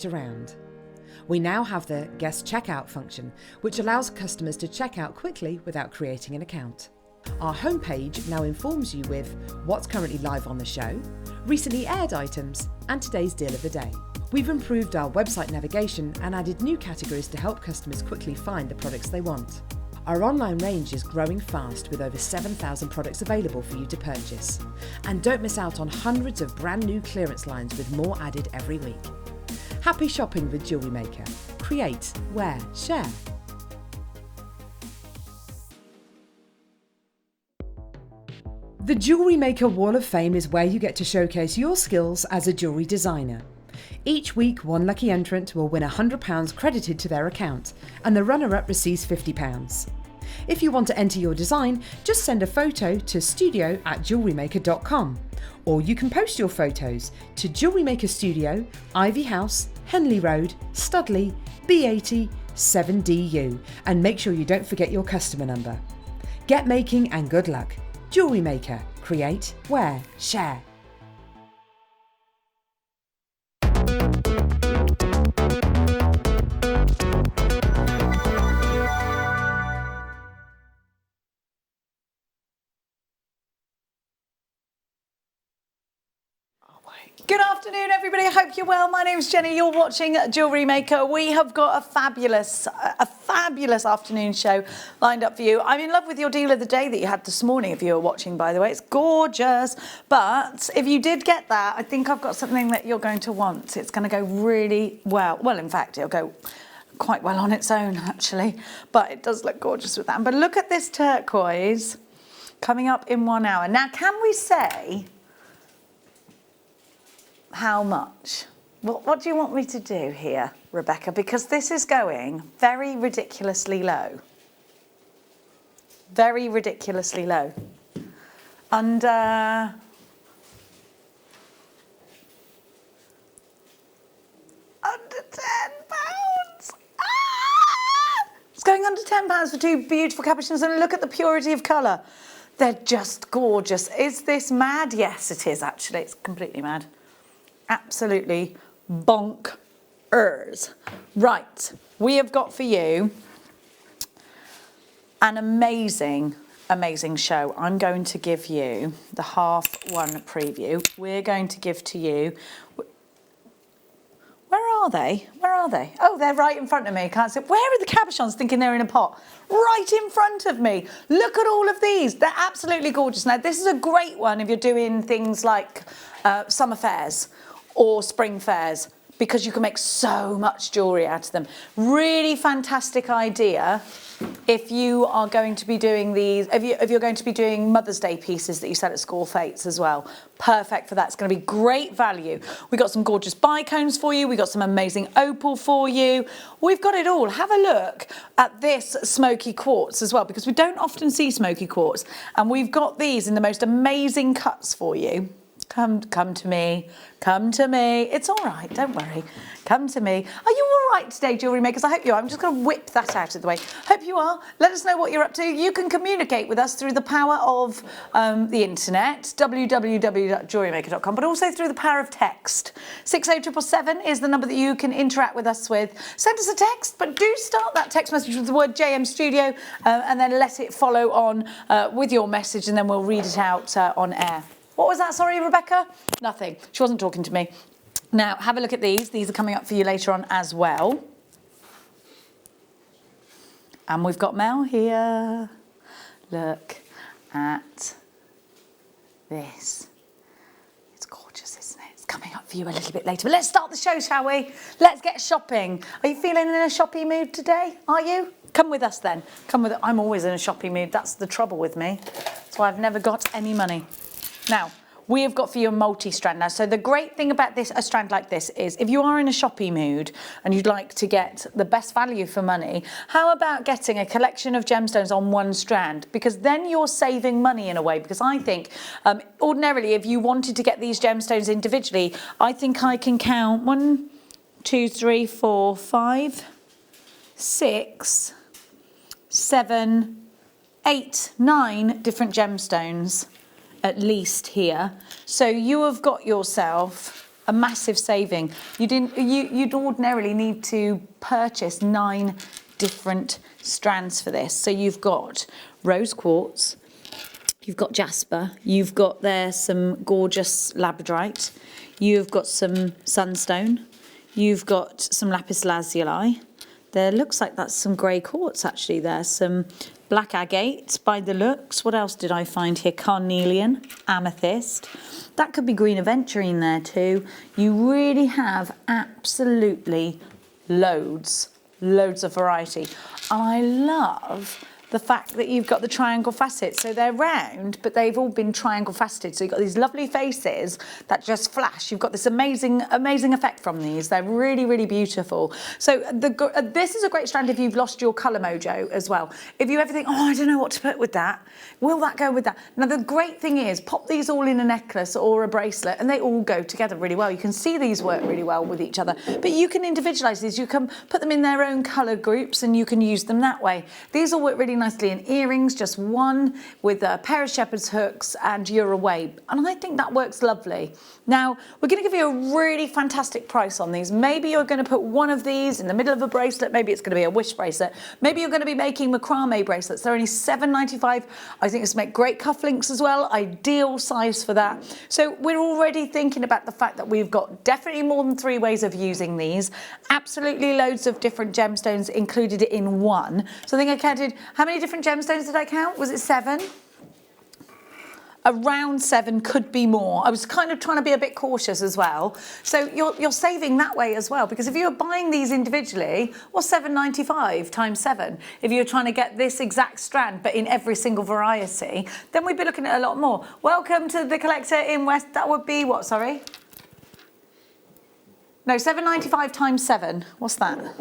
around. We now have the guest checkout function, which allows customers to check out quickly without creating an account. Our homepage now informs you with what's currently live on the show, recently aired items, and today's deal of the day. We've improved our website navigation and added new categories to help customers quickly find the products they want. Our online range is growing fast with over 7,000 products available for you to purchase. And don't miss out on hundreds of brand new clearance lines with more added every week. Happy shopping with JewelleryMaker. Create, wear, share. The JewelleryMaker Wall of Fame is where you get to showcase your skills as a jewellery designer. Each week, one lucky entrant will win £100 credited to their account, and the runner-up receives £50. If you want to enter your design, just send a photo to studio@jewellerymaker.com. Or you can post your photos to JewelleryMaker Studio, Ivy House, Henley Road, Studley, B80 7DU, and make sure you don't forget your customer number. Get making and good luck. JewelleryMaker. Create, wear, share. Good afternoon, everybody. I hope you're well. My name's Jenny. You're watching JewelleryMaker. We have got a fabulous afternoon show lined up for you. I'm in love with your deal of the day that you had this morning, if you were watching, by the way. It's gorgeous. But if you did get that, I think I've got something that you're going to want. It's going to go really well. Well, in fact, it'll go quite well on its own, actually. But it does look gorgeous with that. But look at this turquoise coming up in 1 hour. Now, can we say how much? What do you want me to do here, Rebecca? Because this is going very ridiculously low. Very ridiculously low. Under £10. It's going under £10 for two beautiful capuchins, and look at the purity of colour. They're just gorgeous. Is this mad? Yes, it is, actually. It's completely mad. Absolutely bonkers. Right, we have got for you an amazing show. I'm going to give you the half-one preview. We're going to give to you... Where are they? Where are they? Oh, they're right in front of me. Can't see. Where are the cabochons? Thinking they're in a pot. Right in front of me. Look at all of these. They're absolutely gorgeous. Now, this is a great one if you're doing things like summer fairs or spring fairs, because you can make so much jewellery out of them. Really fantastic idea if you are going to be doing these, if you're going to be doing Mother's Day pieces that you sell at school fetes as well. Perfect for that. It's going to be great value. We've got some gorgeous bicones for you. We've got some amazing opal for you. We've got it all. Have a look at this smoky quartz as well, because we don't often see smoky quartz. And we've got these in the most amazing cuts for you. Come to me. Come to me. It's all right. Don't worry. Come to me. Are you all right today, jewellery makers? I hope you are. I'm just going to whip that out of the way. Hope you are. Let us know what you're up to. You can communicate with us through the power of the internet, www.jewellerymaker.com, but also through the power of text. 60777 is the number that you can interact with us with. Send us a text, but do start that text message with the word JM Studio and then let it follow on with your message, and then we'll read it out on air. What was that? Sorry, Rebecca? Nothing. She wasn't talking to me. Now, have a look at these. These are coming up for you later on as well. And we've got Mel here. Look at this. It's gorgeous, isn't it? It's coming up for you a little bit later. But let's start the show, shall we? Let's get shopping. Are you feeling in a shoppy mood today? Are you? Come with us then. Come with it. I'm always in a shoppy mood. That's the trouble with me. That's why I've never got any money. Now, we have got for you a multi-strand now. So the great thing about this, a strand like this, is if you are in a shoppy mood and you'd like to get the best value for money, how about getting a collection of gemstones on one strand? Because then you're saving money in a way. Because I think ordinarily, if you wanted to get these gemstones individually, I think I can count 1, 2, 3, 4, 5, 6, 7, 8, 9 different gemstones at least here. So you have got yourself a massive saving. You'd ordinarily need to purchase 9 different strands for this. So you've got rose quartz, you've got jasper, you've got there some gorgeous labradorite, you've got some sunstone, you've got some lapis lazuli. There looks like that's some grey quartz actually. There's some black agate by the looks. What else did I find here? Carnelian, amethyst. That could be green aventurine there too. You really have absolutely loads of variety. And I love the fact that you've got the triangle facets. So they're round, but they've all been triangle faceted. So you've got these lovely faces that just flash. You've got this amazing effect from these. They're really, really beautiful. So this is a great strand if you've lost your colour mojo as well. If you ever think, oh, I don't know what to put with that, will that go with that? Now, the great thing is, pop these all in a necklace or a bracelet, and they all go together really well. You can see these work really well with each other, but you can individualise these. You can put them in their own colour groups, and you can use them that way. These all work really nicely in earrings, just one with a pair of shepherd's hooks, and you're away. And I think that works lovely. Now, we're going to give you a really fantastic price on these. Maybe you're going to put one of these in the middle of a bracelet. Maybe it's going to be a wish bracelet. Maybe you're going to be making macrame bracelets. They're only $7.95. I think it's make great cufflinks as well. Ideal size for that. So we're already thinking about the fact that we've got definitely more than 3 ways of using these. Absolutely loads of different gemstones included in one. So I think I counted, how many different gemstones did I count? Was it 7? Around 7, could be more. I was kind of trying to be a bit cautious as well. So you're saving that way as well, because if you're buying these individually, well, $7.95 times 7. If you're trying to get this exact strand, but in every single variety, then we'd be looking at a lot more. Welcome to the collector in West. That would be what, sorry? No, $7.95 times 7. What's that?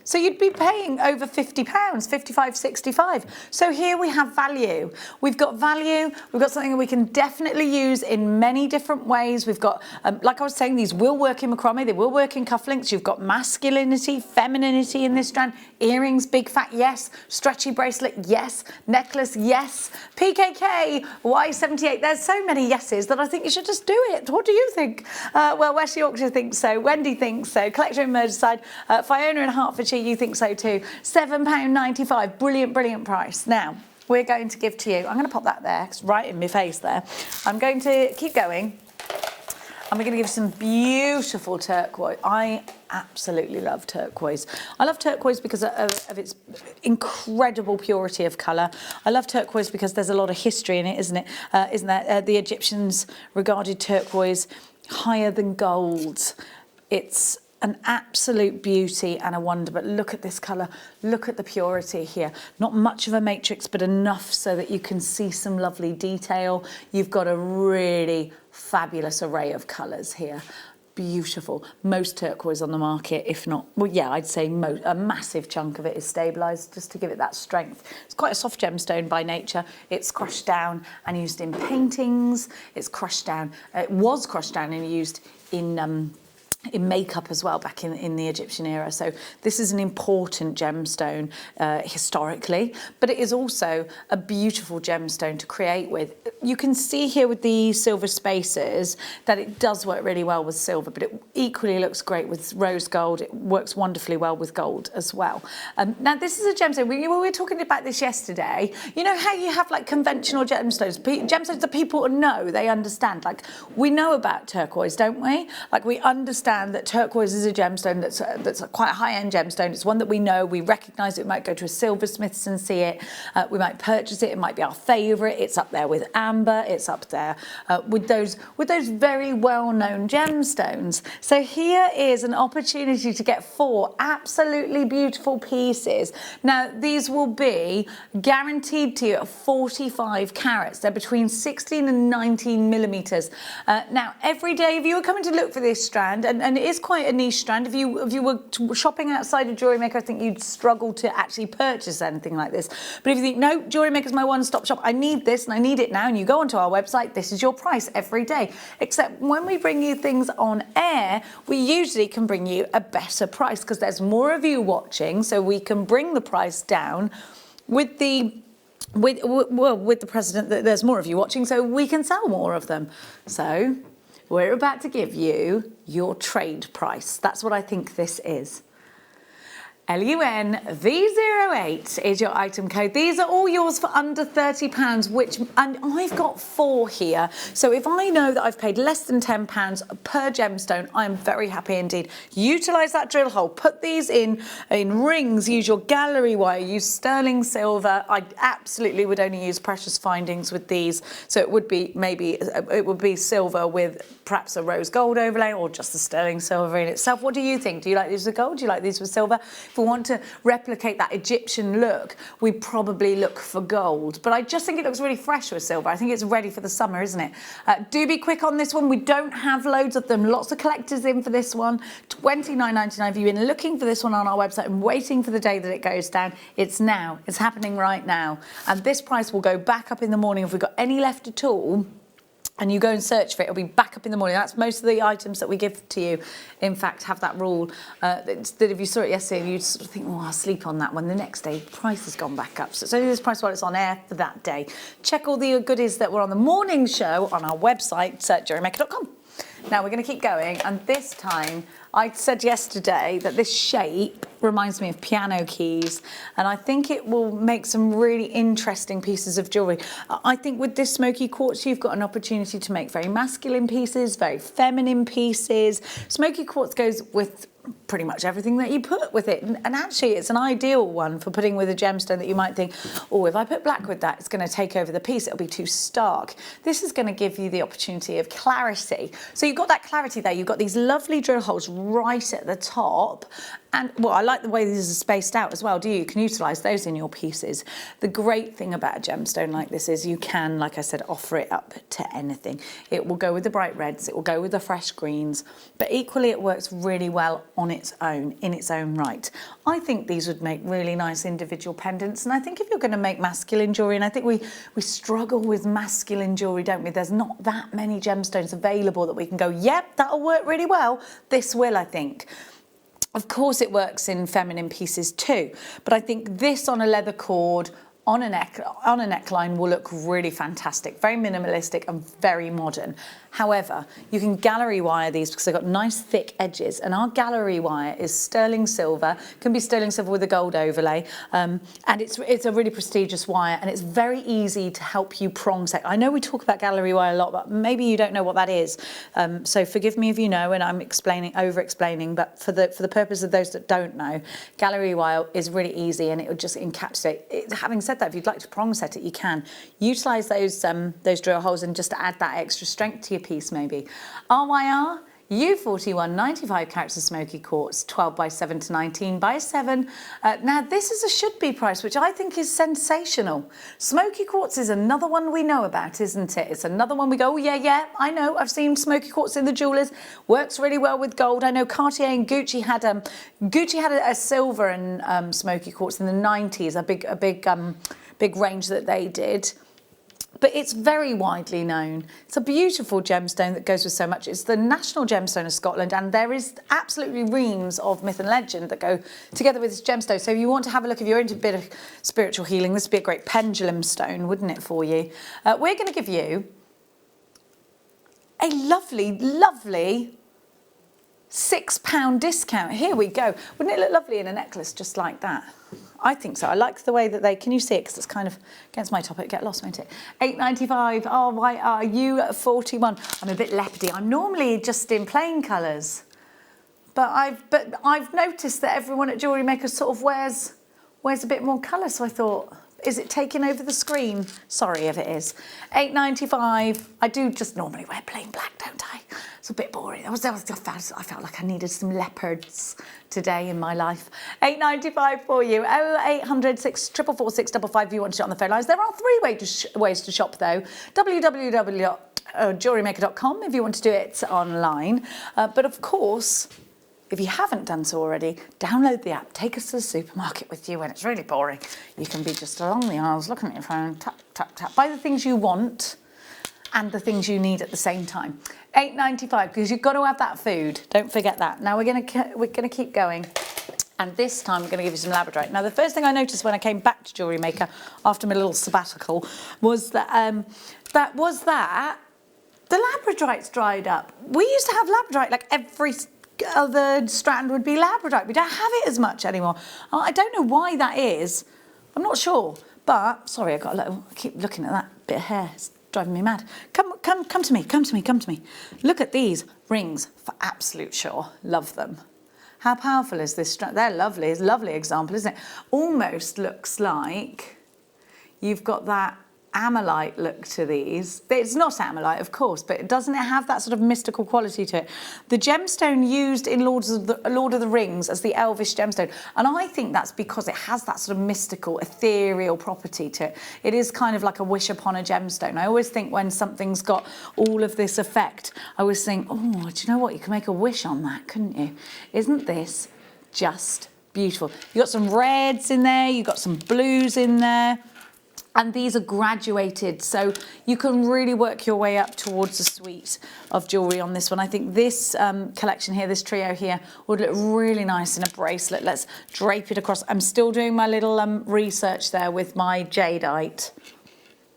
So you'd be paying over £50, 55, 65. So here we have value. We've got value. We've got something that we can definitely use in many different ways. We've got, like I was saying, these will work in macrame. They will work in cufflinks. You've got masculinity, femininity in this strand. Earrings, big fat, yes. Stretchy bracelet, yes. Necklace, yes. PKK, Y78. There's so many yeses that I think you should just do it. What do you think? Well, West Yorkshire thinks so. Wendy thinks so. Collector in Merseyside. Fiona in Hertfordshire, you think so too. £7.95, brilliant, brilliant price. Now, we're going to give to you, I'm going to pop that there, it's right in my face there. I'm going to keep going, and we're going to give some beautiful turquoise. I absolutely love turquoise. I love turquoise because of its incredible purity of colour. I love turquoise because there's a lot of history in it, isn't it? Isn't there? The Egyptians regarded turquoise higher than gold. It's an absolute beauty and a wonder, but look at this colour, look at the purity here. Not much of a matrix, but enough so that you can see some lovely detail. You've got a really fabulous array of colours here. Beautiful. Most turquoise on the market, if not, well, yeah, I'd say a massive chunk of it is stabilised just to give it that strength. It's quite a soft gemstone by nature. It's crushed down and used in paintings. It's crushed down, it was crushed down and used in makeup as well back in the Egyptian era. So this is an important gemstone historically, but it is also a beautiful gemstone to create with. You can see here with the silver spaces that it does work really well with silver, but it equally looks great with rose gold. It works wonderfully well with gold as well. Now this is a gemstone, we were talking about this yesterday. You know how you have like conventional gemstones, gemstones that people know, they understand. Like we know about turquoise, don't we? Like we understand that turquoise is a gemstone that's a quite a high-end gemstone. It's one that we know, we recognise it. We might go to a silversmith's and see it. We might purchase it. It might be our favourite. It's up there with amber. It's up there with those very well-known gemstones. So here is an opportunity to get 4 absolutely beautiful pieces. Now these will be guaranteed to you at 45 carats. They're between 16 and 19 millimetres. Now every day, if you were coming to look for this strand, and it is quite a niche strand. If you were shopping outside of JewelleryMaker, I think you'd struggle to actually purchase anything like this. But if you think, no, JewelleryMaker's my one-stop shop, I need this and I need it now, and you go onto our website, this is your price every day. Except when we bring you things on air, we usually can bring you a better price because there's more of you watching, so we can bring the price down with the president that there's more of you watching, so we can sell more of them. So we're about to give you your trade price. That's what I think this is. LUNV08 is your item code. These are all yours for under £30, and I've got 4 here. So if I know that I've paid less than £10 per gemstone, I'm very happy indeed. Utilise that drill hole. Put these in rings. Use your gallery wire. Use sterling silver. I absolutely would only use precious findings with these. So it would be silver with perhaps a rose gold overlay, or just the sterling silver in itself. What do you think? Do you like these with gold? Do you like these with silver? If we want to replicate that Egyptian look, we probably look for gold. But I just think it looks really fresh with silver. I think it's ready for the summer, isn't it? Do be quick on this one. We don't have loads of them. Lots of collectors in for this one. $29.99. If you've been looking for this one on our website and waiting for the day that it goes down, it's now. It's happening right now. And this price will go back up in the morning if we've got any left at all. And you go and search for it, it'll be back up in the morning. That's most of the items that we give to you, in fact, have that rule. That if you saw it yesterday, you'd sort of think, oh, I'll sleep on that one. The next day, the price has gone back up. So it's only this price while it's on air for that day. Check all the goodies that were on the morning show on our website, JewelleryMaker.com. Now, we're going to keep going, and this time, I said yesterday that this shape reminds me of piano keys, and I think it will make some really interesting pieces of jewellery. I think with this smoky quartz, you've got an opportunity to make very masculine pieces, very feminine pieces. Smoky quartz goes with pretty much everything that you put with it, and actually it's an ideal one for putting with a gemstone that you might think, oh, if I put black with that, it's going to take over the piece, it'll be too stark. This is going to give you the opportunity of clarity. So you've got that clarity there, you've got these lovely drill holes right at the top, and well, I like the way these are spaced out as well. You can utilise those in your pieces. The great thing about a gemstone like this is you can, like I said, offer it up to anything. It will go with the bright reds, it will go with the fresh greens, but equally it works really well on its own, in its own right. I think these would make really nice individual pendants, and I think if you're going to make masculine jewellery, and I think we struggle with masculine jewellery, don't we? There's not that many gemstones available that we can go, yep, that'll work really well. This will, I think. Of course it works in feminine pieces too, but I think this on a leather cord, on a neckline will look really fantastic, very minimalistic and very modern. However, you can gallery wire these because they've got nice thick edges, and our gallery wire is sterling silver, can be sterling silver with a gold overlay, and it's a really prestigious wire, and it's very easy to help you prong set. I know we talk about gallery wire a lot, but maybe you don't know what that is, so forgive me if you know and I'm over explaining, but for the purpose of those that don't know, gallery wire is really easy and it would just encapsulate it. Having said that, if you'd like to prong set it, you can utilize those drill holes and just add that extra strength to your piece maybe. RYR U41 95 carats of smoky quartz, 12 by 7 to 19 by 7. Now this is a should be price, which I think is sensational. Smoky quartz is another one we know about, isn't it? It's another one we go, oh yeah, I know, I've seen smoky quartz in the jewellers, works really well with gold. I know Cartier and Gucci had a silver and smoky quartz in the 90s, a big range that they did. But it's very widely known. It's a beautiful gemstone that goes with so much. It's the national gemstone of Scotland, and there is absolutely reams of myth and legend that go together with this gemstone. So if you want to have a look, if you're into a bit of spiritual healing, this would be a great pendulum stone, wouldn't it, for you? We're going to give you a lovely, lovely £6 discount. Here we go. Wouldn't it look lovely in a necklace just like that? I think so. I like the way that they, can you see it? Because it's kind of against my top, it'd get lost, won't it? $8.95, RYR U41. I'm a bit leopardy. I'm normally just in plain colours. But I've noticed that everyone at JewelleryMaker sort of wears a bit more colour, so I thought, is it taking over the screen? Sorry if it is. $8.95. I do just normally wear plain black, don't I? It's a bit boring. I felt like I needed some leopards today in my life. $8.95 for you. 0800 644 655 if you want to shop on the phone lines. There are 3 ways to shop though. www.jewellerymaker.com if you want to do it online. But of course, if you haven't done so already, download the app, take us to the supermarket with you when it's really boring. You can be just along the aisles, looking at your phone, tap, tap, tap, buy the things you want and the things you need at the same time. $8.95, because you've got to have that food. Don't forget that. Now we're going to keep going. And this time we're going to give you some labradorite. Now the first thing I noticed when I came back to JewelleryMaker after my little sabbatical was that the labradorite's dried up. We used to have labradorite, like every other strand would be labradorite. We don't have it as much anymore. I don't know why that is. I'm not sure. But, sorry, I keep looking at that bit of hair. It's driving me mad. Come to me. Look at these rings for absolute sure. Love them. How powerful is this strand? They're lovely. It's a lovely example, isn't it? Almost looks like you've got that amylite look to these. It's not amylite, of course, but doesn't it have that sort of mystical quality to it? The gemstone used in Lord of the Rings as the elvish gemstone, and I think that's because it has that sort of mystical, ethereal property to it. It is kind of like a wish upon a gemstone. I always think when something's got all of this effect, I always think, oh, do you know what? You can make a wish on that, couldn't you? Isn't this just beautiful? You've got some reds in there, you've got some blues in there. And these are graduated, so you can really work your way up towards a suite of jewellery on this one. I think this collection here, this trio here, would look really nice in a bracelet. Let's drape it across. I'm still doing my little research there with my jadeite.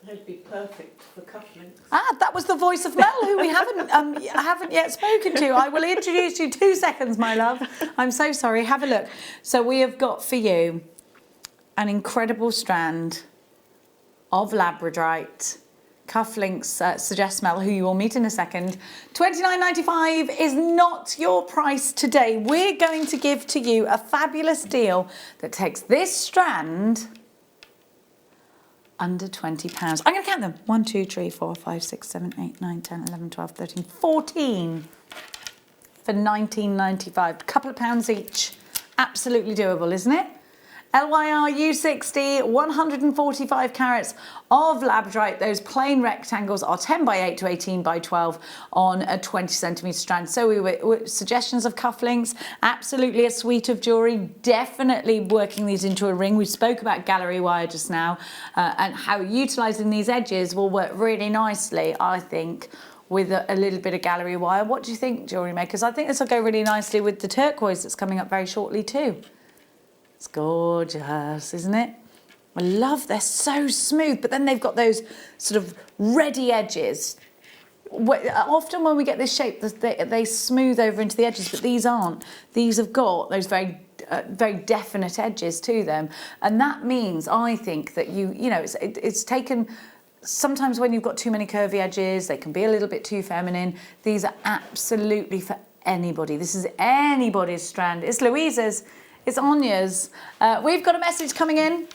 They'd be perfect for cufflinks. Ah, that was the voice of Mel, who we haven't yet spoken to. I will introduce you 2 seconds, my love. I'm so sorry. Have a look. So we have got for you an incredible strand of labradorite. Cufflinks suggest Mel, who you will meet in a second. $29.95 is not your price today. We're going to give to you a fabulous deal that takes this strand under £20. I'm going to count them. 1, 2, 3, 4, 5, 6, 7, 8, 9, 10, 11, 12, 13, 14 for $19.95. A couple of pounds each. Absolutely doable, isn't it? LYR U60, 145 carats of labradorite. Those plain rectangles are 10 by 8 to 18 by 12 on a 20 centimetre strand. So we were suggestions of cufflinks, absolutely a suite of jewellery, definitely working these into a ring. We spoke about gallery wire just now and how utilising these edges will work really nicely, I think, with a little bit of gallery wire. What do you think, jewellery makers? I think this will go really nicely with the turquoise that's coming up very shortly too. It's gorgeous, isn't it? I love, they're so smooth, but then they've got those sort of ready edges. Often when we get this shape, they smooth over into the edges, but these aren't. These have got those very definite edges to them. And that means, I think, that you know, it's taken, sometimes when you've got too many curvy edges, they can be a little bit too feminine. These are absolutely for anybody. This is anybody's strand. It's Louisa's. It's Anya's. We've got a message coming in.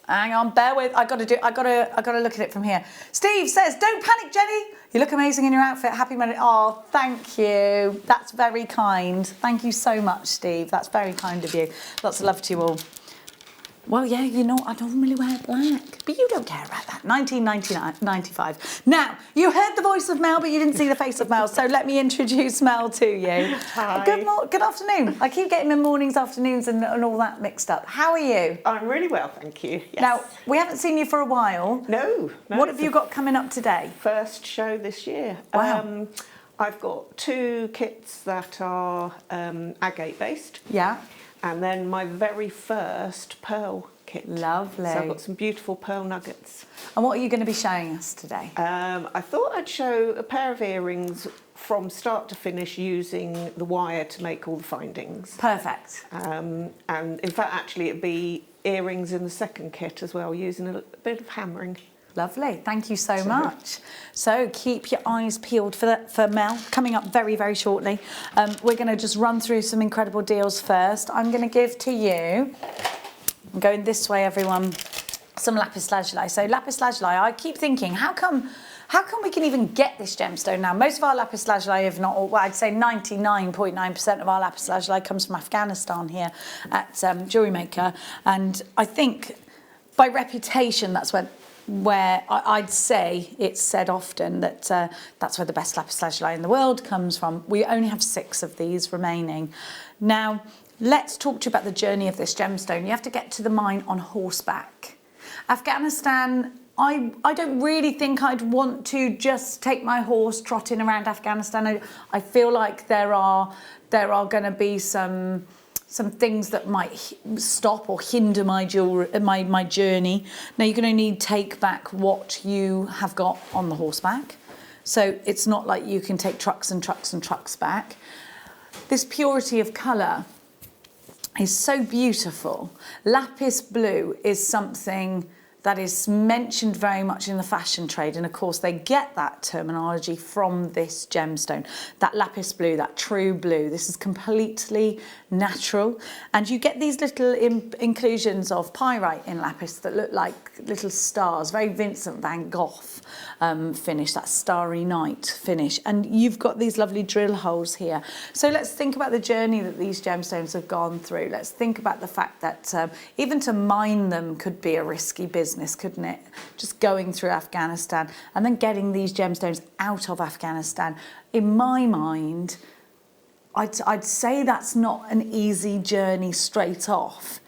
Hang on, bear with. I gotta look at it from here. Steve says, "Don't panic, Jenny. You look amazing in your outfit. Happy Monday." Oh, thank you. That's very kind. Thank you so much, Steve. That's very kind of you. Lots of love to you all. Well, yeah, you know, I normally wear black, but you don't care about that. $19.95. Now, you heard the voice of Mel, but you didn't see the face of Mel, so let me introduce Mel to you. Hi. Good afternoon. I keep getting my mornings, afternoons, and all that mixed up. How are you? I'm really well, thank you. Yes. Now, we haven't seen you for a while. No. What have you got coming up today? First show this year. Wow. I've got 2 kits that are agate based. Yeah. And then my very first pearl kit. Lovely. So I've got some beautiful pearl nuggets. And what are you going to be showing us today? I thought I'd show a pair of earrings from start to finish using the wire to make all the findings. Perfect. And in fact, actually, it'd be earrings in the second kit as well, using a bit of hammering. Lovely, thank you so much. So keep your eyes peeled for Mel, coming up very, very shortly. We're going to just run through some incredible deals first. I'm going to give to you, I'm going this way everyone, some lapis lazuli. So lapis lazuli, I keep thinking, how come we can even get this gemstone now? Most of our lapis lazuli, if not all, well, I'd say 99.9% of our lapis lazuli comes from Afghanistan here at JewelleryMaker. And I think by reputation, that's where I'd say it's said often that that's where the best lapis lazuli in the world comes from. We only have 6 of these remaining. Now, let's talk to you about the journey of this gemstone. You have to get to the mine on horseback. Afghanistan, I don't really think I'd want to just take my horse trotting around Afghanistan. I feel like there are going to be some things that might stop or hinder my journey. Now you're going to need to take back what you have got on the horseback. So it's not like you can take trucks and trucks and trucks back. This purity of colour is so beautiful. Lapis blue is something that is mentioned very much in the fashion trade, and of course they get that terminology from this gemstone, that lapis blue, that true blue. This is completely natural, and you get these little inclusions of pyrite in lapis that look like little stars, very Vincent van Gogh finish, that starry night finish, and you've got these lovely drill holes here. So let's think about the journey that these gemstones have gone through. Let's think about the fact that even to mine them could be a risky business, couldn't it? Just going through Afghanistan and then getting these gemstones out of Afghanistan. In my mind, I'd say that's not an easy journey straight off.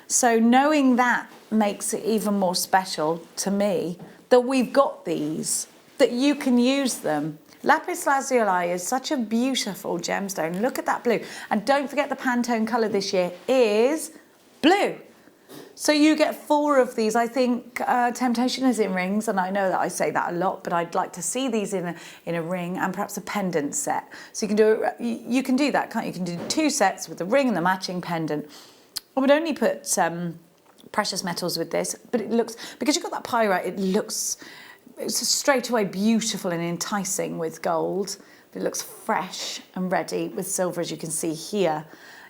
So knowing that makes it even more special to me that we've got these, that you can use them. Lapis lazuli is such a beautiful gemstone. Look at that blue. And don't forget the Pantone colour this year is blue. So you get 4 of these. I think Temptation is in rings, and I know that I say that a lot, but I'd like to see these in a ring and perhaps a pendant set. So you can do it. You can do that, can't you? You can do 2 sets with the ring and the matching pendant. I would only put precious metals with this, but it looks, because you've got that pyrite, it's straight away beautiful and enticing with gold. But it looks fresh and ready with silver, as you can see here.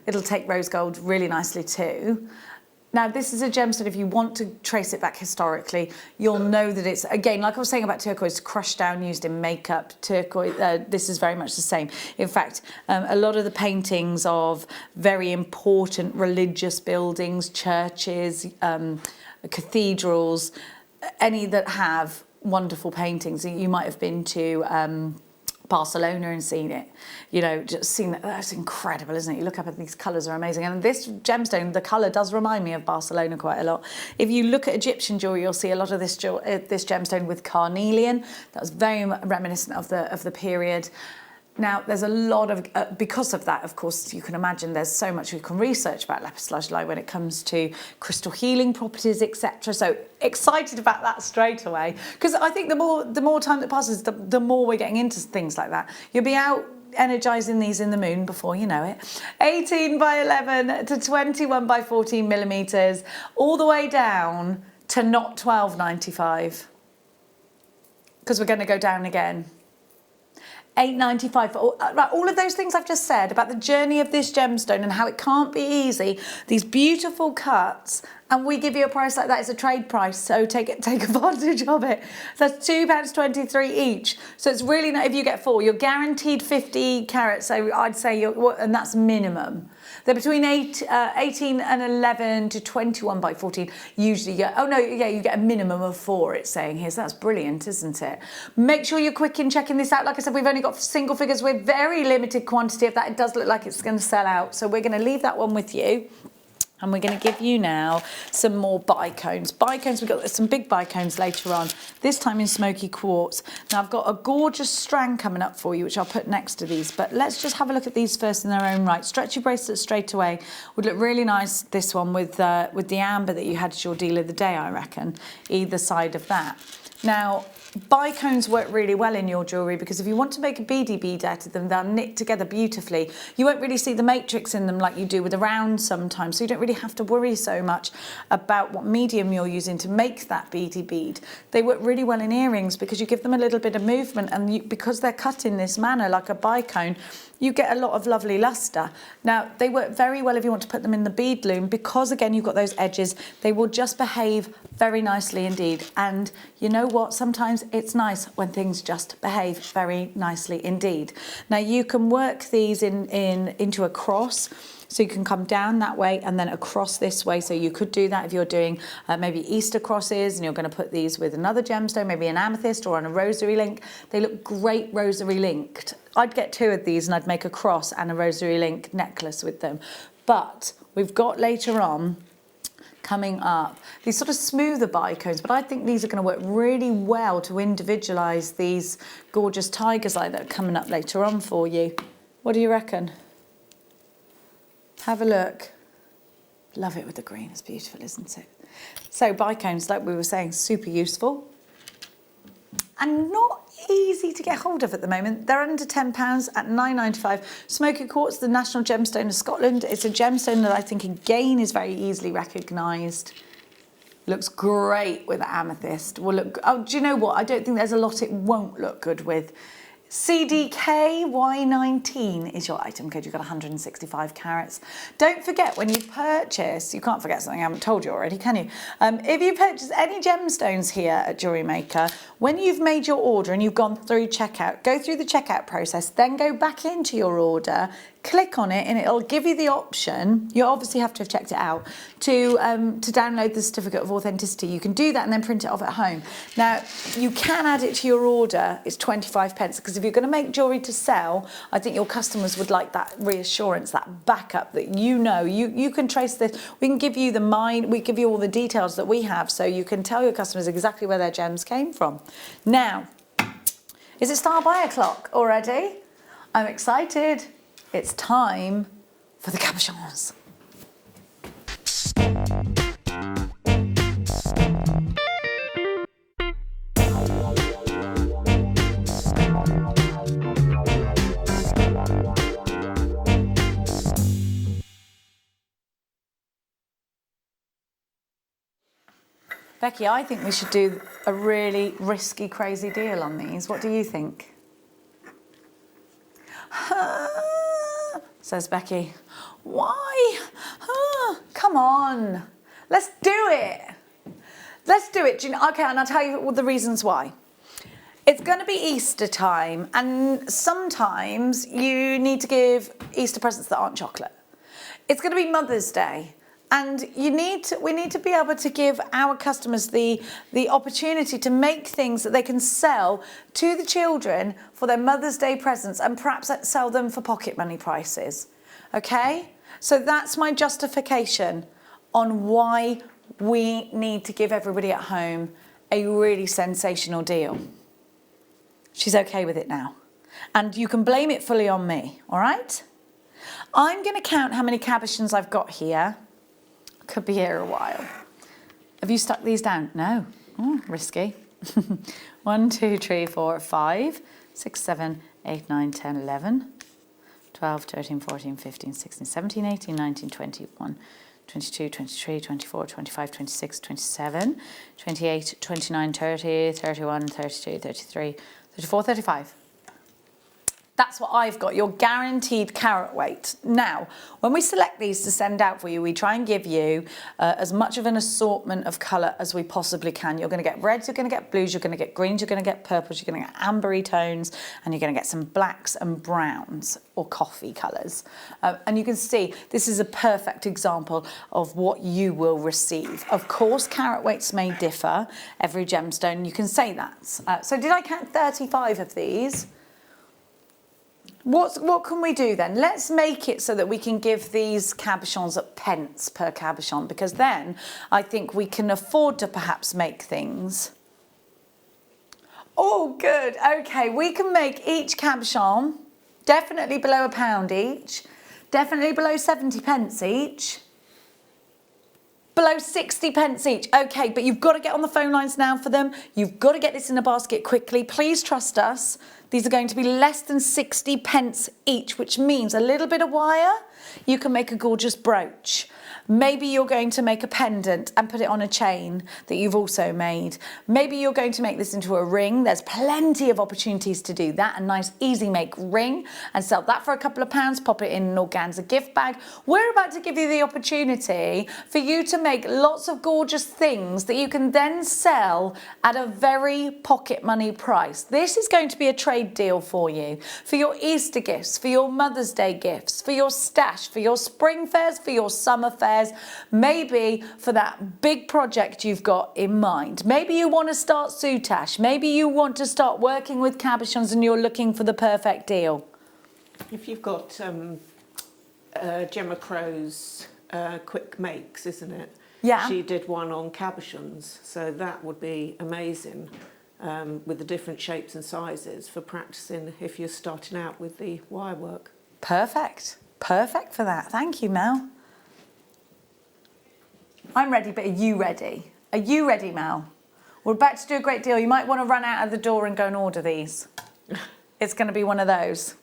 It'll take rose gold really nicely too. Now, this is a gemstone, if you want to trace it back historically, you'll know that it's, again, like I was saying about turquoise, crushed down, used in makeup. Turquoise, this is very much the same. In fact, a lot of the paintings of very important religious buildings, churches, cathedrals, any that have wonderful paintings, you might have been to Barcelona and seen it, you know, just seen that. That's incredible, isn't it? You look up at these colours are amazing, and this gemstone, the colour does remind me of Barcelona quite a lot. If you look at Egyptian jewellery, you'll see a lot of this gemstone with carnelian. That was very reminiscent of the period. Now, there's a lot of, because of that, of course, you can imagine there's so much we can research about lapis lazuli when it comes to crystal healing properties, etc. So excited about that straight away, because I think the more time that passes, the more we're getting into things like that. You'll be out energising these in the moon before you know it. 18 by 11 to 21 by 14 millimetres, all the way down to not 12.95, because we're going to go down again. $8.95 for all of those things I've just said about the journey of this gemstone and how it can't be easy. These beautiful cuts, and we give you a price like that. It's a trade price, so take advantage of it. So that's £2.23 each. So it's really not, if you get 4, you're guaranteed 50 carats. So I'd say and that's minimum. They're between 18 and 11 to 21 by 14. Usually, you get a minimum of 4, it's saying here. So that's brilliant, isn't it? Make sure you're quick in checking this out. Like I said, we've only got single figures with very limited quantity of that. It does look like it's going to sell out. So we're going to leave that one with you. And we're going to give you now some more bicones. Bicones, we've got some big bicones later on, this time in smoky quartz. Now, I've got a gorgeous strand coming up for you, which I'll put next to these. But let's just have a look at these first in their own right. Stretchy bracelet straight away would look really nice, this one, with the amber that you had as your deal of the day, I reckon, either side of that. Now, bicones work really well in your jewellery, because if you want to make a beady bead out of them, they'll knit together beautifully. You won't really see the matrix in them like you do with a round sometimes, so you don't really have to worry so much about what medium you're using to make that beady bead. They work really well in earrings because you give them a little bit of movement, and because they're cut in this manner like a bicone, you get a lot of lovely lustre. Now, they work very well if you want to put them in the bead loom, because again, you've got those edges. They will just behave very nicely indeed. And you know what? Sometimes it's nice when things just behave very nicely indeed. Now, you can work these into a cross. So you can come down that way and then across this way. So you could do that if you're doing maybe Easter crosses and you're going to put these with another gemstone, maybe an amethyst or on a rosary link. They look great rosary linked. I'd get 2 of these and I'd make a cross and a rosary link necklace with them. But we've got later on coming up these sort of smoother bicones, but I think these are going to work really well to individualise these gorgeous tigers like that coming up later on for you. What do you reckon? Have a look. Love it with the green. It's beautiful, isn't it? So bicones, like we were saying, super useful. and not easy to get hold of at the moment. They're under £10 at £9.95. Smoky Quartz, the national gemstone of Scotland. It's a gemstone that I think again is very easily recognised. Looks great with amethyst. Will look. Oh, do you know what? I don't think there's a lot it won't look good with. CDK Y19 is your item code. You've got 165 carats. Don't forget when you purchase, you can't forget something I haven't told you already, can you? If you purchase any gemstones here at Jewellery Maker, when you've made your order and you've gone through checkout, go through the checkout process, then go back into your order, click on it, and it'll give you the option, you obviously have to have checked it out, to download the certificate of authenticity. You can do that and then print it off at home. Now, you can add it to your order. It's 25 pence, because if you're going to make jewellery to sell, I think your customers would like that reassurance, that backup that you can trace this. We can give you we give you all the details that we have, so you can tell your customers exactly where their gems came from. Now, is it star by o'clock already? I'm excited. It's time for the cabochons. Becky, I think we should do a really risky, crazy deal on these. What do you think? Says Becky. Why? Come on. Let's do it. Let's do it. Okay, and I'll tell you the reasons why. It's going to be Easter time, and sometimes you need to give Easter presents that aren't chocolate. It's going to be Mother's Day. And we need to be able to give our customers the opportunity to make things that they can sell to the children for their Mother's Day presents, and perhaps sell them for pocket money prices. Okay? So that's my justification on why we need to give everybody at home a really sensational deal. She's okay with it now. And you can blame it fully on me, all right? I'm going to count how many cabochons I've got here. Could be here a while. Have you stuck these down? No. Oh, risky. 1, 2, 3, 4, 5, 6, 7, 8, 9, 10, 11, 12, 13, 14, 15, 16, 17, 18, 19, 21, 22, 23, 24, 25, 26, 27, 28, 29, 30, 31, 32, 33, 34, 35. That's what I've got, your guaranteed carat weight. Now, when we select these to send out for you, we try and give you as much of an assortment of colour as we possibly can. You're going to get reds, you're going to get blues, you're going to get greens, you're going to get purples, you're going to get ambery tones, and you're going to get some blacks and browns or coffee colours. And you can see this is a perfect example of what you will receive. Of course, carat weights may differ, every gemstone, you can say that. So did I count 35 of these? What can we do then? Let's make it so that we can give these cabochons at pence per cabochon, because then I think we can afford to perhaps make things. Oh, good. Okay, we can make each cabochon definitely below £1 each, definitely below 70 pence each, below 60 pence each. Okay, but you've got to get on the phone lines now for them. You've got to get this in a basket quickly. Please trust us. These are going to be less than 60 pence each, which means a little bit of wire, you can make a gorgeous brooch. Maybe you're going to make a pendant and put it on a chain that you've also made. Maybe you're going to make this into a ring. There's plenty of opportunities to do that. A nice easy make ring and sell that for a couple of pounds, pop it in an organza gift bag. We're about to give you the opportunity for you to make lots of gorgeous things that you can then sell at a very pocket money price. This is going to be a trade deal for you, for your Easter gifts, for your Mother's Day gifts, for your stash, for your spring fairs, for your summer fairs, maybe for that big project you've got in mind. Maybe you want to start soutache. Maybe you want to start working with cabochons and you're looking for the perfect deal. If you've got Gemma Crow's quick makes, isn't it? Yeah. She did one on cabochons, so that would be amazing with the different shapes and sizes for practicing if you're starting out with the wire work. Perfect. Perfect for that. Thank you, Mel. I'm ready, but are you ready? Are you ready, Mel? We're about to do a great deal. You might want to run out of the door and go and order these. It's going to be one of those.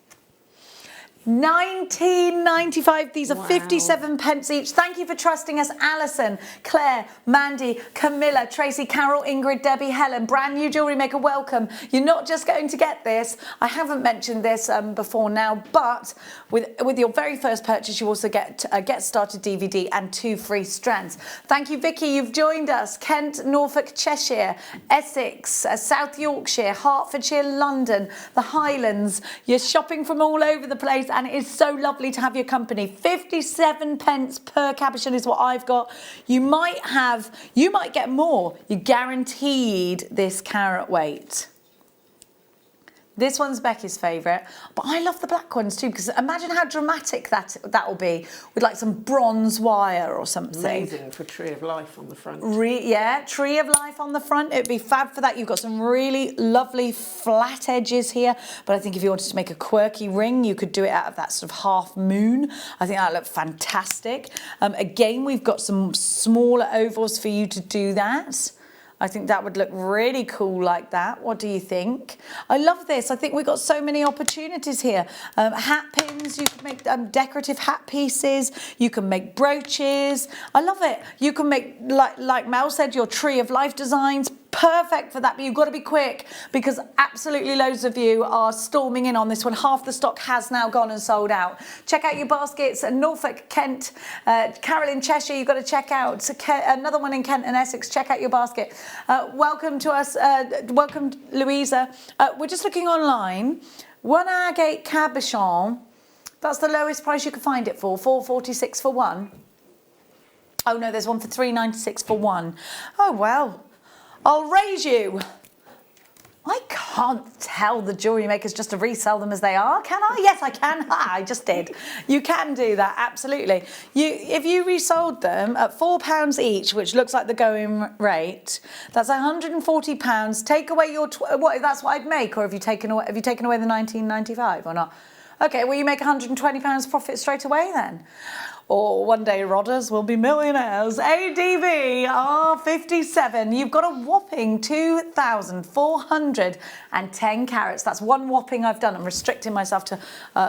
19.95. These are 57 pence each. Thank you for trusting us, Alison, Claire, Mandy, Camilla, Tracy, Carol, Ingrid, Debbie, Helen. Brand new jewellery maker, welcome. You're not just going to get this. I haven't mentioned this before now, but with your very first purchase, you also get a Get Started DVD and 2 free strands. Thank you, Vicky. You've joined us. Kent, Norfolk, Cheshire, Essex, South Yorkshire, Hertfordshire, London, the Highlands. You're shopping from all over the place. And it is so lovely to have your company. 57 pence per cabochon is what I've got. You might get more. You're guaranteed this carat weight. This one's Becky's favourite, but I love the black ones too, because imagine how dramatic that will be with like some bronze wire or something. Amazing for Tree of Life on the front. Yeah, Tree of Life on the front. It'd be fab for that. You've got some really lovely flat edges here, but I think if you wanted to make a quirky ring, you could do it out of that sort of half moon. I think that would look fantastic. Again, we've got some smaller ovals for you to do that. I think that would look really cool like that. What do you think? I love this. I think we've got so many opportunities here. Hat pins, you can make decorative hat pieces. You can make brooches. I love it. You can make, like Mel said, your Tree of Life designs. Perfect for that, but you've got to be quick because absolutely loads of you are storming in on this one. Half the stock has now gone and sold out. Check out your baskets. Norfolk, Kent, Carol in Cheshire, you've got to check out. Another one in Kent and Essex, check out your basket. Welcome to us, welcome Louisa. We're just looking online. 1 agate cabochon, that's the lowest price you can find it for, $4.46 for one. Oh no, there's one for $3.96 for one. Oh well. I'll raise you. I can't tell the jewellery makers just to resell them as they are, can I? Yes, I can. I just did. You can do that, absolutely. If you resold them at £4 each, which looks like the going rate, that's £140. Take away your what? That's what I'd make, or have you taken away the $19.95 or not? Okay, well you make £120 profit straight away then. Or one day rodders will be millionaires. ADV R57. You've got a whopping 2,410 carats. That's one whopping I've done. I'm restricting myself to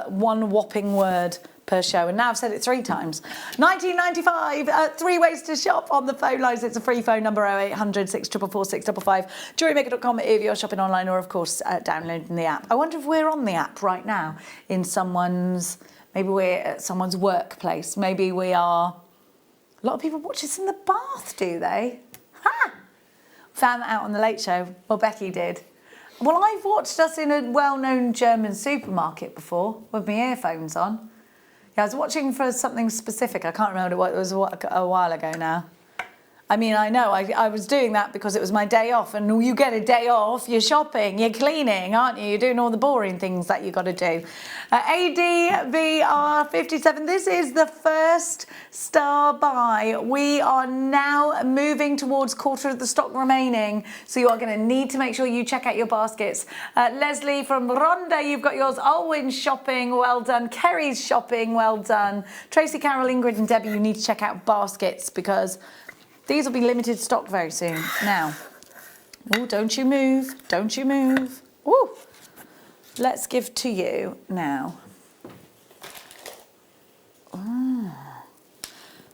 one whopping word per show. And now I've said it 3 times. 19.95. 3 ways to shop on the phone lines. It's a free phone number 0800 644 655. JewelleryMaker.com if you're shopping online, or of course downloading the app. I wonder if we're on the app right now in someone's. Maybe we're at someone's workplace. Maybe we are. A lot of people watch this in the bath, do they? Ha! Found that out on the Late Show. Well, Becky did. Well, I've watched us in a well-known German supermarket before with my earphones on. Yeah, I was watching for something specific. I can't remember what it was a while ago now. I mean, I know, I was doing that because it was my day off, and you get a day off, you're shopping, you're cleaning, aren't you? You're doing all the boring things that you got to do. ADVR57, this is the first star buy. We are now moving towards quarter of the stock remaining, so you are going to need to make sure you check out your baskets. Leslie from Ronda, you've got yours. Alwyn's shopping, well done. Kerry's shopping, well done. Tracy, Carol, Ingrid and Debbie, you need to check out baskets because these will be limited stock very soon. Now, oh, don't you move, don't you move. Ooh. Let's give to you now. Oh.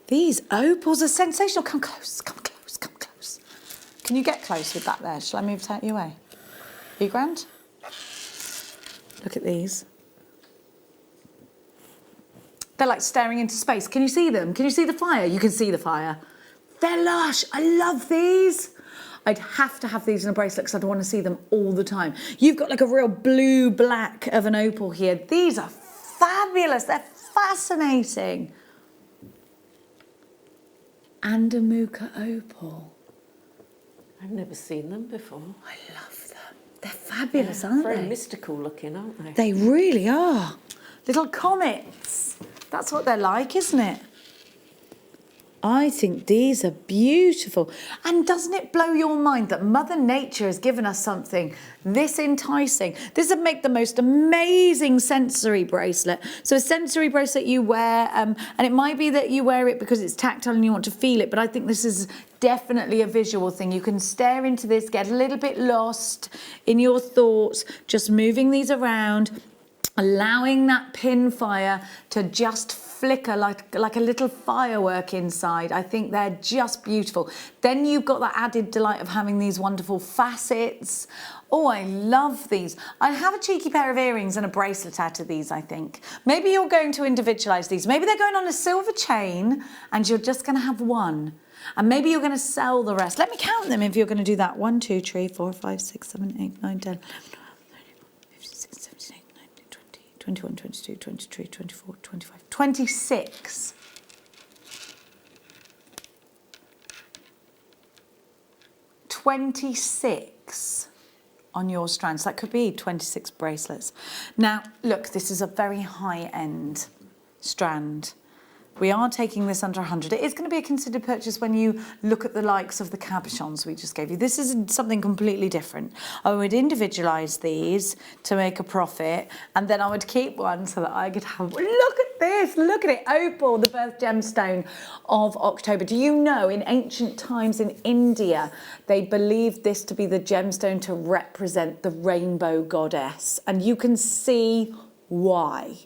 These opals are sensational. Come close, come close, come close. Can you get close with that there? Shall I move it out your way? Are you grand? Look at these. They're like staring into space. Can you see them? Can you see the fire? You can see the fire. They're lush. I love these. I'd have to have these in a bracelet because I'd want to see them all the time. You've got like a real blue-black of an opal here. These are fabulous. They're fascinating. And a Muka opal. I've never seen them before. I love them. They're fabulous, aren't they? Very mystical looking, aren't they? They really are. Little comets. That's what they're like, isn't it? I think these are beautiful. And doesn't it blow your mind that Mother Nature has given us something this enticing? This would make the most amazing sensory bracelet. So a sensory bracelet you wear, and it might be that you wear it because it's tactile and you want to feel it, but I think this is definitely a visual thing. You can stare into this, get a little bit lost in your thoughts, just moving these around, allowing that pin fire to just flicker like a little firework inside. I think they're just beautiful. Then you've got that added delight of having these wonderful facets. Oh, I love these. I'd have a cheeky pair of earrings and a bracelet out of these, I think. Maybe you're going to individualize these. Maybe they're going on a silver chain and you're just going to have one. And maybe you're going to sell the rest. Let me count them if you're going to do that. 1, 2, 3, 4, 5, 6, 7, 8, 9, 10, 21, 22, 23, 24, 25, 26. 26 on your strands. That could be 26 bracelets. Now, look, this is a very high-end strand. We are taking this under 100. It is going to be a considered purchase when you look at the likes of the cabochons we just gave you. This is something completely different. I would individualise these to make a profit, and then I would keep one so that I could have, look at this, look at it, opal, the birth gemstone of October. Do you know in ancient times in India, they believed this to be the gemstone to represent the rainbow goddess, and you can see why.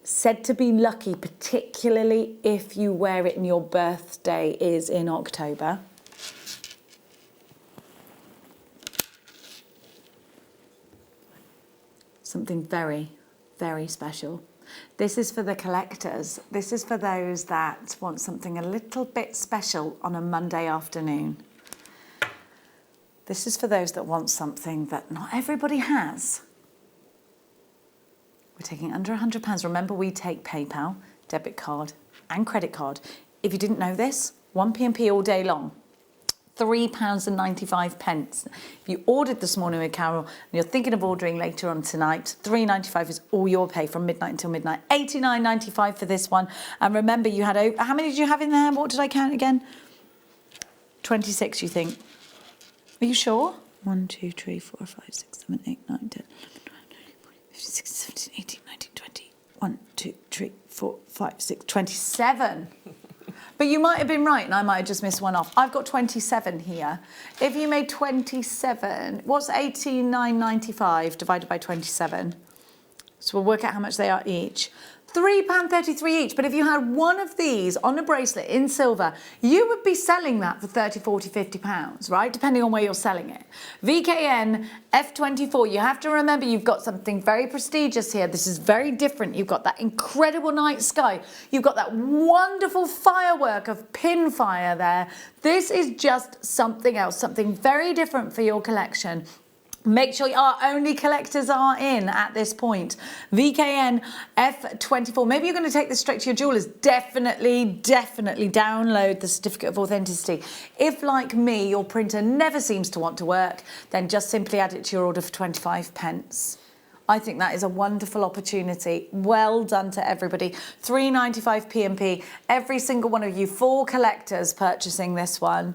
Said to be lucky, particularly if you wear it and your birthday is in October. Something very, very special. This is for the collectors. This is for those that want something a little bit special on a Monday afternoon. This is for those that want something that not everybody has. We're taking under £100. Remember, we take PayPal, debit card and credit card. If you didn't know this, 1pm all day long, £3.95. If you ordered this morning with Carol and you're thinking of ordering later on tonight, £3.95 is all your pay from midnight until midnight. £89.95 for this one. And remember, you had, how many did you have in there? What did I count again? 26, you think? Are you sure? 1, 2, 3, 4, 5, 6, 7, 8, 9, 10, 16, 17, 18, 19, 20. 1, 2, 3, 4, 5, 6, 27. But you might have been right and I might have just missed one off. I've got 27 here. If you made 27, what's 89.95 divided by 27? So we'll work out how much they are each. £3.33 each, but if you had one of these on a bracelet in silver, you would be selling that for 30, 40, 50 pounds, right? Depending on where you're selling it. VKN F24, you have to remember you've got something very prestigious here. This is very different. You've got that incredible night sky. You've got that wonderful firework of pin fire there. This is just something else, something very different for your collection. Make sure our only collectors are in at this point. VKN F24. Maybe you're going to take this straight to your jewellers. Definitely download the certificate of authenticity. If, like me, your printer never seems to want to work, then just simply add it to your order for 25p. I think that is a wonderful opportunity. Well done to everybody. £3.95 PMP. Every single one of you, 4 collectors purchasing this one.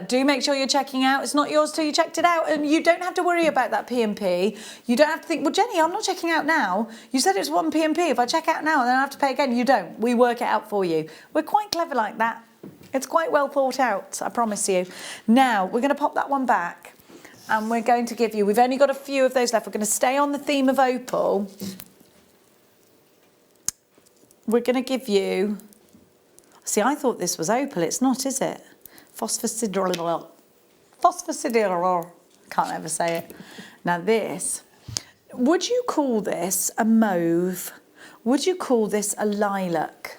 Do make sure you're checking out. It's not yours till you checked it out, and you don't have to worry about that PMP. You don't have to think, well, Jenny, I'm not checking out now. You said it's 1 PMP. If I check out now, then I have to pay again. You don't. We work it out for you. We're quite clever like that. It's quite well thought out, I promise you. Now, we're going to pop that one back. And we're going to give you, we've only got a few of those left. We're going to stay on the theme of opal. We're going to give you, see, I thought this was opal. It's not, is it? Phosphosidral. Can't ever say it. Now this, would you call this a mauve? Would you call this a lilac?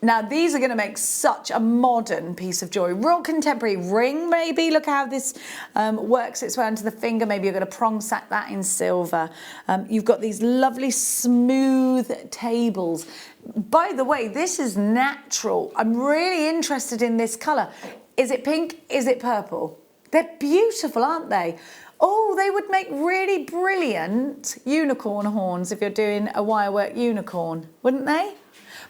Now, these are going to make such a modern piece of jewellery. Real contemporary ring, maybe. Look how this works its way onto the finger. Maybe you're going to prong sack that in silver. You've got these lovely smooth tables. By the way, this is natural. I'm really interested in this colour. Is it pink? Is it purple? They're beautiful, aren't they? Oh, they would make really brilliant unicorn horns if you're doing a wirework unicorn, wouldn't they?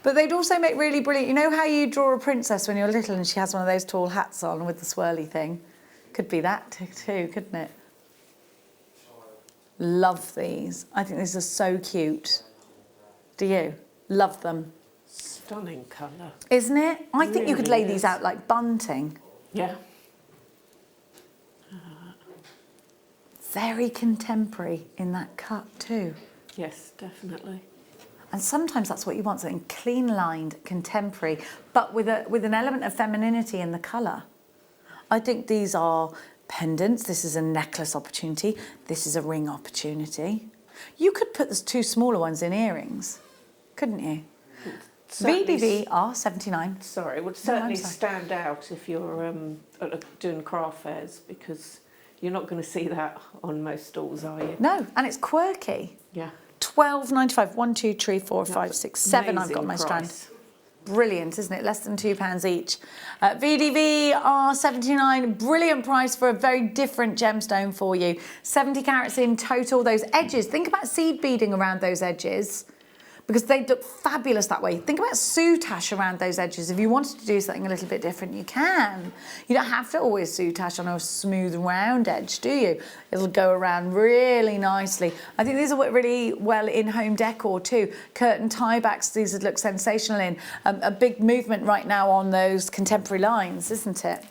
But they'd also make really brilliant, you know how you draw a princess when you're little and she has one of those tall hats on with the swirly thing? Could be that too, couldn't it? Love these. I think these are so cute. Do you? Love them. Stunning colour. Isn't it? I think you could lay Really these is. out like bunting. Yeah. Very contemporary in that cut too. Yes, definitely. And sometimes that's what you want, something clean lined, contemporary, but with an element of femininity in the colour. I think these are pendants. This is a necklace opportunity. This is a ring opportunity. You could put the two smaller ones in earrings, couldn't you? VBV R79. Sorry, it would certainly stand out if you're doing craft fairs, because you're not going to see that on most stalls, are you? No, and it's quirky. Yeah. £12.95. 1, 2, 3, 4, 5, 6, 7. I've got my strand. Price. Brilliant, isn't it? Less than £2 each. VDV R79, brilliant price for a very different gemstone for you. 70 carats in total. Those edges, think about seed beading around those edges, because they look fabulous that way. Think about soutache around those edges. If you wanted to do something a little bit different, you can. You don't have to always soutache on a smooth round edge, do you? It'll go around really nicely. I think these will work really well in home decor too. Curtain tie backs, these would look sensational in. A big movement right now on those contemporary lines, isn't it?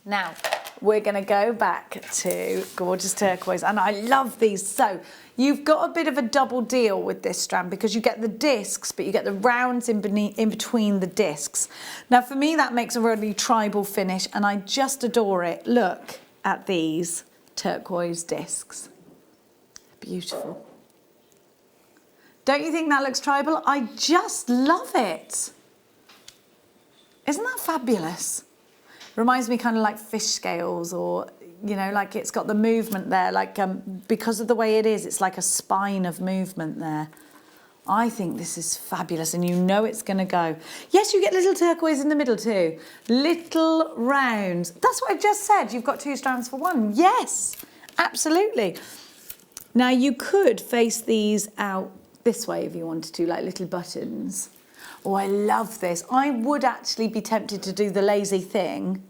Now, we're gonna go back to gorgeous turquoise, and I love these. So you've got a bit of a double deal with this strand, because you get the discs, but you get the rounds in between the discs. Now for me, that makes a really tribal finish, and I just adore it. Look at these turquoise discs. Beautiful. Don't you think that looks tribal? I just love it. Isn't that fabulous? Reminds me kind of like fish scales, or, you know, like it's got the movement there, like because of the way it is, it's like a spine of movement there. I think this is fabulous, and you know it's going to go. Yes, you get little turquoise in the middle too. Little rounds. That's what I just said. You've got 2 strands for 1. Yes, absolutely. Now you could face these out this way if you wanted to, like little buttons. Oh, I love this. I would actually be tempted to do the lazy thing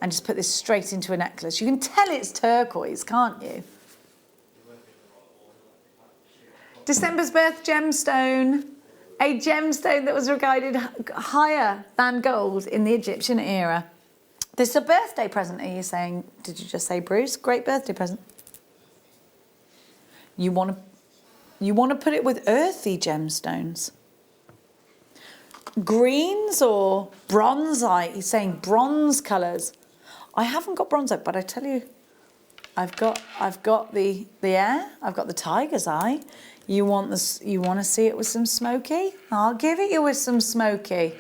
and just put this straight into a necklace. You can tell it's turquoise, can't you? December's birth gemstone, a gemstone that was regarded higher than gold in the Egyptian era. This is a birthday present, are you saying? Did you just say, Bruce? Great birthday present. You want to put it with earthy gemstones. Greens or bronzite? He's saying bronze colours. I haven't got bronzite, but I tell you, I've got the air. I've got the tiger's eye. You want this? You want to see it with some smoky? I'll give it you with some smoky.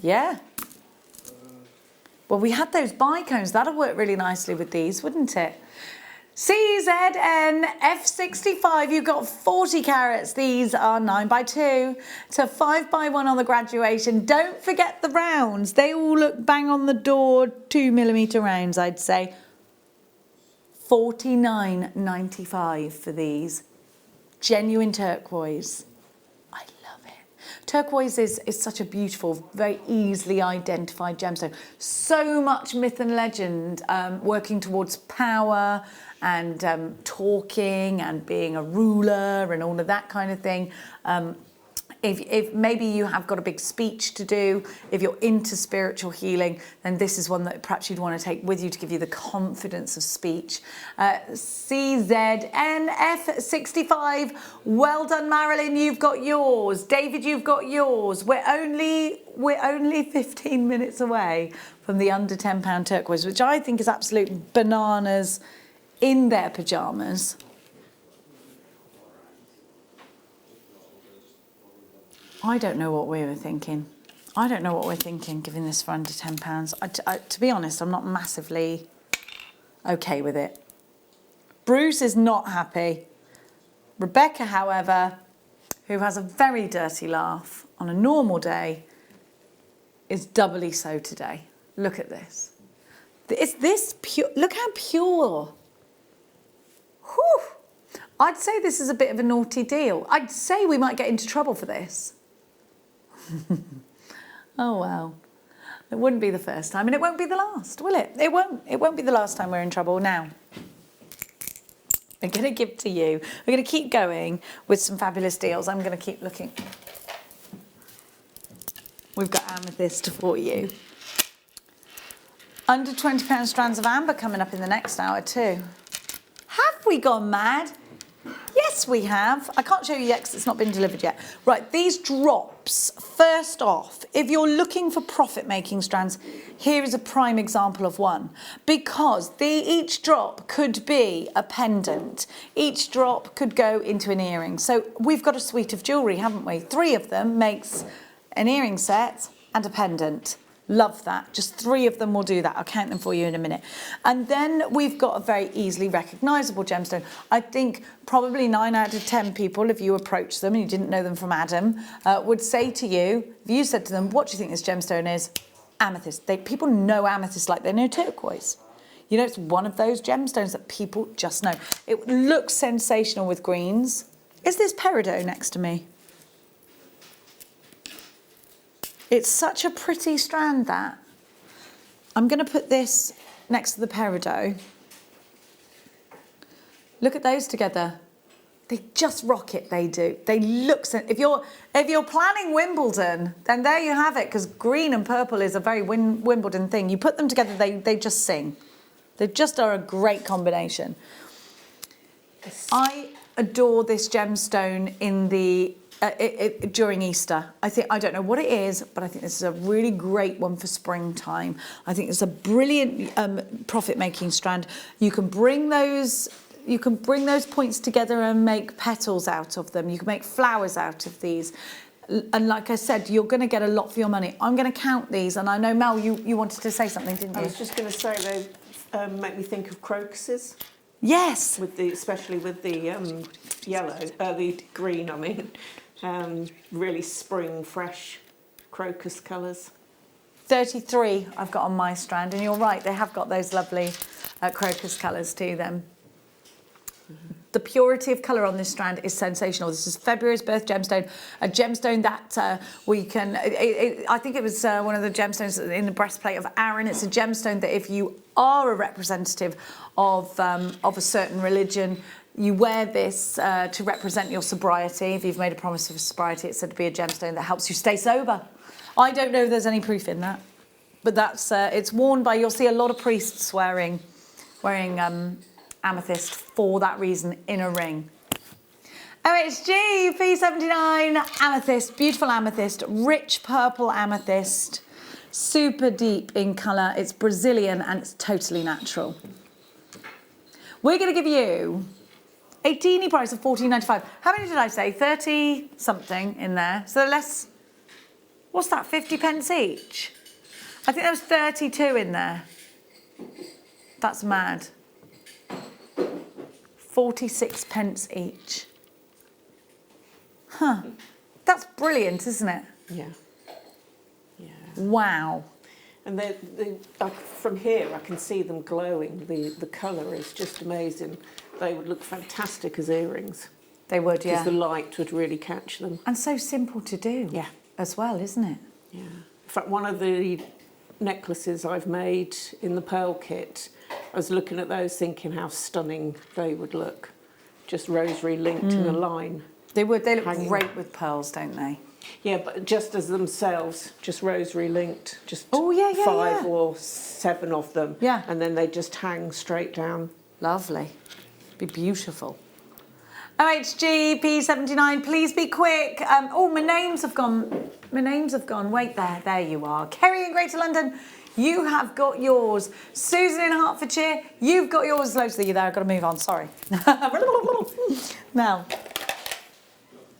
Yeah. Well, we had those bicones. That'll work really nicely with these, wouldn't it? CZN F65, you've got 40 carats. These are 9x2 to 5x1 on the graduation. Don't forget the rounds. They all look bang on the door, 2mm rounds, I'd say. $49.95 for these. Genuine turquoise. I love it. Turquoise is such a beautiful, very easily identified gemstone. So much myth and legend working towards power and talking and being a ruler and all of that kind of thing. If maybe you have got a big speech to do, if you're into spiritual healing, then this is one that perhaps you'd want to take with you to give you the confidence of speech. CZNF65, well done, Marilyn, you've got yours. David, you've got yours. We're only 15 minutes away from the under £10 turquoise, which I think is absolute bananas in their pyjamas. I don't know what we were thinking. I don't know what we're thinking, giving this for under £10. To be honest, I'm not massively okay with it. Bruce is not happy. Rebecca, however, who has a very dirty laugh on a normal day, is doubly so today. Look at this. Is this pure? Look how pure. Whew. I'd say this is a bit of a naughty deal. I'd say we might get into trouble for this. Oh, well. It wouldn't be the first time, and it won't be the last, will it? It won't. It won't be the last time we're in trouble. Now, we're going to give to you. We're going to keep going with some fabulous deals. I'm going to keep looking. We've got amethyst for you. Under £20 strands of amber coming up in the next hour too. Have we gone mad? Yes, we have. I can't show you yet because it's not been delivered yet. Right, these drops, first off, if you're looking for profit-making strands, here is a prime example of one. Because each drop could be a pendant. Each drop could go into an earring. So we've got a suite of jewellery, haven't we? 3 of them makes an earring set and a pendant. Love that. Just 3 of them will do that. I'll count them for you in a minute. And then we've got a very easily recognisable gemstone. I think probably 9 out of 10 people, if you approach them and you didn't know them from Adam, would say to you, if you said to them, what do you think this gemstone is? Amethyst. People know amethyst like they know turquoise. You know, it's one of those gemstones that people just know. It looks sensational with greens. Is this peridot next to me? It's such a pretty strand, that. I'm going to put this next to the peridot. Look at those together. They just rock it, they do. They look, if you're planning Wimbledon, then there you have it, because green and purple is a very Wimbledon thing. You put them together, they just sing. They just are a great combination. I adore this gemstone in the during Easter. I don't know what it is, but I think this is a really great one for springtime. I think it's a brilliant profit-making strand. You can bring those points together and make petals out of them. You can make flowers out of these. And like I said, you're going to get a lot for your money. I'm going to count these, and I know, Mel, you wanted to say something, didn't you? I was just going to say they make me think of crocuses. Yes. Especially with the yellow, the green, I mean. Really spring, fresh crocus colours. 33 I've got on my strand, and you're right, they have got those lovely crocus colours to them. The purity of colour on this strand is sensational. This is February's birth gemstone, a gemstone that we can... I think it was one of the gemstones in the breastplate of Aaron. It's a gemstone that if you are a representative of a certain religion, you wear this to represent your sobriety. If you've made a promise of sobriety, it's said to be a gemstone that helps you stay sober. I don't know if there's any proof in that, but that's it's worn by... You'll see a lot of priests wearing amethyst for that reason in a ring. OHG P79 amethyst, beautiful amethyst, rich purple amethyst, super deep in colour. It's Brazilian and it's totally natural. We're going to give you a teeny price of £14.95. How many did I say? 30 something in there. So less, what's that, 50 pence each? I think there was 32 in there. That's mad. 46 pence each. Huh. That's brilliant, isn't it? Yeah. Yeah. Wow. And from here, I can see them glowing. The colour is just amazing. They would look fantastic as earrings. They would, yeah. Because the light would really catch them. And so simple to do. Yeah. As well, isn't it? Yeah. In fact, one of the necklaces I've made in the pearl kit, I was looking at those thinking how stunning they would look. Just rosary linked in a line. They would. They look great with pearls, don't they? Yeah, but just as themselves, just rosary linked, just 5 or 7 of them. Yeah. And then they just hang straight down. Lovely. Be beautiful. OHG P79, please be quick. Oh, my names have gone. My names have gone. Wait there. There you are. Kerry in Greater London, you have got yours. Susan in Hertfordshire, you've got yours. Loads of you there. I've got to move on. Sorry. Now,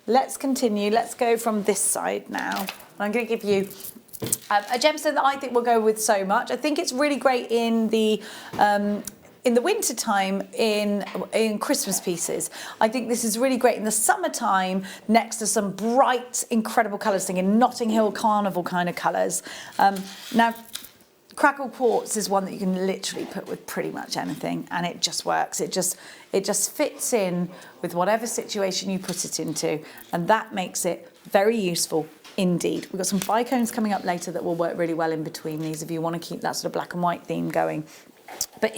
let's continue. Let's go from this side now. I'm going to give you a gemstone that I think will go with so much. I think it's really great in the winter time in Christmas pieces. I think this is really great in the summertime next to some bright, incredible colours, thinking Notting Hill Carnival kind of colours. Now, Crackle Quartz is one that you can literally put with pretty much anything, and it just works. It just fits in with whatever situation you put it into, and that makes it very useful indeed. We've got some bicones coming up later that will work really well in between these if you want to keep that sort of black and white theme going. But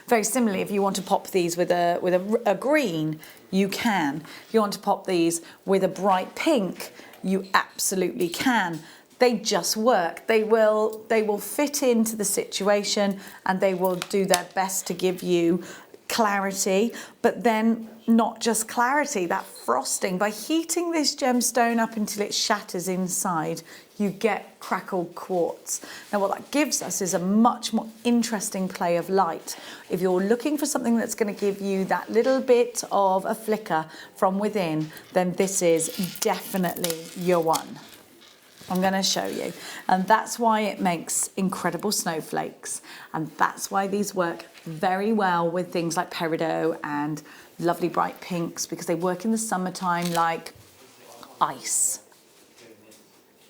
very similarly, if you want to pop these with a green, you can. If you want to pop these with a bright pink, you absolutely can. They just work. They will fit into the situation, and they will do their best to give you clarity, but then not just clarity, that frosting. By heating this gemstone up until it shatters inside, you get crackled quartz. Now what that gives us is a much more interesting play of light. If you're looking for something that's going to give you that little bit of a flicker from within, then this is definitely your one. I'm going to show you, and that's why it makes incredible snowflakes, and that's why these work very well with things like peridot and lovely bright pinks, because they work in the summertime like ice.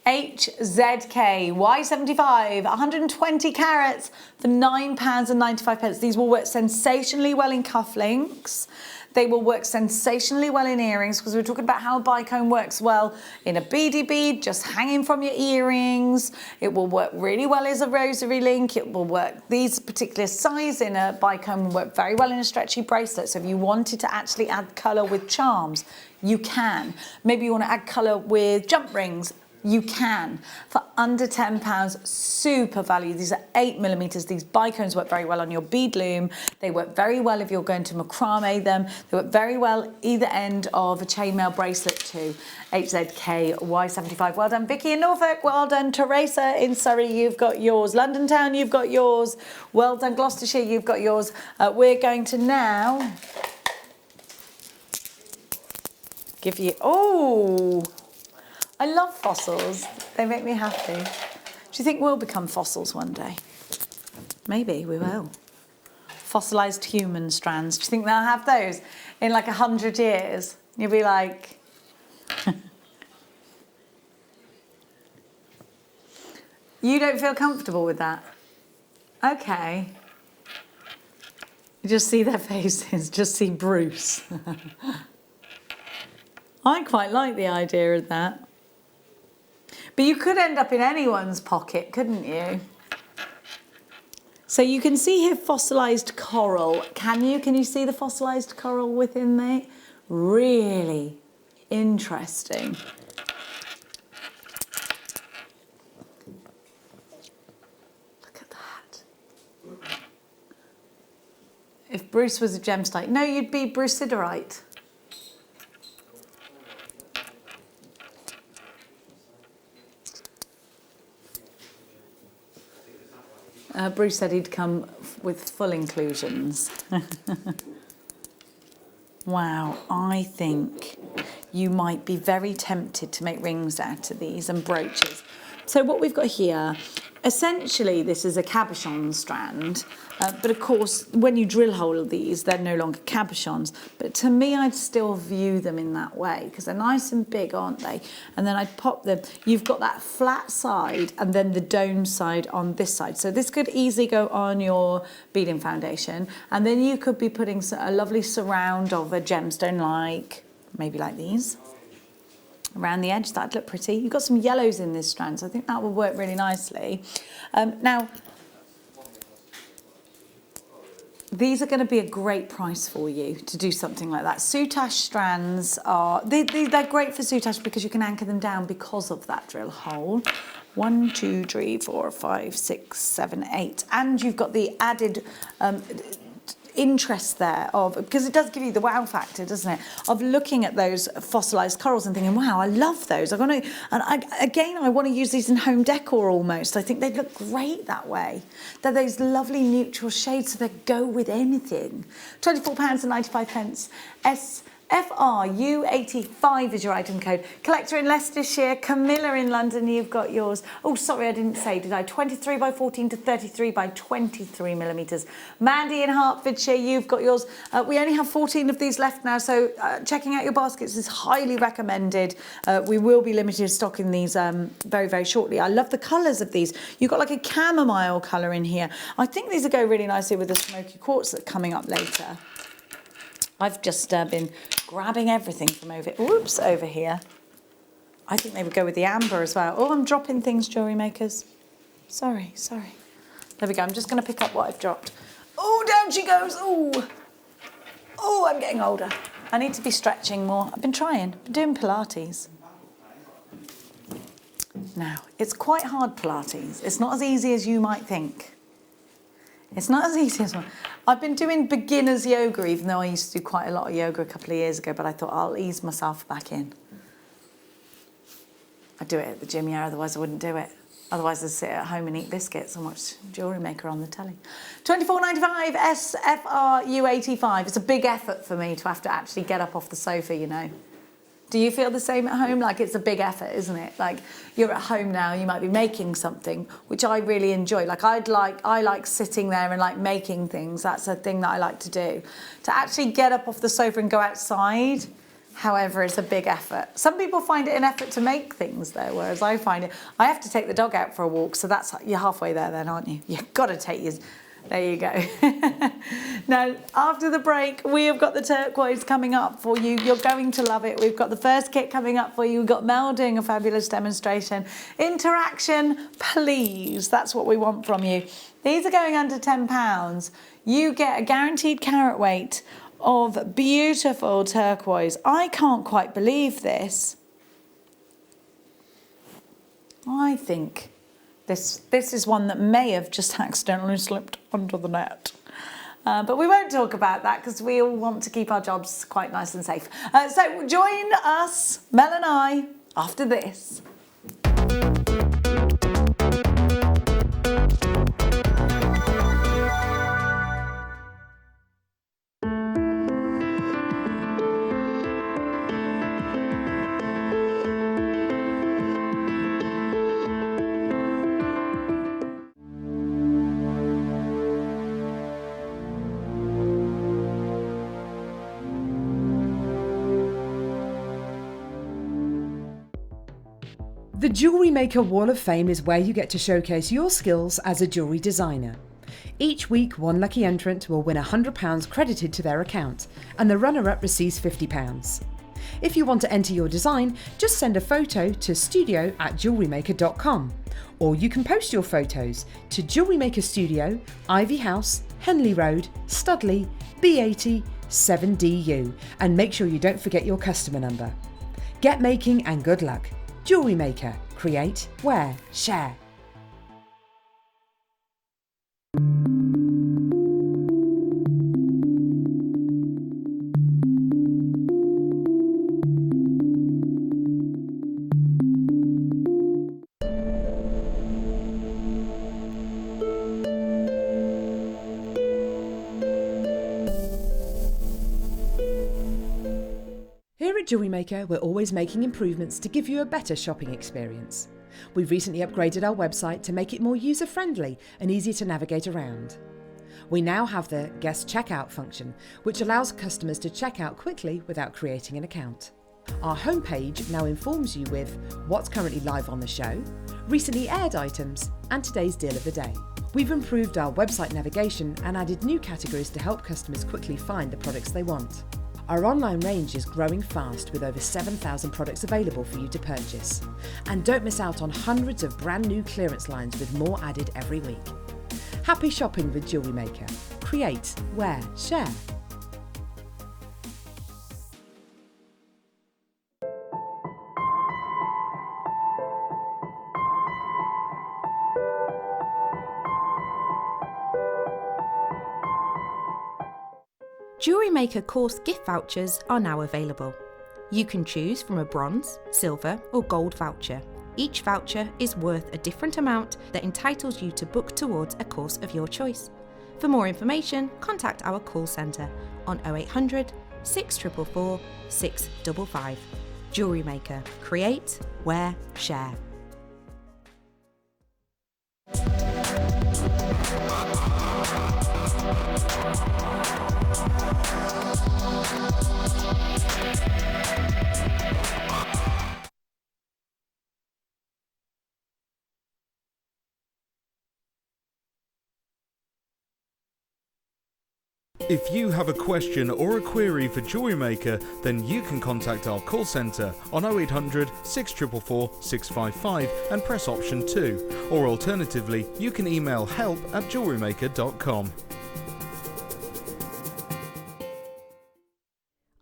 HZK Y75, 120 carats for £9.95. These will work sensationally well in cufflinks. They will work sensationally well in earrings, because we were talking about how a bicone works well in a beady bead, just hanging from your earrings. It will work really well as a rosary link. It will work, these particular size in a bicone will work very well in a stretchy bracelet. So if you wanted to actually add colour with charms, you can. Maybe you want to add colour with jump rings, you can. For under £10, super value. These are 8mm. These bicones work very well on your bead loom. They work very well if you're going to macrame them. They work very well either end of a chainmail bracelet too. HZK Y75. Well done, Vicky in Norfolk. Well done, Teresa in Surrey. You've got yours. London Town, you've got yours. Well done, Gloucestershire. You've got yours. We're going to now give you. Oh. I love fossils. They make me happy. Do you think we'll become fossils one day? Maybe we will. Fossilised human strands. Do you think they'll have those in like 100 years? You'll be like... You don't feel comfortable with that? Okay. You just see their faces. Just see Bruce. I quite like the idea of that. But you could end up in anyone's pocket, couldn't you? So you can see here fossilised coral. Can you see the fossilised coral within there? Really interesting. Look at that. If Bruce was a gemstone, no, you'd be bruciderite. Bruce said he'd come with full inclusions. Wow, I think you might be very tempted to make rings out of these and brooches. So what we've got here, essentially this is a cabochon strand, but of course when you drill hole these they're no longer cabochons, but to me I'd still view them in that way because they're nice and big, aren't they? And then I'd pop them, you've got that flat side and then the dome side on this side, so this could easily go on your beading foundation, and then you could be putting a lovely surround of a gemstone like, maybe like these, around the edge. That'd look pretty. You've got some yellows in this strand, so I think that will work really nicely. Now, these are going to be a great price for you to do something like that. Soutache strands are, they're great for soutache because you can anchor them down because of that drill hole. 1, 2, 3, 4, 5, 6, 7, 8. And you've got the added interest there of, because it does give you the wow factor, doesn't it, of looking at those fossilised corals and thinking, wow, I love those. I want to use these in home decor almost. I think they'd look great that way. They're those lovely neutral shades, so they go with anything. £24.95. FRU85 is your item code. Collector in Leicestershire, Camilla in London, you've got yours. Oh, sorry, I didn't say, did I? 23 by 14 to 33 by 23 millimetres. Mandy in Hertfordshire, you've got yours. We only have 14 of these left now, so checking out your baskets is highly recommended. We will be limited stock in these very, very shortly. I love the colours of these. You've got like a chamomile colour in here. I think these will go really nicely with the smoky quartz that's coming up later. I've just been grabbing everything from over here. I think they would go with the amber as well. Oh, I'm dropping things, jewellery makers. Sorry. There we go. I'm just going to pick up what I've dropped. Oh, down she goes. Oh, I'm getting older. I need to be stretching more. I've been trying. I'm doing Pilates. Now, it's quite hard Pilates. It's not as easy as you might think. It's not as easy as one. I've been doing beginner's yoga, even though I used to do quite a lot of yoga a couple of years ago, but I thought I'll ease myself back in. I do it at the gym, yeah, otherwise I wouldn't do it. Otherwise I'd sit at home and eat biscuits and watch JewelleryMaker on the telly. £24.95 SFRU 85. It's a big effort for me to have to actually get up off the sofa, you know. Do you feel the same at home? Like, it's a big effort, isn't it? Like, you're at home now, you might be making something, which I really enjoy. Like, I like sitting there and like making things. That's a thing that I like to do. To actually get up off the sofa and go outside, however, it's a big effort. Some people find it an effort to make things though, whereas I find it, I have to take the dog out for a walk, so that's, you're halfway there then, aren't you? You've got to take your, there you go. Now, after the break, we have got the turquoise coming up for you. You're going to love it. We've got the first kit coming up for you. We've got Mel doing a fabulous demonstration. Interaction, please. That's what we want from you. These are going under £10. You get a guaranteed carat weight of beautiful turquoise. I can't quite believe this. I think this is one that may have just accidentally slipped under the net. But we won't talk about that because we all want to keep our jobs quite nice and safe. So join us, Mel and I, after this. The JewelleryMaker Wall of Fame is where you get to showcase your skills as a jewellery designer. Each week, one lucky entrant will win £100 credited to their account, and the runner-up receives £50. If you want to enter your design, just send a photo to studio@jewellerymaker.com, or you can post your photos to JewelleryMaker Studio, Ivy House, Henley Road, Studley, B80 7DU, and make sure you don't forget your customer number. Get making and good luck. JewelleryMaker. Create, wear, share. Here at JewelleryMaker, we're always making improvements to give you a better shopping experience. We've recently upgraded our website to make it more user-friendly and easier to navigate around. We now have the guest checkout function, which allows customers to check out quickly without creating an account. Our homepage now informs you with what's currently live on the show, recently aired items, and today's deal of the day. We've improved our website navigation and added new categories to help customers quickly find the products they want. Our online range is growing fast with over 7,000 products available for you to purchase. And don't miss out on hundreds of brand new clearance lines with more added every week. Happy shopping with JewelleryMaker. Create, wear, share. JewelleryMaker course gift vouchers are now available. You can choose from a bronze, silver or gold voucher. Each voucher is worth a different amount that entitles you to book towards a course of your choice. For more information, contact our call centre on 0800 644 655. JewelleryMaker. Create, wear, share. If you have a question or a query for JewelleryMaker, then you can contact our call centre on 0800 644 655 and press option 2. Or alternatively, you can email help@jewellerymaker.com.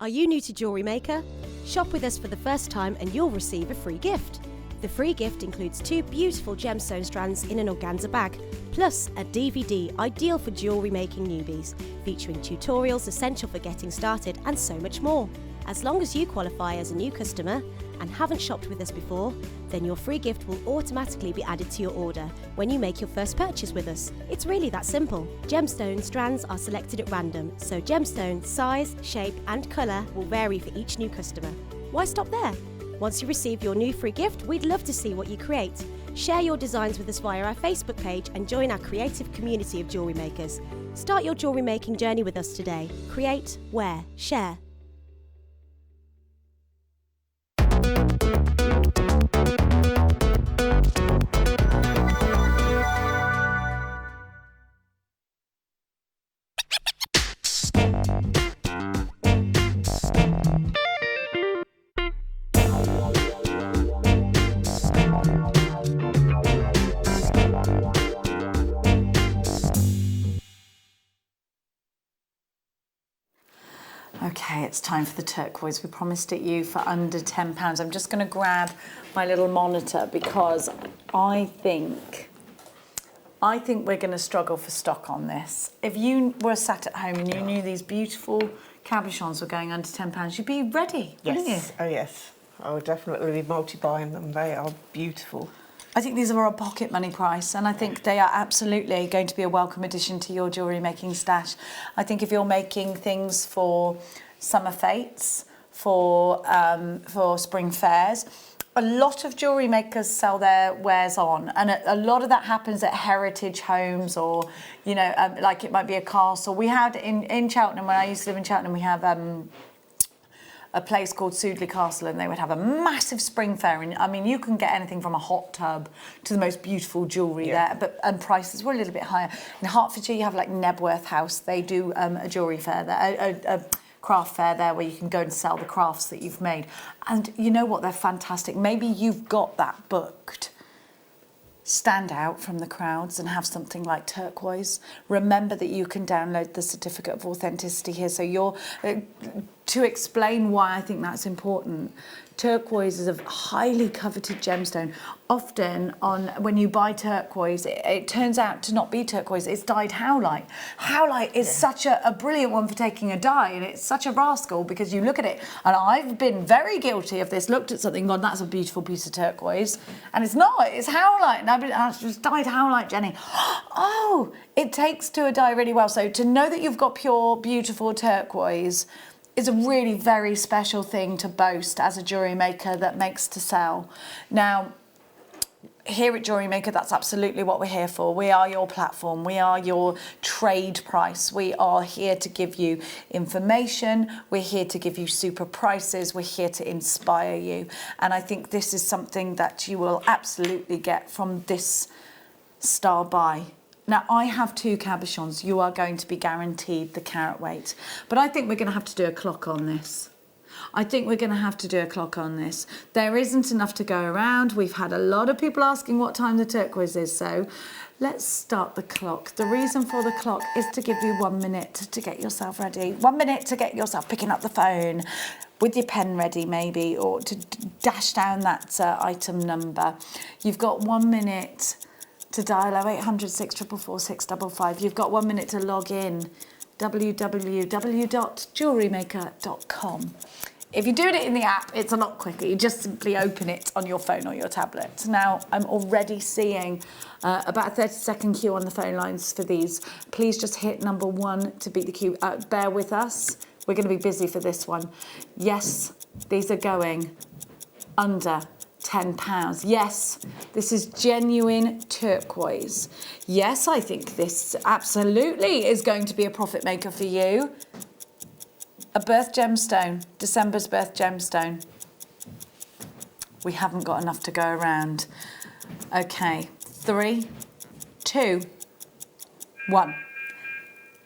Are you new to JewelleryMaker? Shop with us for the first time and you'll receive a free gift. The free gift includes 2 beautiful gemstone strands in an organza bag, plus a DVD ideal for jewellery making newbies, featuring tutorials essential for getting started and so much more. As long as you qualify as a new customer and haven't shopped with us before, then your free gift will automatically be added to your order when you make your first purchase with us. It's really that simple. Gemstone strands are selected at random, so gemstone size, shape and colour will vary for each new customer. Why stop there? Once you receive your new free gift, we'd love to see what you create. Share your designs with us via our Facebook page and join our creative community of jewellery makers. Start your jewellery making journey with us today. Create, wear, share. Okay, it's time for the turquoise. We promised it you for under £10. I'm just going to grab my little monitor because I think we're going to struggle for stock on this. If you were sat at home and you knew these beautiful cabochons were going under £10, you'd be ready, wouldn't you? Oh yes, I would definitely be multi-buying them. They are beautiful. I think these are a pocket money price, and I think they are absolutely going to be a welcome addition to your jewellery making stash. I think if you're making things for summer fetes, for spring fairs, a lot of jewellery makers sell their wares on, and a lot of that happens at heritage homes, or like it might be a castle. We had in Cheltenham, when I used to live in Cheltenham, we have a place called Sudeley Castle, and they would have a massive spring fair. And I mean, you can get anything from a hot tub to the most beautiful jewellery there, and prices were a little bit higher. In Hertfordshire, you have like Nebworth House. They do a jewellery fair there, a craft fair there, where you can go and sell the crafts that you've made. And you know what? They're fantastic. Maybe you've got that booked. Stand out from the crowds and have something like turquoise. Remember that you can download the certificate of authenticity here. So you're to explain why I think that's important. Turquoise is a highly coveted gemstone. Often when you buy turquoise, it turns out to not be turquoise, it's dyed howlite. Howlite is such a brilliant one for taking a dye, and it's such a rascal because you look at it, and I've been very guilty of this, looked at something and gone, that's a beautiful piece of turquoise, and it's not, it's howlite, and I've just dyed howlite, Jenny. Oh, it takes to a dye really well. So to know that you've got pure, beautiful turquoise is a really very special thing to boast as a jewellery maker that makes to sell. Now, here at JewelleryMaker, that's absolutely what we're here for. We are your platform. We are your trade price. We are here to give you information. We're here to give you super prices. We're here to inspire you. And I think this is something that you will absolutely get from this star buy. Now, I have 2 cabochons. You are going to be guaranteed the carat weight. But I think we're going to have to do a clock on this. There isn't enough to go around. We've had a lot of people asking what time the turquoise is, so let's start the clock. The reason for the clock is to give you 1 minute to get yourself ready. 1 minute to get yourself picking up the phone with your pen ready maybe, or to dash down that item number. You've got 1 minute to dial 0800 644 655. You've got 1 minute to log in, www.jewellerymaker.com. If you're doing it in the app, it's a lot quicker. You just simply open it on your phone or your tablet. Now, I'm already seeing about a 30-second queue on the phone lines for these. Please just hit number 1 to beat the queue. Bear with us. We're going to be busy for this one. Yes, these are going under £10. Yes, this is genuine turquoise. Yes, I think this absolutely is going to be a profit maker for you. A birth gemstone, December's birth gemstone. We haven't got enough to go around. Okay, 3, 2, 1.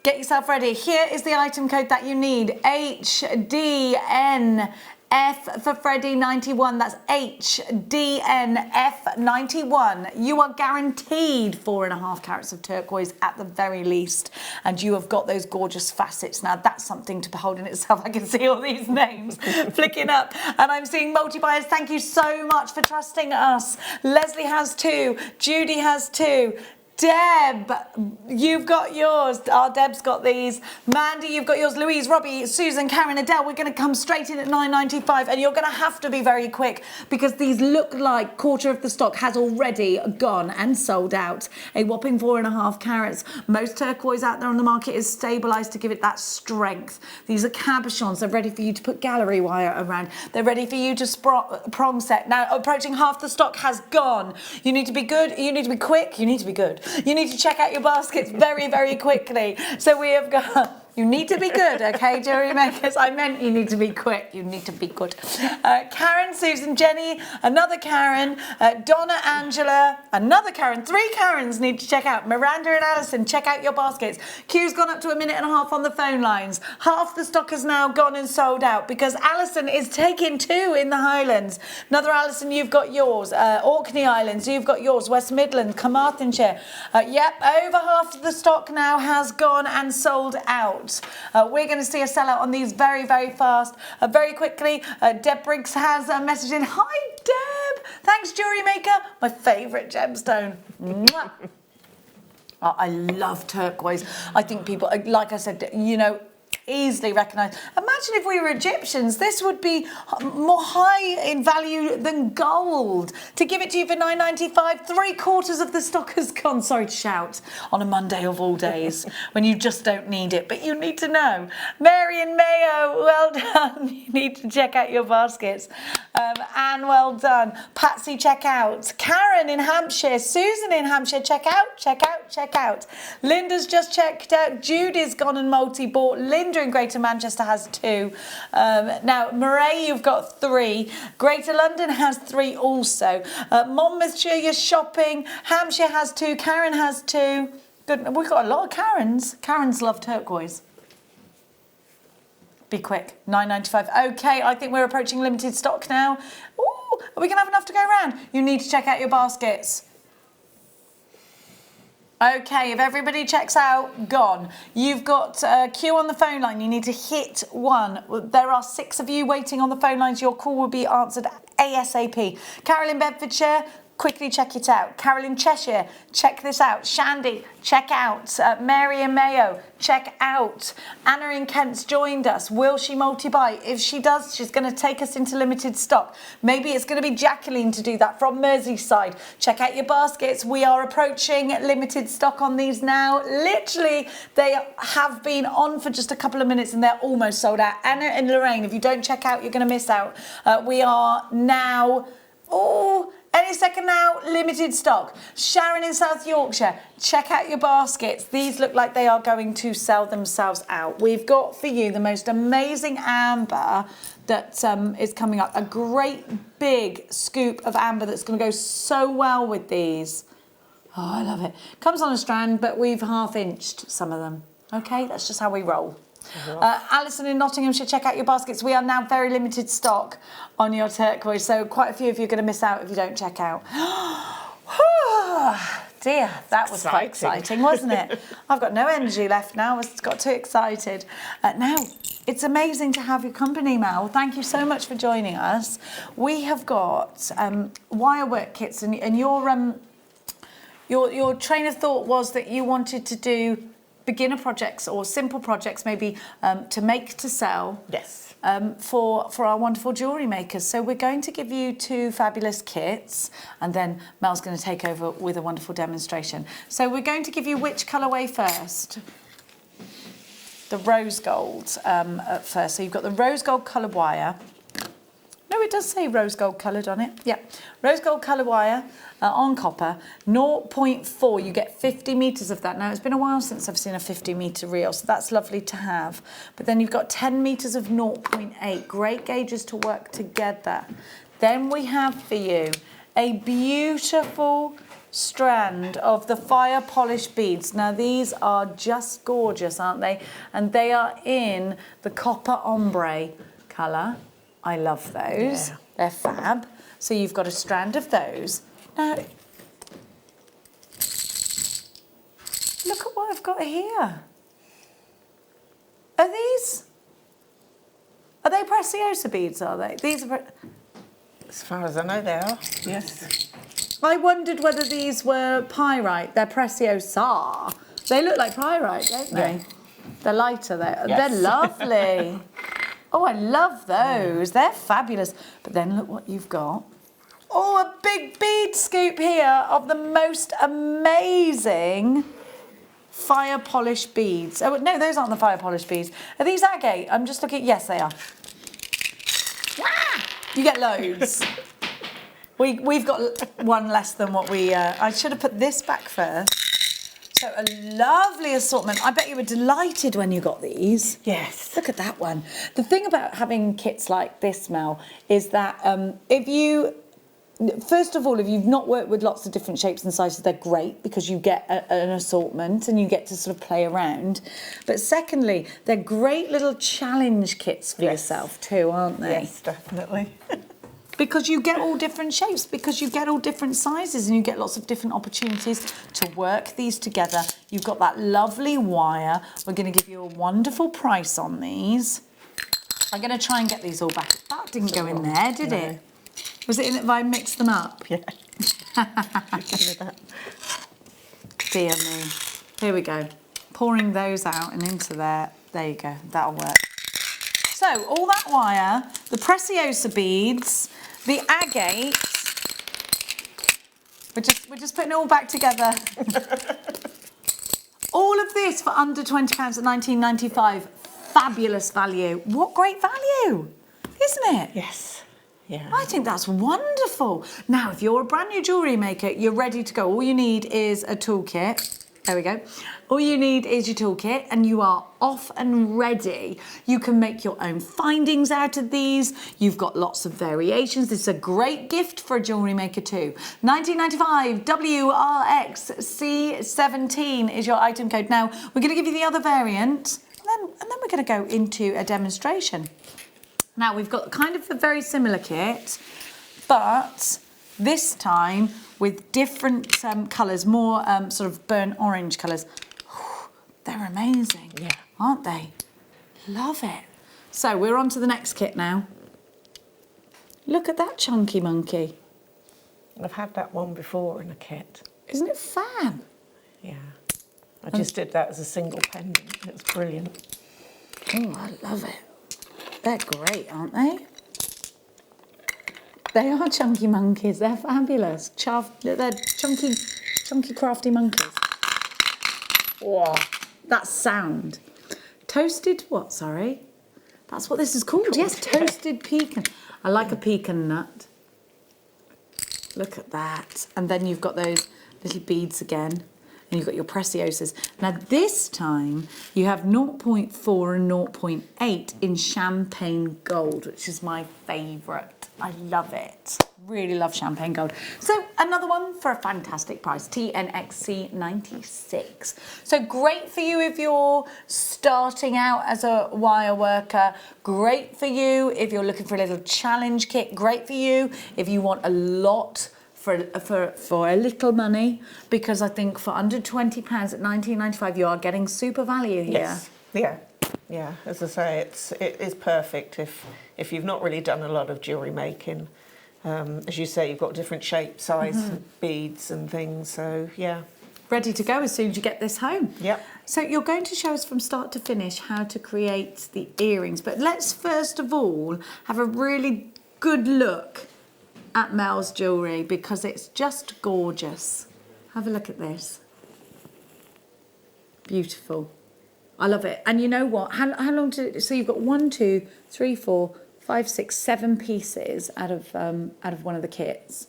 Get yourself ready. Here is the item code that you need. HDNF for Freddie 91. That's HDNF 91. You are guaranteed 4.5 carats of turquoise at the very least, and you have got those gorgeous facets. Now that's something to behold in itself. I can see all these names flicking up, and I'm seeing multi-buyers. Thank you so much for trusting us. Leslie has 2. Judy has 2. Deb, you've got yours. Our Deb's got these. Mandy, you've got yours. Louise, Robbie, Susan, Karen, Adele, we're going to come straight in at £9.95, and you're going to have to be very quick because these look like quarter of the stock has already gone and sold out. A whopping 4.5 carats. Most turquoise out there on the market is stabilised to give it that strength. These are cabochons. They're ready for you to put gallery wire around. They're ready for you to prong set. Now, approaching half the stock has gone. You need to be good. You need to be quick. You need to be good. You need to check out your baskets very, very quickly. So we have got... You need to be good, okay, jewellery makers? I meant you need to be quick. You need to be good. Karen, Susan, Jenny, another Karen, Donna, Angela, another Karen. 3 Karens need to check out. Miranda and Alison, check out your baskets. Queue's gone up to 1.5 minutes on the phone lines. Half the stock has now gone and sold out because Alison is taking 2 in the Highlands. Another Alison, you've got yours. Orkney Islands, you've got yours. West Midlands, Carmarthenshire. Yep, over half of the stock now has gone and sold out. We're going to see a sellout on these very, very fast. Very quickly, Deb Briggs has a message in. Hi, Deb. Thanks, Jewellery Maker. My favourite gemstone. Mwah. Oh, I love turquoise. I think people, like I said, you know, easily recognise. Imagine if we were Egyptians, this would be more high in value than gold. To give it to you for £9.95, 3/4 of the stock has gone. Sorry to shout on a Monday of all days when you just don't need it, but you need to know. Mary and Mayo, well done. You need to check out your baskets. Anne, well done. Patsy, check out. Karen in Hampshire, Susan in Hampshire, check out, check out, check out. Linda's just checked out. Judy's gone and multi-bought. Linda in Greater Manchester has 2. Now, Murray, you've got 3. Greater London has 3 also. Monmouthshire, you're shopping. Hampshire has 2. Karen has 2. Good. We've got a lot of Karens. Karens love turquoise. Be quick. £9.95. Okay, I think we're approaching limited stock now. Ooh, are we going to have enough to go around? You need to check out your baskets. Okay, if everybody checks out, gone. You've got a queue on the phone line. You need to hit 1. There are 6 of you waiting on the phone lines. Your call will be answered ASAP. Carol in Bedfordshire, quickly check it out. Carol in Cheshire, check this out. Shandy, check out. Mary in Mayo, check out. Anna in Kent's joined us. Will she multi-buy? If she does, she's going to take us into limited stock. Maybe it's going to be Jacqueline to do that from Merseyside. Check out your baskets. We are approaching limited stock on these now. Literally, they have been on for just a couple of minutes and they're almost sold out. Anna and Lorraine, if you don't check out, you're going to miss out. We are now... Oh... Any second now, limited stock. Sharon in South Yorkshire, check out your baskets. These look like they are going to sell themselves out. We've got for you the most amazing amber that is coming up. A great big scoop of amber that's going to go so well with these. Oh, I love it. Comes on a strand, but we've half-inched some of them. Okay, that's just how we roll. Alison in Nottinghamshire, check out your baskets. We are now very limited stock on your turquoise, so quite a few of you are going to miss out if you don't check out. Dear, that was quite exciting, wasn't it? I've got no energy left now. I got too excited. Now, it's amazing to have your company, Mel. Thank you so much for joining us. We have got wire work kits, and your train of thought was that you wanted to do beginner projects or simple projects, maybe to make, to sell. Yes. For our wonderful jewellery makers. So we're going to give you 2 fabulous kits, and then Mel's going to take over with a wonderful demonstration. So we're going to give you which colourway first? The rose gold at first. So you've got the rose gold colour wire. No, it does say rose gold coloured on it. Yeah, rose gold colour wire on copper, 0.4. You get 50 metres of that. Now, it's been a while since I've seen a 50 metre reel, so that's lovely to have. But then you've got 10 metres of 0.8. Great gauges to work together. Then we have for you a beautiful strand of the fire polish beads. Now these are just gorgeous, aren't they? And they are in the copper ombre colour. I love those. Yeah. They're fab. So you've got a strand of those. Now, look at what I've got here. Are they Preciosa beads, are they? These are... As far as I know, they are. Yes. I wondered whether these were pyrite. They're Preciosa. They look like pyrite, don't they? Yeah. They're lighter. Yes. They're lovely. Oh, I love those. They're fabulous. But then look what you've got. Oh, a big bead scoop here of the most amazing fire polish beads. Oh, no, those aren't the fire polish beads. Are these agate? I'm just looking. Yes, they are. Ah! You get loads. We've got one less than what we... I should have put this back first. So a lovely assortment. I bet you were delighted when you got these. Yes. Look at that one. The thing about having kits like this, Mel, is that first of all, if you've not worked with lots of different shapes and sizes, they're great because you get an assortment and you get to sort of play around. But secondly, they're great little challenge kits for yourself too, aren't they? Yes, definitely. Because you get all different shapes, because you get all different sizes and you get lots of different opportunities to work these together. You've got that lovely wire. We're going to give you a wonderful price on these. I'm going to try and get these all back. That didn't go in there, did it? Was it in it if I mixed them up? Yeah. Dear me. Here we go. Pouring those out and into there. There you go. That'll work. So all that wire, the Preciosa beads, the agate. We're just putting it all back together. All of this for under £20 at £19.95. Fabulous value. What great value, isn't it? Yes. Yeah. I think that's wonderful. Now, if you're a brand new jewellery maker, you're ready to go. All you need is a toolkit. There we go. All you need is your toolkit and you are off and ready. You can make your own findings out of these. You've got lots of variations. This is a great gift for a jewellery maker too. $19.95 WRXC17 is your item code. Now, we're going to give you the other variant and then we're going to go into a demonstration. Now, we've got kind of a very similar kit, but this time with different colours, more sort of burnt orange colours. They're amazing, aren't they? Love it. So we're on to the next kit now. Look at that chunky monkey. I've had that one before in a kit. Isn't it fab? Yeah. I just did that as a single pendant. It was brilliant. Oh, I love it. They're great, aren't they? They are chunky monkeys. They're fabulous. They're chunky, crafty monkeys. Wow, that sound. Toasted what, sorry? That's what this is called. Yes, toasted pecan. I like a pecan nut. Look at that. And then you've got those little beads again. And you've got your Preciosas. Now this time you have 0.4 and 0.8 in champagne gold, which is my favourite. I love it. Really love champagne gold. So another one for a fantastic price, TNXC96. So great for you if you're starting out as a wire worker. Great for you if you're looking for a little challenge kit. Great for you if you want a lot for a little money, because I think for under £20 at £19.95 you are getting super value here. Yes. Yeah. As I say, it is perfect if you've not really done a lot of jewellery making. As you say, you've got different shape, size, beads and things. So yeah, ready to go as soon as you get this home. Yep. So you're going to show us from start to finish how to create the earrings, but let's first of all have a really good look at Mel's jewellery, because it's just gorgeous. Have a look at this. Beautiful. I love it. And you know what? How long did it? So you've got 1, 2, 3, 4, 5, 6, 7 pieces out of one of the kits.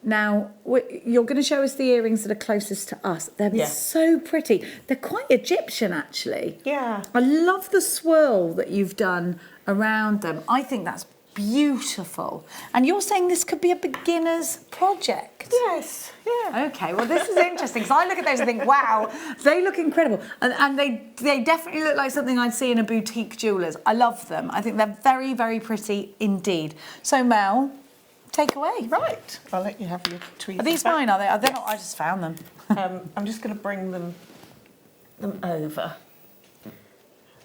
Now you're going to show us the earrings that are closest to us. They're so pretty. They're quite Egyptian, actually. Yeah. I love the swirl that you've done around them. I think that's beautiful. And you're saying this could be a beginner's project? Yes, yeah. Okay, well this is interesting because I look at those and think, wow, they look incredible. And they definitely look like something I'd see in a boutique jeweller's. I love them. I think they're very, very pretty indeed. So Mel, take away. Right, I'll let you have your tweezers. Are these back. mine, are they? They're not, I just found them. I'm just going to bring them over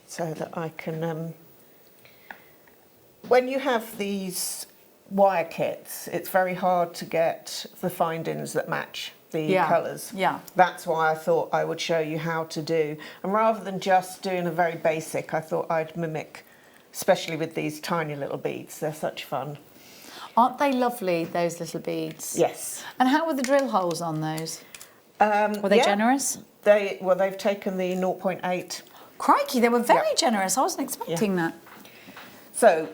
so that I can... when you have these wire kits, it's very hard to get the findings that match the colours. Yeah. That's why I thought I would show you how to do. And rather than just doing a very basic, I thought I'd mimic, especially with these tiny little beads. They're such fun. Aren't they lovely, those little beads? Yes. And how were the drill holes on those? Were they generous? They've taken the 0.8. Crikey, they were very generous. I wasn't expecting that. So,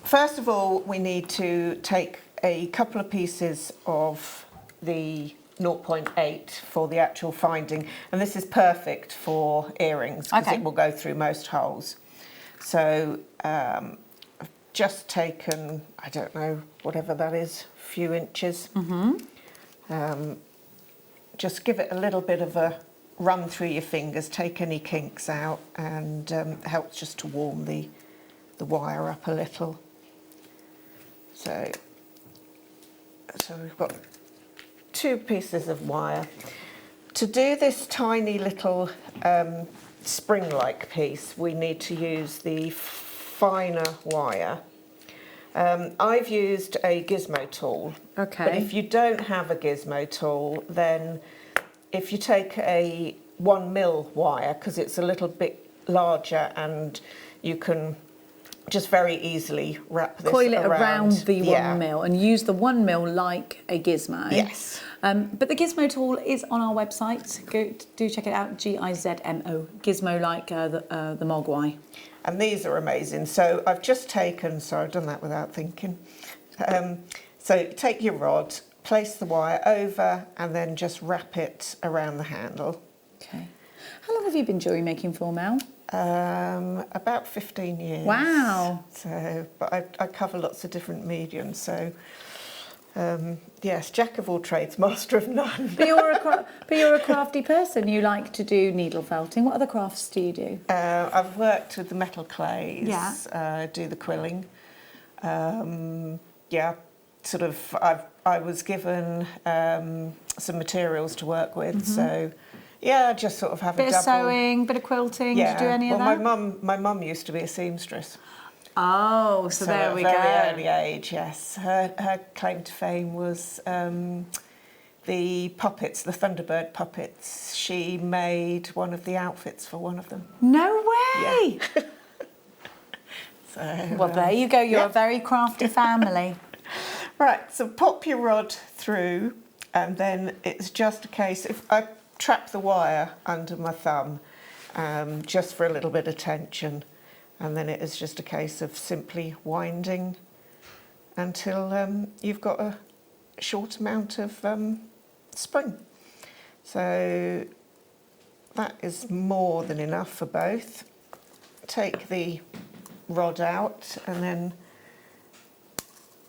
first of all, we need to take a couple of pieces of the 0.8 for the actual finding, and this is perfect for earrings because it will go through most holes. So, I've just taken, I don't know, whatever that is, a few inches. Just give it a little bit of a run through your fingers, take any kinks out, and helps just to warm the wire up a little. So we've got 2 pieces of wire. To do this tiny little spring-like piece, we need to use the finer wire. I've used a gizmo tool. Okay. But if you don't have a gizmo tool, then if you take a 1mm wire, because it's a little bit larger and you can just very easily wrap this Coil it around the 1mm and use the 1mm like a gizmo. Yes. But the gizmo tool is on our website. Do check it out, Gizmo, gizmo like the mogwai. And these are amazing. So I've just taken, sorry, I've done that without thinking. So take your rod, place the wire over, and then just wrap it around the handle. Okay. How long have you been jewellery making for, Mel? About 15 years. Wow. So, but I cover lots of different mediums. So, yes, jack of all trades, master of none. But you're a crafty person. You like to do needle felting. What other crafts do you do? I've worked with the metal clays. Yeah. Do the quilling. Yeah, sort of. I was given some materials to work with, so. Yeah, just sort of have a double. Bit of sewing, bit of quilting. Yeah. Did you do any of that? My mum used to be a seamstress. Oh, so there we go. At a very early age, yes. Her claim to fame was the puppets, the Thunderbird puppets. She made one of the outfits for one of them. No way! Yeah. So, well, there you go. You're a very crafty family. Right, so pop your rod through, and then it's just a case, if I trap the wire under my thumb just for a little bit of tension, and then it is just a case of simply winding until you've got a short amount of spring. So that is more than enough for both. Take the rod out and then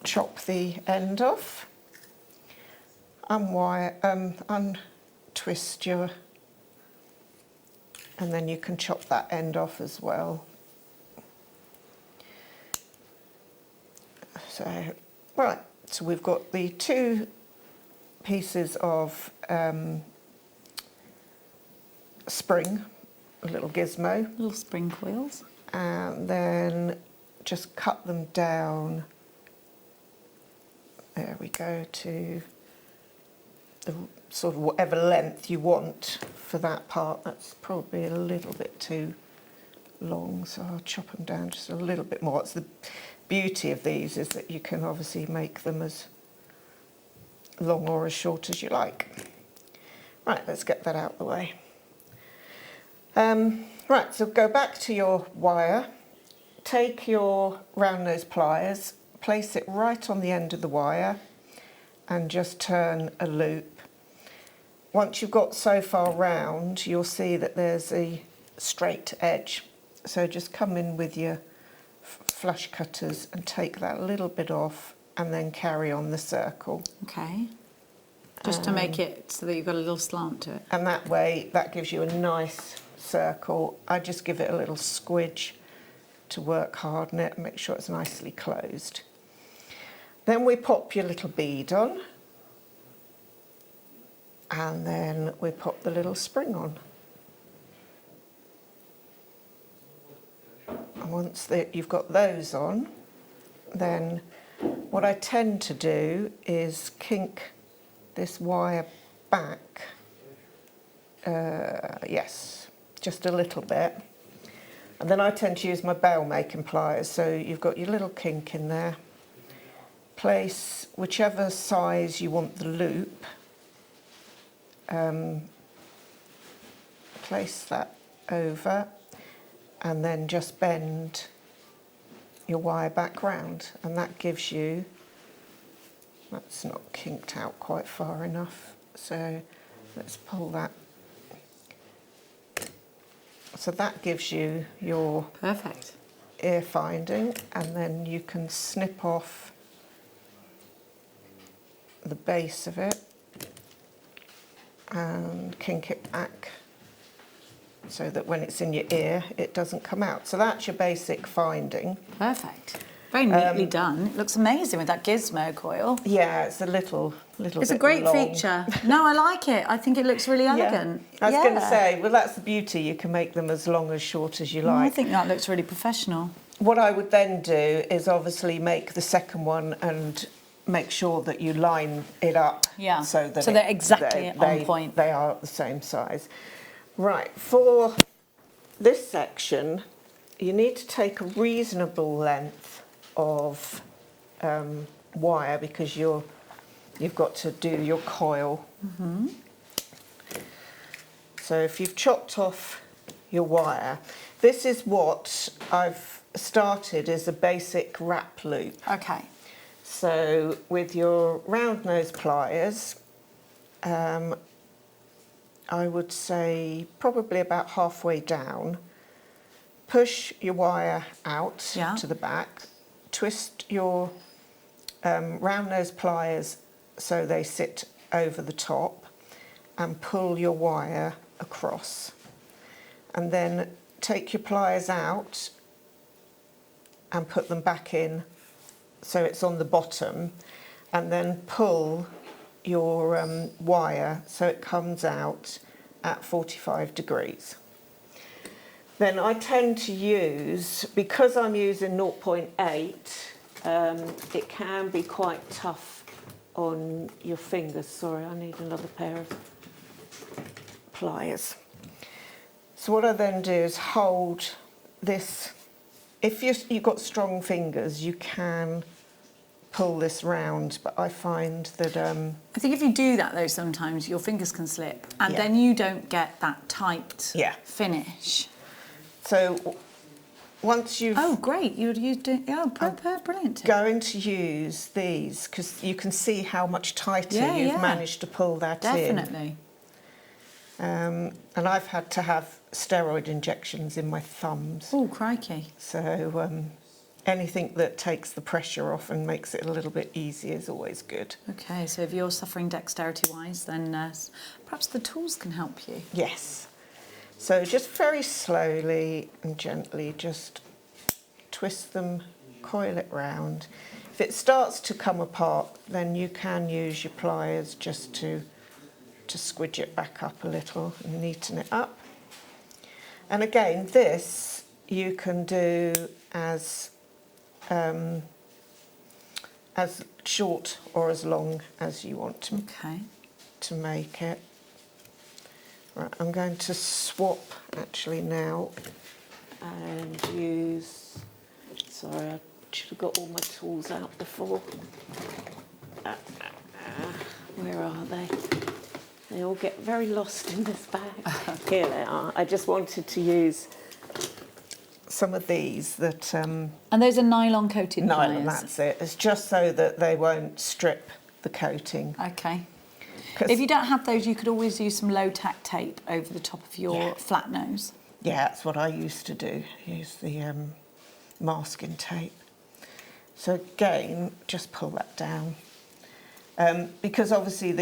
chop the end off, untwist your, and then you can chop that end off as well. So, right, so we've got the 2 pieces of spring, a little gizmo. Little spring coils. And then just cut them down. There we go, to the sort of whatever length you want for that part. That's probably a little bit too long, so I'll chop them down just a little bit more. It's the beauty of these is that you can obviously make them as long or as short as you like. Right, let's get that out of the way. Right, so go back to your wire, take your round nose pliers, place it right on the end of the wire and just turn a loop. Once you've got so far round, you'll see that there's a straight edge. So just come in with your flush cutters and take that little bit off and then carry on the circle. Okay. Just to make it so that you've got a little slant to it. And that way, that gives you a nice circle. I just give it a little squidge to work hard on it and make sure it's nicely closed. Then we pop your little bead on, and then we pop the little spring on. And once you've got those on, then what I tend to do is kink this wire back, yes, just a little bit. And then I tend to use my bail making pliers, so you've got your little kink in there. Place whichever size you want the loop, place that over, and then just bend your wire back round, and that gives you, that's not kinked out quite far enough, so let's pull that. So that gives you your perfect ear finding, and then you can snip off the base of it and kink it back so that when it's in your ear it doesn't come out. So that's your basic finding. Perfect. Very neatly done. It looks amazing with that gizmo coil. Yeah, it's a little It's bit a great long. feature. No, I like it. I think it looks really elegant. Yeah. I was going to say, well, that's the beauty. You can make them as long as short as you like. I think that looks really professional. What I would then do is obviously make the second one and make sure that you line it up. Yeah. So that they're exactly on point. They are the same size. Right. For this section, you need to take a reasonable length of wire because you've got to do your coil. Mm-hmm. So if you've chopped off your wire, this is what I've started as a basic wrap loop. Okay. So with your round nose pliers, I would say probably about halfway down, push your wire out to the back, twist your round nose pliers so they sit over the top, and pull your wire across. And then take your pliers out and put them back in so it's on the bottom, and then pull your wire so it comes out at 45 degrees. Then I tend to use, because I'm using 0.8, it can be quite tough on your fingers. Sorry, I need another pair of pliers. So what I then do is hold this. If you've got strong fingers, you can pull this round, but I find that... I think if you do that, though, sometimes your fingers can slip, and then you don't get that tight finish. So once you've... Oh, great. You're doing... Oh, brilliant. Going to use these, because you can see how much tighter you've managed to pull that in. Definitely. And I've had to have steroid injections in my thumbs. Oh, crikey. So anything that takes the pressure off and makes it a little bit easier is always good. Okay, so if you're suffering dexterity-wise, then perhaps the tools can help you. Yes. So just very slowly and gently just twist them, coil it round. If it starts to come apart, then you can use your pliers just to squidge it back up a little and neaten it up. And again, this you can do as short or as long as you want to make it. Right, I'm going to swap actually now and use, sorry, I should have got all my tools out before. Where are they? They all get very lost in this bag. Here they are. I just wanted to use some of these that... and those are nylon coated pliers? Nylon, that's it. It's just so that they won't strip the coating. Okay. If you don't have those, you could always use some low-tack tape over the top of your flat nose. Yeah, that's what I used to do. Use the masking tape. So again, just pull that down. Because obviously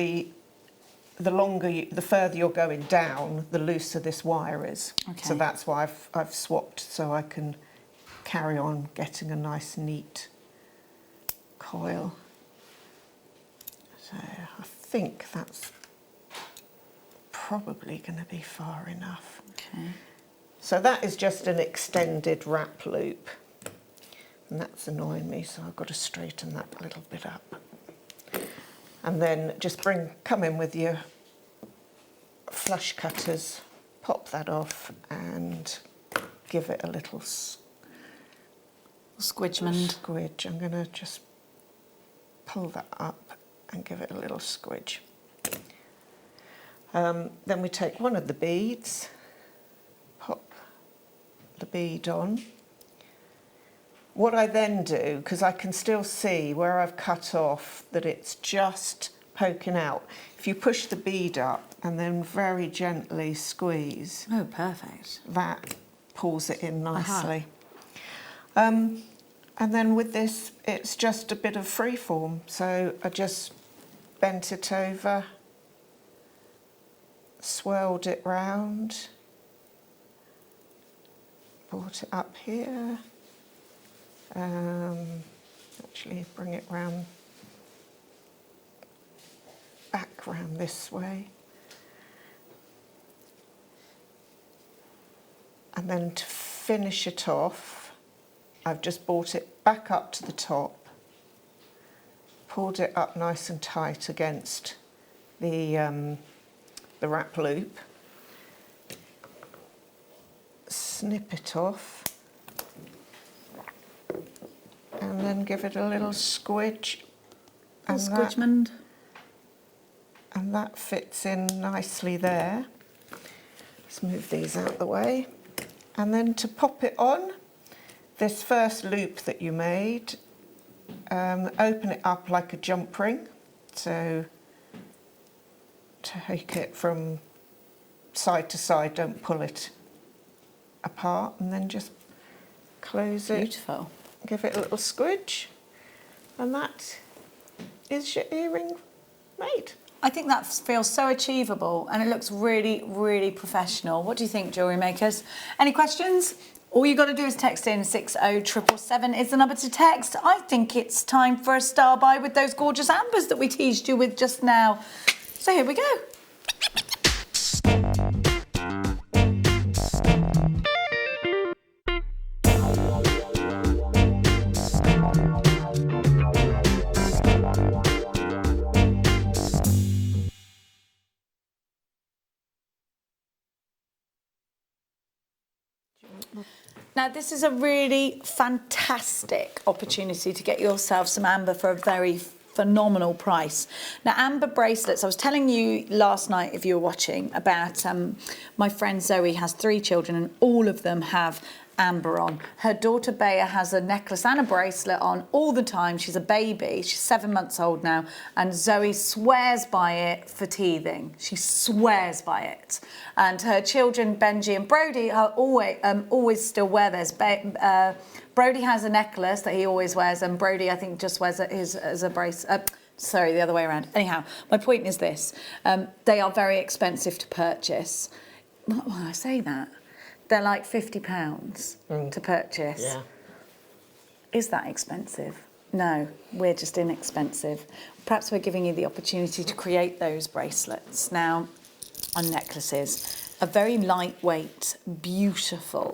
the further you're going down, the looser this wire is. Okay. So that's why I've swapped, so I can carry on getting a nice neat coil. So I think that's probably going to be far enough. Okay. So that is just an extended wrap loop, and that's annoying me, so I've got to straighten that a little bit up. And then just come in with your flush cutters, pop that off and give it a little Squidgement. squidge. I'm going to just pull that up and give it a little squidge. Then we take one of the beads, pop the bead on. What I then do, because I can still see where I've cut off that it's just poking out, if you push the bead up and then very gently squeeze, Oh, perfect. that pulls it in nicely. And then with this, it's just a bit of free form. So I just bent it over, swirled it round, brought it up here. Actually bring it round, back round this way. And then to finish it off, I've just brought it back up to the top, pulled it up nice and tight against the wrap loop, snip it off, and then give it a little squidge. And Squidgement. that fits in nicely there. Let's move these out of the way. And then to pop it on, this first loop that you made, open it up like a jump ring. So take it from side to side, don't pull it apart, and then just close it. Beautiful. Give it a little squidge, and that is your earring made. I think that feels so achievable and it looks really, really professional. What do you think, jewellery makers? Any questions? All you got to do is text in 60777 is the number to text. I think it's time for a star buy with those gorgeous ambers that we teased you with just now. So here we go. Now, this is a really fantastic opportunity to get yourself some amber for a very phenomenal price. Now, amber bracelets, I was telling you last night, if you were watching, about my friend Zoe has 3 children and all of them have amber on. Her daughter Bea has a necklace and a bracelet on all the time. She's a baby, she's 7 months old now, and Zoe swears by it for teething. She swears by it. And her children, Benji and Brody, are always still wear theirs. Brody has a necklace that he always wears, and Brody, I think, just wears his as a bracelet. Sorry, the other way around. Anyhow, my point is this. They are very expensive to purchase. Well, I say that. They're like £50 to purchase. Yeah. Is that expensive? No, we're just inexpensive. Perhaps we're giving you the opportunity to create those bracelets. Now, on necklaces, a very lightweight, beautiful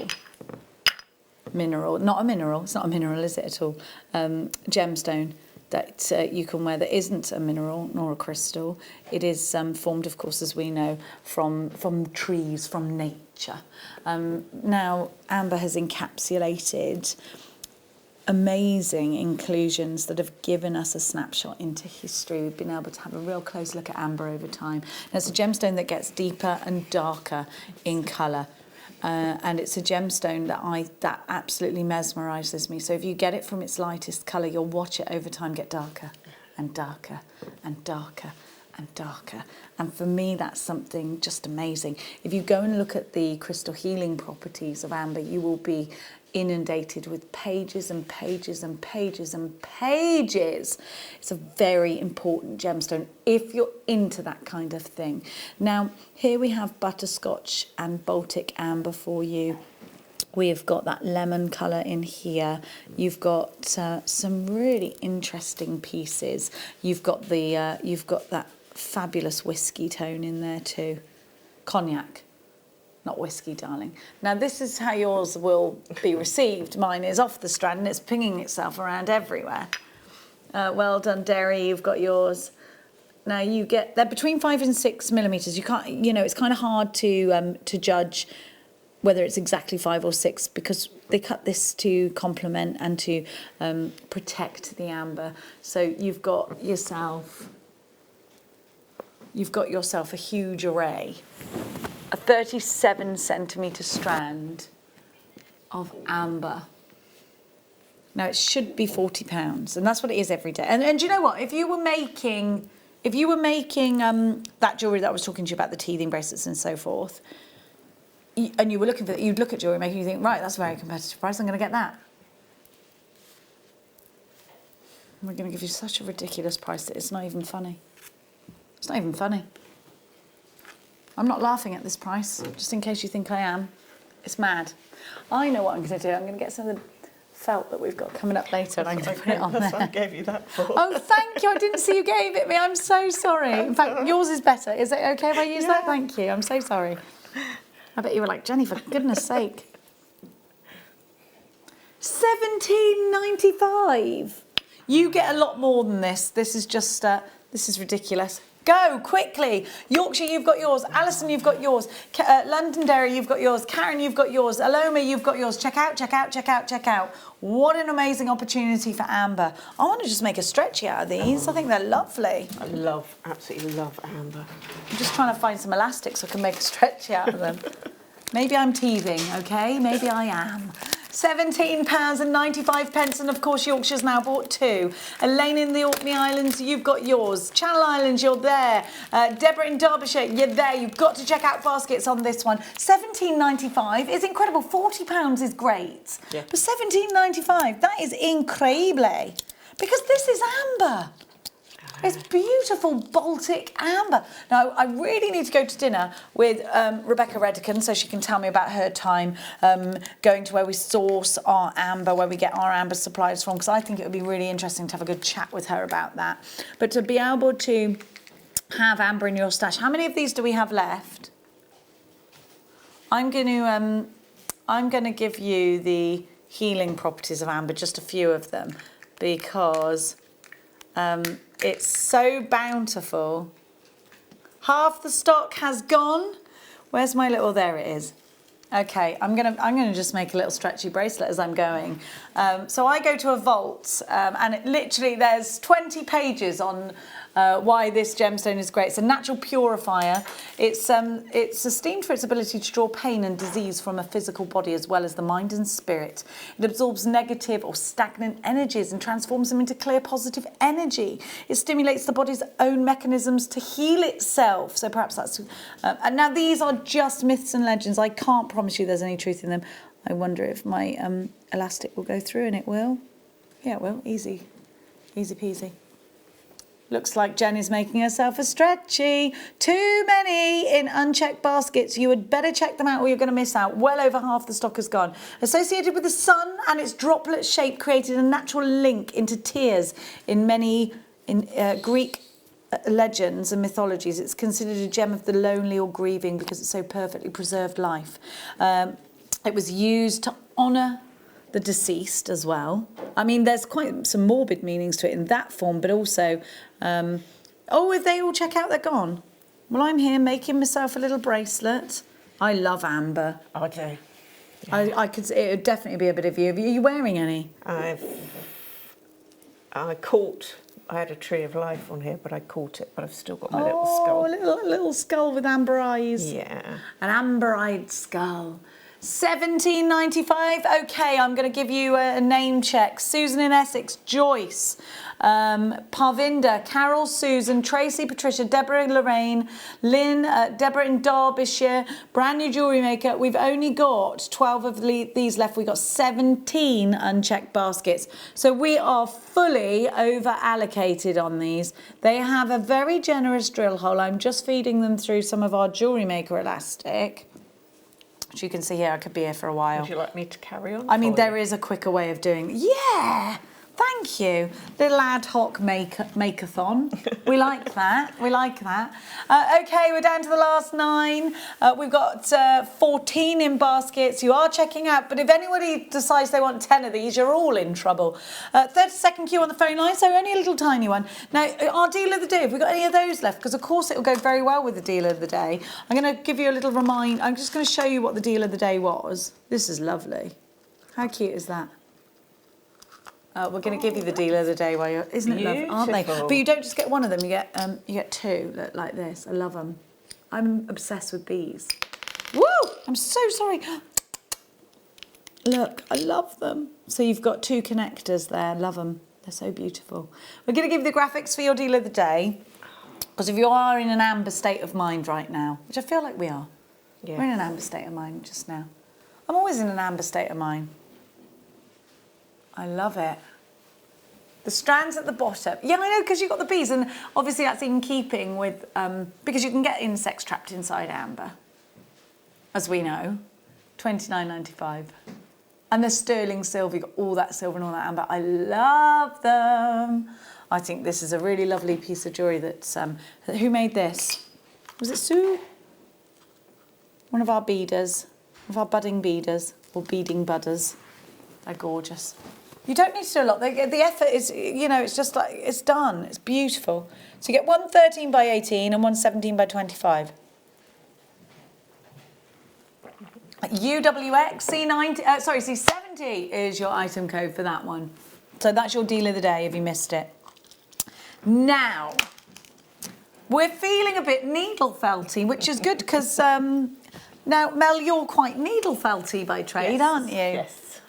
mineral, not a mineral, it's not a mineral, is it at all? Gemstone that you can wear that isn't a mineral nor a crystal. It is formed, of course, as we know, from trees, from nature. Now, amber has encapsulated amazing inclusions that have given us a snapshot into history. We've been able to have a real close look at amber over time. Now, it's a gemstone that gets deeper and darker in colour. And it's a gemstone that absolutely mesmerises me. So if you get it from its lightest colour, you'll watch it over time get darker and darker and darker and darker. And for me, that's something just amazing. If you go and look at the crystal healing properties of amber, you will be inundated with pages and pages and pages and pages. It's a very important gemstone if you're into that kind of thing. Now, here we have butterscotch and Baltic amber for you. We have got that lemon colour in here. You've got some really interesting pieces. You've got that fabulous whiskey tone in there too. Cognac. Not whiskey, darling. Now, this is how yours will be received. Mine is off the strand and it's pinging itself around everywhere. Well done, Derry. You've got yours. Now, they're between 5 and 6 millimetres. You can't, it's kind of hard to judge whether it's exactly 5 or 6 because they cut this to complement and to protect the amber. So you've got yourself a huge array. A 37 centimetre strand of amber. Now it should be £40, and that's what it is every day. And do you know what? If you were making that jewellery that I was talking to you about, the teething bracelets and so forth, and you were looking for that, you'd look at JewelleryMaker and you think, right, that's a very competitive price, I'm going to get that. And we're going to give you such a ridiculous price that it's not even funny. It's not even funny. I'm not laughing at this price, just in case you think I am. It's mad. I know what I'm going to do. I'm going to get some of the felt that we've got coming up later and I'm going to put it on there. That's what I gave you that for. Oh, thank you. I didn't see you gave it me. I'm so sorry. In fact, yours is better. Is it okay if I use that? Thank you. I'm so sorry. I bet you were like, Jenny, for goodness sake. £17.95. You get a lot more than this. This is just, this is ridiculous. Go quickly. Yorkshire, you've got yours. Alison, you've got yours. Londonderry, you've got yours. Karen, you've got yours. Aloma, you've got yours. Check out, check out, check out, check out. What an amazing opportunity for amber. I want to just make a stretchy out of these. I think they're lovely. I absolutely love amber. I'm just trying to find some elastics so I can make a stretchy out of them. Maybe I'm teething, okay? Maybe I am. £17.95, and of course Yorkshire's now bought 2. Elaine in the Orkney Islands, you've got yours. Channel Islands, you're there. Deborah in Derbyshire, you're there. You've got to check out baskets on this one. £17.95 is incredible. £40 is great, but £17.95, that is incredible, because this is amber. It's beautiful Baltic amber. Now, I really need to go to dinner with Rebecca Redican so she can tell me about her time going to where we source our amber, where we get our amber supplies from, because I think it would be really interesting to have a good chat with her about that. But to be able to have amber in your stash, how many of these do we have left? I'm going to give you the healing properties of amber, just a few of them, because it's so bountiful. Half the stock has gone. Where's my little? There it is. Okay, I'm gonna just make a little stretchy bracelet as I'm going. So I go to a vault, and it literally there's 20 pages on why this gemstone is great. It's a natural purifier. It's esteemed for its ability to draw pain and disease from a physical body as well as the mind and spirit. It absorbs negative or stagnant energies and transforms them into clear positive energy. It stimulates the body's own mechanisms to heal itself. So perhaps that's... and now these are just myths and legends. I can't promise you there's any truth in them. I wonder if my elastic will go through, and it will. Yeah, it will. Easy. Easy peasy. Looks like Jen is making herself a stretchy. Too many in unchecked baskets. You would better check them out or you're going to miss out. Well over half the stock has gone. Associated with the sun and its droplet shape created a natural link into tears in many Greek legends and mythologies. It's considered a gem of the lonely or grieving because it's so perfectly preserved life. It was used to honour the deceased as well. I mean, there's quite some morbid meanings to it in that form, but also, oh, if they all check out, they're gone. Well, I'm here making myself a little bracelet. I love amber. I do. Yeah. I could. It would definitely be a bit of you. Are you wearing any? I had a tree of life on here, but I caught it, but I've still got my little skull. Oh, a little skull with amber eyes. Yeah. An amber-eyed skull. £17.95. Okay, I'm going to give you a name check. Susan in Essex, Joyce, Parvinda, Carol, Susan, Tracy, Patricia, Deborah, Lorraine, Lynn, Deborah in Derbyshire, brand new jewellery maker. We've only got 12 of these left. We've got 17 unchecked baskets. So we are fully over allocated on these. They have a very generous drill hole. I'm just feeding them through some of our jewellery maker elastic. Which you can see here, I could be here for a while. Would you like me to carry on? I mean, there is a quicker way of doing it. Yeah, thank you. Little ad hoc make-a-thon. We like that. We like that. Okay, we're down to the last 9. We've got 14 in baskets. You are checking out, but if anybody decides they want 10 of these, you're all in trouble. 30-second queue on the phone line, so only a little tiny one. Now, our deal of the day, have we got any of those left? Because, of course, it will go very well with the deal of the day. I'm going to give you a little reminder. I'm just going to show you what the deal of the day was. This is lovely. How cute is that? We're going to give you the deal of the day while you're... Isn't it lovely? Aren't they? But you don't just get one of them. You get 2 look like this. I love them. I'm obsessed with bees. Woo! I'm so sorry. Look, I love them. So you've got 2 connectors there. Love them. They're so beautiful. We're going to give you the graphics for your deal of the day. Because if you are in an amber state of mind right now, which I feel like we are. Yes. We're in an amber state of mind just now. I'm always in an amber state of mind. I love it. The strands at the bottom. Yeah, I know, because you've got the bees, and obviously that's in keeping with, because you can get insects trapped inside amber, as we know. £29.95. And the sterling silver, you've got all that silver and all that amber. I love them. I think this is a really lovely piece of jewellery that's, who made this? Was it Sue? One of our beaders, one of our budding beaders, or beading budders. They're gorgeous. You don't need to do a lot. The effort is, you know, it's just like, it's done. It's beautiful. So you get one 13 by 18 and one 17 by 25. UWX C90, sorry, C70 is your item code for that one. So that's your deal of the day if you missed it. Now, we're feeling a bit needle felty, which is good because, now, Mel, you're quite needle felty by trade, aren't you? Yes.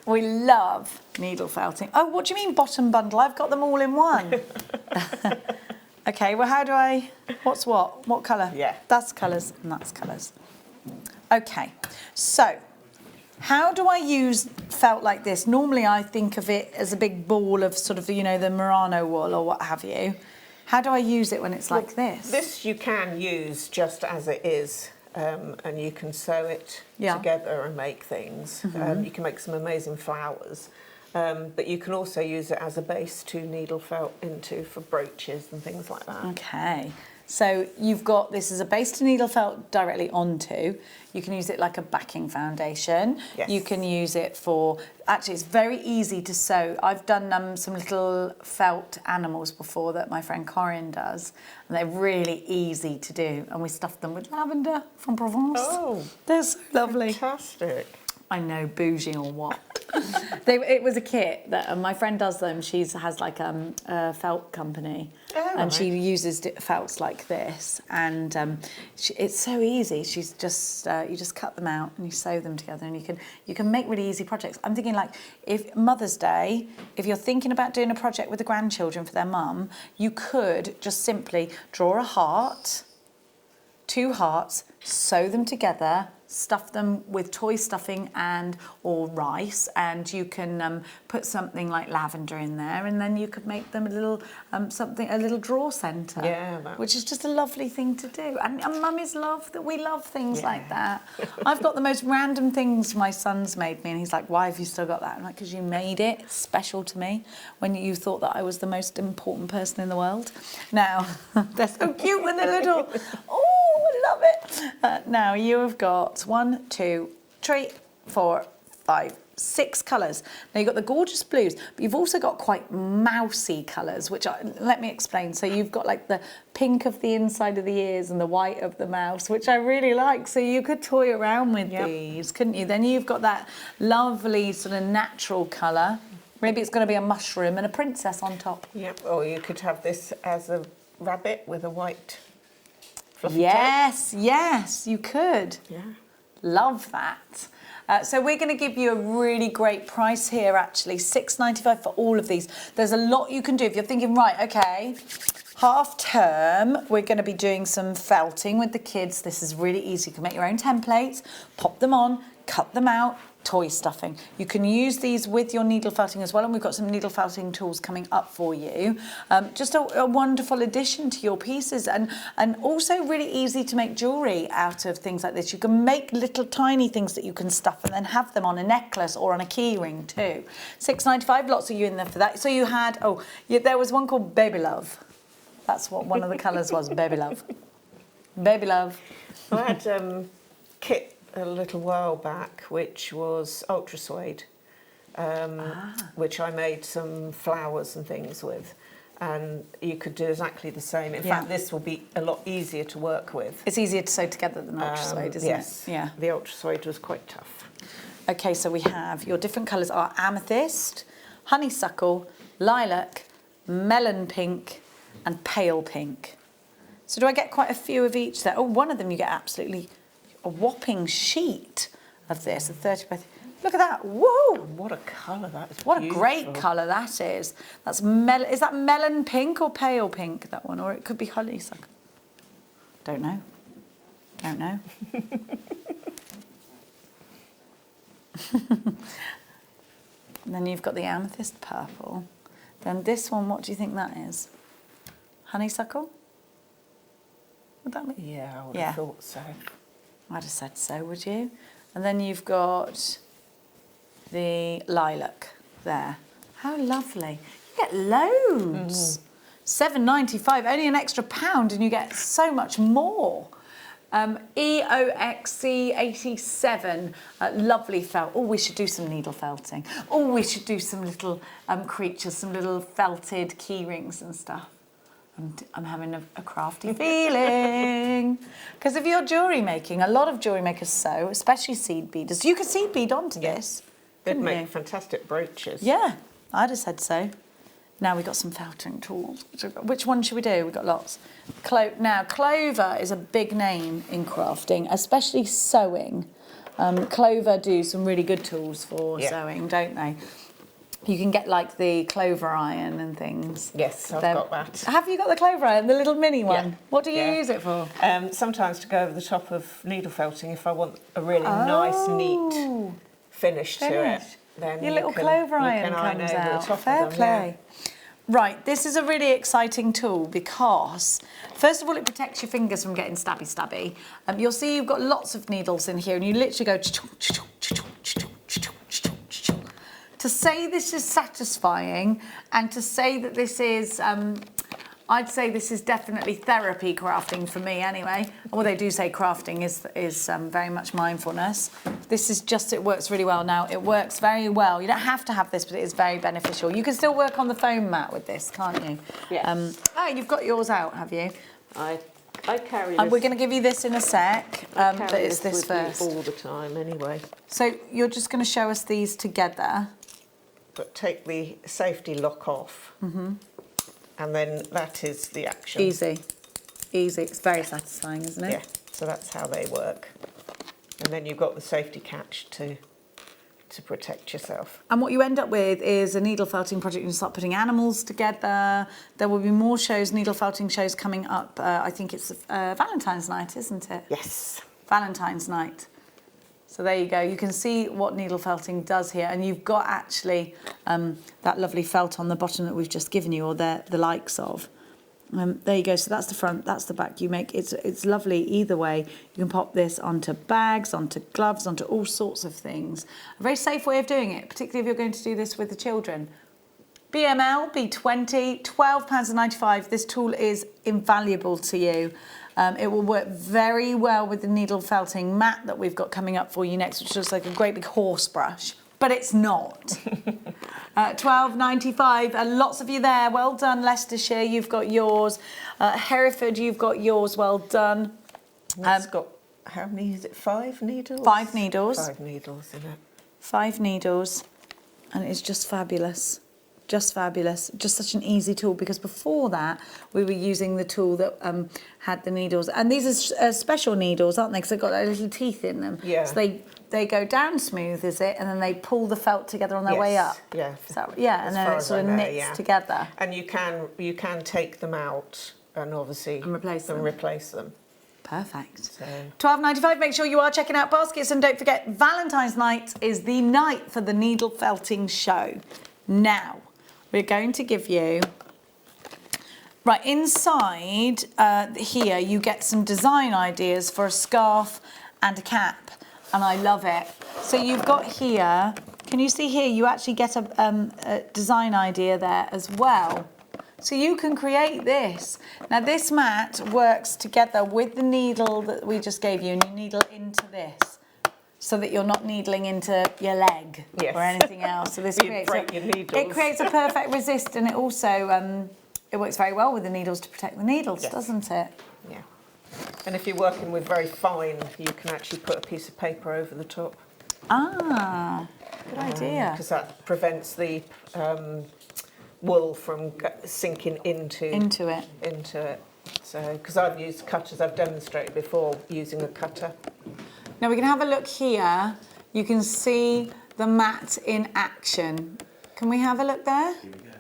We love needle felting. Oh, what do you mean bottom bundle? I've got them all in one. Okay, well, how do I... What's what? What colour? Yeah. That's colours and that's colours. Okay, so how do I use felt like this? Normally I think of it as a big ball of sort of, you know, the Murano wool or what have you. How do I use it when it's like this? This you can use just as it is. And you can sew it together and make things. You can make some amazing flowers, but you can also use it as a base to needle felt into for brooches and things like that. Okay, so you've got this as a base to needle felt directly onto. You can use it like a backing foundation. Yes. You can use it for, actually it's very easy to sew. I've done some little felt animals before that my friend Corinne does, and they're really easy to do. And we stuff them with lavender from Provence. Oh, they're so lovely. fantastic. I know, bougie or what. It was a kit that my friend does them. She has like a felt company, and she uses felts like this. And it's so easy. She's just you just cut them out and you sew them together, and you can make really easy projects. I'm thinking like if Mother's Day, if you're thinking about doing a project with the grandchildren for their mum, you could just simply draw a heart, 2 hearts, sew them together, stuff them with toy stuffing and or rice, and you can put something like lavender in there, and then you could make them a little a little drawer centre. Yeah, which is just a lovely thing to do. And mummies love that. We love things like that. I've got the most random things my son's made me, and he's like, "Why have you still got that?" I'm like, "Because you made it. It's special to me when you thought that I was the most important person in the world." Now they're so cute when they're little. Oh, I love it. Now you have got 1, 2, 3, 4, 5, 6 colours. Now you've got the gorgeous blues, but you've also got quite mousy colours, which let me explain. So you've got like the pink of the inside of the ears and the white of the mouse, which I really like. So you could toy around with these, couldn't you? Then you've got that lovely sort of natural colour. Maybe it's going to be a mushroom and a princess on top. Yep, or you could have this as a rabbit with a white fluffy yes, you could. tail. Yeah. Love that. So we're going to give you a really great price here, actually, £6.95 for all of these. There's a lot you can do. If you're thinking, right, okay, half term, we're going to be doing some felting with the kids. This is really easy. You can make your own templates, pop them on, cut them out, toy stuffing. You can use these with your needle felting as well, and we've got some needle felting tools coming up for you. Just a wonderful addition to your pieces, and also really easy to make jewellery out of things like this. You can make little tiny things that you can stuff and then have them on a necklace or on a key ring too. £6.95, lots of you in there for that. So you had, there was one called Baby Love. That's what one of the colours was, Baby Love. Baby Love. I had kit a little while back, which was ultra suede, which I made some flowers and things with, and you could do exactly the same. In fact, this will be a lot easier to work with. It's easier to sew together than ultra suede, isn't yes. it? Yeah. The ultra suede was quite tough. Okay, so we have your different colours are amethyst, honeysuckle, lilac, melon pink, and pale pink. So do I get quite a few of each there? Oh, one of them you get absolutely a whopping sheet of this, a 30 by 30. Look at that, whoa! What a colour that is. What a great colour that is. That's is that melon pink or pale pink, that one? Or it could be honeysuckle. Don't know. Don't know. And then you've got the amethyst purple. Then this one, what do you think that is? Honeysuckle? Would that be? Yeah, I would have thought so. I'd have said so, would you? And then you've got the lilac there. How lovely. You get loads. £7.95, only an extra £1, and you get so much more. EOXC87, lovely felt. Oh, we should do some needle felting. Oh, we should do some little creatures, some little felted key rings and stuff. I'm having a crafty feeling. Because if you're jewellery making, a lot of jewellery makers sew, especially seed beaders. You could seed bead onto this. They'd make fantastic brooches. Yeah, I'd have said so. Now we've got some felting tools. Which one should we do? We've got lots. Now, Clover is a big name in crafting, especially sewing. Clover do some really good tools for sewing, don't they? You can get like the Clover iron and things. Yes, I've got that. Have you got the Clover iron, the little mini one? Yeah. What do you use it for? Sometimes to go over the top of needle felting if I want a really nice, neat finish to it. Then your little Clover iron comes out. Fair play. Right, this is a really exciting tool because, first of all, it protects your fingers from getting stabby. You'll see you've got lots of needles in here and you literally go to say this is satisfying and to say that this is, I'd say this is definitely therapy crafting for me anyway. Although they do say crafting is very much mindfulness. This is just, it works really well now. It works very well. You don't have to have this, but it is very beneficial. You can still work on the foam mat with this, can't you? Yes. You've got yours out, have you? I carry this. We're going to give you this in a sec, but it's this first. All the time anyway. So you're just going to show us these together. But take the safety lock off. And then that is the action. Easy. It's very satisfying, isn't it? Yeah, so that's how they work. And then you've got the safety catch to protect yourself. And what you end up with is a needle felting project. You start putting animals together. There will be more shows, needle felting shows coming up. I think it's Valentine's night, isn't it? Yes. Valentine's night. So there you go. You can see what needle felting does here, and you've got actually that lovely felt on the bottom that we've just given you, or the likes of. There you go. So that's the front, that's the back. You make it's lovely either way. You can pop this onto bags, onto gloves, onto all sorts of things. A very safe way of doing it, particularly if you're going to do this with the children. BML, B20, £12.95. This tool is invaluable to you. It will work very well with the needle felting mat that we've got coming up for you next, which looks like a great big horse brush, but it's not. £12.95, lots of you there. Well done, Leicestershire, you've got yours. Hereford, you've got yours, well done. It's got, how many is it, 5 needles? 5 needles. 5 needles in it. 5 needles, and it's just fabulous. just fabulous. Just such an easy tool, because before that we were using the tool that had the needles, and these are special needles, aren't they? Because they've got like little teeth in them. Yeah. So they go down smooth, is it? And then they pull the felt together on their way up. Yeah. So, yeah, and then it sort of knits together. And you can take them out and obviously replace them. Perfect. So. £12.95. Make sure you are checking out baskets, and don't forget Valentine's night is the night for the needle felting show. Now we're going to give you inside here you get some design ideas for a scarf and a cap, and I love it. So you've got here, can you see here, you actually get a design idea there as well. So you can create this. Now this mat works together with the needle that we just gave you, and you needle into this so that you're not needling into your leg or anything else. So this creates it creates a perfect resist, and it also it works very well with the needles to protect the needles, doesn't it? Yeah. And if you're working with very fine, you can actually put a piece of paper over the top. Ah, good idea. Because that prevents the wool from sinking into it. So, because I've used cutters, I've demonstrated before using a cutter. Now we can have a look here. You can see the mat in action. Can we have a look there? Here we go.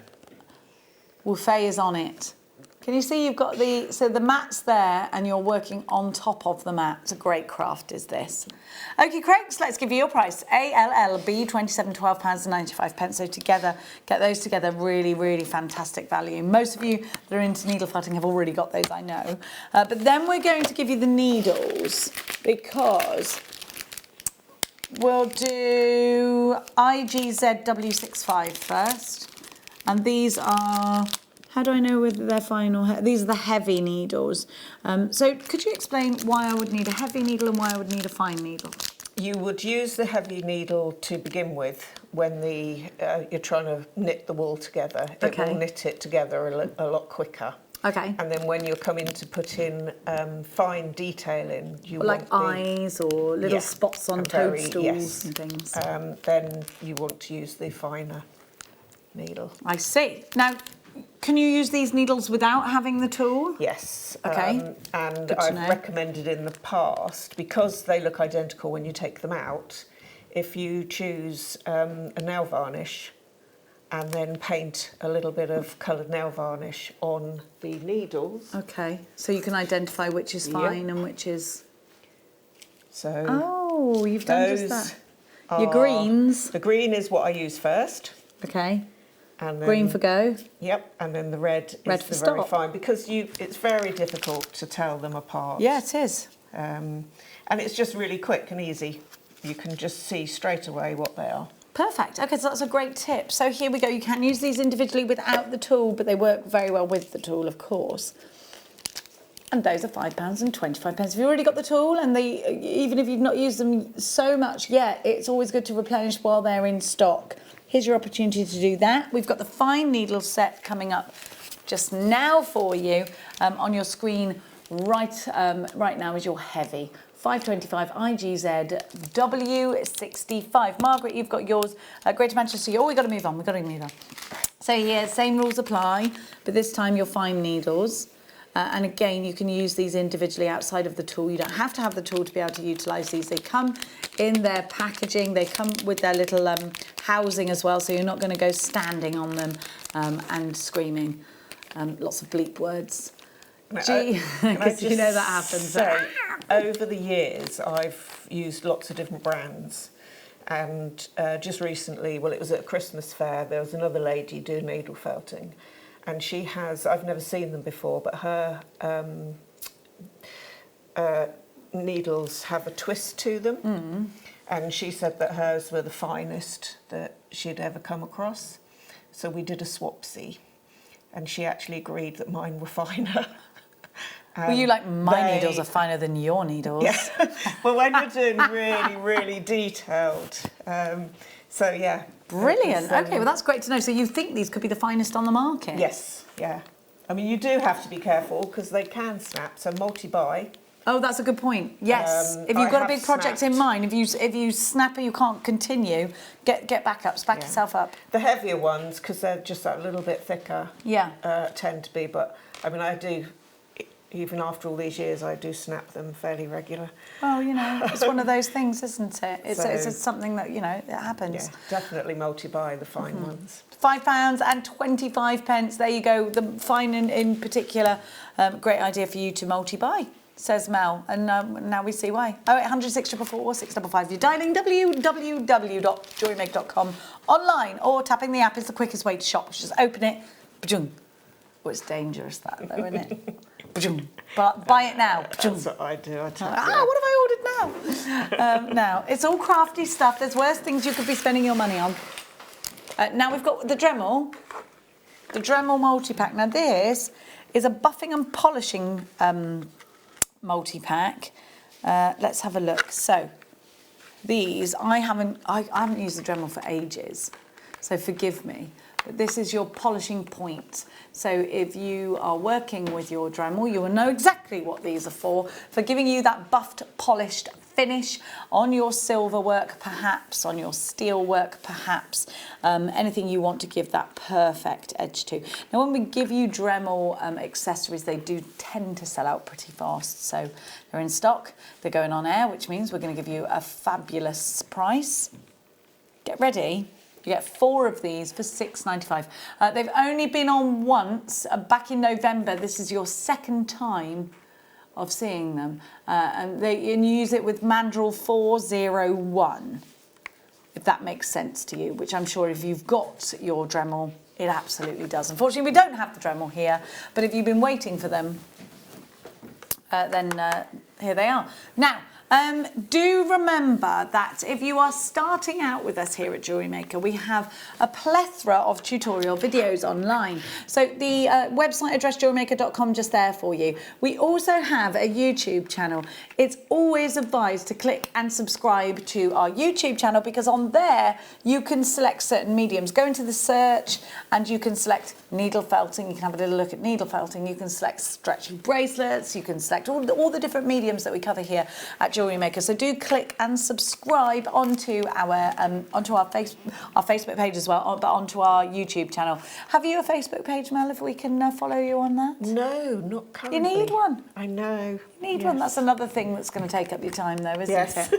Well, Faye is on it. Can you see you've got the mat's there and you're working on top of the mat. It's a great craft, is this. Okay, Craigs, let's give you your price. ALLB, £27.12.95. So together, get those together, really, really fantastic value. Most of you that are into needle felting have already got those, I know. But then we're going to give you the needles, because we'll do IGZW65 first. And these are, how do I know whether they're fine or these are the heavy needles. So could you explain why I would need a heavy needle and why I would need a fine needle? You would use the heavy needle to begin with when you're trying to knit the wool together. It will knit it together a lot quicker. Okay. And then when you're coming to put in fine detailing, you want eyes or little spots on toadstools and things. Then you want to use the finer needle. I see. Now, can you use these needles without having the tool? Yes. Okay. And I've recommended in the past, because they look identical when you take them out, if you choose a nail varnish and then paint a little bit of coloured nail varnish on the needles. Okay. So you can identify which is fine and which is... So oh, you've done just that. Your greens. The green is what I use first. Okay. And then, green for go. Yep, and then the red is for very stop. fine, because it's very difficult to tell them apart. Yeah, it is. And it's just really quick and easy. You can just see straight away what they are. Perfect. Okay, so that's a great tip. So here we go. You can use these individually without the tool, but they work very well with the tool, of course. And those are £5.25. If you've already got the tool, and even if you've not used them so much yet, it's always good to replenish while they're in stock. Here's your opportunity to do that. We've got the fine needle set coming up just now for you. On your screen right now is your heavy. £5.25 IGZ W65. Margaret, you've got yours. Greater Manchester. Oh, we've got to move on. We've got to move on. So yeah, same rules apply, but this time your fine needles. And again, you can use these individually outside of the tool. You don't have to have the tool to be able to utilise these. They come in their packaging. They come with their little housing as well, so you're not going to go standing on them and screaming. Lots of bleep words. Gee, because you know that happens. So, over the years, I've used lots of different brands. And just recently, well, it was at a Christmas fair, there was another lady doing needle felting. And she has, I've never seen them before, but her needles have a twist to them. Mm. And she said that hers were the finest that she'd ever come across. So we did a swapsy. And she actually agreed that mine were finer. Were you like, my needles are finer than your needles? Yeah. Well, when you're doing really, really detailed. So, yeah. Brilliant. Okay, well, that's great to know. So you think these could be the finest on the market? Yes, yeah. I mean, you do have to be careful because they can snap. So multi-buy, Oh, that's a good point. Yes, if you've got a big project in mind, if you snap or you can't continue, get backups, back yourself up. The heavier ones, because they're just that little bit thicker, tend to be. But I mean, I do, even after all these years, I do snap them fairly regular. Well, you know, it's one of those things, isn't it? It's something that, you know, it happens. Yeah, definitely multi-buy the fine ones. £5.25. There you go. The fine in particular, great idea for you to multi-buy, says Mel. And now we see why. 0800 644 655. You're dialing www.jewellerymaker.com online, or tapping the app is the quickest way to shop. Just open it. Ba-jung. Oh, it's dangerous, that, though, isn't it? Ba-jung. But buy it now. That's what I do. What have I ordered now? Now, it's all crafty stuff. There's worse things you could be spending your money on. Now we've got the Dremel multi-pack. Now this is a buffing and polishing multi-pack. Let's have a look. So these, I haven't used the Dremel for ages, so forgive me. But this is your polishing point. So if you are working with your Dremel, you will know exactly what these are for giving you that buffed, polished finish on your silver work, perhaps, on your steel work, perhaps, anything you want to give that perfect edge to. Now, when we give you Dremel accessories, they do tend to sell out pretty fast. So they're in stock, they're going on air, which means we're going to give you a fabulous price. Get ready. You get 4 of these for £6.95. They've only been on once, back in November. This is your second time of seeing them. And you use it with Mandrel 401, if that makes sense to you, which I'm sure if you've got your Dremel, it absolutely does. Unfortunately, we don't have the Dremel here, but if you've been waiting for them, then here they are. Now, do remember that if you are starting out with us here at Jewellery Maker, we have a plethora of tutorial videos online. So the website address, jewellerymaker.com, just there for you. We also have a YouTube channel. It's always advised to click and subscribe to our YouTube channel, because on there you can select certain mediums. Go into the search and you can select needle felting. You can have a little look at needle felting. You can select stretchy bracelets. You can select all the different mediums that we cover here at Jewellery Maker. So do click and subscribe onto our Facebook page as well, but onto our YouTube channel. Have you a Facebook page, Mel, if we can follow you on that? No, not currently. You need one. I know. You need one. That's another thing that's going to take up your time, though, isn't it?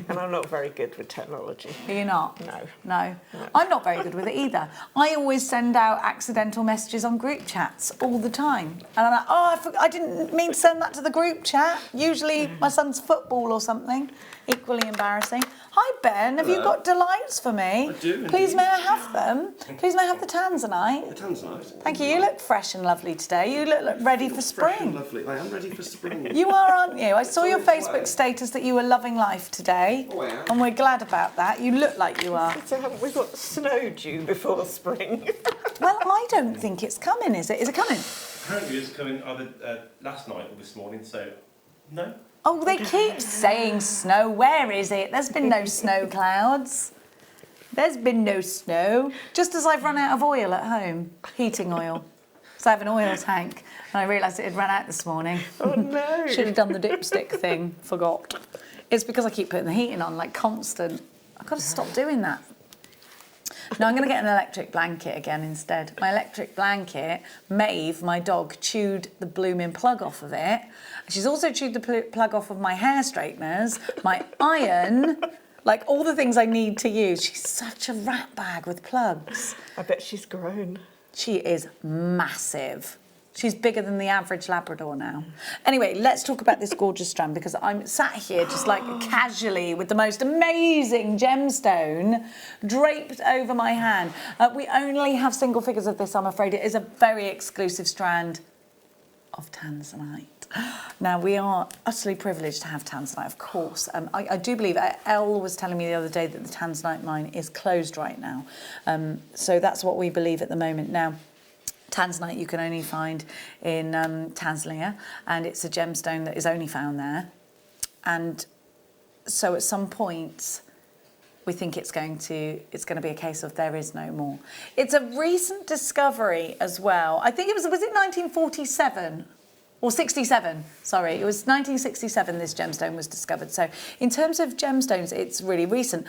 And I'm not very good with technology. Are you not? No. I'm not very good with it either. I always send out accidental messages on group chats all the time. And I'm like, oh, I didn't mean to send that to the group chat. Usually my son's football or something. Equally embarrassing. Hi, Ben. Have you got delights for me? I do. Please, may I have them? Please, may I have the tanzanite? The tanzanite. Thank you. You look fresh and lovely today. You look ready for spring. Fresh and lovely. I am ready for spring. You are, aren't you? I saw your Facebook status that you were loving life today. Oh, I am. And we're glad about that. You look like you are. So haven't we got snow due before spring? Well, I don't think it's coming, is it? Is it coming? Apparently it's coming either last night or this morning, so no. Oh, they keep saying snow. Where is it? There's been no snow clouds. There's been no snow. Just as I've run out of oil at home, heating oil. So I have an oil tank, and I realised it had run out this morning. Oh, no. Should have done the dipstick thing. Forgot. It's because I keep putting the heating on, like, constant. I've got to stop doing that. No, I'm going to get an electric blanket again instead. My electric blanket, Maeve, my dog, chewed the blooming plug off of it. She's also chewed the plug off of my hair straighteners, my iron, like all the things I need to use. She's such a rat bag with plugs. I bet she's grown. She is massive. She's bigger than the average Labrador now. Anyway, let's talk about this gorgeous strand, because I'm sat here just like casually with the most amazing gemstone draped over my hand. We only have single figures of this, I'm afraid. It is a very exclusive strand of tanzanite. Now, we are utterly privileged to have tanzanite, of course. I do believe, Elle was telling me the other day that the tanzanite mine is closed right now. So that's what we believe at the moment. Now, tanzanite you can only find in Tanzania, and it's a gemstone that is only found there. And so at some point, we think it's going to be a case of there is no more. It's a recent discovery as well. I think it was it 1947? Or 67, sorry. It was 1967 this gemstone was discovered. So in terms of gemstones, it's really recent.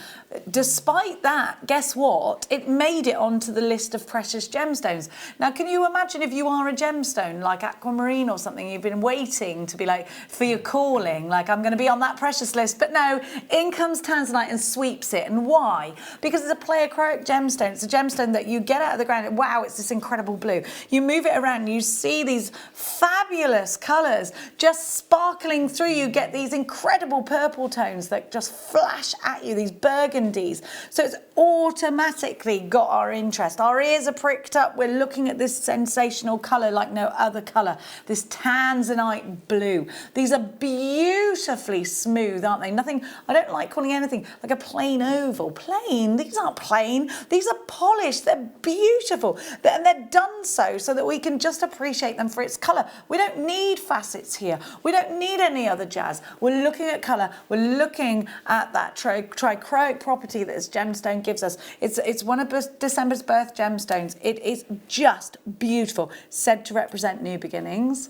Despite that, guess what? It made it onto the list of precious gemstones. Now, can you imagine if you are a gemstone like aquamarine or something, you've been waiting to be like, for your calling, like I'm going to be on that precious list. But no, in comes tanzanite and sweeps it. And why? Because it's a pleochroic gemstone. It's a gemstone that you get out of the ground. And wow, it's this incredible blue. You move it around and you see these fabulous colours just sparkling through. You get these incredible purple tones that just flash at you, these burgundies. So it's automatically got our interest. Our ears are pricked up. We're looking at this sensational colour like no other colour, this tanzanite blue. These are beautifully smooth, aren't they? Nothing, I don't like calling anything like a plain oval. Plain? These aren't plain. These are polished. They're beautiful. And they're done so that we can just appreciate them for its colour. We don't need facets here. We don't need any other jazz. We're looking at colour. We're looking at that trichroic property that this gemstone gives us. It's one of December's birth gemstones. It is just beautiful. Said to represent new beginnings.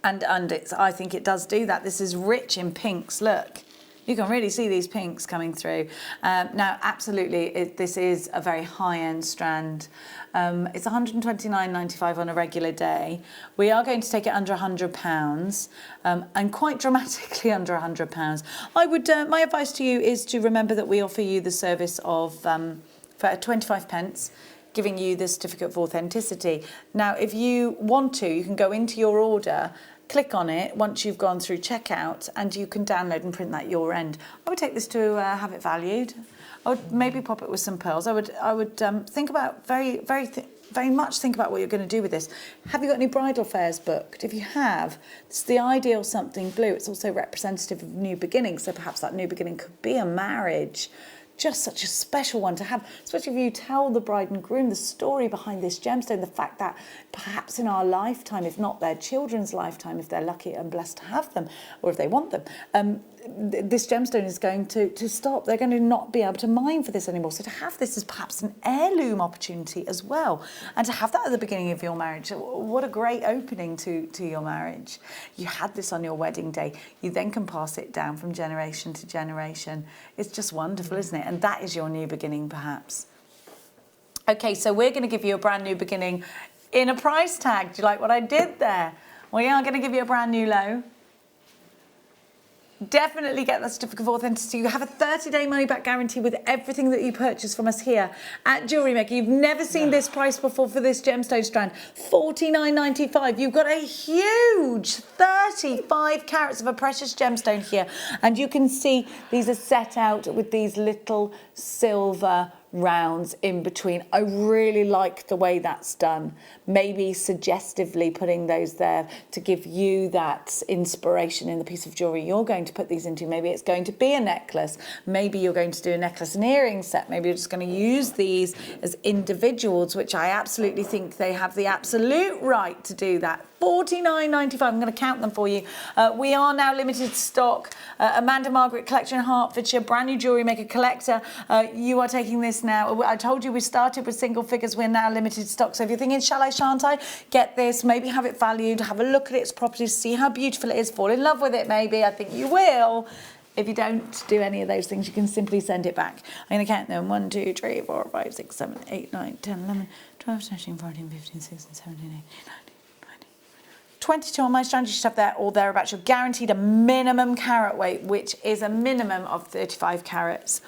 And I think it does do that. This is rich in pinks. Look. You can really see these pinks coming through. Now, absolutely, this is a very high-end strand. It's £129.95 on a regular day. We are going to take it under £100, and quite dramatically under £100. I would. My advice to you is to remember that we offer you the service of for 25 pence. Giving you the certificate of authenticity. Now, if you want to, you can go into your order, click on it once you've gone through checkout, and you can download and print that your end. I would take this to have it valued. I would maybe pop it with some pearls. I would think about very much think about what you're going to do with this. Have you got any bridal fairs booked? If you have, it's the ideal something blue. It's also representative of new beginnings, so perhaps that new beginning could be a marriage. Just such a special one to have, especially if you tell the bride and groom the story behind this gemstone, the fact that perhaps in our lifetime, if not their children's lifetime, if they're lucky and blessed to have them, or if they want them, this gemstone is going to stop. They're going to not be able to mine for this anymore. So to have this as perhaps an heirloom opportunity as well, and to have that at the beginning of your marriage, what a great opening to your marriage. You had this on your wedding day. You then can pass it down from generation to generation. It's just wonderful, isn't it? And that is your new beginning, perhaps. Okay, so we're going to give you a brand new beginning in a price tag. Do you like what I did there? We are going to give you a brand new low. Definitely get that certificate of authenticity. You have a 30-day money-back guarantee with everything that you purchase from us here at JewelleryMaker. You've never seen this price before for this gemstone strand. £49.95. You've got a huge 35 carats of a precious gemstone here. And you can see these are set out with these little silver rounds in between. I really like the way that's done. Maybe suggestively putting those there to give you that inspiration in the piece of jewellery you're going to put these into. Maybe it's going to be a necklace. Maybe you're going to do a necklace and earring set. Maybe you're just going to use these as individuals, which I absolutely think they have the absolute right to do that. £49.95. I'm going to count them for you. We are now limited stock. Amanda Margaret Collector in Hertfordshire, brand new JewelleryMaker collector. You are taking this now. I told you we started with single figures. We're now limited stock. So if you're thinking, shall I, shan't I? Get this. Maybe have it valued. Have a look at its properties. See how beautiful it is. Fall in love with it, maybe. I think you will. If you don't do any of those things, you can simply send it back. I'm going to count them. 1, 2, 3, 4, 5, 6, 7, 8, 9, 10, 11, 12, 13, 14, 15, 16, 17, 18, 19. 22 on my strand, you should have there or thereabouts. You're guaranteed a minimum carat weight, which is a minimum of 35 carats.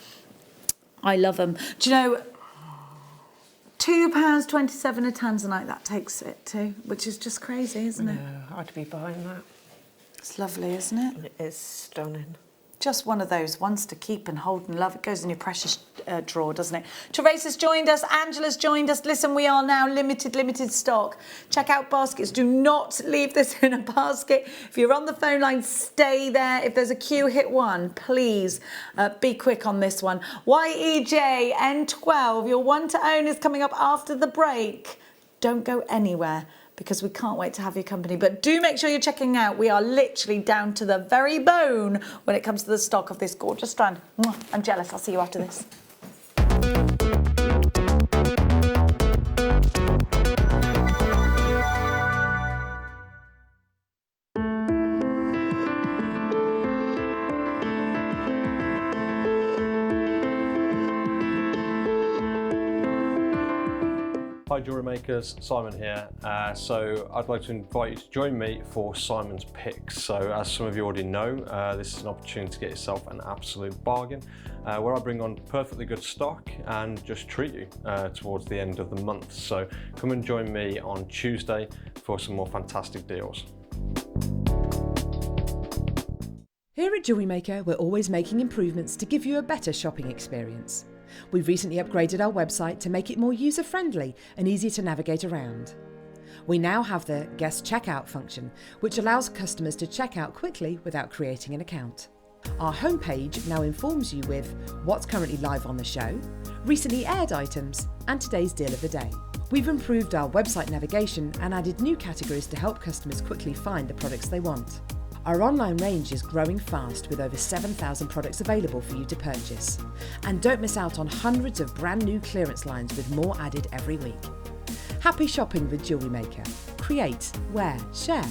I love them. Do you know, £2.27 a tanzanite, that takes it to, which is just crazy, isn't it? Yeah, I'd be buying that. It's lovely, isn't it? It is stunning. Just one of those ones to keep and hold and love. It goes in your precious drawer, doesn't it? Teresa's joined us. Angela's joined us. Listen, we are now limited stock. Check out baskets. Do not leave this in a basket. If you're on the phone line, stay there. If there's a queue, hit 1. Please be quick on this one. YEJ N12, your one to own is coming up after the break. Don't go anywhere, because we can't wait to have your company. But do make sure you're checking out. We are literally down to the very bone when it comes to the stock of this gorgeous strand. I'm jealous. I'll see you after this. Jewellery Makers, Simon here. So I'd like to invite you to join me for Simon's Picks. So as some of you already know, this is an opportunity to get yourself an absolute bargain, where I bring on perfectly good stock and just treat you towards the end of the month. So come and join me on Tuesday for some more fantastic deals. Here at JewelleryMaker, we're always making improvements to give you a better shopping experience. We've recently upgraded our website to make it more user-friendly and easier to navigate around. We now have the guest checkout function, which allows customers to check out quickly without creating an account. Our homepage now informs you with what's currently live on the show, recently aired items, and today's deal of the day. We've improved our website navigation and added new categories to help customers quickly find the products they want. Our online range is growing fast with over 7,000 products available for you to purchase. And don't miss out on hundreds of brand new clearance lines with more added every week. Happy shopping with JewelleryMaker. Create, wear, share.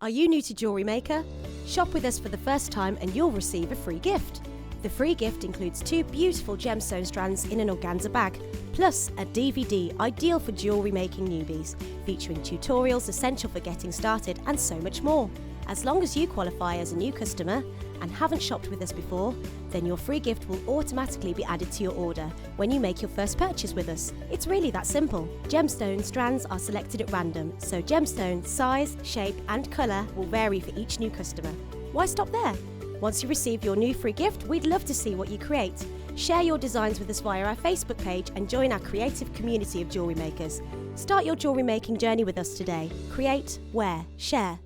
Are you new to JewelleryMaker? Shop with us for the first time and you'll receive a free gift. The free gift includes 2 beautiful gemstone strands in an organza bag, plus a DVD ideal for jewellery making newbies, featuring tutorials essential for getting started and so much more. As long as you qualify as a new customer and haven't shopped with us before, then your free gift will automatically be added to your order when you make your first purchase with us. It's really that simple. Gemstone strands are selected at random, so gemstone size, shape and colour will vary for each new customer. Why stop there? Once you receive your new free gift, we'd love to see what you create. Share your designs with us via our Facebook page and join our creative community of jewellery makers. Start your jewellery making journey with us today. Create, wear, share.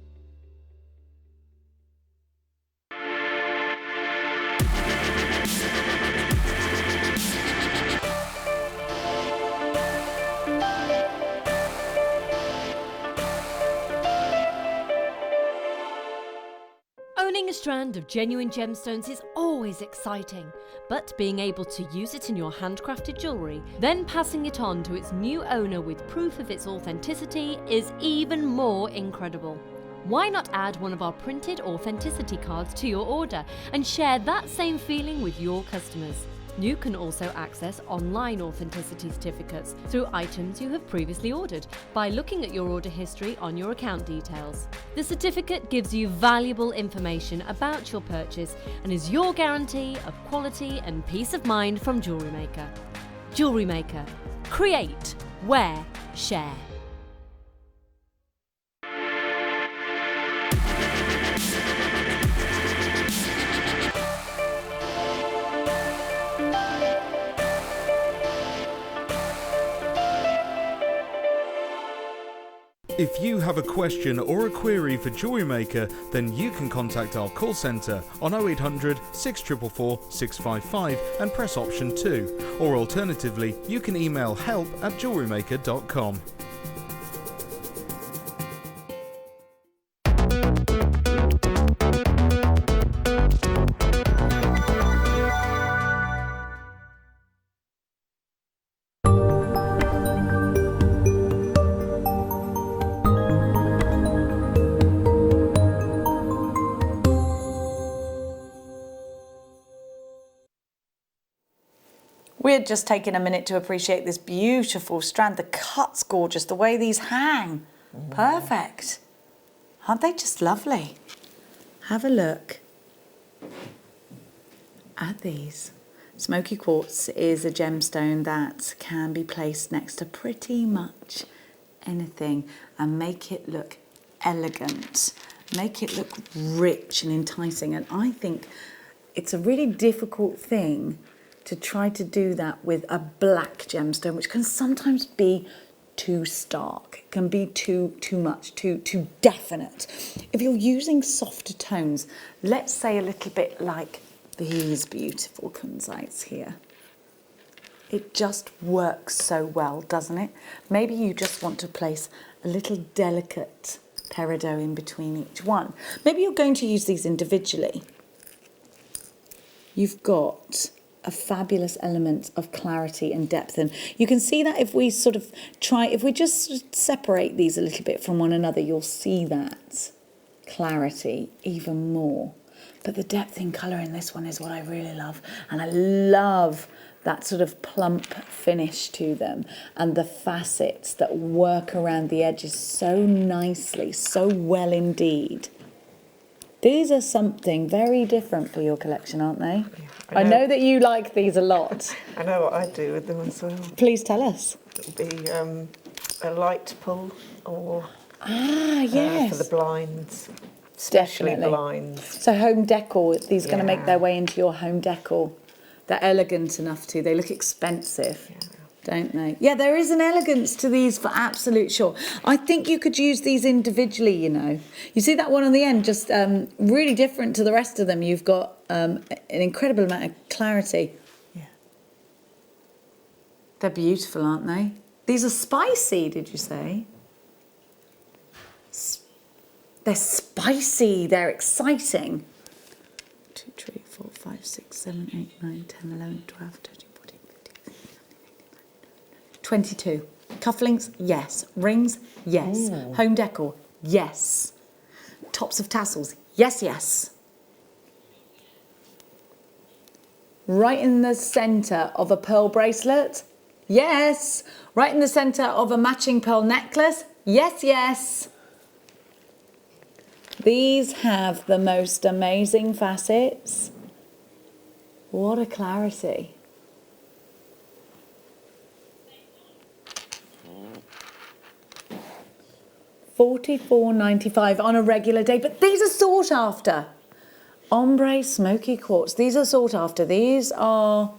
Owning a strand of genuine gemstones is always exciting, but being able to use it in your handcrafted jewellery, then passing it on to its new owner with proof of its authenticity is even more incredible. Why not add one of our printed authenticity cards to your order and share that same feeling with your customers? You can also access online authenticity certificates through items you have previously ordered by looking at your order history on your account details. The certificate gives you valuable information about your purchase and is your guarantee of quality and peace of mind from JewelleryMaker. JewelleryMaker. Create, wear, share. If you have a question or a query for JewelleryMaker, then you can contact our call centre on 0800 644 655 and press option 2, or alternatively you can email help@jewellerymaker.com. We're just taking a minute to appreciate this beautiful strand. The cut's gorgeous, the way these hang. Perfect. Aren't they just lovely? Have a look at these. Smoky quartz is a gemstone that can be placed next to pretty much anything and make it look elegant, make it look rich and enticing. And I think it's a really difficult thing to try to do that with a black gemstone, which can sometimes be too stark, it can be too much, too definite. If you're using softer tones, let's say a little bit like these beautiful kunzites here, it just works so well, doesn't it? Maybe you just want to place a little delicate peridot in between each one. Maybe you're going to use these individually. You've got a fabulous element of clarity and depth, and you can see that if we sort of if we just separate these a little bit from one another, you'll see that clarity even more. But the depth in colour in this one is what I really love, and I love that sort of plump finish to them and the facets that work around the edges so nicely, so well indeed. These are something very different for your collection, aren't they? Yeah, I know that you like these a lot. I know what I do with them as well. Please tell us. It'll be a light pull or yes. for the blinds, especially Definitely. blinds. So home decor, these are going to make their way into your home decor. They're elegant enough to, they look expensive. Yeah. Don't they? Yeah, there is an elegance to these for absolute sure. I think you could use these individually, you know. You see that one on the end, just really different to the rest of them. You've got an incredible amount of clarity. Yeah. They're beautiful, aren't they? These are spicy, did you say? They're spicy, they're exciting. 2, 3, 4, 5, 6, 7, 8, 9, 10, 11, 12, 13, 14, 15, 22. Cufflinks, yes. Rings, yes. Ooh. Home decor, yes. Tops of tassels, yes, yes. Right in the centre of a pearl bracelet, yes. Right in the centre of a matching pearl necklace, yes, yes. These have the most amazing facets. What a clarity. $44.95 on a regular day, but these are sought after. Ombre smoky quartz, these are sought after. These are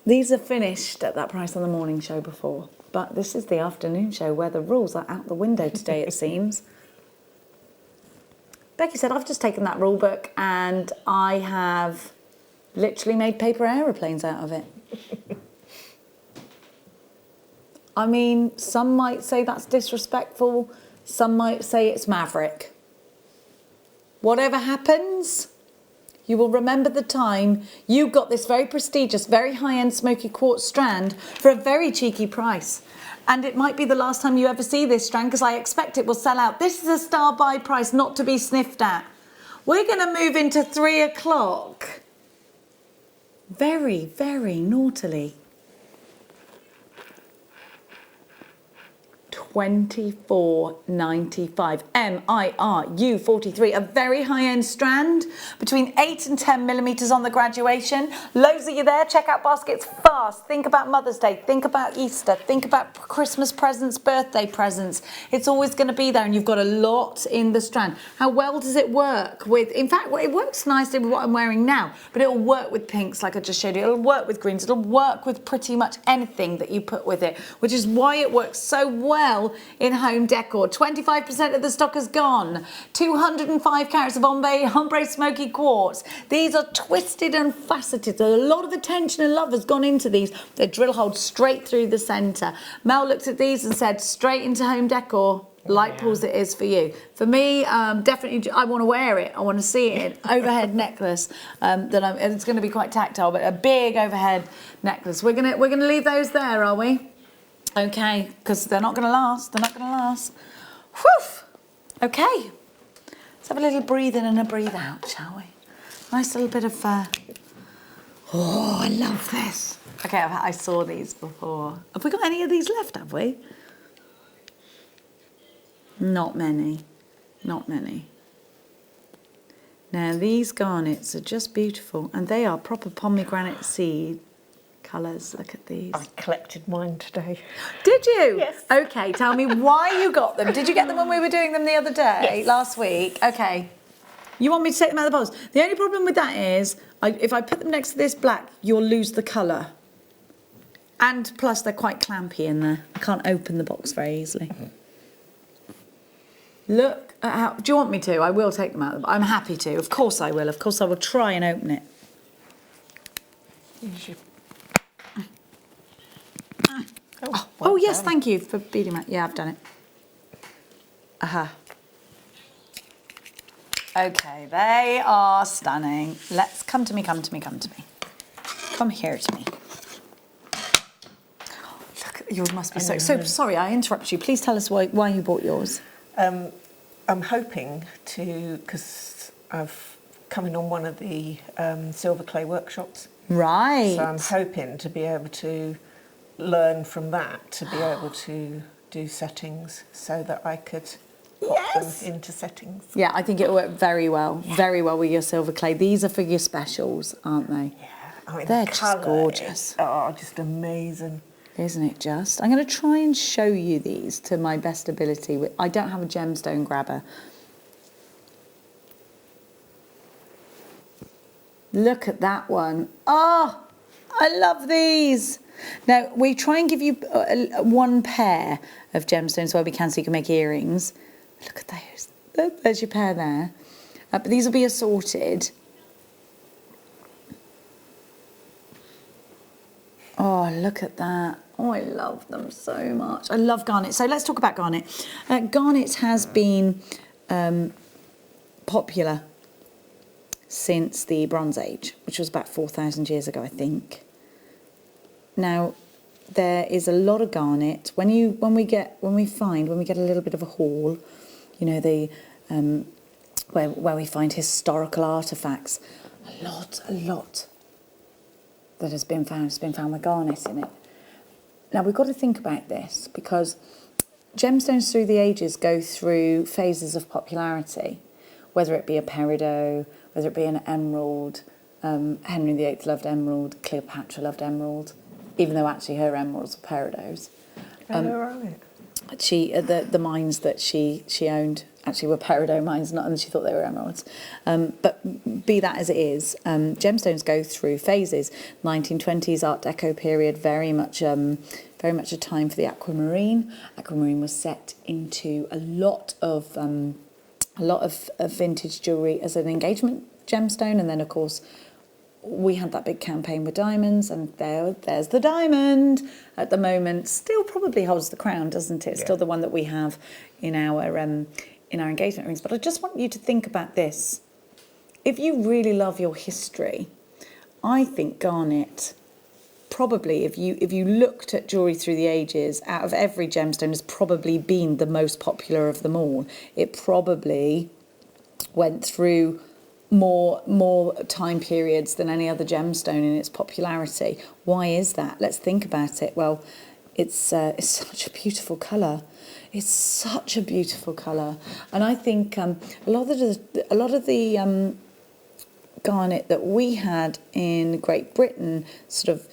finished at that price on the morning show before. But this is the afternoon show where the rules are out the window today, it seems. Becky said, I've just taken that rule book and I have literally made paper aeroplanes out of it. I mean, some might say that's disrespectful. Some might say it's maverick. Whatever happens, you will remember the time you got this very prestigious, very high-end smoky quartz strand for a very cheeky price. And it might be the last time you ever see this strand because I expect it will sell out. This is a star buy price not to be sniffed at. We're going to move into 3 o'clock. Very, very naughtily. $24.95. MIRU 43, a very high-end strand, between 8 and 10 millimeters on the graduation. Loads of you there, check out baskets fast. Think about Mother's Day, think about Easter, think about Christmas presents, birthday presents. It's always going to be there, and you've got a lot in the strand. How well does it work with, in fact, it works nicely with what I'm wearing now, but it'll work with pinks like I just showed you. It'll work with greens. It'll work with pretty much anything that you put with it, which is why it works so well in home decor. 25% of the stock is gone. 205 carats of ombre smoky quartz. These are twisted and faceted. A lot of attention and love has gone into these. They drill holes straight through the centre. Mel looked at these and said, straight into home decor. Light pulls it is for you. For me, definitely, I want to wear it. I want to see it. Overhead necklace. It's going to be quite tactile, but a big overhead necklace. We're gonna leave those there, are we? Okay, because they're not going to last. They're not going to last. Whew. Okay. Let's have a little breathe in and a breathe out, shall we? Nice little bit of... Oh, I love this. Okay, I saw these before. Have we got any of these left, have we? Not many. Not many. Now, these garnets are just beautiful, and they are proper pomegranate seed colours. Look at these. I collected mine today. Did you? Yes. Okay, tell me why you got them. Did you get them when we were doing them the other day, last week? Okay. You want me to take them out of the box? The only problem with that is, if I put them next to this black, you'll lose the colour. And plus, they're quite clampy in there. I can't open the box very easily. Look at how... Do you want me to? I will take them out. I'm happy to. Of course I will. Of course I will try and open it. Oh yes, thank you for beading that. Yeah, I've done it. Okay, they are stunning. Let's come to me. Come here to me. Look, yours must be so sorry, I interrupted you. Please tell us why you bought yours. I'm hoping to, because I've come in on one of the silver clay workshops. Right. So I'm hoping to be able to learn from that, to be able to do settings so that I could pop them into settings. Yeah, I think it'll work very well with your silver clay. These are for your specials, aren't they? Yeah, I mean, they're the just colour gorgeous. is, just amazing. Isn't it just? I'm going to try and show you these to my best ability. I don't have a gemstone grabber. Look at that one. Oh, I love these. Now, we try and give you one pair of gemstones where we can, so you can make earrings. Look at those. There's your pair there. But these will be assorted. Oh, look at that. Oh, I love them so much. I love garnet. So let's talk about garnet. Garnet has been popular since the Bronze Age, which was about 4,000 years ago, I think. Now, there is a lot of garnet. When we get a little bit of a haul, you know, where we find historical artefacts, a lot that has been found with garnet in it. Now, we've got to think about this, because gemstones through the ages go through phases of popularity, whether it be a peridot, whether it be an emerald. Henry VIII loved emerald, Cleopatra loved emerald, even though actually her emeralds were peridots. The mines that she owned actually were peridot mines, and she thought they were emeralds. But be that as it is, gemstones go through phases. 1920s Art Deco period, very much a time for the aquamarine. Aquamarine was set into a lot of vintage jewellery as an engagement gemstone, and then of course we had that big campaign with diamonds, and there's the diamond at the moment. Still probably holds the crown, doesn't it? Yeah. Still the one that we have in our engagement rings. But I just want you to think about this. If you really love your history, I think garnet, probably, if you looked at jewellery through the ages, out of every gemstone, has probably been the most popular of them all. It probably went through more time periods than any other gemstone in its popularity. Why is that? Let's think about it. Well, it's such a beautiful colour. It's such a beautiful colour, and I think a lot of the garnet that we had in Great Britain, sort of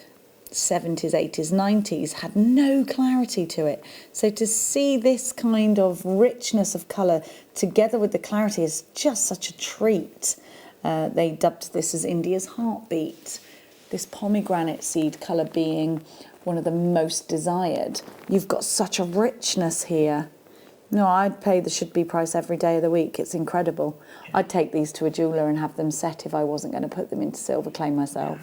70s, 80s, 90s, had no clarity to it. So to see this kind of richness of colour together with the clarity is just such a treat. They dubbed this as India's heartbeat, this pomegranate seed colour being one of the most desired. You've got such a richness here. No, I'd pay the should-be price every day of the week. It's incredible. I'd take these to a jeweller and have them set if I wasn't going to put them into silver clay myself.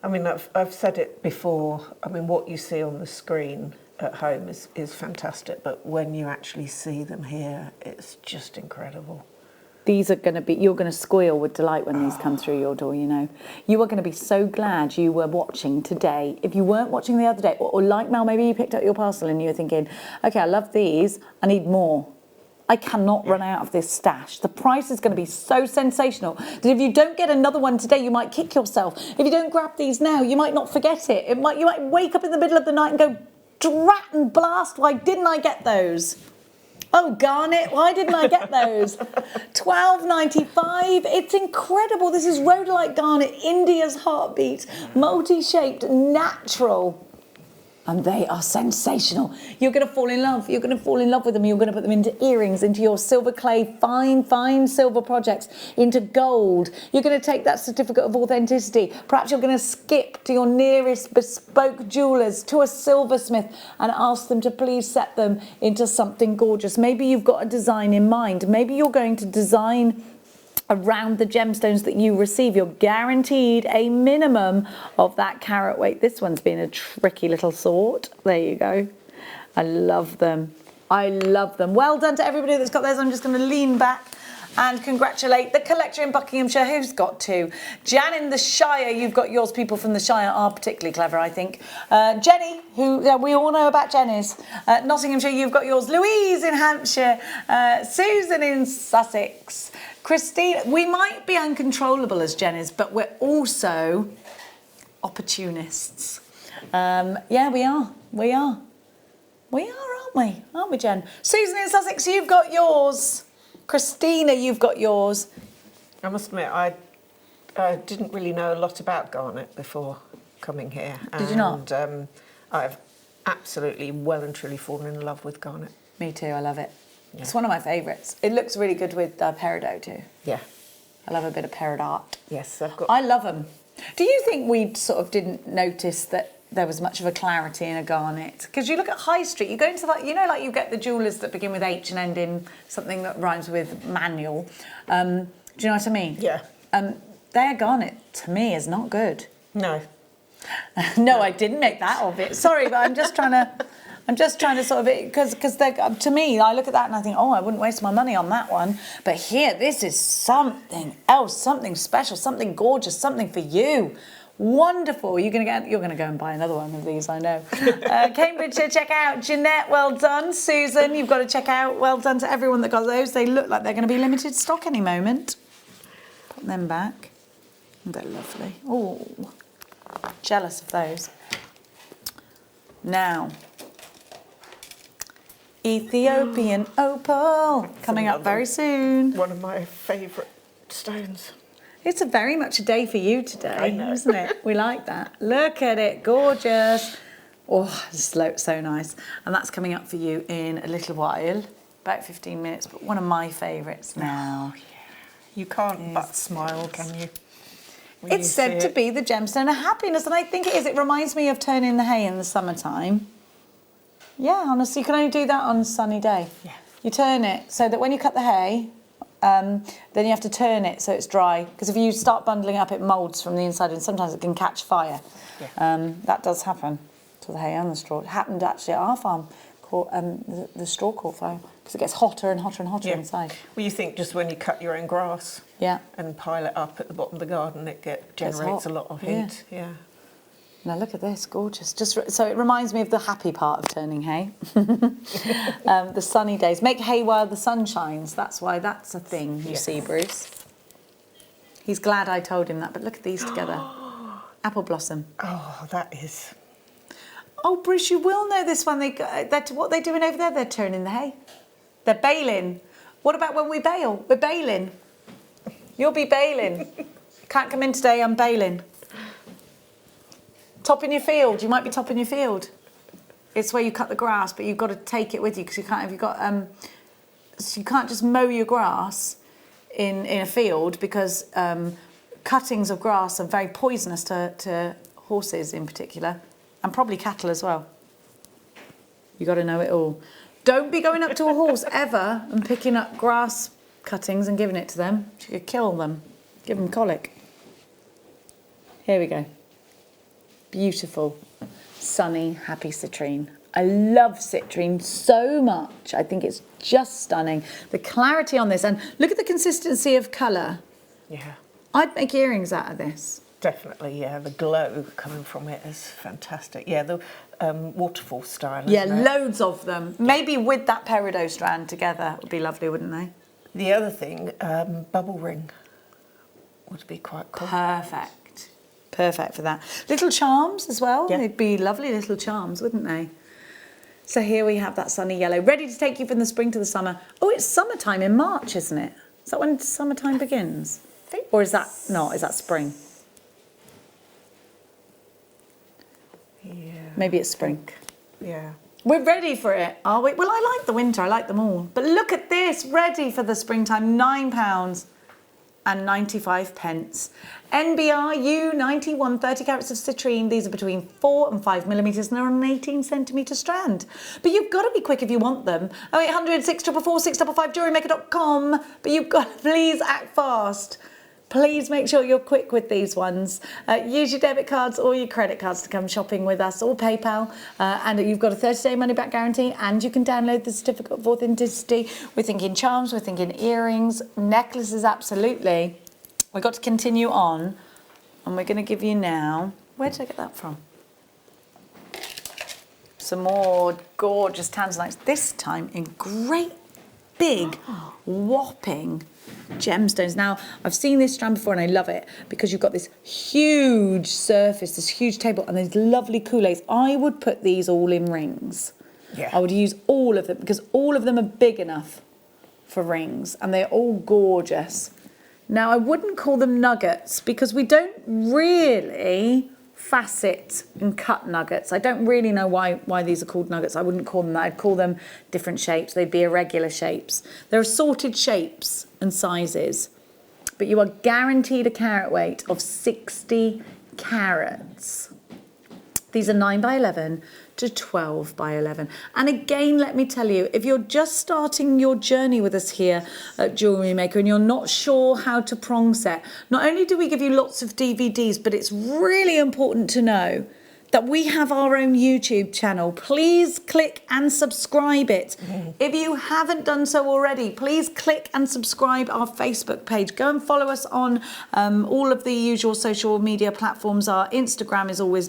I mean, I've said it before. I mean, what you see on the screen at home is fantastic, but when you actually see them here, it's just incredible. These are going to be, you're going to squeal with delight when these come through your door, you know. You are going to be so glad you were watching today. If you weren't watching the other day, or like Mel, maybe you picked up your parcel and you were thinking, okay, I love these, I need more. I cannot run out of this stash. The price is going to be so sensational that if you don't get another one today, you might kick yourself. If you don't grab these now, you might not forget it. You might wake up in the middle of the night and go, drat and blast, why didn't I get those? Oh, garnet, why didn't I get those? $12.95. It's incredible. This is rhodolite garnet, India's heartbeat, multi-shaped, natural. And they are sensational. You're going to fall in love. You're going to fall in love with them. You're going to put them into earrings, into your silver clay, fine silver projects, into gold. You're going to take that certificate of authenticity. Perhaps you're going to skip to your nearest bespoke jewellers, to a silversmith, and ask them to please set them into something gorgeous. Maybe you've got a design in mind. Maybe you're going to design around the gemstones that you receive. You're guaranteed a minimum of that carat weight. This one's been a tricky little sort. There you go. I love them. I love them. Well done to everybody that's got those. I'm just going to lean back and congratulate the collector in Buckinghamshire who's got 2. Jan in the Shire, you've got yours. People from the Shire are particularly clever, I think. Jenny, who we all know about Jenny's. Nottinghamshire, you've got yours. Louise in Hampshire. Susan in Sussex. Christine, we might be uncontrollable as Jenny's, but we're also opportunists. Yeah, we are. We are. We are, aren't we? Aren't we, Jen? Susan in Sussex, you've got yours. Christina, you've got yours. I must admit, I didn't really know a lot about garnet before coming here. Did you not? And I've absolutely well and truly fallen in love with garnet. Me too, I love it. Yeah. It's one of my favourites. It looks really good with peridot too. Yeah. I love a bit of peridot. Yes, I've got... I love them. Do you think we sort of didn't notice that there was much of a clarity in a garnet? Because you look at High Street, you go into that, you know, like you get the jewellers that begin with H and end in something that rhymes with manual. Do you know what I mean? Yeah. Their garnet, to me, is not good. No. No, I didn't make that obvious. Sorry, but I'm just trying to sort of, because to me, I look at that and I think, oh, I wouldn't waste my money on that one. But here, this is something else, something special, something gorgeous, something for you. Wonderful. You're going to go and buy another one of these, I know. Cambridgeshire, check out. Jeanette, well done. Susan, you've got to check out. Well done to everyone that got those. They look like they're going to be limited stock any moment. Put them back. They're lovely. Oh, jealous of those. Now, Ethiopian opal coming up very soon. One of my favourite stones. It's very much a day for you today, isn't it? We like that. Look at it, gorgeous. Oh, it's so nice. And that's coming up for you in a little while, about 15 minutes, but one of my favourites now. Oh, yeah. You can't but smile, can you? It's said to be the gemstone of happiness, and I think it is. It reminds me of turning the hay in the summertime. Yeah, honestly, you can only do that on a sunny day. Yeah. You turn it so that when you cut the hay, then you have to turn it so it's dry, because if you start bundling up, it moulds from the inside and sometimes it can catch fire. Yeah. That does happen to the hay and the straw. It happened actually at our farm, the straw caught fire, because it gets hotter and hotter and hotter inside. Well, you think just when you cut your own grass and pile it up at the bottom of the garden, it generates a lot of heat. Yeah. Now look at this, gorgeous. So it reminds me of the happy part of turning hay. The sunny days. Make hay while the sun shines. That's why that's a thing, you see, Bruce. He's glad I told him that, but look at these together. Apple blossom. Oh, that is... Oh, Bruce, you will know this one. What they're doing over there, they're turning the hay. They're baling. What about when we bale? We're baling. You'll be baling. Can't come in today, I'm baling. Topping your field. You might be topping your field. It's where you cut the grass, but you've got to take it with you, because you can't. Have you got? So you can't just mow your grass in a field, because cuttings of grass are very poisonous to horses in particular, and probably cattle as well. You got to know it all. Don't be going up to a horse ever and picking up grass cuttings and giving it to them. You could kill them. Give them colic. Here we go. Beautiful, sunny, happy citrine. I love citrine so much. I think it's just stunning. The clarity on this, and look at the consistency of colour. Yeah. I'd make earrings out of this. Definitely, yeah. The glow coming from it is fantastic. Yeah, the waterfall style. Yeah, isn't it? Loads of them. Maybe with that peridot strand together would be lovely, wouldn't they? The other thing, bubble ring would be quite cool. Perfect. Perfect for that. Little charms as well. Yeah. They'd be lovely little charms, wouldn't they? So here we have that sunny yellow, ready to take you from the spring to the summer. Oh, it's summertime in March, isn't it? Is that when summertime begins? Or is that not? Is that spring? Yeah. Maybe it's spring. Yeah. We're ready for it, are we? Well, I like the winter. I like them all. But look at this, ready for the springtime. £9. and 95 pence. NBRU 91 30 carats of citrine. These are between 4 and 5 millimetres and they're on an 18 centimetre strand. But you've got to be quick if you want them. 0800 644 655 JewelleryMaker.com. But you've got to please act fast. Please make sure you're quick with these ones. Use your debit cards or your credit cards to come shopping with us, or PayPal. And you've got a 30-day money-back guarantee, and you can download the certificate of authenticity. We're thinking charms, we're thinking earrings, necklaces, absolutely. We've got to continue on, and we're going to give you now... Where did I get that from? Some more gorgeous tanzanites, this time in great big, whopping gemstones. Now, I've seen this strand before and I love it because you've got this huge surface, this huge table, and these lovely coulées. I would put these all in rings. Yeah. I would use all of them because all of them are big enough for rings and they're all gorgeous. Now, I wouldn't call them nuggets because we don't really facet and cut nuggets. I don't really know why these are called nuggets. I wouldn't call them that. I'd call them different shapes. They'd be irregular shapes. They're assorted shapes and sizes, but you are guaranteed a carat weight of 60 carats. These are 9 by 11 to 12 by 11. And again, let me tell you, if you're just starting your journey with us here at Jewellery Maker and you're not sure how to prong set, not only do we give you lots of DVDs, but it's really important to know that we have our own YouTube channel. Please click and subscribe it. If you haven't done so already, please click and subscribe our Facebook page. Go and follow us on all of the usual social media platforms. Our Instagram is always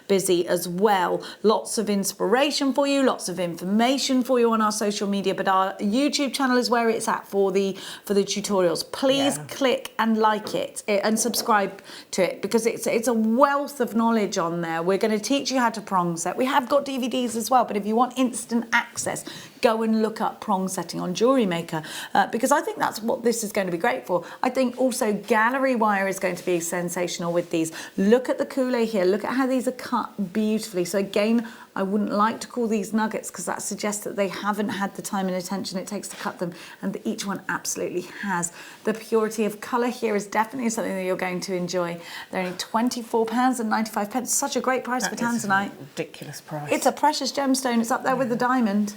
busy as well. Lots of inspiration for you, lots of information for you on our social media, but our YouTube channel is where it's at for the tutorials. Please click and like it and subscribe to it because it's a wealth of knowledge on there. We're going to teach you how to prong set. We have got DVDs as well, but if you want instant access, go and look up prong setting on Jewellery Maker because I think that's what this is going to be great for. I think also gallery wire is going to be sensational with these. Look at the coulée here. Look at how these are cut beautifully. So again, I wouldn't like to call these nuggets because that suggests that they haven't had the time and attention it takes to cut them, and each one absolutely has. The purity of colour here is definitely something that you're going to enjoy. They're only £24.95. Such a great price for tanzanite. Ridiculous price. It's a precious gemstone. It's up there with the diamond.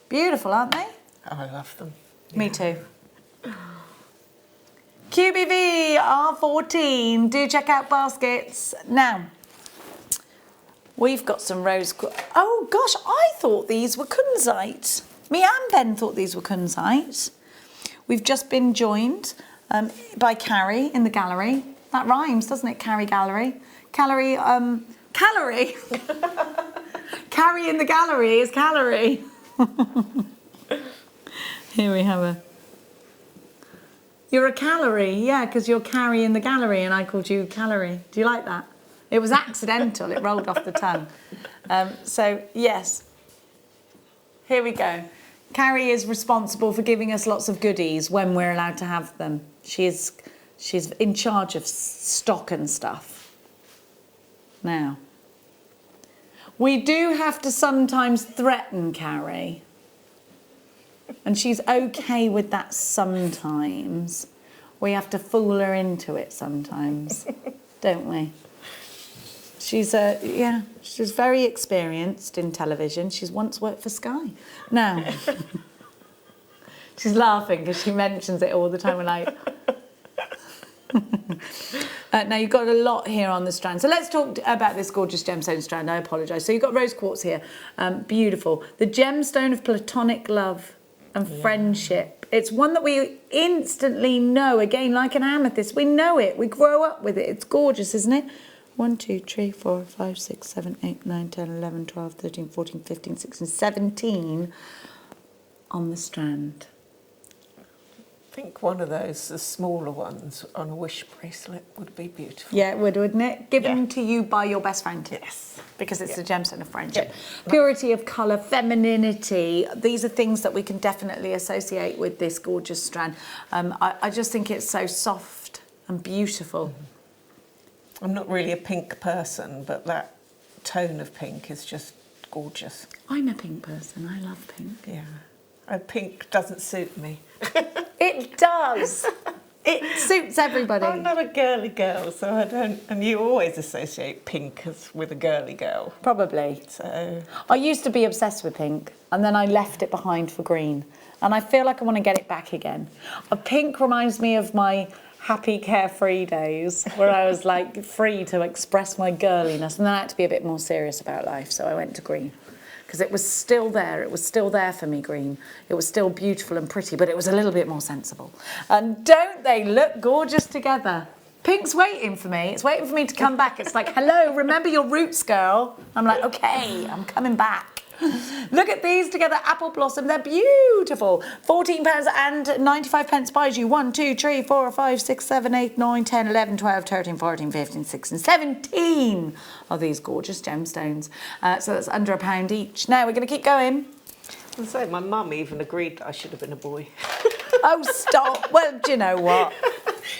Beautiful, aren't they? Oh, I love them. Me too. QBV R14. Do check out baskets. Now, we've got some rose quartz. Oh gosh, I thought these were kunzite. Me and Ben thought these were kunzite. We've just been joined by Carrie in the gallery. That rhymes, doesn't it? Carrie Gallery. Calorie. Carrie in the gallery is calorie. Here we have her. You're a calorie, yeah, because you're Carrie in the gallery and I called you calorie. Do you like that? It was accidental, it rolled off the tongue. So, yes. Here we go. Carrie is responsible for giving us lots of goodies when we're allowed to have them. She's in charge of stock and stuff. Now, we do have to sometimes threaten Carrie. And she's okay with that sometimes. We have to fool her into it sometimes, don't we? She's she's very experienced in television. She's once worked for Sky. Now, she's laughing because she mentions it all the time. We're like, now you've got a lot here on the strand. So let's talk about this gorgeous gemstone strand. I apologise. So you've got rose quartz here, beautiful. The gemstone of platonic love and friendship. It's one that we instantly know. Again, like an amethyst, we know it. We grow up with it. It's gorgeous, isn't it? 1, 2, 3, 4, 5, 6, 7, 8, 9, 10, 11, 12, 13, 14, 15, 16, 17 on the strand. I think one of those, the smaller ones, on a wish bracelet would be beautiful. Yeah, it would, wouldn't it? Given to you by your best friend. Yes. Because it's the gemstone of friendship. Yep. Purity of colour, femininity. These are things that we can definitely associate with this gorgeous strand. I just think it's so soft and beautiful. I'm not really a pink person, but that tone of pink is just gorgeous. I'm a pink person. I love pink. Yeah. Pink doesn't suit me. It does. It suits everybody. I'm not a girly girl, so I don't. And you always associate pink with a girly girl. Probably. So I used to be obsessed with pink, and then I left it behind for green. And I feel like I want to get it back again. Pink reminds me of my happy, carefree days, where I was like free to express my girliness. And then I had to be a bit more serious about life, so I went to green. Because it was still there. It was still there for me, green. It was still beautiful and pretty, but it was a little bit more sensible. And don't they look gorgeous together? Pink's waiting for me. It's waiting for me to come back. It's like, hello, remember your roots, girl. I'm like, okay, I'm coming back. Look at these together, apple blossom. They're beautiful. £14.95 buys you 1, 2, 3, 4, 5, 6, 7, 8, 9, 10, 11, 12, 13, 14, 15, 16, 17 of these gorgeous gemstones. So that's under £1 each. Now we're going to keep going. And so my mum even agreed that I should have been a boy. Oh, stop. Well, do you know what?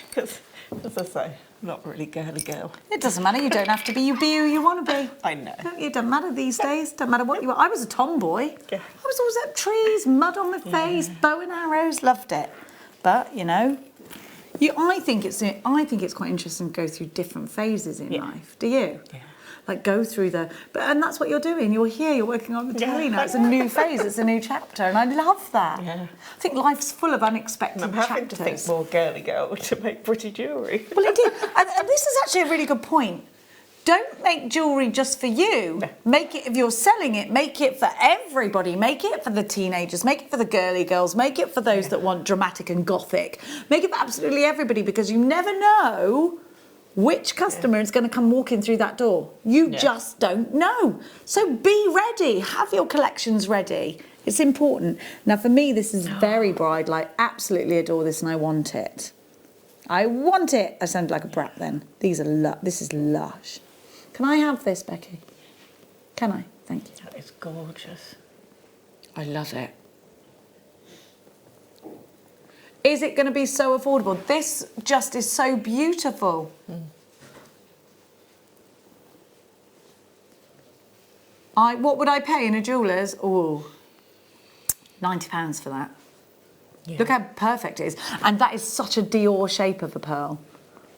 Because, as I say, I'm not really girly girl. It doesn't matter. You don't have to be. You be who you want to be. I know. It doesn't matter these days. Don't matter what you are. I was a tomboy. Yeah. I was always at trees, mud on my face, bow and arrows. Loved it. But you know, I think it's quite interesting to go through different phases in life. Do you? Yeah. Like go through and that's what you're doing. You're here. You're working on the telly now. It's a new phase. It's a new chapter, and I love that. Yeah. I think life's full of unexpected I'm chapters. having to think more girly girl to make pretty jewellery. Well, indeed. And this is actually a really good point. Don't make jewellery just for you. No. Make it, if you're selling it, make it for everybody. Make it for the teenagers. Make it for the girly girls. Make it for those that want dramatic and gothic. Make it for absolutely everybody, because you never know which customer is going to come walking through that door. You just don't know. So be ready. Have your collections ready. It's important. Now, for me, this is very bridal. I absolutely adore this, and I want it. I want it. I sound like a brat then. This is lush. Can I have this, Becky? Can I? Thank you. That is gorgeous. I love it. Is it going to be so affordable? This just is so beautiful. What would I pay in a jeweller's? Oh, £90 for that. Yeah. Look how perfect it is. And that is such a Dior shape of a pearl.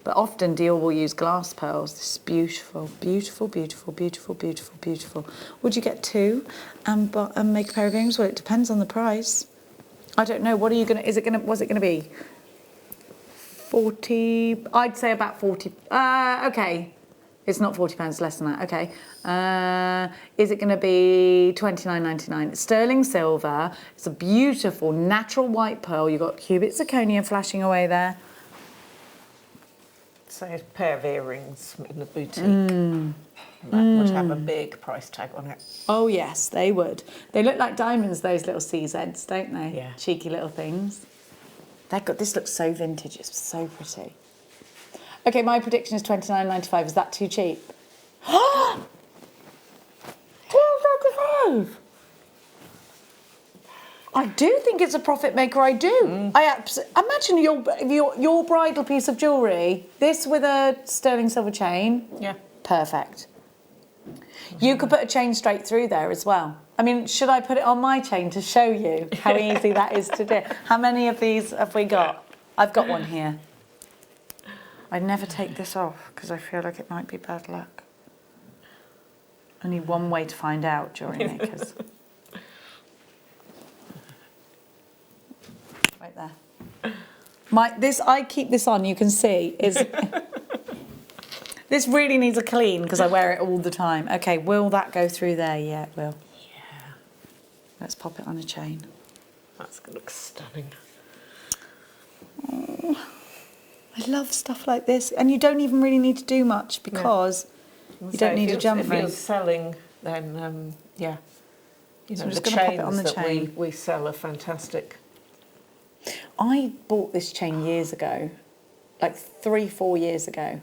But often Dior will use glass pearls. This is beautiful, beautiful, beautiful, beautiful, beautiful, beautiful. Would you get two and make a pair of earrings? Well, it depends on the price. I don't know. What are you going to... What's it going to be? 40... I'd say about 40... OK. It's not £40, less than that. OK. Is it going to be £29.99? It's sterling silver. It's a beautiful natural white pearl. You've got cubic zirconia flashing away there. So a pair of earrings in the boutique. That would have a big price tag on it. Oh, yes, they would. They look like diamonds, those little CZs, don't they? Yeah. Cheeky little things. This looks so vintage. It's so pretty. OK, my prediction is £29.95. Is that too cheap? £12.95! I do think it's a profit maker. I do. Imagine your bridal piece of jewellery. This with a sterling silver chain. Yeah. Perfect. You could put a chain straight through there as well. I mean, should I put it on my chain to show you how easy that is to do? How many of these have we got? I've got one here. I'd never take this off because I feel like it might be bad luck. Only one way to find out, jewellery makers. Right there. I keep this on, you can see, is... This really needs a clean because I wear it all the time. OK, will that go through there? Yeah, it will. Yeah. Let's pop it on a chain. That's going to look stunning. Oh, I love stuff like this. And you don't even really need to do much because you don't need a jump ring. If you're selling, then, yeah. You know, I'm just the going to pop it on chains the that chain. we sell are fantastic. I bought this chain years ago, like 3-4 years ago,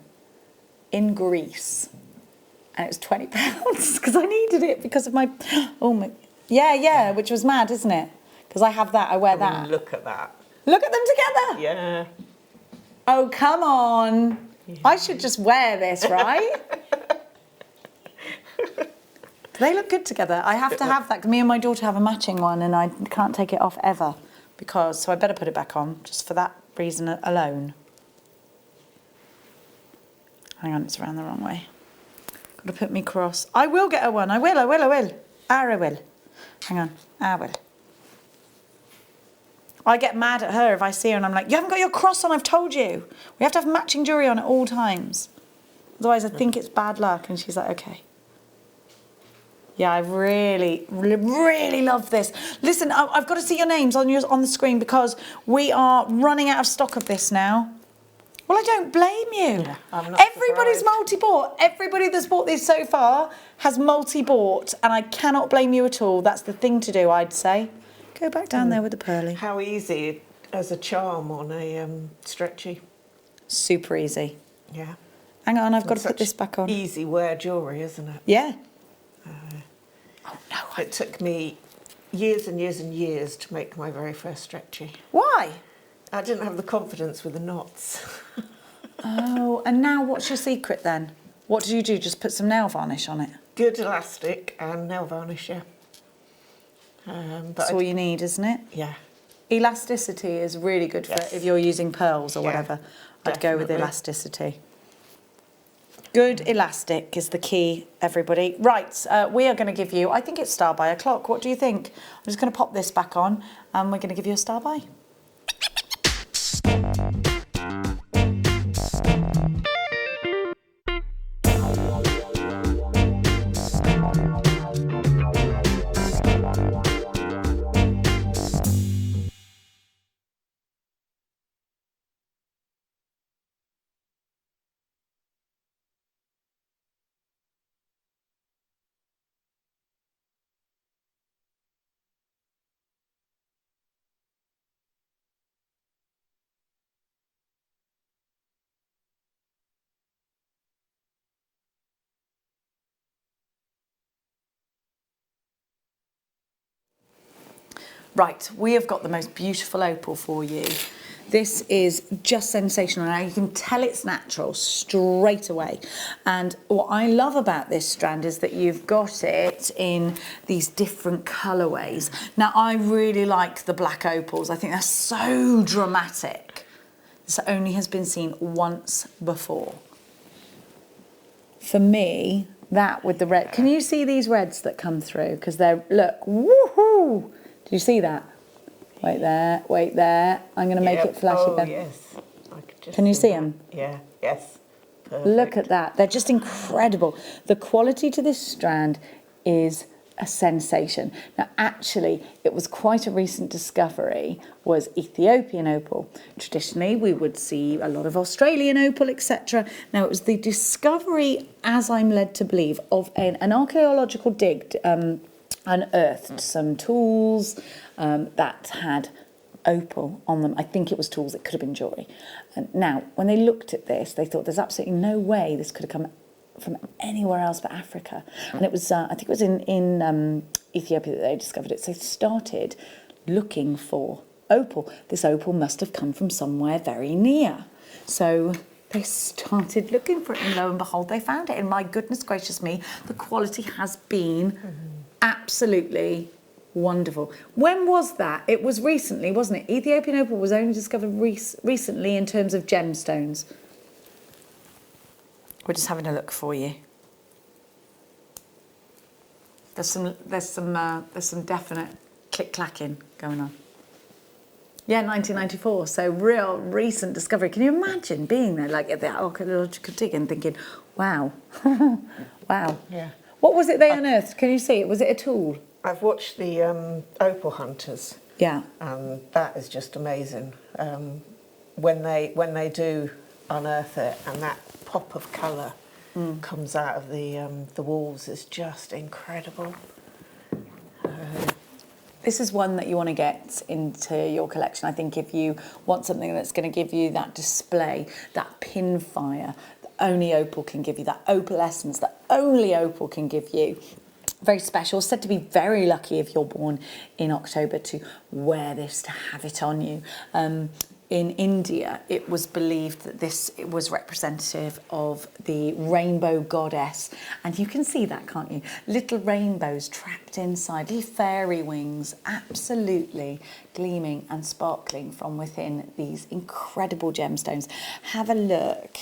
in Greece, and it was £20 because I needed it because of my, which was mad, isn't it? Because I have that, I wear that. Look at that. Look at them together. Yeah. Oh, come on. Yeah. I should just wear this, right? They look good together. I have to have that because me and my daughter have a matching one and I can't take it off ever so I better put it back on just for that reason alone. Hang on, it's around the wrong way. Got to put me cross. I will get her one. I will. I will. Hang on. I will. I get mad at her if I see her and I'm like, you haven't got your cross on, I've told you. We have to have matching jewellery on at all times. Otherwise I think it's bad luck. And she's like, okay. Yeah, I really love this. Listen, I've got to see your names on the screen because we are running out of stock of this now. Well, I don't blame you. Yeah, I'm not Everybody's surprised. multi-bought. Everybody that's bought this so far has multi-bought, and I cannot blame you at all. That's the thing to do, I'd say. Go back down there with the pearly. How easy as a charm on a stretchy. Super easy. Yeah. Hang on, I've got to Such put this back on. Easy wear jewellery, isn't it? Yeah. Oh no. It took me years and years and years to make my very first stretchy. Why? I didn't have the confidence with the knots. Oh, and now what's your secret then? What did you do? Just put some nail varnish on it? Good elastic and nail varnish, yeah. That's all you need, isn't it? Yeah. Elasticity is really good for Yes. if you're using pearls or Yeah, whatever. I'd go with definitely. elasticity. Good elastic is the key, everybody. Right, we are going to give you, I think it's star by a clock. What do you think? I'm just going to pop this back on and we're going to give you a star by. Right, we have got the most beautiful opal for you. This is just sensational. Now you can tell it's natural straight away. And what I love about this strand is that you've got it in these different colourways. Now I really like the black opals. I think they're so dramatic. This only has been seen once before. For me, that with the red, can you see these reds that come through? Because they're, look, woohoo! Do you see that? Wait there, wait there. I'm going to make it flash again. Yes. I could just Can you see them? Yeah, yes. Perfect. Look at that. They're just incredible. The quality to this strand is a sensation. Now, actually, it was quite a recent discovery, was Ethiopian opal. Traditionally, we would see a lot of Australian opal, etc. Now, it was the discovery, as I'm led to believe, of an archaeological dig unearthed some tools that had opal on them. I think it was tools, it could have been jewellery. And now, when they looked at this, they thought there's absolutely no way this could have come from anywhere else but Africa. And it was, I think it was in Ethiopia that they discovered it. So they started looking for opal. This opal must have come from somewhere very near. So they started looking for it, and lo and behold, they found it. And my goodness gracious me, the quality has been absolutely wonderful. When was that? It was recently, wasn't it? Ethiopian opal was only discovered recently in terms of gemstones. We're just having a look for you. There's some definite click-clacking going on. Yeah, 1994, so real recent discovery. Can you imagine being there, like at the archaeological dig and thinking, wow, wow. Yeah. What was it they unearthed? Can you see it? Was it a tool? I've watched the opal hunters. Yeah. And that is just amazing. When they do unearth it and that pop of colour comes out of the walls is just incredible. This is one that you want to get into your collection. I think if you want something that's going to give you that display, that pin fire, that only opal can give you, that opal essence that only opal can give you. Very special, said to be very lucky if you're born in October to wear this, to have it on you. in India, it was believed that this was representative of the rainbow goddess. And you can see that, can't you? Little rainbows trapped inside, little fairy wings, absolutely gleaming and sparkling from within these incredible gemstones. Have a look.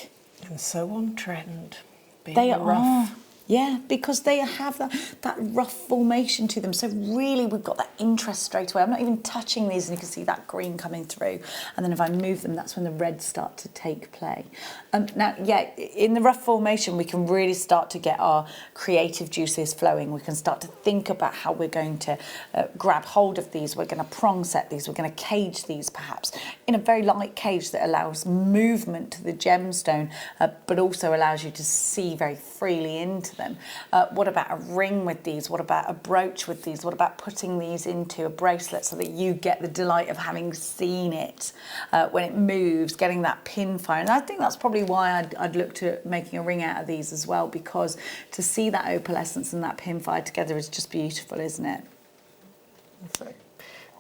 And so on trend. They are. Yeah, because they have that rough formation to them. So really, we've got that interest straight away. I'm not even touching these, and you can see that green coming through. And then if I move them, that's when the reds start to take play. Now, yeah, in the rough formation, we can really start to get our creative juices flowing. We can start to think about how we're going to grab hold of these. We're going to prong set these. We're going to cage these, perhaps, in a very light cage that allows movement to the gemstone, but also allows you to see very freely into them. What about a ring with these? What about a brooch with these? What about putting these into a bracelet so that you get the delight of having seen it when it moves, getting that pin fire? And I think that's probably why I'd looked at making a ring out of these as well, because to see that opalescence and that pin fire together is just beautiful, isn't it? So,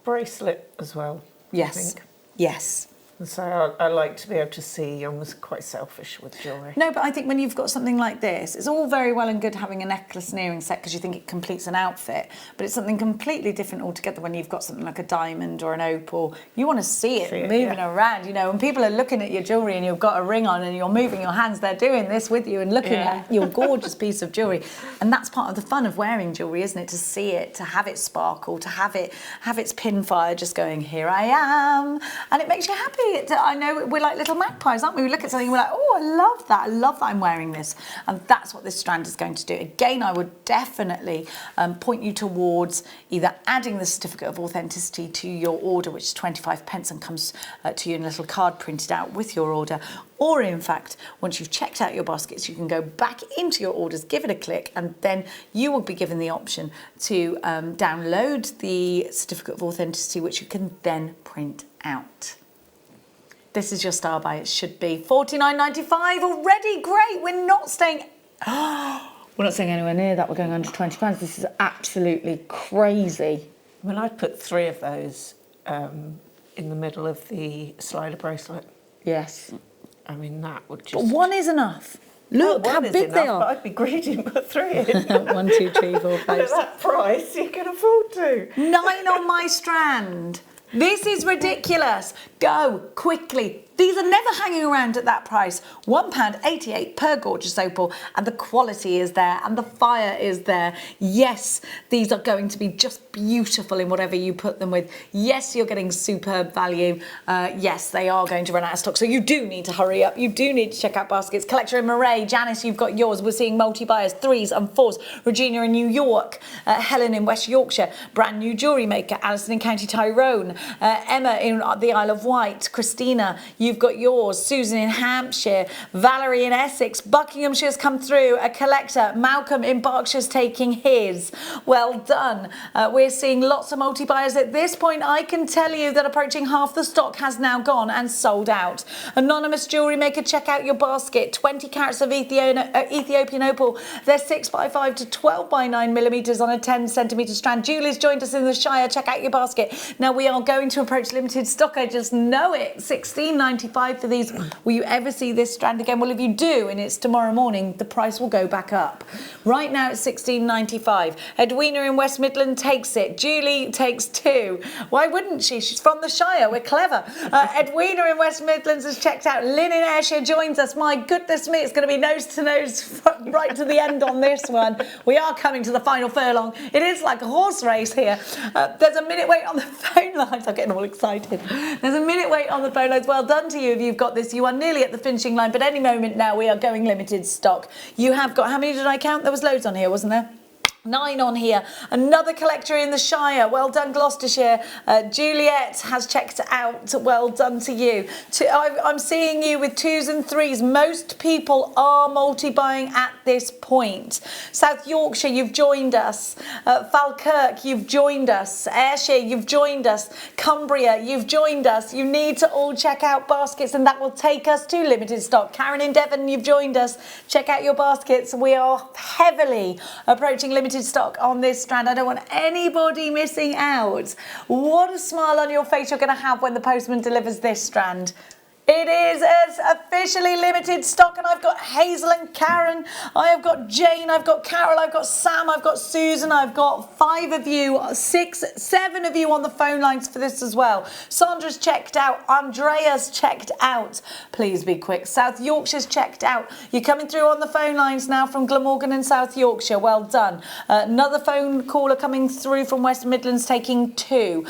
bracelet as well. Yes. I think. Yes. And so I like to be able to see. I'm quite selfish with jewellery. No, but I think when you've got something like this, it's all very well and good having a necklace and earring set because you think it completes an outfit, but it's something completely different altogether when you've got something like a diamond or an opal. You want to see it moving around, you know, when people are looking at your jewellery and you've got a ring on and you're moving your hands, they're doing this with you and looking at your gorgeous piece of jewellery. And that's part of the fun of wearing jewellery, isn't it? To see it, to have it sparkle, to have its pin fire just going, here I am. And it makes you happy. I know we're like little magpies, aren't we? We look at something and we're like, oh, I love that. I love that I'm wearing this. And that's what this strand is going to do. Again, I would definitely point you towards either adding the certificate of authenticity to your order, which is 25p and comes to you in a little card printed out with your order. Or in fact, once you've checked out your baskets, you can go back into your orders, give it a click, and then you will be given the option to download the certificate of authenticity, which you can then print out. This is your star buy. It should be $49.95 already. Great. We're not staying anywhere near that. We're going under £20. This is absolutely crazy. I mean, I'd put 3 of those in the middle of the slider bracelet. Yes. I mean, that would just... But 1 is enough. Look how big they are. But I'd be greedy and put 3 in. 1, 2, 3, 4, 5. And at that price, you can afford to. 9 on my strand. This is ridiculous. Go quickly. These are never hanging around at that price. £1.88 per gorgeous opal, and the quality is there and the fire is there. Yes, these are going to be just beautiful in whatever you put them with. Yes, you're getting superb value. Yes, they are going to run out of stock, so you do need to hurry up. You do need to check out baskets. Collector in Murray, Janice, you've got yours. We're seeing multi-buyers, 3s and 4s. Regina in New York, Helen in West Yorkshire, brand new JewelleryMaker, Alison in County Tyrone, Emma in the Isle of Wight, Christina, you've got yours, Susan in Hampshire, Valerie in Essex, Buckinghamshire's come through, a collector, Malcolm in Berkshire's taking his. Well done. We're seeing lots of multi-buyers. At this point, I can tell you that approaching half the stock has now gone and sold out. Anonymous JewelleryMaker, check out your basket. 20 carats of Ethiopian opal. They're 6x5 to 12x9mm on a 10cm strand. Julie's joined us in the Shire. Check out your basket. Now, we are going to approach limited stock. I just know it. $16.95 for these. Will you ever see this strand again? Well, if you do, and it's tomorrow morning, the price will go back up. Right now, it's $16.95. Edwina in West Midland takes it. Julie takes 2. Why wouldn't she? She's from the Shire. We're clever. Edwina in West Midlands has checked out. Lynn in Ayrshire joins us. My goodness me, it's going to be nose to nose right to the end on this one. We are coming to the final furlong. It is like a horse race here. There's a minute wait on the phone lines. I'm getting all excited. There's a minute wait on the phone lines. Well done to you if you've got this. You are nearly at the finishing line, but any moment now we are going limited stock. You have got, how many did I count? There was loads on here, wasn't there? 9 on here. Another collector in the Shire. Well done, Gloucestershire. Juliet has checked out. Well done to you. I'm seeing you with 2s and 3s. Most people are multi-buying at this point. South Yorkshire, you've joined us. Falkirk, you've joined us. Ayrshire, you've joined us. Cumbria, you've joined us. You need to all check out baskets, and that will take us to limited stock. Karen in Devon, you've joined us. Check out your baskets. We are heavily approaching limited limited stock on this strand. I don't want anybody missing out. What a smile on your face you're going to have when the postman delivers this strand. It is officially limited stock, and I've got Hazel and Karen, I have got Jane, I've got Carol, I've got Sam, I've got Susan, I've got 5 of you, 6, 7 of you on the phone lines for this as well. Sandra's checked out, Andrea's checked out. Please be quick. South Yorkshire's checked out. You're coming through on the phone lines now from Glamorgan and South Yorkshire. Well done. Another phone caller coming through from West Midlands taking 2.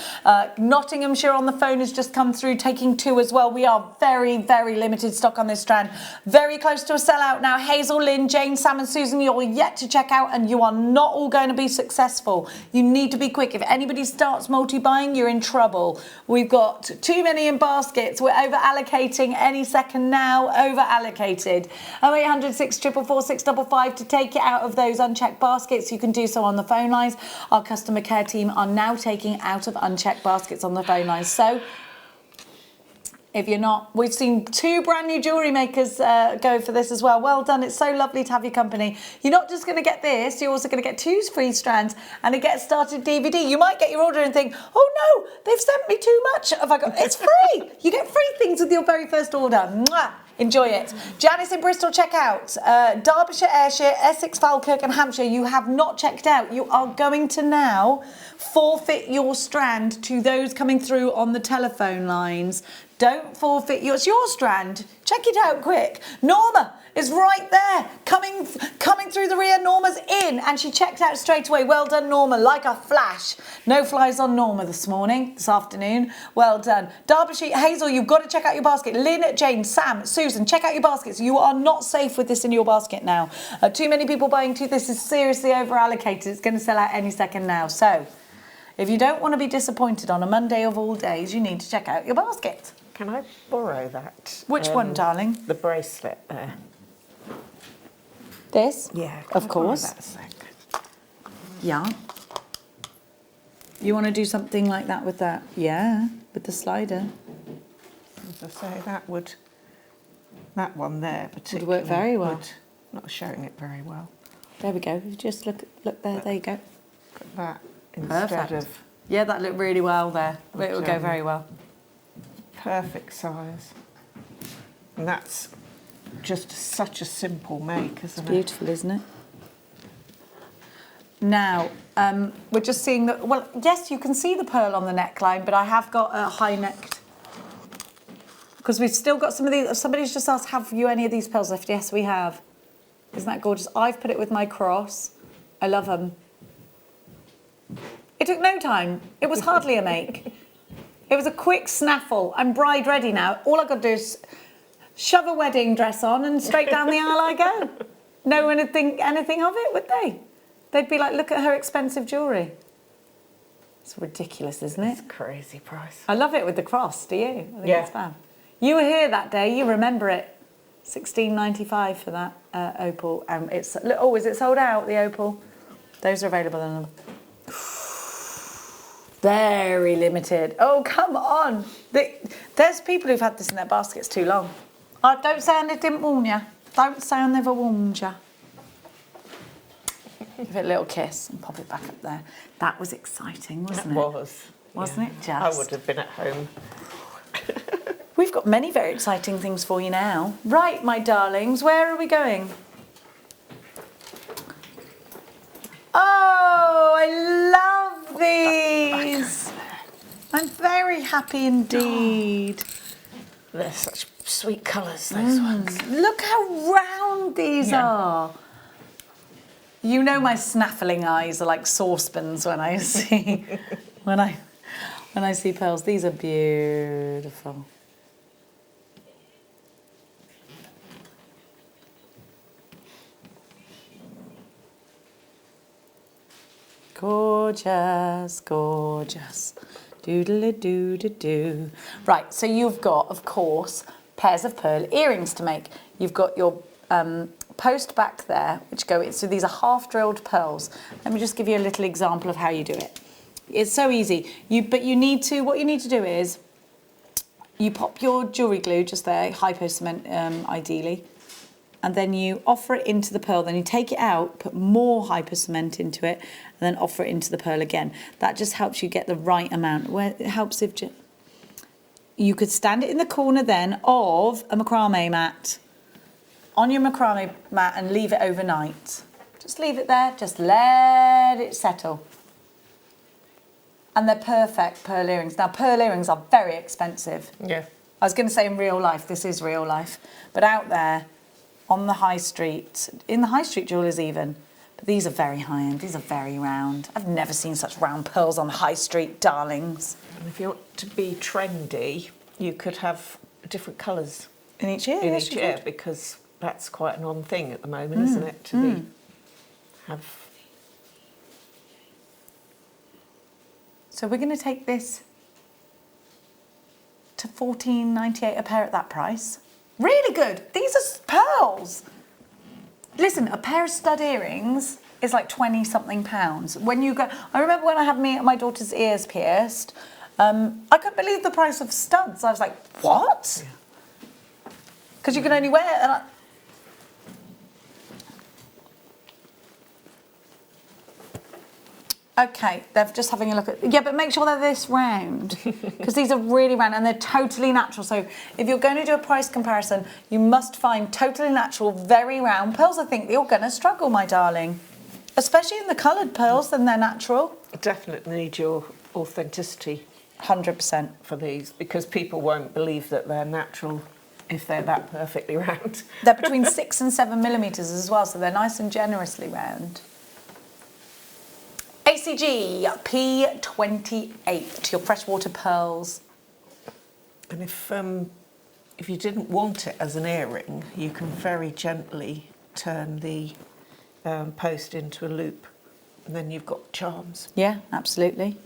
Nottinghamshire on the phone has just come through taking 2 as well. We are very, very limited stock on this strand. Very close to a sellout now. Hazel, Lynn, Jane, Sam and Susan, you're yet to check out, and you are not all going to be successful. You need to be quick. If anybody starts multi-buying, you're in trouble. We've got too many in baskets. We're over allocating any second now. Over allocated. 0800 644 655 to take it out of those unchecked baskets. You can do so on the phone lines. Our customer care team are now taking out of unchecked baskets on the phone lines. So if you're not, we've seen 2 brand new jewellery makers go for this as well. Well done. It's so lovely to have your company. You're not just going to get this, you're also going to get 2 free strands and a Get Started DVD. You might get your order and think, oh no, they've sent me too much. Have I got? It's free. You get free things with your very first order. Mwah! Enjoy it. Janice in Bristol, check out. Derbyshire, Ayrshire, Essex, Falkirk and Hampshire, you have not checked out. You are going to now forfeit your strand to those coming through on the telephone lines. Don't forfeit it's your strand. Check it out quick. Norma is right there, coming through the rear. Norma's in, and she checked out straight away. Well done, Norma, like a flash. No flies on Norma this afternoon. Well done. Derbyshire, Hazel, you've got to check out your basket. Lynn, Jane, Sam, Susan, check out your baskets. You are not safe with this in your basket now. Too many people buying 2. This is seriously over allocated. It's going to sell out any second now. So, if you don't want to be disappointed on a Monday of all days, you need to check out your basket. Can I borrow that? Which one, darling? The bracelet there. This? Yeah, of course. That a sec. Yeah. You want to do something like that with that? Yeah, with the slider. As I say, that one there particularly would work very well. Not showing it very well. There we go. Just look there. There you go. Got that instead of. Yeah, that looked really well there. It would go very well. Perfect size. And that's just such a simple make, isn't it? Beautiful, isn't it? Now, we're just seeing that, well, yes, you can see the pearl on the neckline, but I have got a high necked, because we've still got some of these. Somebody's just asked, have you any of these pearls left? Yes, we have. Isn't that gorgeous? I've put it with my cross. I love them. It took no time. It was hardly a make. It was a quick snaffle. I'm bride ready now. All I've got to do is shove a wedding dress on and straight down the aisle I go. No one would think anything of it, would they? They'd be like, look at her expensive jewellery. It's ridiculous, isn't it? It's a crazy price. I love it with the cross, do you? I think it's fab. You were here that day, you remember it. $16.95 for that opal. Is it sold out, the opal? Those are available in them. Very limited. Oh, come on. There's people who've had this in their baskets too long. Don't say I didn't warn you. Don't say I never warned you. Give it a little kiss and pop it back up there. That was exciting, wasn't it? It was. Wasn't it just? I would have been at home. We've got many very exciting things for you now. Right, my darlings, where are we going? Oh, I love these. I'm very happy indeed. They're such sweet colours, those ones. Look how round these are. You know my snaffling eyes are like saucepans when I see when I see pearls. These are beautiful. Gorgeous, gorgeous. Doodle-a-doo-doo-doo. Right, so you've got, of course, pairs of pearl earrings to make. You've got your post back there, which go in. So these are half-drilled pearls. Let me just give you a little example of how you do it. It's so easy. What you need to do is you pop your jewellery glue just there, hypo cement ideally. and then you offer it into the pearl, then you take it out, put more hyper cement into it, and then offer it into the pearl again. That just helps you get the right amount. Where it helps if you could stand it in the corner then of a macrame mat, on your macrame mat, and leave it overnight. Just leave it there, just let it settle. And they're perfect pearl earrings. Now, pearl earrings are very expensive. Yeah. I was going to say in real life, this is real life, but out there on the high street, in the high street jewellers even, but these are very high end, these are very round. I've never seen such round pearls on the high street, darlings. And if you want to be trendy, you could have different colours In each ear? in Yes, each you ear, could. because that's quite an on thing at the moment, isn't it? To have. So we're going to take this to $14.98 a pair at that price. Really good. These are pearls. Listen, a pair of stud earrings is like 20 something pounds. When you go, I remember when I had my daughter's ears pierced, I couldn't believe the price of studs. I was like, what? Because you can only wear, and okay, they're just having a look at... Yeah, but make sure they're this round, because these are really round and they're totally natural. So if you're going to do a price comparison, you must find totally natural, very round pearls. I think you're going to struggle, my darling. Especially in the coloured pearls, then they're natural. Definitely need your authenticity 100%. for these, because people won't believe that they're natural if they're that perfectly round. They're between 6 and 7 millimetres as well, so they're nice and generously round. ACG P28, your freshwater pearls. And if you didn't want it as an earring, you can very gently turn the post into a loop, and then you've got charms. Yeah, absolutely.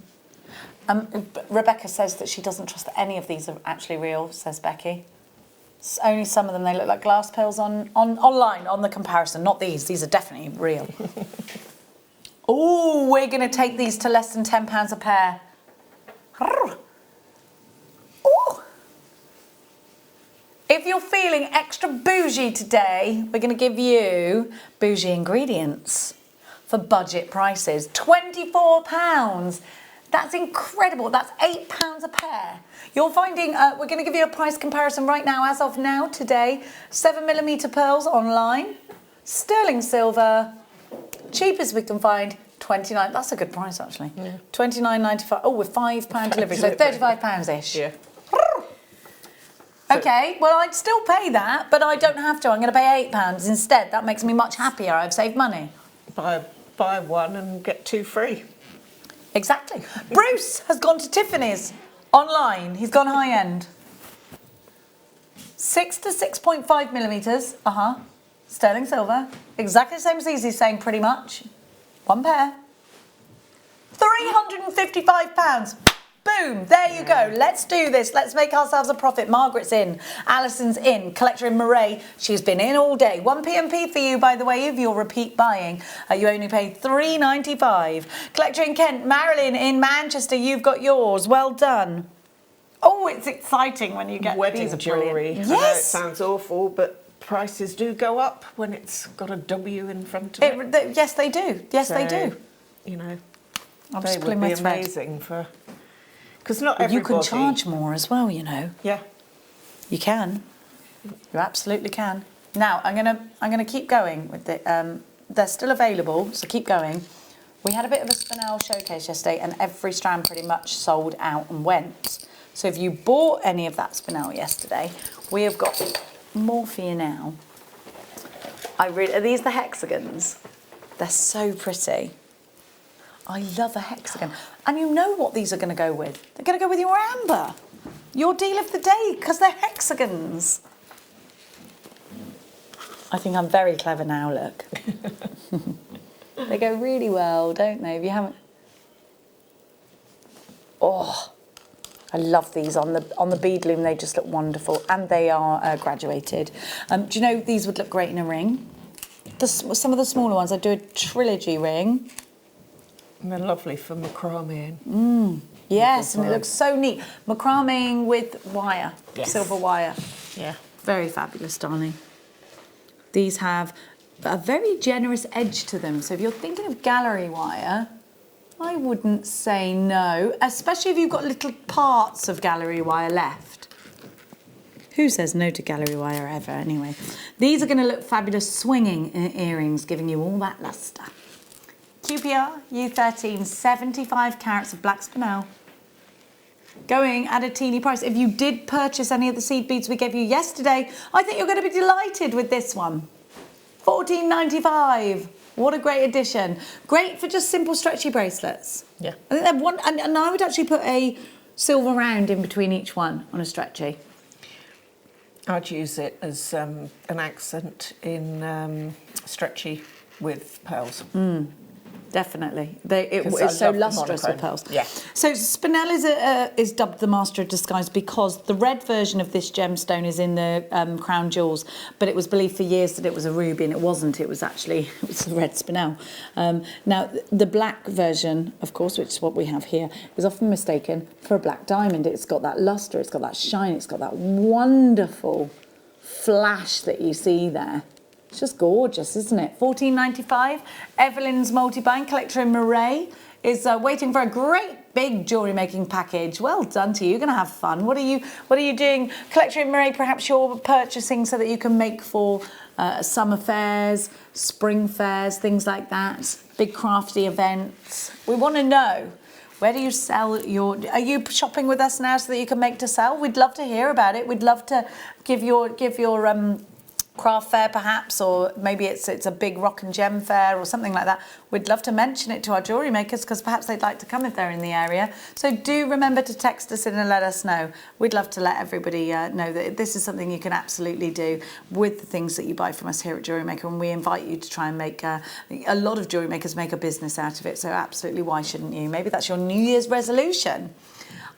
Rebecca says that she doesn't trust that any of these are actually real, says Becky. Only some of them, they look like glass pearls online, on the comparison. Not these. These are definitely real. Oh, we're going to take these to less than £10 a pair. Ooh. If you're feeling extra bougie today, we're going to give you bougie ingredients for budget prices. £24. That's incredible. That's £8 a pair. You're finding, we're going to give you a price comparison right now, as of now, today. 7mm pearls online, sterling silver, cheapest we can find, 29. That's a good price, actually. Yeah. 29.95. Oh, with £5 delivery, so £35-ish. Yeah. Okay, well, I'd still pay that, but I don't have to. I'm going to pay £8 instead. That makes me much happier. I've saved money. Buy one and get two free. Exactly. Bruce has gone to Tiffany's online. He's gone high end. 6 to 6.5 millimetres. Sterling silver. Exactly the same as these, he's saying, pretty much. One pair. £355. Boom, there you go. Let's do this. Let's make ourselves a profit. Margaret's in. Alison's in. Collector in Murray. She's been in all day. 1pm for you, by the way, if you're repeat buying. You only paid £3.95. Collector in Kent. Marilyn in Manchester. You've got yours. Well done. Oh, it's exciting when you get wedding jewellery. Yes. I know it sounds awful, but prices do go up when it's got a W in front of it. Yes, they do. Yes, they do. You know, I'm they just would pulling be my thread. amazing for... Because not But everybody... you can charge more as well, you know. Yeah. You can. You absolutely can. Now, I'm gonna keep going with the... they're still available, so keep going. We had a bit of a spinel showcase yesterday, and every strand pretty much sold out and went. So if you bought any of that spinel yesterday, we have got more for you now. Are these the hexagons? They're so pretty. I love a hexagon. And you know what these are going to go with. They're going to go with your amber. Your deal of the day, because they're hexagons. I think I'm very clever now, look. They go really well, don't they? If you haven't... Oh, I love these on the bead loom. They just look wonderful, and they are graduated. Do you know these would look great in a ring? Some of the smaller ones, I'd do a trilogy ring. And they're lovely for macrame. Yes, and it looks so neat. Macrameing with wire, Yes. silver wire. Yeah. Very fabulous, darling. These have a very generous edge to them. So if you're thinking of gallery wire, I wouldn't say no, especially if you've got little parts of gallery wire left. Who says no to gallery wire ever, anyway? These are going to look fabulous swinging earrings, giving you all that lustre. QPR, U13, 75 carats of black spinel. Going at a teeny price. If you did purchase any of the seed beads we gave you yesterday, I think you're going to be delighted with this one. $14.95. What a great addition. Great for just simple stretchy bracelets. Yeah. I think they're one, and I would actually put a silver round in between each one on a stretchy. I'd use it as an accent in stretchy with pearls. Definitely. It's so lustrous with pearls. Yeah. So Spinel is dubbed the master of disguise because the red version of this gemstone is in the crown jewels, but it was believed for years that it was a ruby, and it wasn't. It was the red Spinel. Now, the black version, of course, which is what we have here, is often mistaken for a black diamond. It's got that luster, it's got that shine, it's got that wonderful flash that you see there. It's just gorgeous, isn't it? $14.95. Evelyn's multi-bind collector in Murray is waiting for a great big jewellery making package. Well done to you. You're going to have fun. What are you doing? Collector in Murray, perhaps you're purchasing so that you can make for summer fairs, spring fairs, things like that. Big crafty events. We want to know, where do you sell your... Are you shopping with us now so that you can make to sell? We'd love to hear about it. We'd love to give your craft fair perhaps, or maybe it's a big rock and gem fair or something like that. We'd love to mention it to our jewellery makers because perhaps they'd like to come if they're in the area. So do remember to text us in and let us know. We'd love to let everybody know that this is something you can absolutely do with the things that you buy from us here at Jewellery Maker, and we invite you to try and make a lot of jewellery makers make a business out of it, so absolutely, why shouldn't you? Maybe that's your New Year's resolution.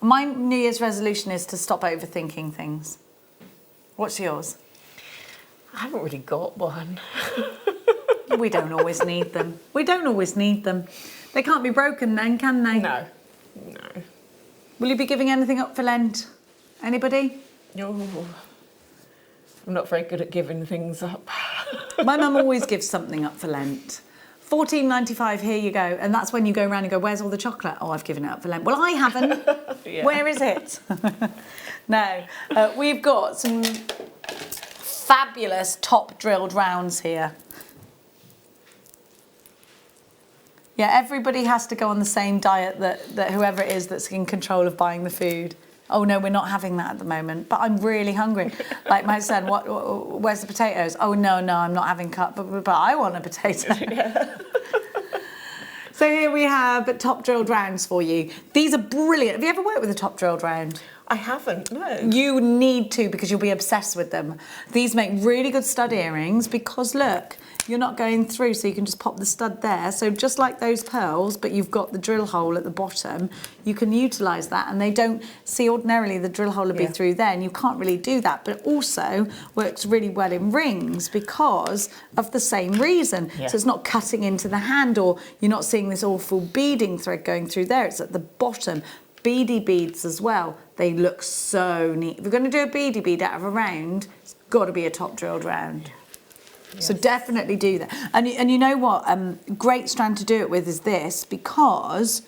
My New Year's resolution is to stop overthinking things. What's yours? I haven't really got one. We don't always need them. We don't always need them. They can't be broken then, can they? No. Will you be giving anything up for Lent? Anybody? No. I'm not very good at giving things up. My mum always gives something up for Lent. $14.95, here you go. And that's when you go around and go, where's all the chocolate? Oh, I've given it up for Lent. Well, I haven't. Yeah. Where is it? No. We've got some fabulous top drilled rounds here. Yeah, everybody has to go on the same diet that whoever it is that's in control of buying the food. Oh no, we're not having that at the moment, but I'm really hungry. Like my son, where's the potatoes? Oh no, I'm not having cut, but I want a potato. Yeah. So here we have top drilled rounds for you. These are brilliant. Have you ever worked with a top drilled round? I haven't, no. You need to, because you'll be obsessed with them. These make really good stud earrings because look, you're not going through, so you can just pop the stud there. So just like those pearls, but you've got the drill hole at the bottom, you can utilise that, and they don't see ordinarily the drill hole will be through there, and you can't really do that, but it also works really well in rings because of the same reason. So it's not cutting into the hand, or you're not seeing this awful beading thread going through there, it's at the bottom. Beady beads as well, they look so neat. If we're going to do a beady bead out of a round, it's got to be a top drilled round. Yes. So definitely do that. And you know what, great strand to do it with is this, because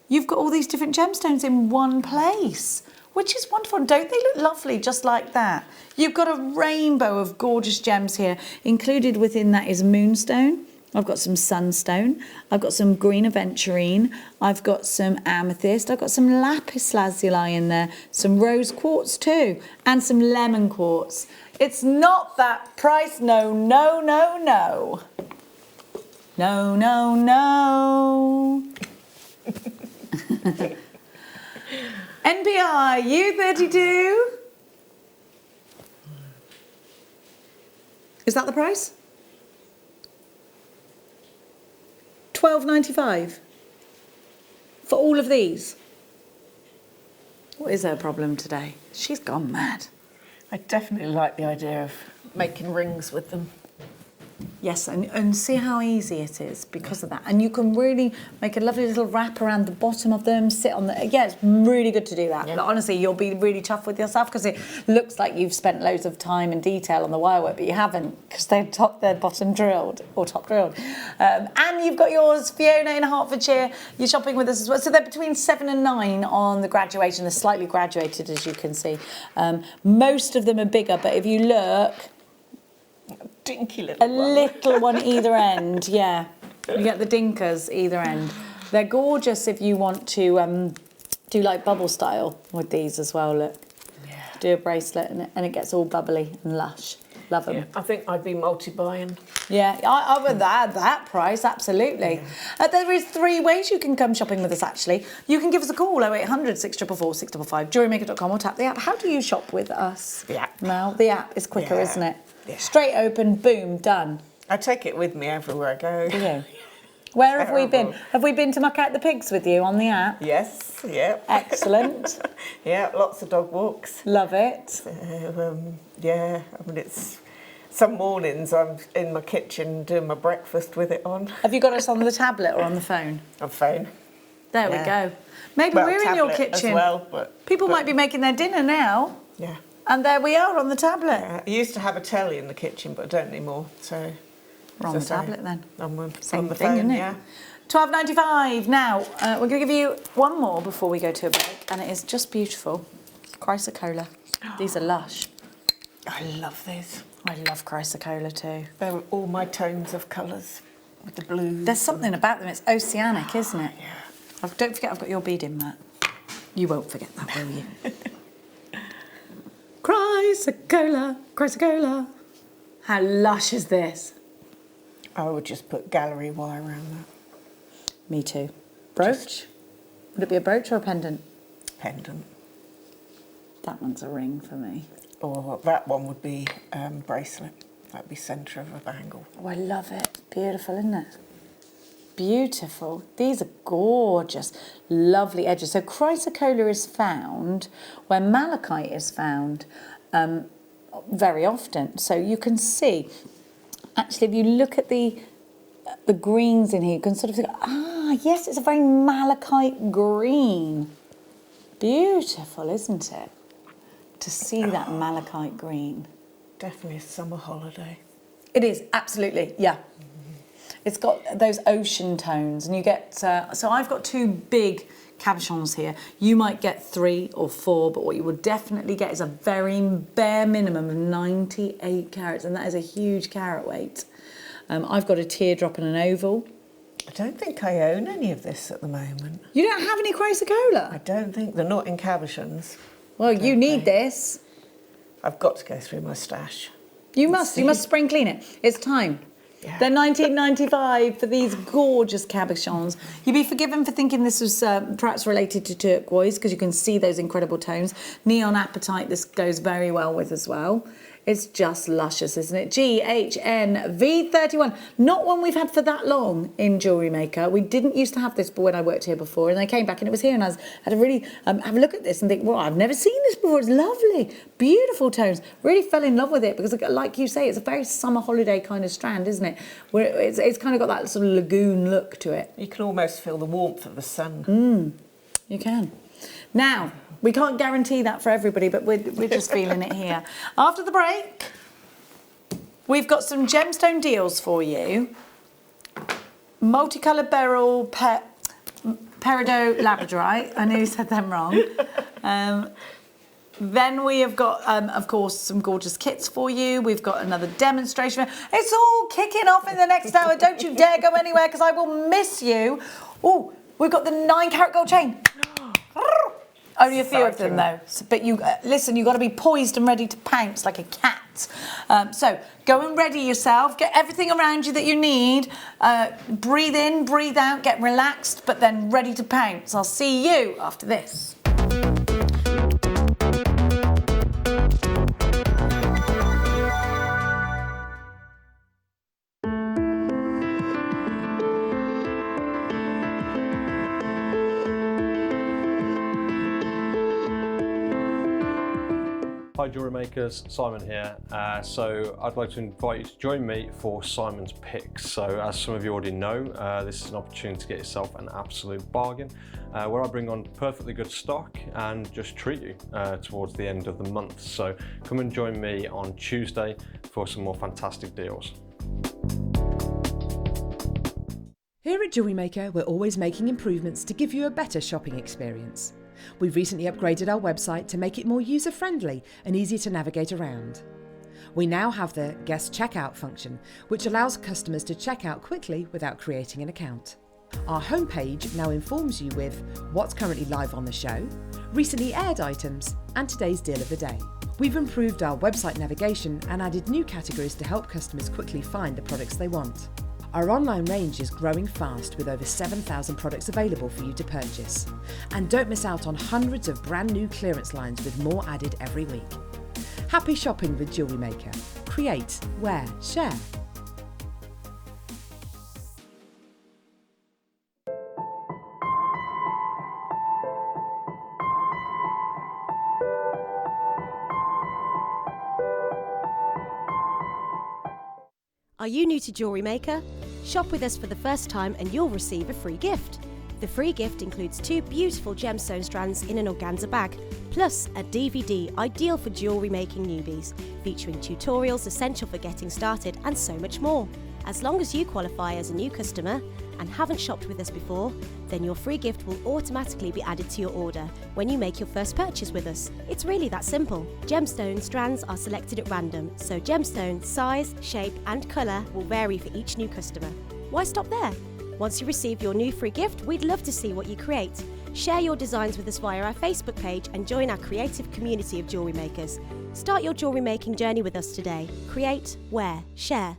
you've got all these different gemstones in one place, which is wonderful. Don't they look lovely just like that? You've got a rainbow of gorgeous gems here. Included within that is moonstone. I've got some sunstone, I've got some green aventurine, I've got some amethyst, I've got some lapis lazuli in there, some rose quartz too, and some lemon quartz. It's not that price, no. No. NPI, U32. Is that the price? $12.95 for all of these. What is her problem today? She's gone mad. I definitely like the idea of making rings with them. Yes, and see how easy it is because of that. And you can really make a lovely little wrap around the bottom of them, sit on the... Yeah, it's really good to do that. Yeah. Like, honestly, you'll be really tough with yourself because it looks like you've spent loads of time and detail on the wire work, but you haven't because they're bottom drilled or top drilled. And you've got yours, Fiona in Hertfordshire. You're shopping with us as well. So they're between 7 and 9 on the graduation. They're slightly graduated, as you can see. Most of them are bigger, but if you look... Dinky little a little one either end, yeah. You get the dinkers either end. They're gorgeous if you want to do like bubble style with these as well, look. Yeah. Do a bracelet and it gets all bubbly and lush. Love them. Yeah, I think I'd be multi-buying. Yeah, I would that price, absolutely. Yeah. There is 3 ways you can come shopping with us, actually. You can give us a call, 0800 644 655, JewelleryMaker.com, or tap the app. How do you shop with us? The app. Mel, the app is quicker, isn't it? Yeah. Straight open, boom, done. I take it with me everywhere I go. Do you? Where have we been? Have we been to muck out the pigs with you on the app? Yes, yeah. Excellent. Yeah, lots of dog walks. Love it. Yeah, I mean, it's... Some mornings I'm in my kitchen doing my breakfast with it on. Have you got us on the tablet or on the phone? On phone. There we go. Maybe we're in your kitchen. As well, but People might be making their dinner now. Yeah. And there we are on the tablet. Yeah. I used to have a telly in the kitchen, but I don't anymore. So we're on the tablet then. On the Same thing, phone, isn't it? Yeah. £12.95. Now, we're going to give you one more before we go to a break, and it is just beautiful. Chrysocolla. These are lush. I love these. I love chrysocolla too. They're all my tones of colours with the blues. There's something about them. It's oceanic, isn't it? Yeah. Don't forget I've got your bead in, Matt. You won't forget that, will you? Chrysocolla, chrysocolla. How lush is this? I would just put gallery wire around that. Me too. Brooch? Would it be a brooch or a pendant? Pendant. That one's a ring for me. Or that one would be bracelet. That'd be centre of a bangle. Oh, I love it. Beautiful, isn't it? Beautiful. These are gorgeous. Lovely edges. So chrysocolla is found where malachite is found very often. So you can see, actually, if you look at the greens in here, you can sort of think, yes, it's a very malachite green. Beautiful, isn't it? To see that malachite green. Definitely a summer holiday. It is, absolutely, yeah. It's got those ocean tones, and you get... so I've got 2 big cabochons here. You might get 3 or 4, but what you will definitely get is a very bare minimum of 98 carats, and that is a huge carat weight. I've got a teardrop and an oval. I don't think I own any of this at the moment. You don't have any chrysocolla? I don't think. They're not in cabochons. Well, you need this. I've got to go through my stash. You must spring clean it. It's time. Yeah. They're $19.95 for these gorgeous cabochons. You'd be forgiven for thinking this was perhaps related to turquoise because you can see those incredible tones. Neon apatite, this goes very well with as well. It's just luscious, isn't it? GHNV31. Not one we've had for that long in Jewellery Maker. We didn't used to have this when I worked here before, and I came back and it was here, and I had to really have a look at this and think, well, I've never seen this before. It's lovely. Beautiful tones. Really fell in love with it because, like you say, it's a very summer holiday kind of strand, isn't it? Where it's kind of got that sort of lagoon look to it. You can almost feel the warmth of the sun. You can. Now, we can't guarantee that for everybody, but we're just feeling it here. After the break, we've got some gemstone deals for you. Multicoloured beryl, peridot, labradorite. I knew you said them wrong. Then we have got, of course, some gorgeous kits for you. We've got another demonstration. It's all kicking off in the next hour. Don't you dare go anywhere because I will miss you. Oh, we've got the 9-carat gold chain. Only a few of them though, but you listen, you've got to be poised and ready to pounce like a cat. So go and ready yourself, get everything around you that you need, breathe in, breathe out, get relaxed, but then ready to pounce. I'll see you after this. Hi Hi Jewellery Makers, Simon here. So I'd like to invite you to join me for Simon's Picks. So as some of you already know, this is an opportunity to get yourself an absolute bargain, where I bring on perfectly good stock and just treat you towards the end of the month. So come and join me on Tuesday for some more fantastic deals. Here at JewelleryMaker, we're always making improvements to give you a better shopping experience. We've recently upgraded our website to make it more user-friendly and easy to navigate around. We now have the guest checkout function, which allows customers to check out quickly without creating an account. Our homepage now informs you with what's currently live on the show, recently aired items, and today's deal of the day. We've improved our website navigation and added new categories to help customers quickly find the products they want. Our online range is growing fast with over 7,000 products available for you to purchase. And don't miss out on hundreds of brand new clearance lines with more added every week. Happy shopping with JewelleryMaker. Create, wear, share. Are you new to JewelleryMaker? Shop with us for the first time and you'll receive a free gift. The free gift includes 2 beautiful gemstone strands in an organza bag, plus a DVD ideal for jewellery making newbies, featuring tutorials essential for getting started and so much more. As long as you qualify as a new customer and haven't shopped with us before, then your free gift will automatically be added to your order when you make your first purchase with us. It's really that simple. Gemstone strands are selected at random, so gemstone size, shape and colour will vary for each new customer. Why stop there? Once you receive your new free gift, we'd love to see what you create. Share your designs with us via our Facebook page and join our creative community of jewellery makers. Start your jewellery making journey with us today. Create, wear, share.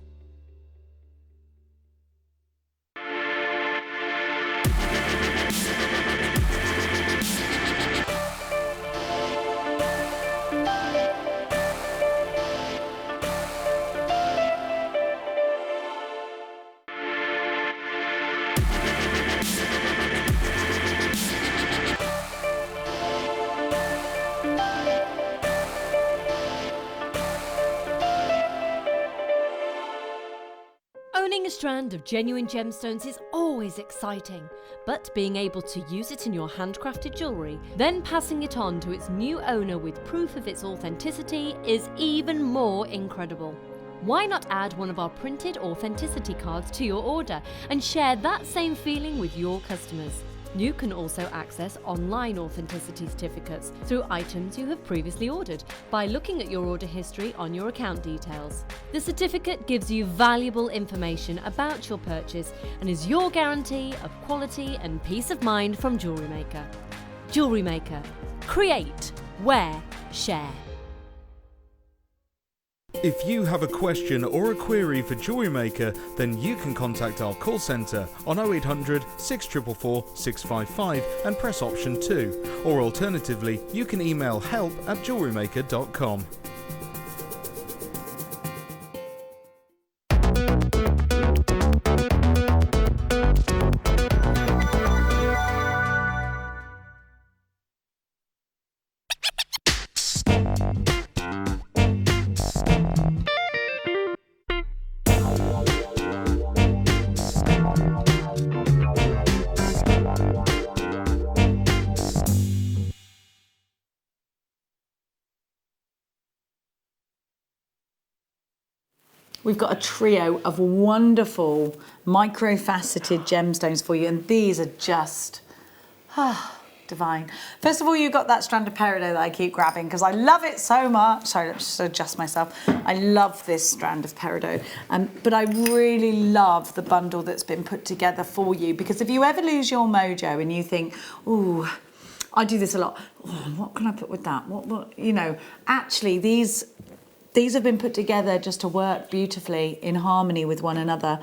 Owning a strand of genuine gemstones is always exciting, but being able to use it in your handcrafted jewellery, then passing it on to its new owner with proof of its authenticity is even more incredible. Why not add one of our printed authenticity cards to your order and share that same feeling with your customers? You can also access online authenticity certificates through items you have previously ordered by looking at your order history on your account details. The certificate gives you valuable information about your purchase and is your guarantee of quality and peace of mind from JewelleryMaker. JewelleryMaker. Create, wear, share. If you have a question or a query for JewelleryMaker, then you can contact our call centre on 0800 644 655 and press option 2, or alternatively you can email help@jewellerymaker.com. We've got a trio of wonderful micro-faceted gemstones for you, and these are just divine. First of all, you've got that strand of peridot that I keep grabbing because I love it so much. Sorry, let's just adjust myself. I love this strand of peridot, but I really love the bundle that's been put together for you, because if you ever lose your mojo and you think, ooh, I do this a lot. Oh, what can I put with that? What? You know, actually, these have been put together just to work beautifully in harmony with one another.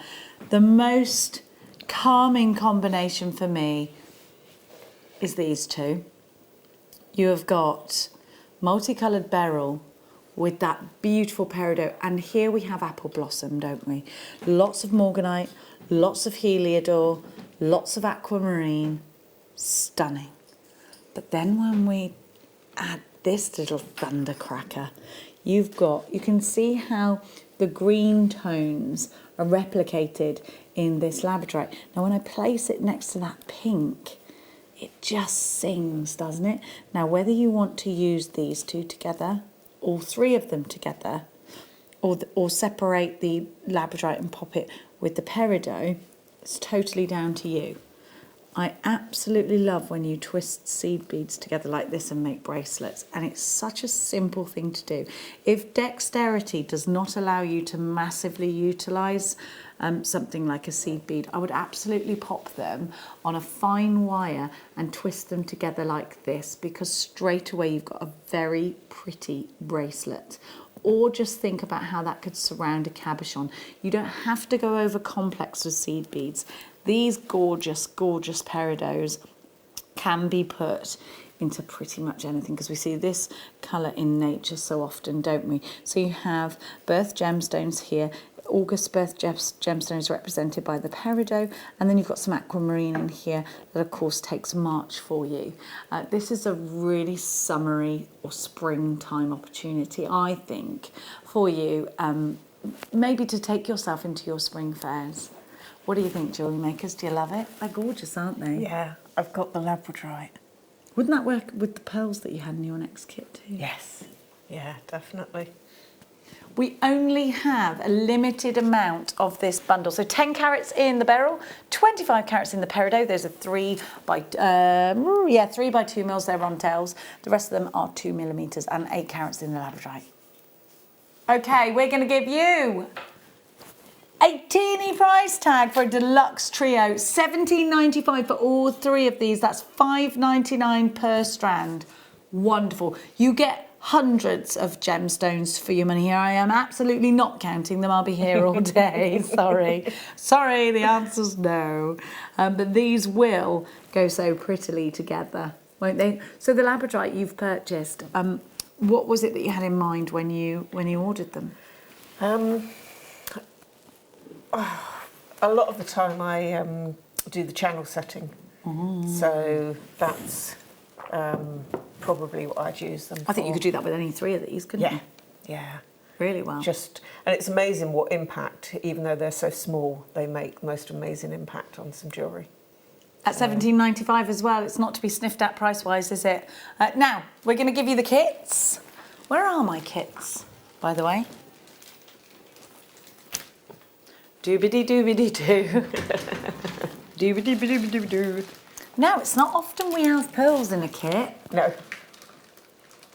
The most calming combination for me is these two. You have got multicoloured beryl with that beautiful peridot, and here we have apple blossom, don't we? Lots of morganite, lots of heliodor, lots of aquamarine, stunning. But then when we add this little thundercracker. You can see how the green tones are replicated in this labradorite. Now when I place it next to that pink, it just sings, doesn't it? Now whether you want to use these two together, all three of them together, or separate the labradorite and pop it with the peridot, it's totally down to you. I absolutely love when you twist seed beads together like this and make bracelets, and it's such a simple thing to do. If dexterity does not allow you to massively utilise something like a seed bead, I would absolutely pop them on a fine wire and twist them together like this, because straight away you've got a very pretty bracelet. Or just think about how that could surround a cabochon. You don't have to go over complex with seed beads. These gorgeous, gorgeous peridots can be put into pretty much anything, because we see this colour in nature so often, don't we? So you have birth gemstones here. August birth gemstones represented by the peridot, and then you've got some aquamarine in here that of course takes March for you. This is a really summery or springtime opportunity, I think, for you, maybe to take yourself into your spring fairs. What do you think, jewellery makers? Do you love it? They're gorgeous, aren't they? Yeah, I've got the labradorite. Wouldn't that work with the pearls that you had in your next kit too? Yes, yeah, definitely. We only have a limited amount of this bundle. So 10 carats in the beryl, 25 carats in the peridot. Those are 3 by 2 mils, they're rondells. The rest of them are 2 millimetres, and 8 carats in the labradorite. Okay, we're going to give you a teeny price tag for a deluxe trio, $17.95 for all 3 of these. That's $5.99 per strand. Wonderful. You get hundreds of gemstones for your money here. I am absolutely not counting them. I'll be here all day. Sorry, the answer's no. But these will go so prettily together, won't they? So the labradorite you've purchased, what was it that you had in mind when you ordered them? A lot of the time I do the channel setting, so that's probably what I'd use them for. I think you could do that with any 3 of these, couldn't you? Yeah. Really well. And it's amazing what impact, even though they're so small, they make the most amazing impact on some jewellery. At $17.95 as well, it's not to be sniffed at price-wise, is it? Now, we're going to give you the kits. Where are my kits, by the way? Doobity-doobity-doo. Doobity-doobity-doo. Now, it's not often we have pearls in a kit. No.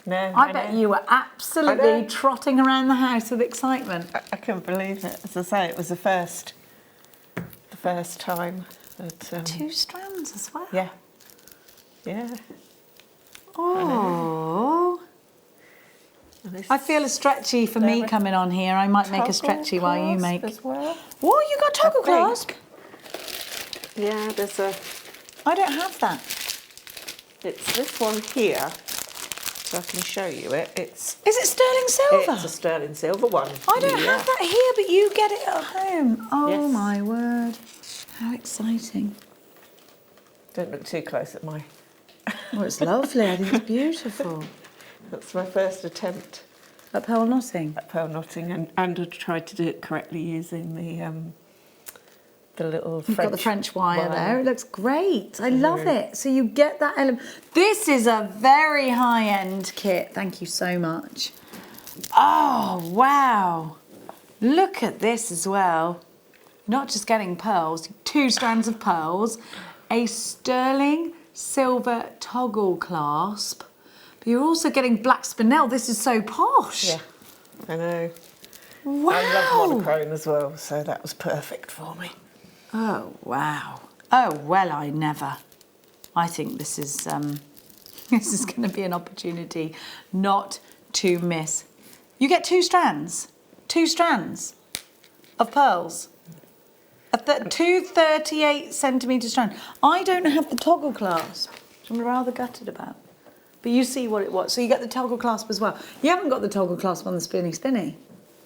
I bet you were absolutely trotting around the house with excitement. I couldn't believe it. As I say, it was the first time that... 2 strands as well. Yeah. Oh. I feel a stretchy for me coming on here. I might make a stretchy while you make. As well. Oh, you got toggle clasp? Yeah, there's a... I don't have that. It's this one here, so I can show you it. Is it sterling silver? It's a sterling silver one. I don't have that here, but you get it at home. Oh Yes. my word. How exciting. Don't look too close at my... Oh, it's lovely. I think it's beautiful. That's my first attempt. At pearl knotting? At pearl knotting, and I tried to do it correctly using the little French... You've got the French wire there. It looks great. I love it. So you get that element. This is a very high-end kit. Thank you so much. Oh, wow. Look at this as well. Not just getting pearls, 2 strands of pearls, a sterling silver toggle clasp, but you're also getting black spinel. This is so posh. Yeah, I know. Wow. I love monochrome as well, so that was perfect for me. Oh, wow. Oh, well, I never. I think this is this is going to be an opportunity not to miss. You get 2 strands. 2 strands of pearls. A 238cm strand. I don't have the toggle clasp, which I'm rather gutted about. But you see what it was. So you get the toggle clasp as well. You haven't got the toggle clasp on the spinny spinny,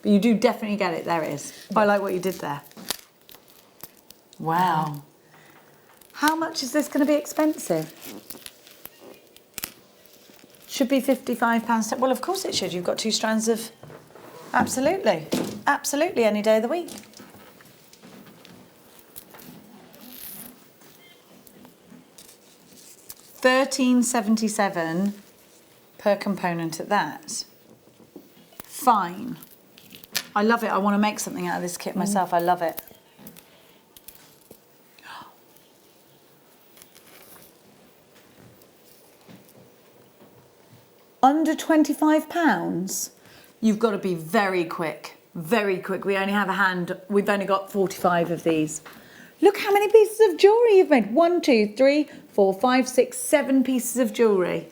but you do definitely get it. There it is. I like what you did there. Wow. How much is this going to be expensive? Should be £55. Well, of course it should. You've got 2 strands of... Absolutely. Absolutely, any day of the week. £13.77 per component at that. Fine. I love it. I want to make something out of this kit myself. I love it. Under £25, you've got to be very quick. Very quick. We only have a hand. We've only got 45 of these. Look how many pieces of jewellery you've made. 1, 2, 3, 4, 5, 6, 7 pieces of jewellery.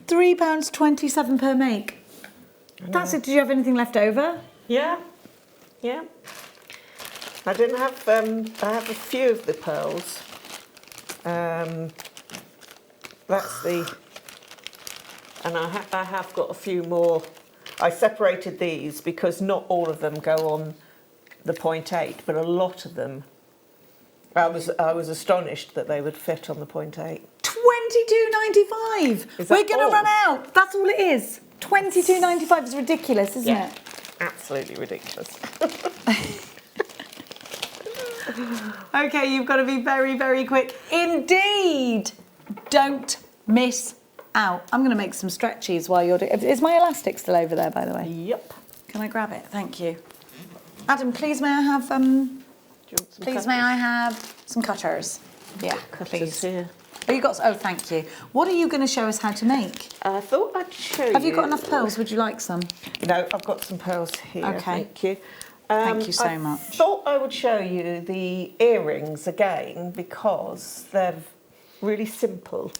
£3.27 per make. That's it. Did you have anything left over? Yeah, yeah. I didn't have. I have a few of the pearls. That's the. And I have got a few more. I separated these because not all of them go on the 0.8, but a lot of them. I was astonished that they would fit on the 0.8. $22.95. We're going to run out. That's all it is. $22.95 is ridiculous, isn't it? Absolutely ridiculous. Okay, you've got to be very, very quick. Indeed. Don't miss out. I'm going to make some stretchies while you're doing... Is my elastic still over there, by the way? Yep. Can I grab it? Thank you. Adam, please may I have... Please may I have some cutters? Yeah, please. Here. Oh, you got... Oh, thank you. What are you going to show us how to make? I thought I'd show you... Have you got enough pearls? Would you like some? No, I've got some pearls here. Okay. Thank you. Thank you so much. I thought I would show you the earrings again because they're really simple,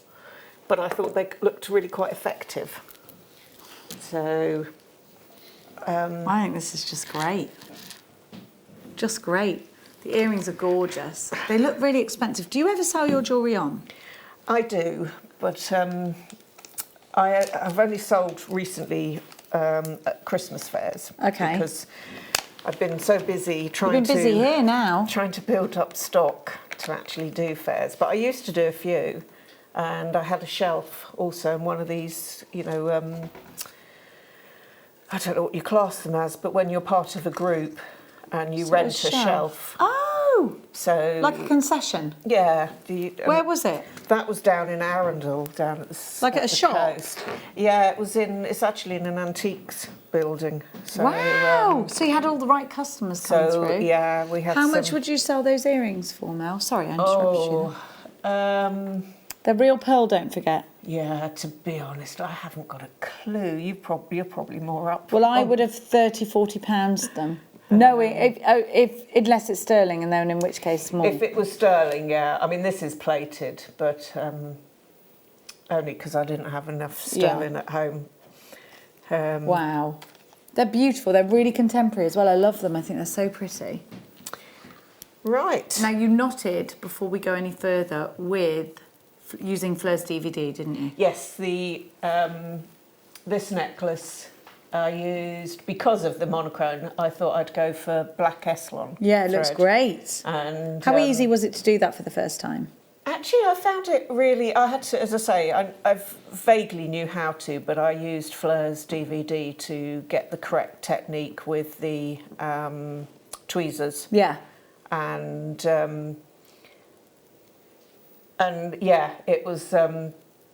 but I thought they looked really quite effective. So... I think this is just great. Just great. The earrings are gorgeous. They look really expensive. Do you ever sell your jewellery on? I do, but I've only sold recently at Christmas fairs. Okay. Because I've been so busy trying You've been busy here now. Trying to build up stock to actually do fairs. But I used to do a few, and I had a shelf also in one of these, you know, I don't know what you class them as, but when you're part of a group and you rent a shelf. Oh! So like a concession? Yeah. Where was it? That was down in Arundel, down at the like at a shop? Coast. Yeah, it's actually in an antiques building. So, wow! So you had all the right customers coming through? Yeah, we had How much would you sell those earrings for, Mel? Sorry, I interrupted you. They're real pearl, don't forget. Yeah, to be honest, I haven't got a clue. You're probably more up. Well, I would have £30–40 them. No, unless it's sterling, and then in which case more. If it was sterling, yeah. I mean, this is plated, but only because I didn't have enough sterling at home. Wow. They're beautiful. They're really contemporary as well. I love them. I think they're so pretty. Right. Now, you knotted, before we go any further, with using Fleur's DVD, didn't you? Yes, this necklace I used, because of the monochrome, I thought I'd go for black Essilon. Yeah, it looks great. And how easy was it to do that for the first time? Actually, I found it really, I had to, as I say, I vaguely knew how to, but I used Fleur's DVD to get the correct technique with the tweezers. Yeah. And yeah, it was,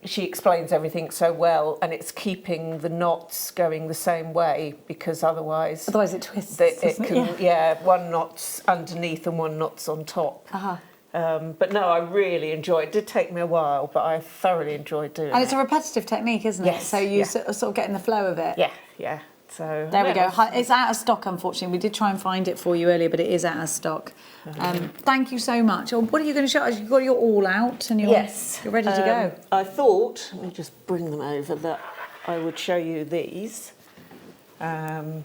she explains everything so well, and it's keeping the knots going the same way, because otherwise it twists. It can, yeah, one knot's underneath and one knot's on top. But no, I really enjoyed it. It did take me a while, but I thoroughly enjoyed doing it. And it's a repetitive technique, isn't it? Yes. So you sort of get in the flow of it. Yeah, yeah. So there we go. It's out of stock, unfortunately. We did try and find it for you earlier, but it is out of stock. Thank you so much. What are you going to show us? You've got your all out and you're ready to go. I thought, let me just bring them over, that I would show you these. I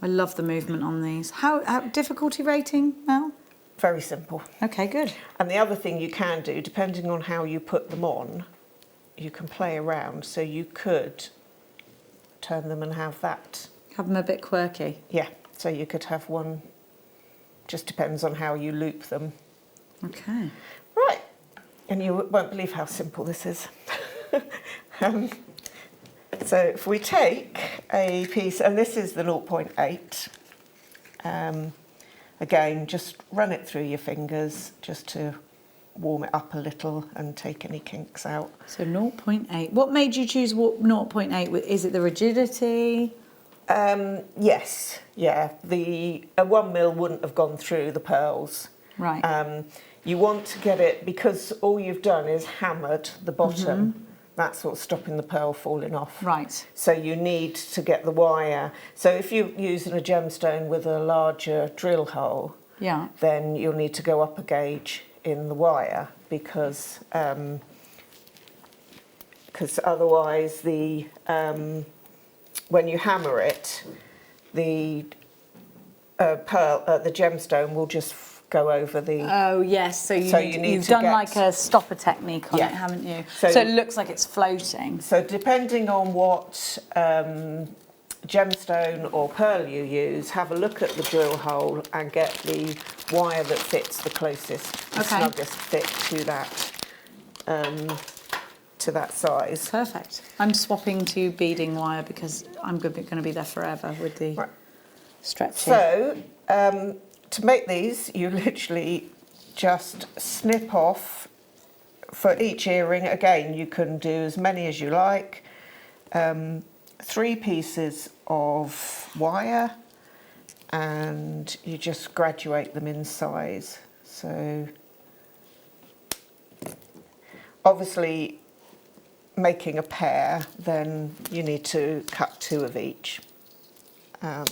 love the movement on these. How difficulty rating, Mel? Very simple. Okay, good. And the other thing you can do, depending on how you put them on, you can play around. So you could turn them and have that. Have them a bit quirky. Yeah, so you could have one, just depends on how you loop them. Okay. Right, and you won't believe how simple this is. So if we take a piece, and this is the 0.8, again, just run it through your fingers just to warm it up a little and take any kinks out. So 0.8. What made you choose 0.8? Is it the rigidity? Yes, yeah. The 1 mil wouldn't have gone through the pearls. Right. You want to get it, because all you've done is hammered the bottom. That's what's stopping the pearl falling off. Right. So you need to get the wire. So if you're using a gemstone with a larger drill hole, Yeah. then you'll need to go up a gauge in the wire, because otherwise the when you hammer it, the the gemstone will just go over the. Oh yes, so you've done like a stopper technique on it, haven't you? So it looks like it's floating. So depending on what gemstone or pearl you use, have a look at the drill hole and get the wire that fits the closest, the snuggest fit to that size. Perfect. I'm swapping to beading wire because I'm going to be there forever with the stretching. So to make these, you literally just snip off for each earring. Again, you can do as many as you like. 3 pieces of wire, and you just graduate them in size. So obviously making a pair, then you need to cut 2 of each. So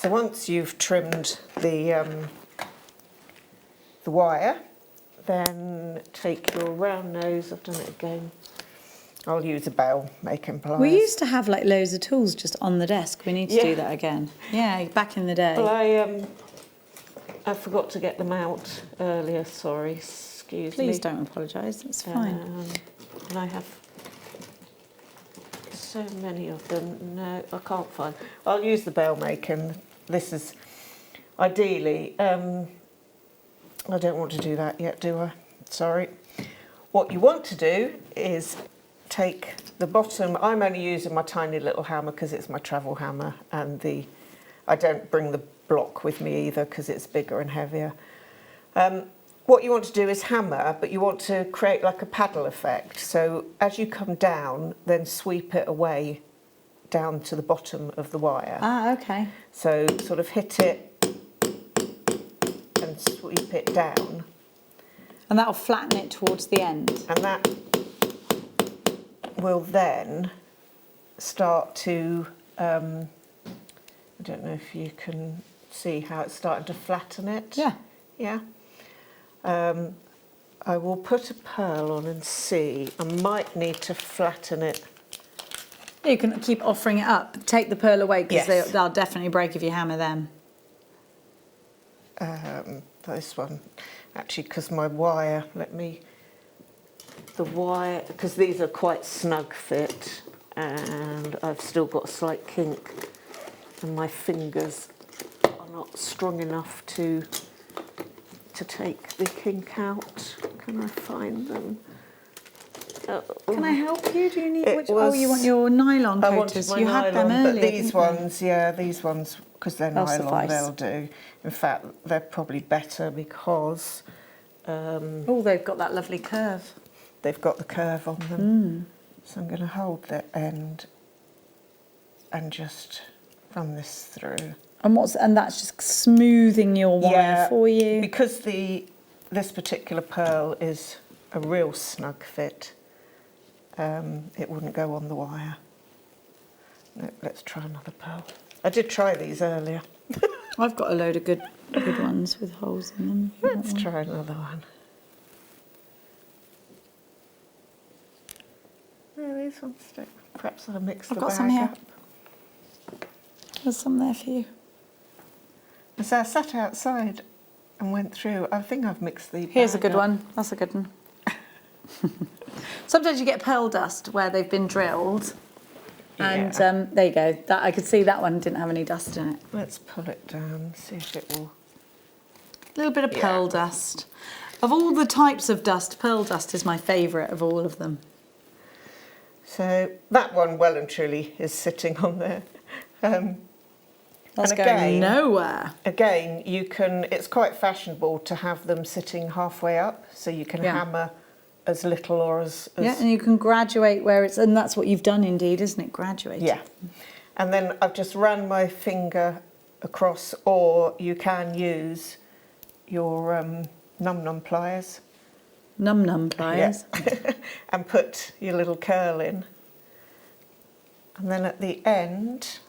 once you've trimmed the wire, then take your round nose. I've done it again. I'll use a bell making pliers. We used to have like loads of tools just on the desk. We need to do that again. Yeah, back in the day. Well, I forgot to get them out earlier. Sorry, excuse me. Please don't apologise. That's fine. And I have so many of them. No, I can't find. I'll use the bell making. This is ideally. I don't want to do that yet, do I? Sorry. What you want to do is take the bottom. I'm only using my tiny little hammer because it's my travel hammer, and I don't bring the block with me either because it's bigger and heavier. What you want to do is hammer, but you want to create like a paddle effect. So as you come down, then sweep it away down to the bottom of the wire. Ah, okay. So sort of hit it and sweep it down. And that'll flatten it towards the end. And that will then start to, I don't know if you can see how it's starting to flatten it. Yeah. Yeah. I will put a pearl on and see. I might need to flatten it. You can keep offering it up. Take the pearl away because Yes. they'll definitely break if you hammer them. This one, actually, because my wire, the wire, because these are quite snug fit, and I've still got a slight kink, and my fingers are not strong enough to take the kink out. Can I find them? Can I help you? Do you need It oh, you want your nylon I wanted coaters? my You had them nylon, earlier. but these didn't you? ones, yeah, these ones, because they're They'll nylon, suffice. they'll do. In fact, they're probably better because Oh, they've got that lovely curve. they've got the curve on them. So I'm going to hold the end and just run this through. And that's just smoothing your wire for you. Because this particular pearl is a real snug fit, it wouldn't go on the wire. No, let's try another pearl. I did try these earlier. I've got a load of good ones with holes in them. Let's try another one. No, these ones stick. Perhaps I'll mix the I've got bag some here. up. There's some there for you. So I sat outside and went through. I think I've mixed the Here's a bag good up. one. That's a good one. Sometimes you get pearl dust where they've been drilled. And there you go. That I could see that one didn't have any dust in it. Let's pull it down, see if it will. A little bit of pearl dust. Of all the types of dust, pearl dust is my favourite of all of them. So that one well and truly is sitting on there. That's and going again, nowhere. Again, you can. It's quite fashionable to have them sitting halfway up, so you can hammer as little or as yeah, and you can graduate where it's, and that's what you've done indeed, isn't it? Graduate. Yeah, and then I've just ran my finger across, or you can use your num-num pliers. Num-num pliers. Yeah. And put your little curl in. And then at the end,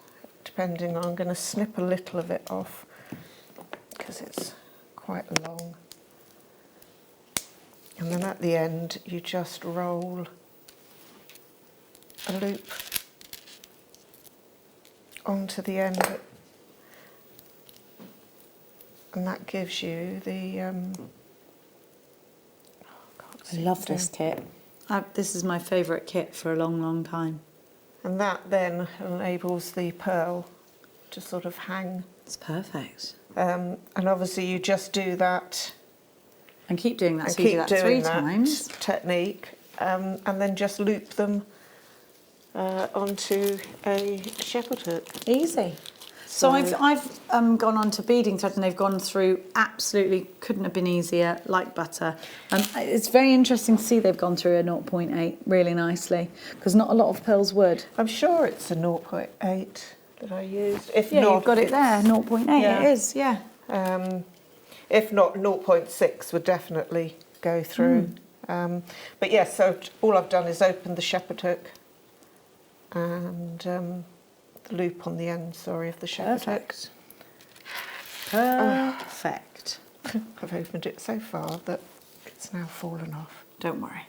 depending on, I'm going to snip a little of it off because it's quite long. And then at the end, you just roll a loop onto the end. And that gives you the... I love this kit. This is my favourite kit for a long, long time. And that then enables the pearl to sort of hang. It's perfect. And obviously you just do that. And keep doing that, And so you do keep that doing 3 times. Technique. And then just loop them onto a shepherd hook. Easy. So I've gone on to beading thread, and they've gone through absolutely, couldn't have been easier, like butter. It's very interesting to see they've gone through a 0.8 really nicely, because not a lot of pearls would. I'm sure it's a 0.8 that I used. If yeah, not, you've got it there, 0.8, yeah. It is, yeah. If not, 0.6 would definitely go through. But yes, so all I've done is open the shepherd hook and loop on the end, of the shepherd hook. Perfect. I've opened it so far that it's now fallen off. Don't worry.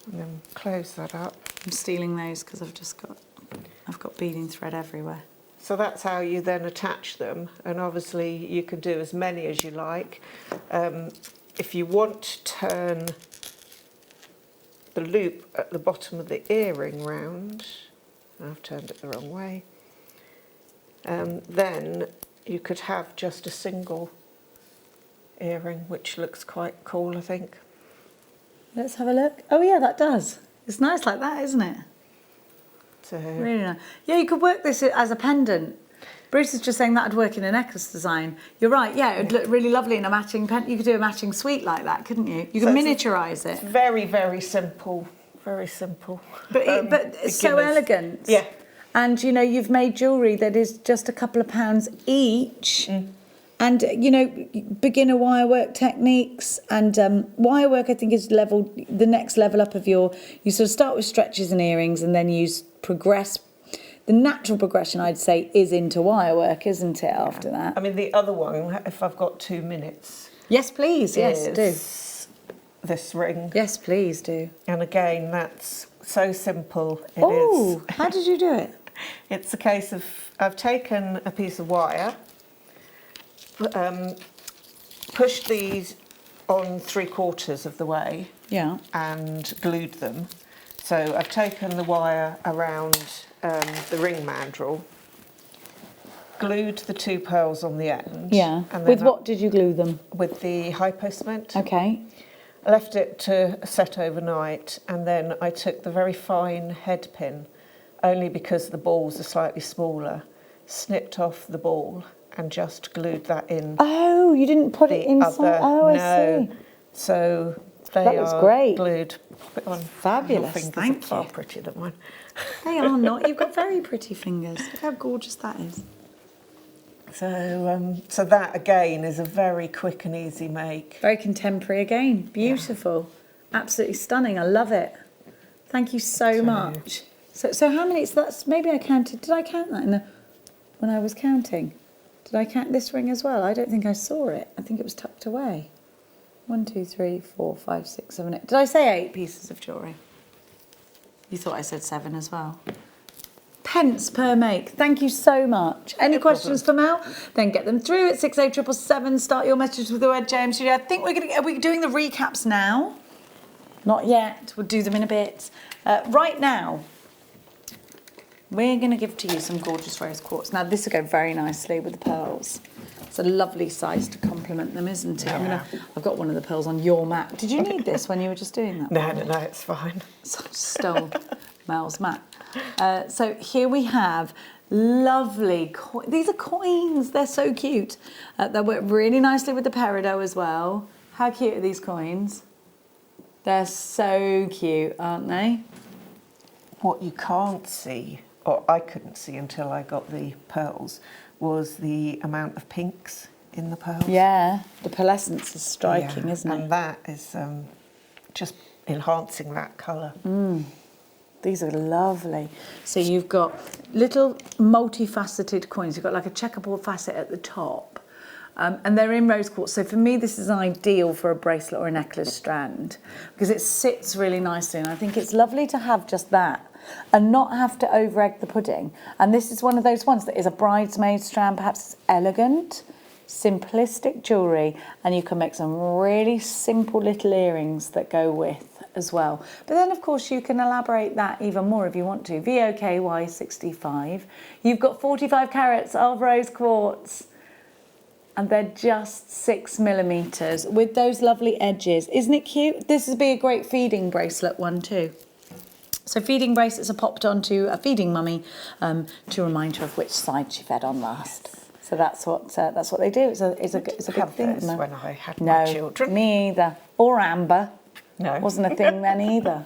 And then close that up. I'm stealing those because I've got beading thread everywhere. So that's how you then attach them, and obviously you can do as many as you like. If you want to turn the loop at the bottom of the earring round, I've turned it the wrong way, then you could have just a single earring, which looks quite cool, I think. Let's have a look. Oh yeah, that does. It's nice like that, isn't it? So, really nice. Yeah, you could work this as a pendant. Bruce is just saying that would work in a necklace design. You're right, yeah, it would look really lovely in a matching pendant. You could do a matching suite like that, couldn't you? You could miniaturise it. It's very, very simple. Very simple. But it's so elegant. Yeah. And, you know, you've made jewellery that is just a couple of pounds each. And, you know, beginner wire work techniques. And wire work, I think, is the next level up of you sort of start with stretches and earrings, and then you progress. The natural progression, I'd say, is into wire work, isn't it, after that? I mean, the other one, if I've got 2 minutes. Yes, please. Yes, do. This ring. Yes, please do. And again, that's so simple. Oh, how did you do it? It's a case of, I've taken a piece of wire, pushed these on 3/4 of the way, and glued them. So I've taken the wire around the ring mandrel, glued the 2 pearls on the end. Yeah. And with what did you glue them? With the hypo cement. Okay. I left it to set overnight, and then I took the very fine head pin, only because the balls are slightly smaller, snipped off the ball and just glued that in. Oh, you didn't put it inside? Oh, I see. So they are great. Glued. Put on. Fabulous, Your fingers thank are far you. prettier than mine. They are not. You've got very pretty fingers. Look how gorgeous that is. So that again is a very quick and easy make. Very contemporary again. Beautiful. Yeah. Absolutely stunning. I love it. Thank you so much. So how many? So that's, maybe I counted. Did I count that when I was counting? Did I count this ring as well? I don't think I saw it. I think it was tucked away. 1, 2, 3, 4, 5, 6, 7, 8. Did I say 8 pieces of jewellery? You thought I said 7 as well. Pence per make. Thank you so much. Any questions for Mel? Then get them through at 68777. Start your message with the word JM Studio. I think are we doing the recaps now? Not yet. We'll do them in a bit. Right now, we're going to give to you some gorgeous rose quartz. Now, this will go very nicely with the pearls. It's a lovely size to complement them, isn't it? Yeah. I've got one of the pearls on your mat. Did you need this when you were just doing that? No, it's fine. So I stole Mel's mat. So here we have lovely, these are coins. They're so cute. They work really nicely with the peridot as well. How cute are these coins? They're so cute, aren't they? What you can't see, or I couldn't see until I got the pearls, was the amount of pinks in the pearls. Yeah, the pearlescence is striking, isn't it? And that is just enhancing that colour. These are lovely. So you've got little multifaceted coins. You've got like a checkerboard facet at the top. And they're in rose quartz. So for me, this is ideal for a bracelet or a necklace strand because it sits really nicely. And I think it's lovely to have just that and not have to over egg the pudding. And this is one of those ones that is a bridesmaid strand. Perhaps it's elegant, simplistic jewellery. And you can make some really simple little earrings that go with as well. But then, of course, you can elaborate that even more if you want to. VOKY 65. You've got 45 carats of rose quartz. And they're just 6mm with those lovely edges. Isn't it cute? This would be a great feeding bracelet one too. So feeding bracelets are popped onto a feeding mummy to remind her of which side she fed on last. So that's what they do. It's a good thing. This when I had my children. Me either. Or amber. No. Wasn't a thing then either.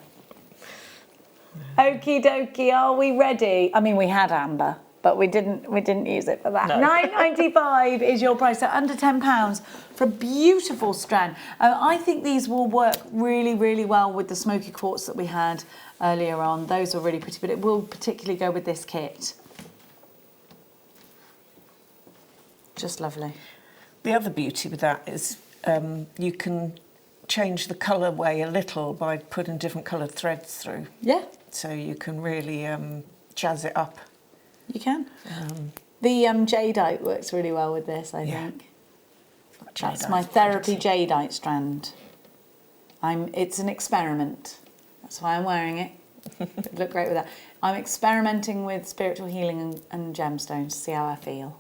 Okie dokie, are we ready? I mean, we had amber, but we didn't use it for that. No. £9.95 is your price, so under £10 for a beautiful strand. I think these will work really, really well with the smoky quartz that we had earlier on. Those were really pretty, but it will particularly go with this kit. Just lovely. The other beauty with that is you can change the colourway a little by putting different coloured threads through. Yeah. So you can really jazz it up. You can. The jadeite works really well with this, I think. That's my therapy jadeite strand. It's an experiment. That's why I'm wearing it. It'd look great with that. I'm experimenting with spiritual healing and gemstones to see how I feel.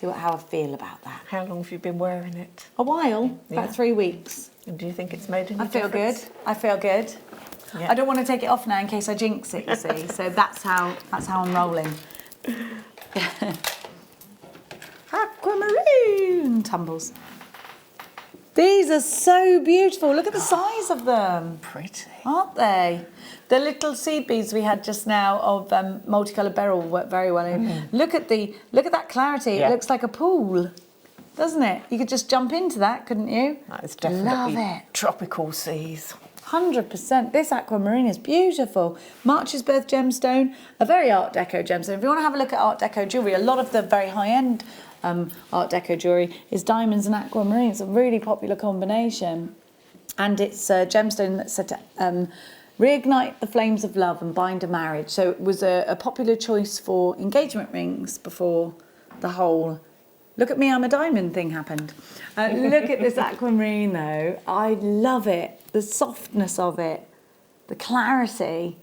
How I feel about that. How long have you been wearing it? A while, about 3 weeks. And do you think it's made any difference? I feel good. Yeah. I don't want to take it off now in case I jinx it, you see. So that's how I'm rolling. Aquamarine tumbles. These are so beautiful. Look at the size of them. Pretty. Aren't they? The little seed beads we had just now of multicoloured beryl work very well. Look at that clarity. Yeah. It looks like a pool, doesn't it? You could just jump into that, couldn't you? That is definitely tropical seas. 100%. This aquamarine is beautiful. March's Birth gemstone, a very Art Deco gemstone. If you want to have a look at Art Deco jewellery, a lot of the very high-end Art Deco jewellery is diamonds and aquamarine. It's a really popular combination. And it's a gemstone that's said to reignite the flames of love and bind a marriage. So it was a popular choice for engagement rings before the whole look at me, I'm a diamond thing happened. Look at this aquamarine though. I love it. The softness of it, the clarity,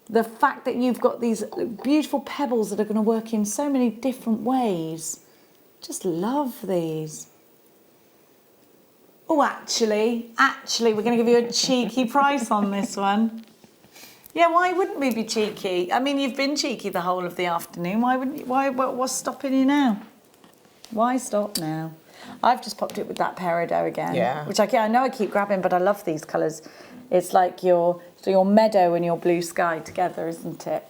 the fact that you've got these beautiful pebbles that are going to work in so many different ways. Just love these. Oh, actually, we're going to give you a cheeky price on this one. Yeah, why wouldn't we be cheeky? I mean, you've been cheeky the whole of the afternoon. Why wouldn't you? What's stopping you now? Why stop now? I've just popped it with that peridot again. Yeah. Which I know I keep grabbing, but I love these colours. It's like your meadow and your blue sky together, isn't it?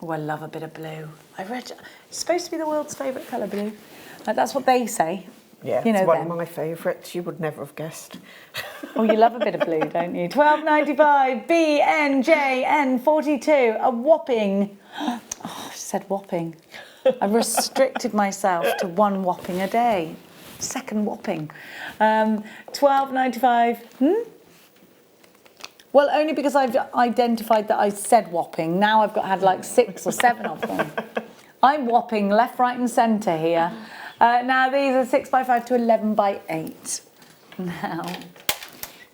Oh, I love a bit of blue. I read it's supposed to be the world's favourite colour, blue. That's what they say. Yeah, you know it's one them. of my favourites. You would never have guessed. Oh, you love a bit of blue, don't you? £12.95, BNJN42, a whopping... Oh, I said whopping. I've restricted myself to one whopping a day. Second whopping. £12.95. Well, only because I've identified that I said whopping. Now I've had like 6 or 7 of them. I'm whopping left, right and centre here. Now these are 6x5 to 11x8. Now.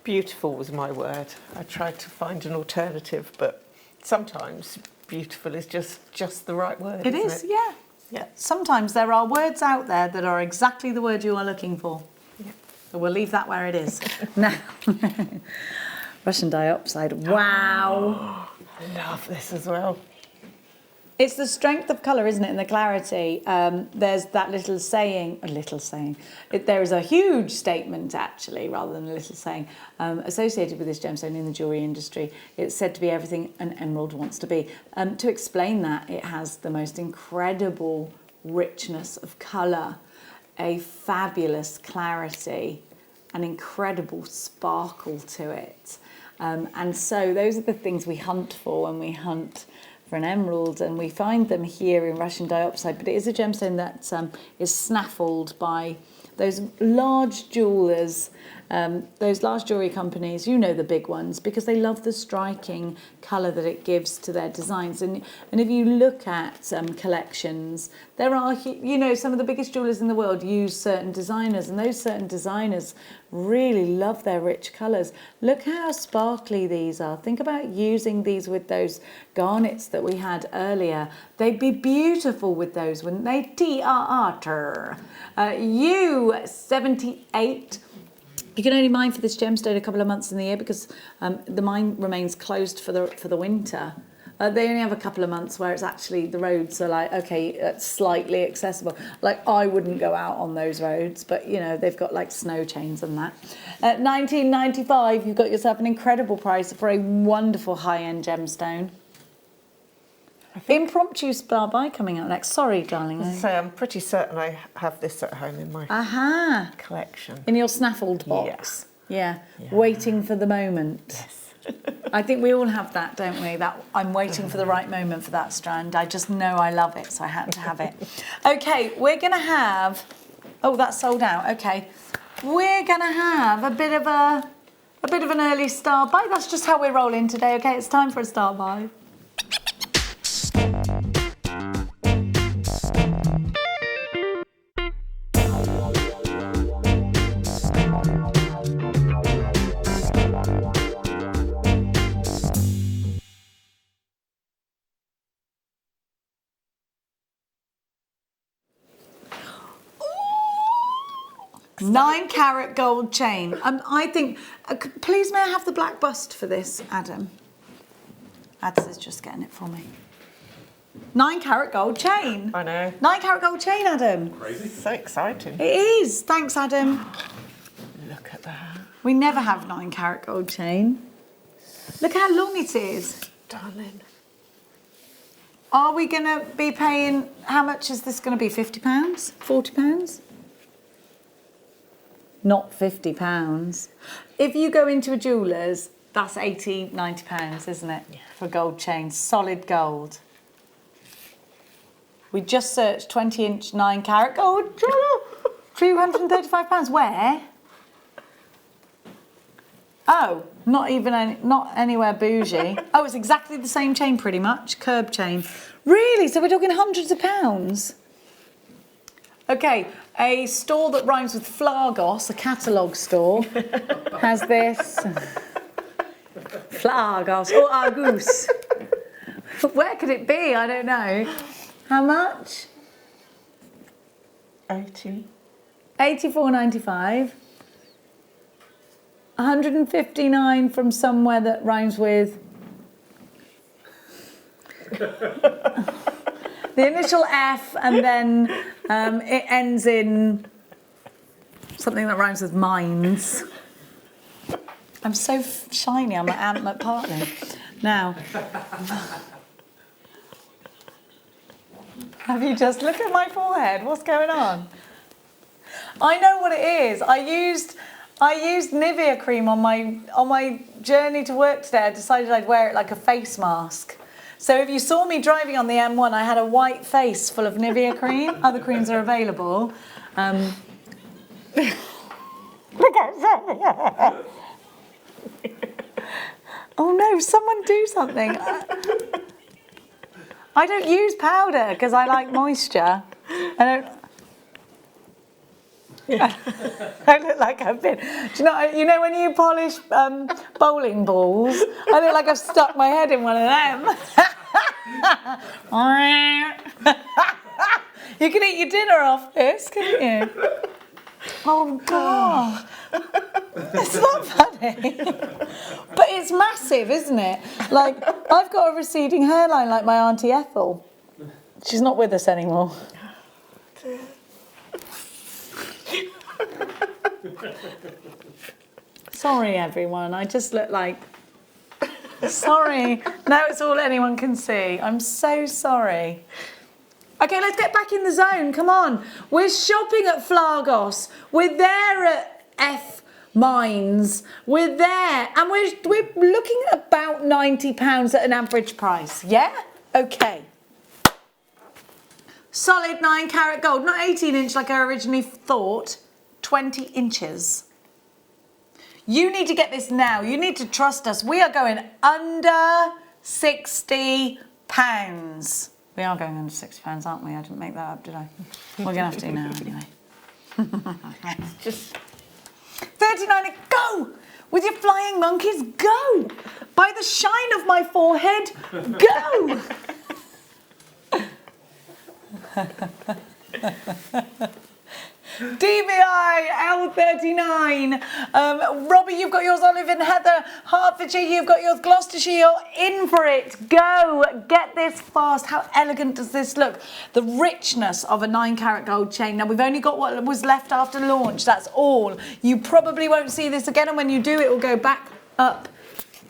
Beautiful was my word. I tried to find an alternative, but sometimes beautiful is just the right word. It isn't is, it? yeah. Yeah. Sometimes there are words out there that are exactly the word you are looking for. Yeah. So we'll leave that where it is. Now, Russian diopside. Wow. I love this as well. It's the strength of colour, isn't it, and the clarity. There's that little saying, there is a huge statement, actually, rather than a little saying, associated with this gemstone in the jewellery industry. It's said to be everything an emerald wants to be. To explain that, it has the most incredible richness of colour, a fabulous clarity, an incredible sparkle to it. And so those are the things we hunt for when we hunt for an emerald, and we find them here in Russian diopside, but it is a gemstone that is snaffled by those large jewellers, those large jewellery companies, you know, the big ones, because they love the striking colour that it gives to their designs. And if you look at collections, there are, you know, some of the biggest jewellers in the world use certain designers, and those certain designers really love their rich colours. Look how sparkly these are. Think about using these with those garnets that we had earlier. They'd be beautiful with those, wouldn't they? U78. You can only mine for this gemstone a couple of months in the year because the mine remains closed for the winter. They only have a couple of months where it's actually, the roads are like, okay, it's slightly accessible. Like, I wouldn't go out on those roads, but, you know, they've got, like, snow chains and that. At $19.95, you've got yourself an incredible price for a wonderful high-end gemstone. Impromptu spa buy coming out next. Sorry, darling. So I'm pretty certain I have this at home in my collection. In your snaffled box. Yeah. Waiting for the moment. Yes. I think we all have that, don't we? That I'm waiting for the right moment for that strand. I just know I love it, so I had to have it. Okay, we're going to have... Oh, that's sold out. Okay. We're going to have a bit of an early start buy. That's just how we're rolling today, okay? It's time for a start buy. $9-carat gold chain. I think, please may I have the black bust for this, Adam? Ads is just getting it for me. 9-carat gold chain. I know. 9-carat gold chain, Adam. Crazy. So exciting. It is. Thanks, Adam. Look at that. We never have 9-carat gold chain. Look how long it is. Darling. Are we going to be paying, how much is this going to be, £50? £40? Not £50. If you go into a jeweller's, that's £80, £90, isn't it? Yeah. For a gold chain, solid gold. We just searched 20-inch 9-carat gold, £235. Where? Oh, not anywhere bougie. Oh, it's exactly the same chain, pretty much, curb chain. Really? So we're talking hundreds of pounds? Okay, a store that rhymes with Flagos, a catalogue store, has this. Flagos, or Argus. Where could it be? I don't know. How much? 80. $84.95. 159 from somewhere that rhymes with the initial F, and then it ends in something that rhymes with mines. I'm so shiny, I'm like Aunt McPartlin. Now, have you just look at my forehead? What's going on? I know what it is. I used Nivea cream on my journey to work today. I decided I'd wear it like a face mask. So if you saw me driving on the M1, I had a white face full of Nivea cream. Other creams are available. Look at that. Oh no, someone do something. I don't use powder because I like moisture. I look like I've been... Do you know when you polish bowling balls? I look like I've stuck my head in one of them. You can eat your dinner off this, can't you? Oh, God. It's not funny. But it's massive, isn't it? Like, I've got a receding hairline like my Auntie Ethel. She's not with us anymore. Sorry, everyone. I just look like... Sorry. Now it's all anyone can see. I'm so sorry. Okay, let's get back in the zone. Come on. We're shopping at Flagos. We're there at F Mines. We're there. And we're looking at about £90 at an average price. Yeah? Okay. Solid 9 carat gold. Not 18 inch like I originally thought. 20 inches. You need to get this now. You need to trust us. We are going under £60. We are going under £60, aren't we? I didn't make that up, did I? We're going to have to now anyway. Just 39, go! With your flying monkeys, go! By the shine of my forehead, go! DVI L39. Robbie, you've got yours. Olive and Heather. Hertfordshire, you've got yours. Gloucestershire, you're in for it. Go. Get this fast. How elegant does this look? The richness of a 9 carat gold chain. Now, we've only got what was left after launch. That's all. You probably won't see this again, and when you do, it will go back up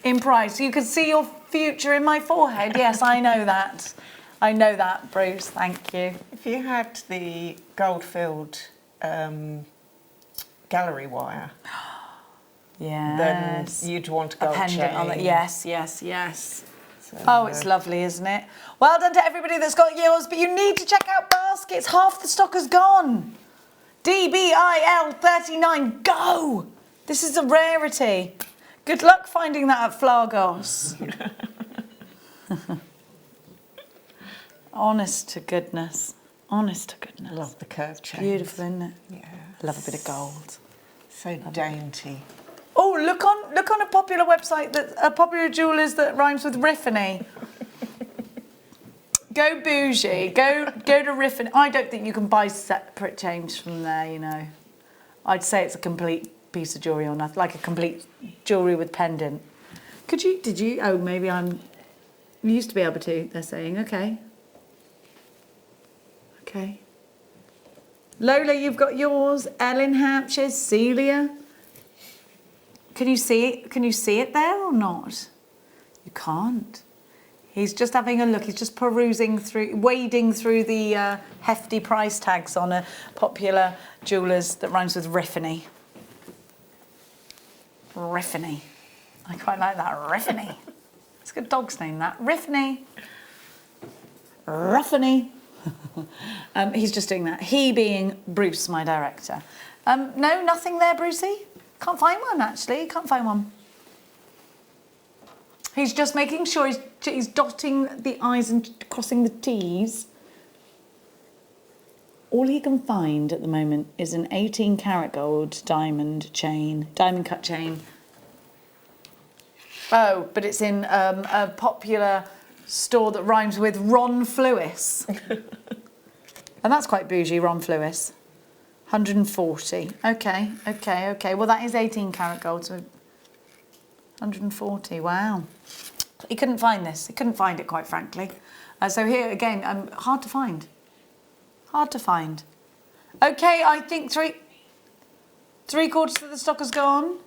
in price. You can see your future in my forehead. Yes, I know that. I know that, Bruce. Thank you. If you had the gold-filled gallery wire, then you'd want a gold chain. On it. Yes, yes, yes. So, oh, it's lovely, isn't it? Well done to everybody that's got yours, but you need to check out baskets. Half the stock is gone. DBIL39, go! This is a rarity. Good luck finding that at Flagos. Honest to goodness. Honest to goodness. I love the curved chains. Beautiful, isn't it? Yeah. I love a bit of gold. So dainty. Oh, look on a popular website, a popular jewellers that rhymes with Riffany. Go bougie. Go to Riffany. I don't think you can buy separate chains from there, you know. I'd say it's a complete piece of jewellery or nothing, like a complete jewellery with pendant. Did you? Oh, maybe you used to be able to, they're saying. Okay. Okay. Lola, you've got yours. Ellen Hampshire, Celia. Can you see it there or not? You can't. He's just having a look. He's just wading through the hefty price tags on a popular jewellers that rhymes with Riffany. Riffany. I quite like that. Riffany. It's a good dog's name, that. Riffany. Ruffany. He's just doing that. He being Bruce, my director. No, nothing there, Brucey. Can't find one, actually. Can't find one. He's just making sure he's dotting the I's and crossing the T's. All he can find at the moment is an 18 karat gold diamond cut chain. Oh, but it's in a popular store that rhymes with Ron Flewis. And that's quite bougie, Ron Flewis. 140. Okay. Well, that is 18 karat gold, so 140. Wow. He couldn't find this. He couldn't find it, quite frankly. So here again, hard to find. Hard to find. Okay, I think three quarters of the stock has gone.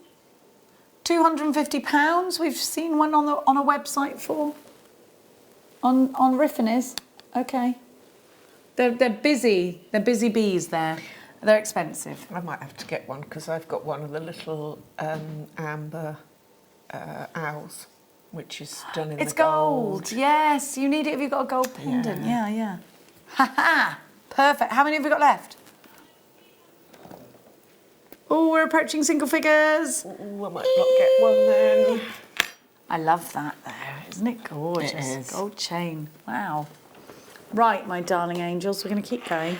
£250. We've seen one on a website for. On Riffany's. Okay. They're busy. They're busy bees there. They're expensive. I might have to get one because I've got one of the little amber owls, which is done in the gold. It's gold. Yes, you need it if you've got a gold pendant. Yeah. Ha ha! Perfect. How many have we got left? Oh, we're approaching single figures. Ooh, I might not get one then. I love that there. Isn't it gorgeous? It is. Gold chain. Wow. Right, my darling angels, we're going to keep going.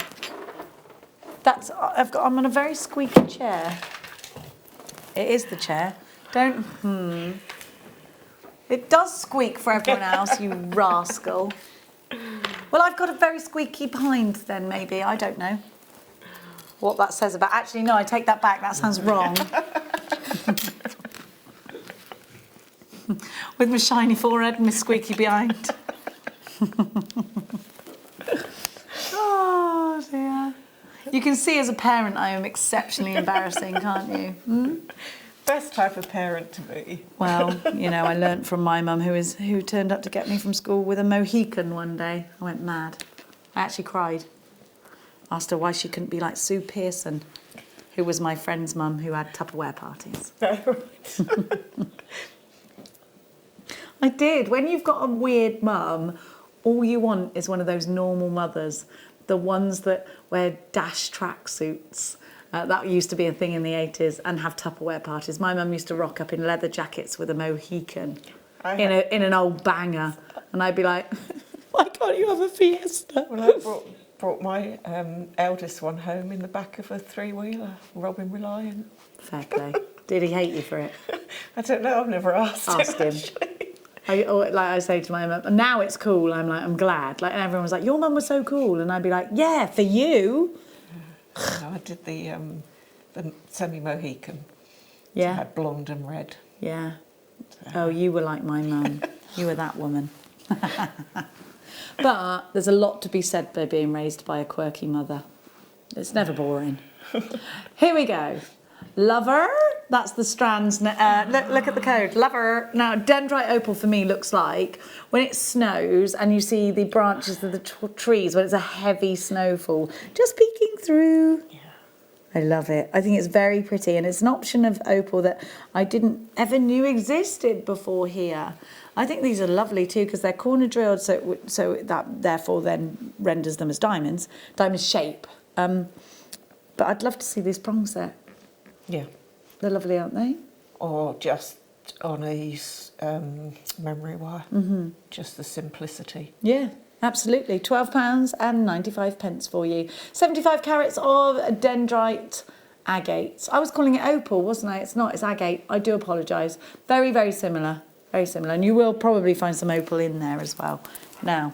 I'm on a very squeaky chair. It is the chair. It does squeak for everyone else, you rascal. Well, I've got a very squeaky behind then, maybe. I don't know what that says about... Actually, no, I take that back. That sounds wrong. With my shiny forehead and my squeaky behind. Oh, dear. You can see as a parent I am exceptionally embarrassing, can't you? Hmm? Best type of parent to be. Well, you know, I learnt from my mum who turned up to get me from school with a Mohican one day. I went mad. I actually cried. Asked her why she couldn't be like Sue Pearson, who was my friend's mum who had Tupperware parties. I did. When you've got a weird mum, all you want is one of those normal mothers, the ones that wear dash tracksuits. That used to be a thing in the 80s, and have Tupperware parties. My mum used to rock up in leather jackets with a Mohican in an old banger, and I'd be like, why can't you have a Fiesta? Well, I brought my eldest one home in the back of a three-wheeler, Robin Reliant. Fair play. Did he hate you for it? I don't know, I've never asked him. Like I say to my mum, now it's cool, I'm like, I'm glad. Like, and everyone was like, your mum was so cool. And I'd be like, yeah, for you. No, I did the semi-Mohican. Yeah. So I had blonde and red. Yeah. Oh, you were like my mum. You were that woman. But there's a lot to be said by being raised by a quirky mother. It's never boring. Here we go. Lover. That's the strands. Look at the code. Lover. Now, dendrite opal for me looks like when it snows and you see the branches of the trees when it's a heavy snowfall just peeking through. Yeah. I love it. I think it's very pretty, and it's an option of opal that I didn't ever knew existed before here. I think these are lovely too because they're corner drilled, so that therefore then renders them as diamond shape. But I'd love to see this prong set. Yeah. They're lovely, aren't they? Or just on a memory wire. Mm-hmm. Just the simplicity. Yeah, absolutely. £12.95 for you. 75 carats of dendrite agate. I was calling it opal, wasn't I? It's not, it's agate. I do apologise. Very, very similar. Very similar. And you will probably find some opal in there as well. Now.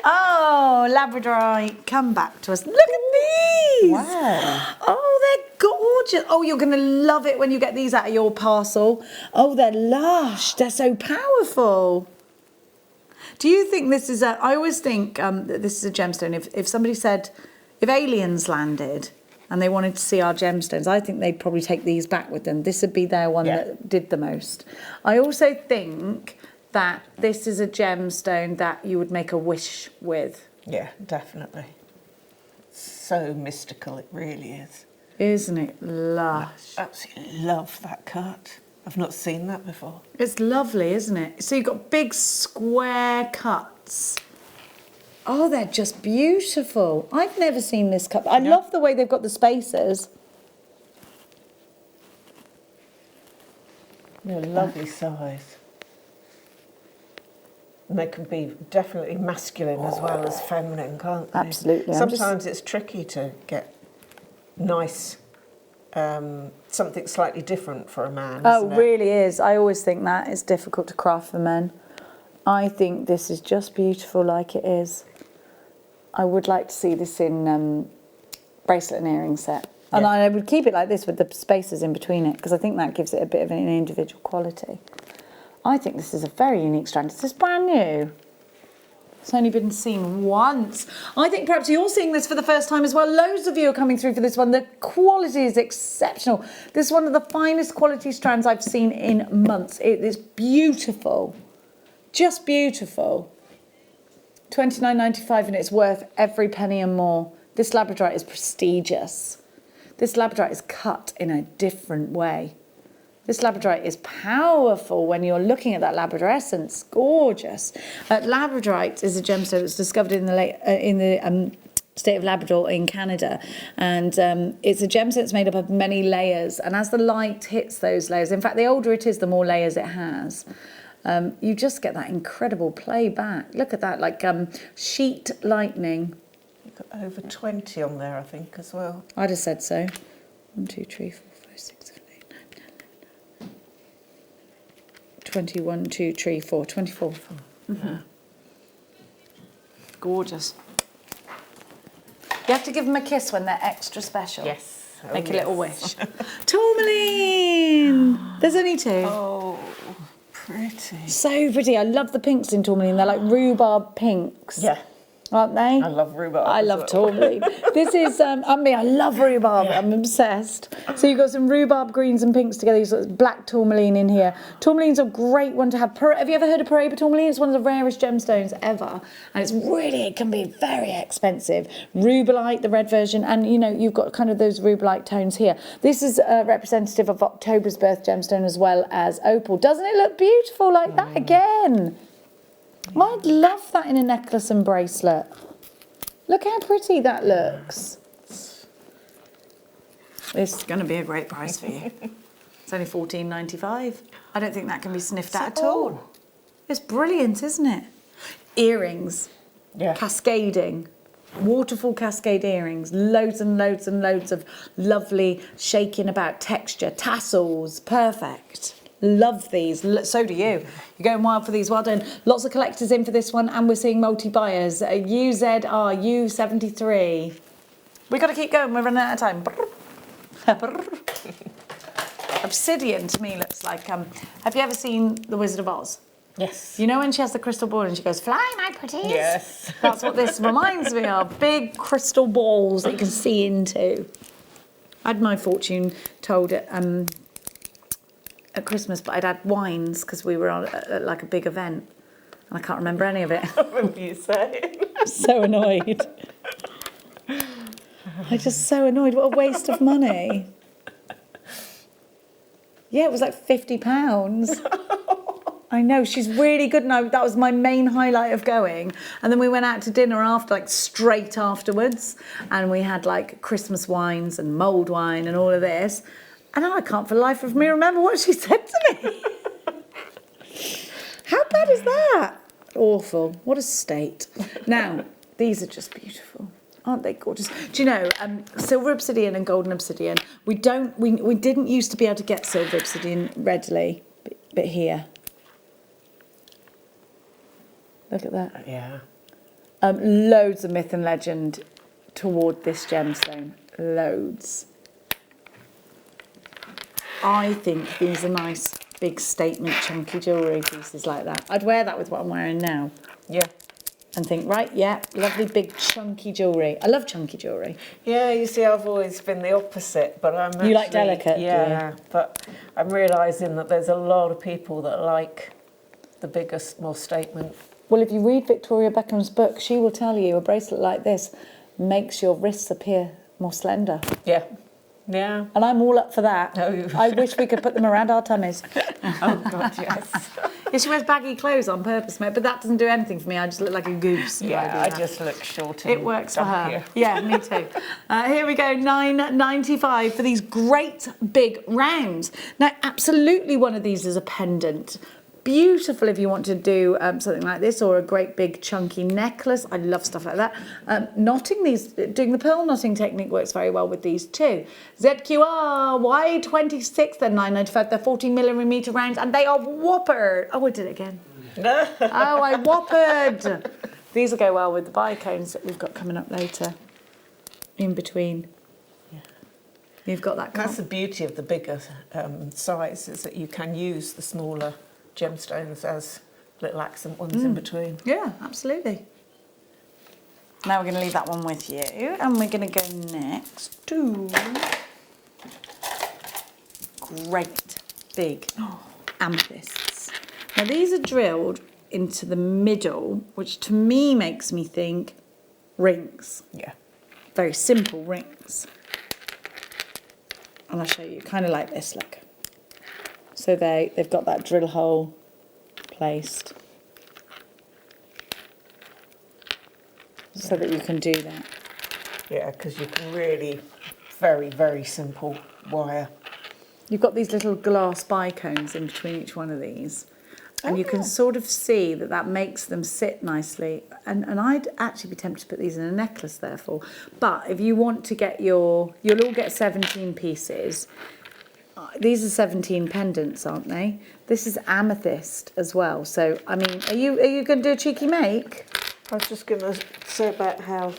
Oh, Labradorite, come back to us. Look at these. Wow. Oh, they're gorgeous. Oh, you're going to love it when you get these out of your parcel. Oh, they're lush. They're so powerful. Do you think this is I always think that this is a gemstone. If somebody said, if aliens landed and they wanted to see our gemstones, I think they'd probably take these back with them. This would be their one that did the most. I also think that this is a gemstone that you would make a wish with. Yeah, definitely. So mystical, it really is. Isn't it lush? I absolutely love that cut. I've not seen that before. It's lovely, isn't it? So you've got big square cuts. Oh, they're just beautiful. I've never seen this cut. I love the way they've got the spacers. They're a lovely size. And they can be definitely masculine as well as feminine, can't they? Absolutely. Sometimes it's tricky to get nice, something slightly different for a man. Oh, it really is. I always think that it's difficult to craft for men. I think this is just beautiful like it is. I would like to see this in bracelet and earring set. And Yeah. I would keep it like this with the spacers in between it because I think that gives it a bit of an individual quality. I think this is a very unique strand. It's just brand new. It's only been seen once. I think perhaps you're seeing this for the first time as well. Loads of you are coming through for this one. The quality is exceptional. This is one of the finest quality strands I've seen in months. It is beautiful. Just beautiful. £29.95 and it's worth every penny and more. This labradorite is prestigious. This labradorite is cut in a different way. This labradorite is powerful when you're looking at that Labrador essence. Gorgeous. Labradorite is a gemstone that was discovered in the state of Labrador in Canada, and it's a gemstone that's made up of many layers. And as the light hits those layers, in fact, the older it is, the more layers it has. You just get that incredible play back. Look at that, like sheet lightning. You've got over 20 on there, I think, as well. I'd have said so. 1, 2, 3, 4, 5, 6, 7, 8, 9, 10, 11, 21, 2, 3, 4, 24. Mm-hmm. Gorgeous. You have to give them a kiss when they're extra special. Yes. Oh, Make a yes. little wish. Tourmaline! There's only 2. Oh, pretty. So pretty. I love the pinks in tourmaline. They're like rhubarb pinks. Yeah. Aren't they? I love rhubarb. I as love well. tourmaline. This is, I love rhubarb. I'm obsessed. So you've got some rhubarb greens and pinks together. You've got black tourmaline in here. Tourmaline's a great one to have. Have you ever heard of Paraiba tourmaline? It's one of the rarest gemstones ever. And it can be very expensive. Rubellite, the red version. And, you know, you've got kind of those rubellite tones here. This is representative of October's birth gemstone as well as opal. Doesn't it look beautiful like that again? I'd love that in a necklace and bracelet. Look how pretty that looks. This is going to be a great price for you. It's only $14.95. I don't think that can be sniffed at all. It's brilliant, isn't it? Earrings. Yeah. Cascading. Waterfall cascade earrings. Loads and loads and loads of lovely shaking about texture. Tassels. Perfect. Love these. So do you. You're going wild for these. Well done. Lots of collectors in for this one, and we're seeing multi-buyers. UZRU73. We've got to keep going. We're running out of time. Obsidian to me looks like... have you ever seen The Wizard of Oz? Yes. You know when she has the crystal ball and she goes, "Fly, my pretties"? Yes. That's what this reminds me of. Big crystal balls that you can see into. I had my fortune told at Christmas, but I'd had wines because we were on like a big event and I can't remember any of it. I remember you saying. I'm so annoyed. I'm just so annoyed. What a waste of money. Yeah, it was like £50. I know, she's really good. And that was my main highlight of going. And then we went out to dinner after, like straight afterwards. And we had like Christmas wines and mulled wine and all of this. And I can't for the life of me remember what she said to me. How bad is that? Awful. What a state. Now, these are just beautiful. Aren't they gorgeous? Do you know, silver obsidian and golden obsidian, we didn't used to be able to get silver obsidian readily, but here. Look at that. Yeah. Loads of myth and legend toward this gemstone. Loads. I think these are nice, big statement, chunky jewellery pieces like that. I'd wear that with what I'm wearing now. Yeah. And think, right, yeah, lovely, big, chunky jewellery. I love chunky jewellery. Yeah, you see, I've always been the opposite, but I'm actually... You like delicate, do you? Yeah, but I'm realising that there's a lot of people that like the biggest, more statement. Well, if you read Victoria Beckham's book, she will tell you a bracelet like this makes your wrists appear more slender. Yeah. Yeah. And I'm all up for that. Oh. I wish we could put them around our tummies. Oh, God, yes. Yeah, she wears baggy clothes on purpose, mate, but that doesn't do anything for me. I just look like a goose. Yeah, I just look short and It works for her. dumpier. Yeah, me too. Here we go, $9.95 for these great big rounds. Now, absolutely one of these is a pendant. Beautiful if you want to do something like this, or a great big chunky necklace. I love stuff like that. Knotting these, doing the pearl knotting technique works very well with these too. ZQR Y26, they're $9.95. They're 14mm rounds, and they are whopper. Oh, I did it again. Oh, I whoppered. These will go well with the bicones that we've got coming up later. In between. Yeah. You've got that. That's the beauty of the bigger size, is that you can use the smaller gemstones as little accent ones in between. Yeah, absolutely. Now we're going to leave that one with you, and we're going to go next to great big amethysts. Now these are drilled into the middle, which to me makes me think rings. Yeah. Very simple rings. And I'll show you, kind of like this, look. So they've got that drill hole placed so that you can do that. Yeah, because you can really, very, very simple wire. You've got these little glass bicones in between each one of these. And you can sort of see that makes them sit nicely. And I'd actually be tempted to put these in a necklace, therefore. But if you want to get you'll all get 17 pieces. These are 17 pendants, aren't they? This is amethyst as well. So, I mean, are you going to do a cheeky make? I was just going to say about how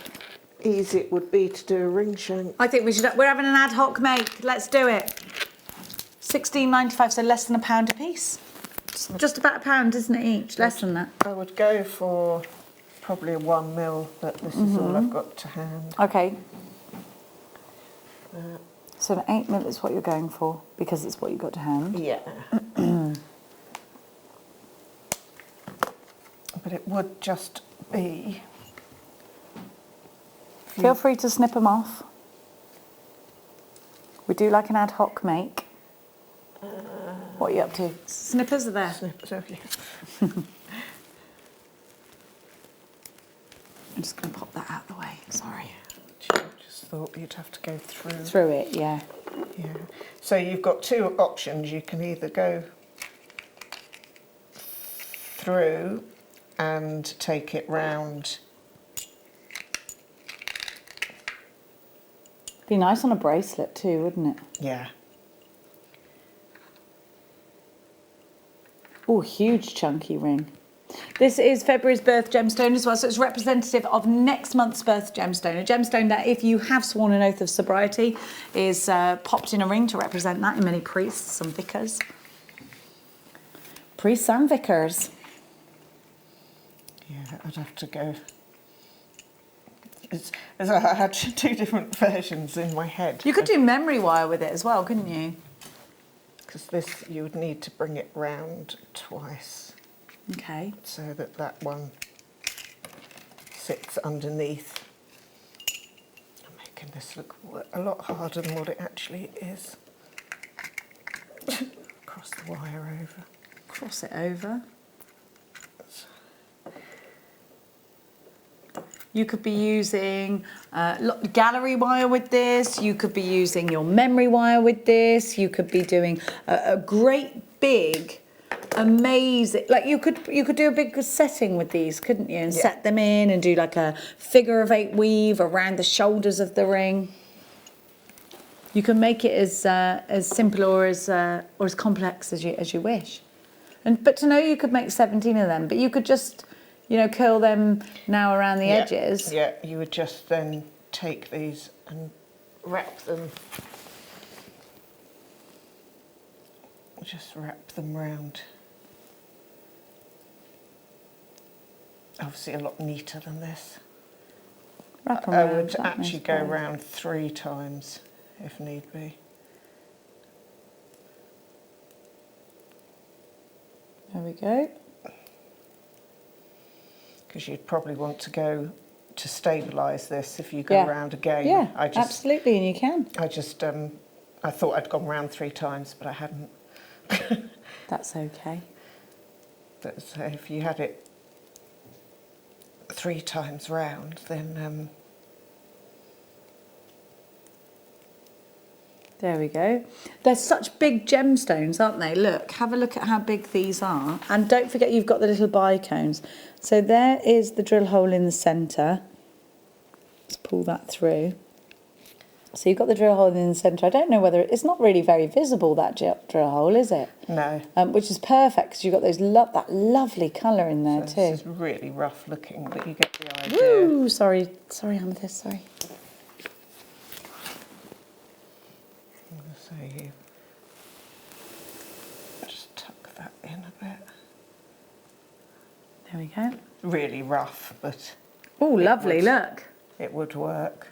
easy it would be to do a ring shank. I think we're having an ad hoc make. Let's do it. £16.95, so less than £1 a piece. It's just about £1, isn't it, each? Less than that. I would go for probably a 1mm, but this is all I've got to hand. Okay. So an 8mm is what you're going for, because it's what you got to hand. Yeah. But it would just be... Feel free to snip them off. We do like an ad hoc make. What are you up to? Snippers are there. Snippers, okay. I'm just going to pop that out of the way. Sorry. Just thought you'd have to go through. Through it, yeah. Yeah. So you've got two options. You can either go through and take it round. Be nice on a bracelet too, wouldn't it? Yeah. Oh, huge chunky ring. This is February's birth gemstone as well, so it's representative of next month's birth gemstone. A gemstone that, if you have sworn an oath of sobriety, is popped in a ring to represent that in many priests and vicars. Priests and vicars. Yeah, I'd have to go. As I had two different versions in my head. You could do memory wire with it as well, couldn't you? Because this, you would need to bring it round twice. Okay. So that one sits underneath. I'm making this look a lot harder than what it actually is. Cross the wire over. Cross it over. You could be using gallery wire with this. You could be using your memory wire with this. You could be doing a great big, amazing. Like you could do a big setting with these, couldn't you? And set them in and do like a figure of 8 weave around the shoulders of the ring. You can make it as simple or as complex as you wish. But to know you could make 17 of them, but you could just, you know, curl them now around the edges. Yeah, you would just then take these and wrap them. Just wrap them round. Obviously a lot neater than this. Wrap them I round, would that actually makes go sense. round 3 times if need be. There we go. Because you'd probably want to go to stabilise this if you go round again. Yeah, absolutely, and you can. I thought I'd gone round 3 times, but I hadn't. That's okay. But so if you had it 3 times round, then There we go. They're such big gemstones, aren't they? Look, have a look at how big these are. And don't forget you've got the little bicones. So there is the drill hole in the centre. Let's pull that through. So you've got the drill hole in the centre. I don't know whether... It's not really very visible, that drill hole, is it? no. Which is perfect because you've got those that lovely colour in there So too. this is really rough looking, but you get the idea. Woo! Sorry, Amethyst, sorry. So you just tuck that in a bit. There we go. Really rough, but Oh, lovely, look. it would work.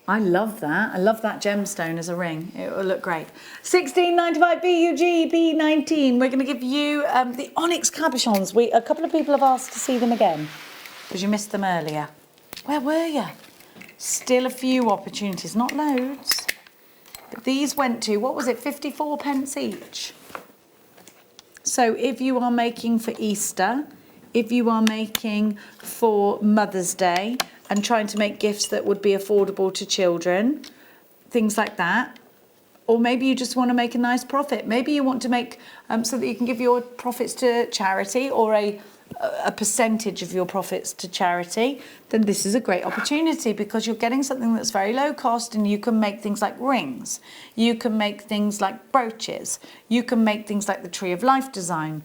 I love that. I love that gemstone as a ring. It will look great. 16.95 BUG B19. We're going to give you the onyx cabochons. A couple of people have asked to see them again because you missed them earlier. Where were you? Still a few opportunities, not loads. But these went to, what was it, 54 pence each? So if you are making for Easter, if you are making for Mother's Day and trying to make gifts that would be affordable to children, things like that, or maybe you just want to make a nice profit. Maybe you want to make so that you can give your profits to charity or a percentage of your profits to charity, then this is a great opportunity because you're getting something that's very low cost and you can make things like rings, you can make things like brooches, you can make things like the Tree of Life design,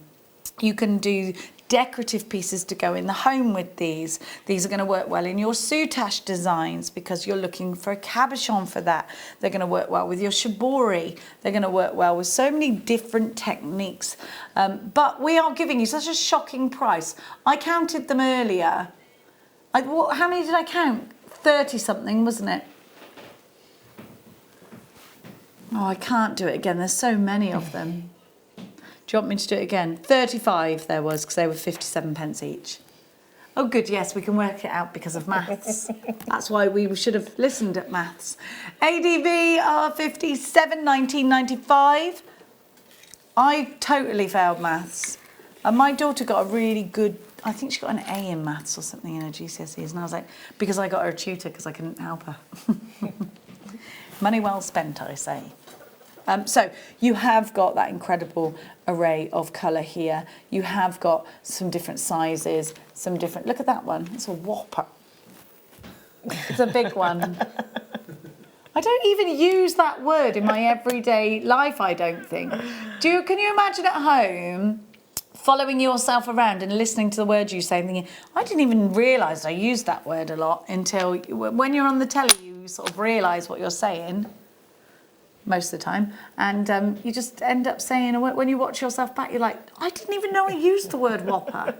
you can do decorative pieces to go in the home with these. These are going to work well in your soutache designs because you're looking for a cabochon for that. They're going to work well with your shibori. They're going to work well with so many different techniques. But we are giving you such a shocking price. I counted them earlier. How many did I count? 30 something, wasn't it? Oh, I can't do it again. There's so many of them. Do you want me to do it again? 35 there was, because they were 57 pence each. Oh, good, yes, we can work it out because of maths. That's why we should have listened at maths. ADV are 57, 1995. I totally failed maths. And my daughter got a really good, I think she got an A in maths or something in her GCSEs. And I was like, because I got her a tutor because I couldn't help her. Money well spent, I say. So you have got that incredible array of colour here. You have got some different sizes, some different... Look at that one. It's a whopper. It's a big one. I don't even use that word in my everyday life, I don't think. Can you imagine at home following yourself around and listening to the words you say and thinking, I didn't even realise I used that word a lot until when you're on the telly, you sort of realise what you're saying. Most of the time, and you just end up saying, when you watch yourself back, you're like, I didn't even know I used the word whopper.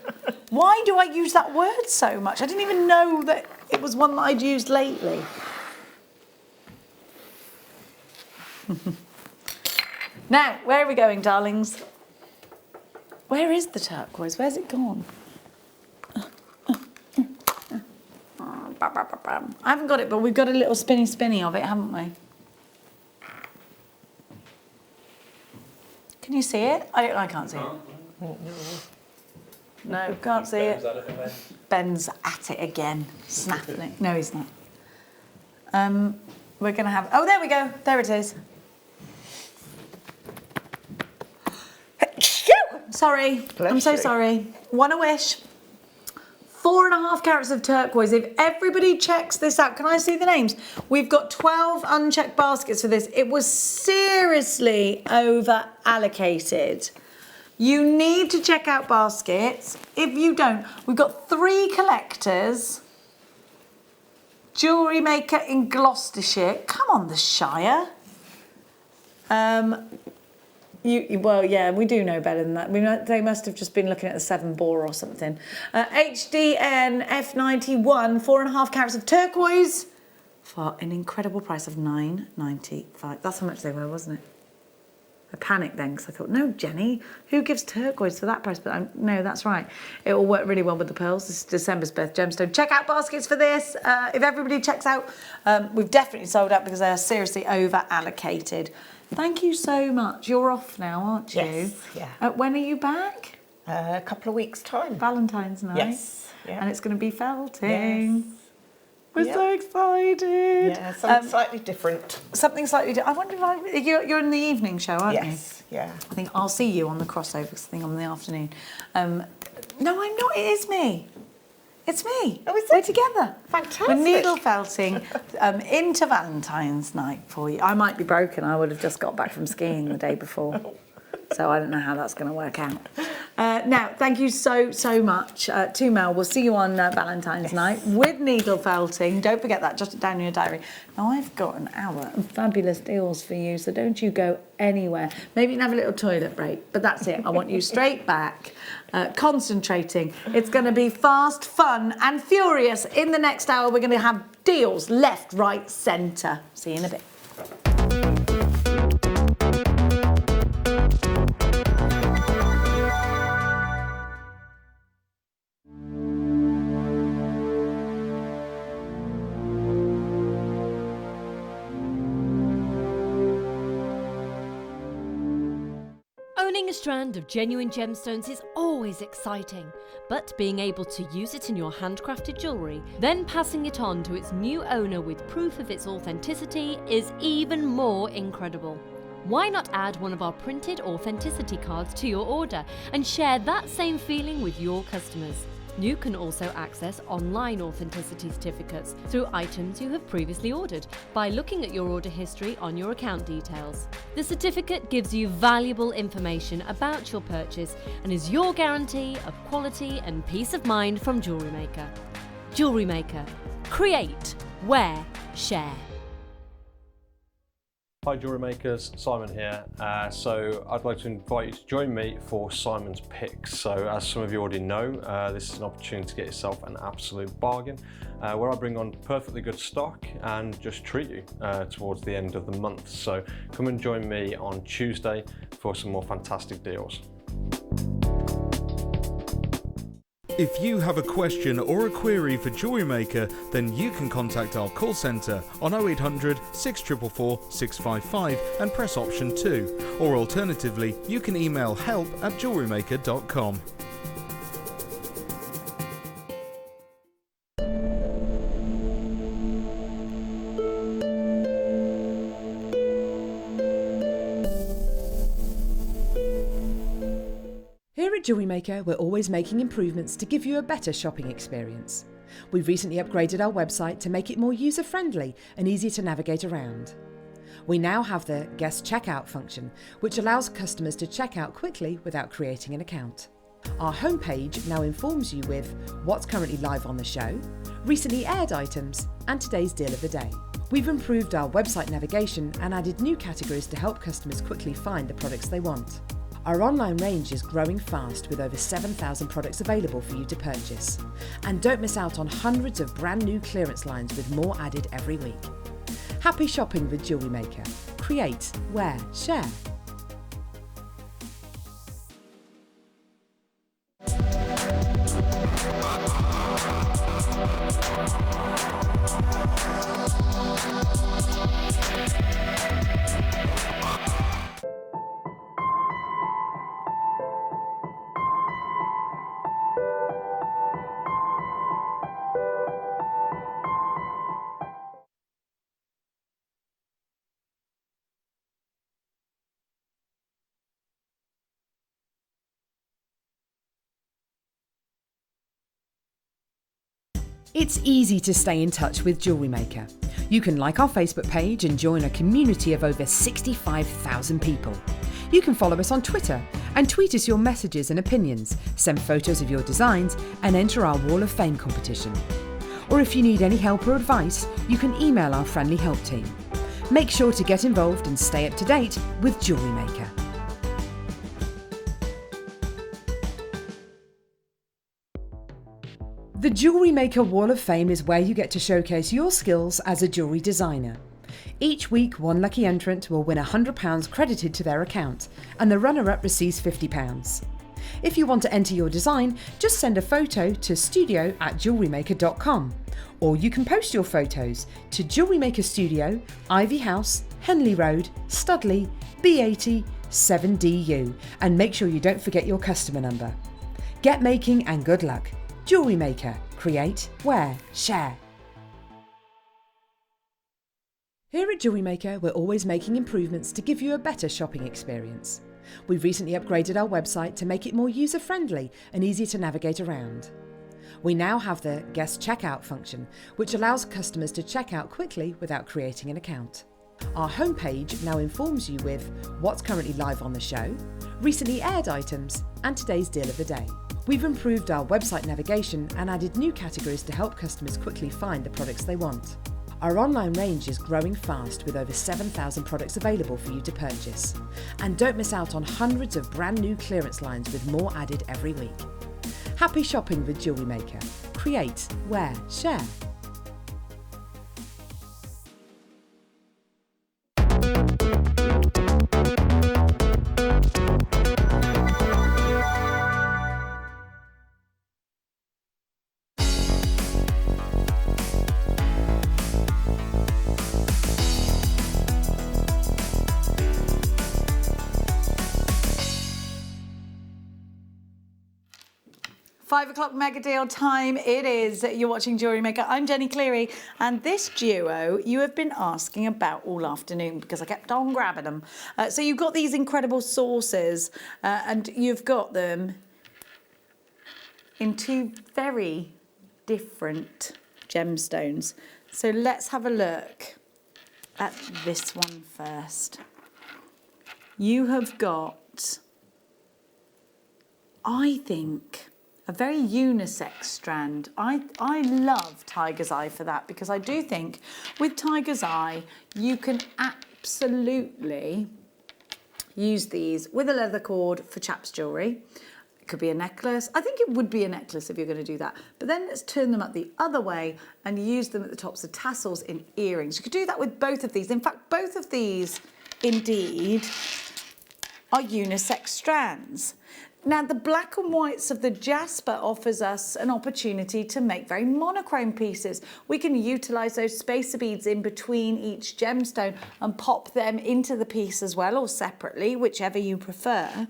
Why do I use that word so much? I didn't even know that it was one that I'd used lately. Now, where are we going, darlings? Where is the turquoise? Where's it gone? I haven't got it, but we've got a little spinny of it, haven't we? Can you see it? I can't see it. No, can't see it. Ben's at it again, snapping it. No, he's not. We're going to have... Oh, there we go. There it is. Sorry. I'm so sorry. Want a wish. 4.5 carats of turquoise. If everybody checks this out, can I see the names? We've got 12 unchecked baskets for this. It was seriously over allocated. You need to check out baskets. If you don't, we've got 3 collectors. JewelleryMaker in Gloucestershire. Come on, the Shire. Well, yeah, we do know better than that. They must have just been looking at the 7 bore or something. HDN F91, 4.5 carats of turquoise for an incredible price of £9.95. That's how much they were, wasn't it? I panicked then because I thought, no, Jenny, who gives turquoise for that price? But no, that's right. It will work really well with the pearls. This is December's birth gemstone. Check out baskets for this. If everybody checks out, we've definitely sold out because they are seriously over allocated. Thank you so much. You're off now, aren't you? Yes, yeah. When are you back? A couple of weeks' time. Valentine's night? Yes. Yeah. And it's going to be felting. Yes. We're so excited. Yeah, something slightly different. Something slightly different. I wonder if you're in the evening show, aren't you? Yes, yeah. I think I'll see you on the crossover because I think I'm in the afternoon. No, I'm not. It is me. It's me. Oh, is it? We're together. Fantastic. We're needle felting into Valentine's night for you. I might be broken. I would have just got back from skiing the day before. So I don't know how that's going to work out. Now, thank you so much to Mel. We'll see you on Valentine's night with needle felting. Don't forget that. Jot it down in your diary. Now, I've got an hour of fabulous deals for you, so don't you go anywhere. Maybe you can have a little toilet break, but that's it. I want you straight back, concentrating. It's going to be fast, fun and furious. In the next hour, we're going to have deals left, right, centre. See you in a bit. Owning a strand of genuine gemstones is always exciting, but being able to use it in your handcrafted jewellery, then passing it on to its new owner with proof of its authenticity is even more incredible. Why not add one of our printed authenticity cards to your order and share that same feeling with your customers? You can also access online authenticity certificates through items you have previously ordered by looking at your order history on your account details. The certificate gives you valuable information about your purchase and is your guarantee of quality and peace of mind from JewelleryMaker. JewelleryMaker. Create, wear, share. Hi Jewellery Makers, Simon here. So I'd like to invite you to join me for Simon's Picks. So as some of you already know, this is an opportunity to get yourself an absolute bargain where I bring on perfectly good stock and just treat you towards the end of the month. So come and join me on Tuesday for some more fantastic deals. If you have a question or a query for JewelleryMaker, then you can contact our call centre on 0800 644 655 and press option 2, or alternatively you can email help@jewellerymaker.com. Here at JewelleryMaker, we're always making improvements to give you a better shopping experience. We've recently upgraded our website to make it more user-friendly and easier to navigate around. We now have the guest checkout function, which allows customers to check out quickly without creating an account. Our homepage now informs you with what's currently live on the show, recently aired items, and today's deal of the day. We've improved our website navigation and added new categories to help customers quickly find the products they want. Our online range is growing fast with over 7,000 products available for you to purchase. And don't miss out on hundreds of brand new clearance lines with more added every week. Happy shopping with JewelleryMaker. Create, wear, share. It's easy to stay in touch with JewelleryMaker. You can like our Facebook page and join a community of over 65,000 people. You can follow us on Twitter and tweet us your messages and opinions, send photos of your designs and enter our Wall of Fame competition. Or if you need any help or advice, you can email our friendly help team. Make sure to get involved and stay up to date with JewelleryMaker. The JewelleryMaker Wall of Fame is where you get to showcase your skills as a jewellery designer. Each week, one lucky entrant will win £100 credited to their account, and the runner-up receives £50. If you want to enter your design, just send a photo to studio@jewellerymaker.com, or you can post your photos to JewelleryMaker Studio, Ivy House, Henley Road, Studley, B80 7DU, and make sure you don't forget your customer number. Get making and good luck. JewelleryMaker. Create, wear, share. Here at JewelleryMaker, we're always making improvements to give you a better shopping experience. We've recently upgraded our website to make it more user-friendly and easier to navigate around. We now have the guest checkout function, which allows customers to check out quickly without creating an account. Our homepage now informs you with what's currently live on the show, recently aired items, and today's deal of the day. We've improved our website navigation and added new categories to help customers quickly find the products they want. Our online range is growing fast with over 7,000 products available for you to purchase. And don't miss out on hundreds of brand new clearance lines with more added every week. Happy shopping with JewelleryMaker. Create, wear, share. £5 mega deal time it is. You're watching JewelleryMaker. I'm Jenny Cleary, and this duo you have been asking about all afternoon because I kept on grabbing them. So you've got these incredible saucers and you've got them in two very different gemstones. So let's have a look at this one first. You have got, I think, a very unisex strand. I love Tiger's Eye for that, because I do think with Tiger's Eye you can absolutely use these with a leather cord for chaps jewellery. It could be a necklace. I think it would be a necklace if you're going to do that. But then let's turn them up the other way and use them at the tops of tassels in earrings. You could do that with both of these. In fact, both of these indeed are unisex strands. Now, the black and whites of the jasper offers us an opportunity to make very monochrome pieces. We can utilise those spacer beads in between each gemstone and pop them into the piece as well, or separately, whichever you prefer.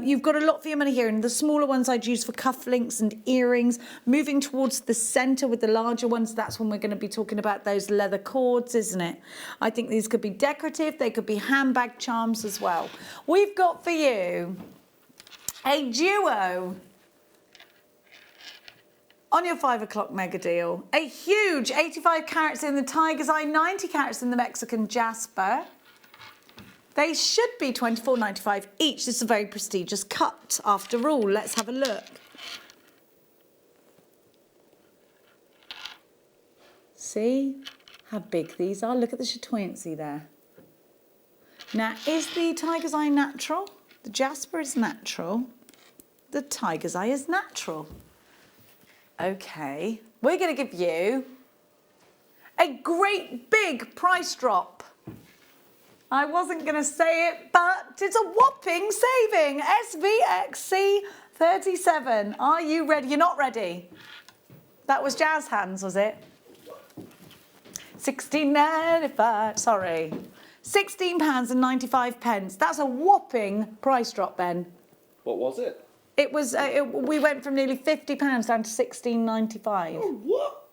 You've got a lot for your money here, and the smaller ones I'd use for cufflinks and earrings. Moving towards the centre with the larger ones, that's when we're going to be talking about those leather cords, isn't it? I think these could be decorative, they could be handbag charms as well. We've got for you a duo on your 5 o'clock mega deal. A huge 85 carats in the Tiger's Eye, 90 carats in the Mexican jasper. They should be $24.95 each. This is a very prestigious cut after all. Let's have a look. See how big these are? Look at the chatoyancy there. Now, is the Tiger's Eye natural? The jasper is natural. The Tiger's Eye is natural. Okay, we're going to give you a great big price drop. I wasn't going to say it, but it's a whopping saving. SVXC 37. Are you ready? You're not ready. That was jazz hands, was it? £16.95. Sorry. £16.95. That's a whopping price drop, Ben. What was it? It was. We went from nearly £50 down to £16.95. Oh, what?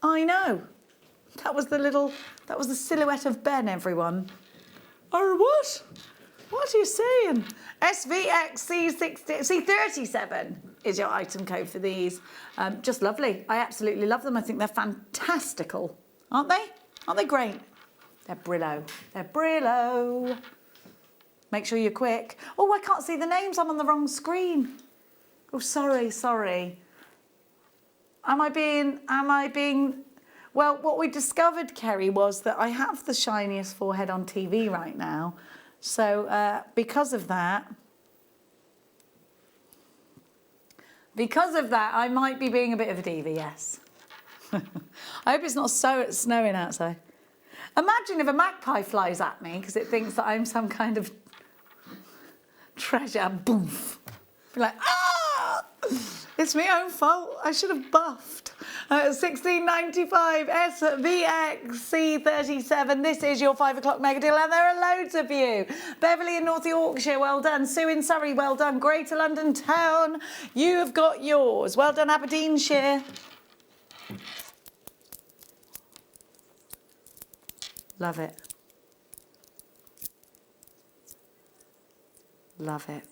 I know. That was the silhouette of Ben, everyone. Or what? What are you saying? SVXC37 is your item code for these. Just lovely. I absolutely love them. I think they're fantastical, aren't they? Aren't they great? They're Brillo. They're Brillo. Make sure you're quick. Oh, I can't see the names. I'm on the wrong screen. Oh, sorry. Am I being... Well, what we discovered, Kerry, was that I have the shiniest forehead on TV right now. So because of that, I might be being a bit of a diva, yes. I hope it's not snowing outside. Imagine if a magpie flies at me because it thinks that I'm some kind of treasure. Boof. Be like, ah! It's my own fault. I should have buffed. £16.95 SVXC37. This is your 5 o'clock mega deal, and there are loads of you. Beverley in North Yorkshire, well done. Sue in Surrey, well done. Greater London Town, you've got yours. Well done, Aberdeenshire. Love it. Love it.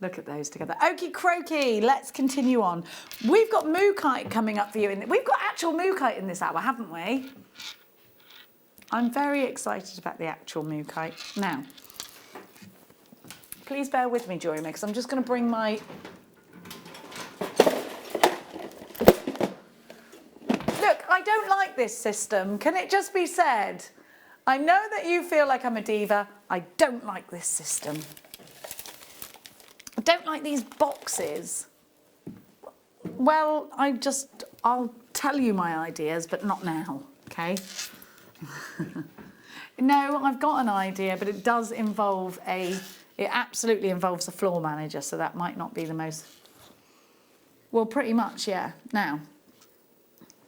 Look at those together. Okie croaky, let's continue on. We've got mookaite coming up for you. We've got actual mookaite in this hour, haven't we? I'm very excited about the actual mookaite. Now, please bear with me, JewelleryMaker, because I'm just going to bring my... Look, I don't like this system. Can it just be said? I know that you feel like I'm a diva. I don't like this system. I don't like these boxes. Well, I'll tell you my ideas, but not now, okay? No, I've got an idea, but it does involve it absolutely involves a floor manager, so that might not be the most, well, pretty much, yeah. Now,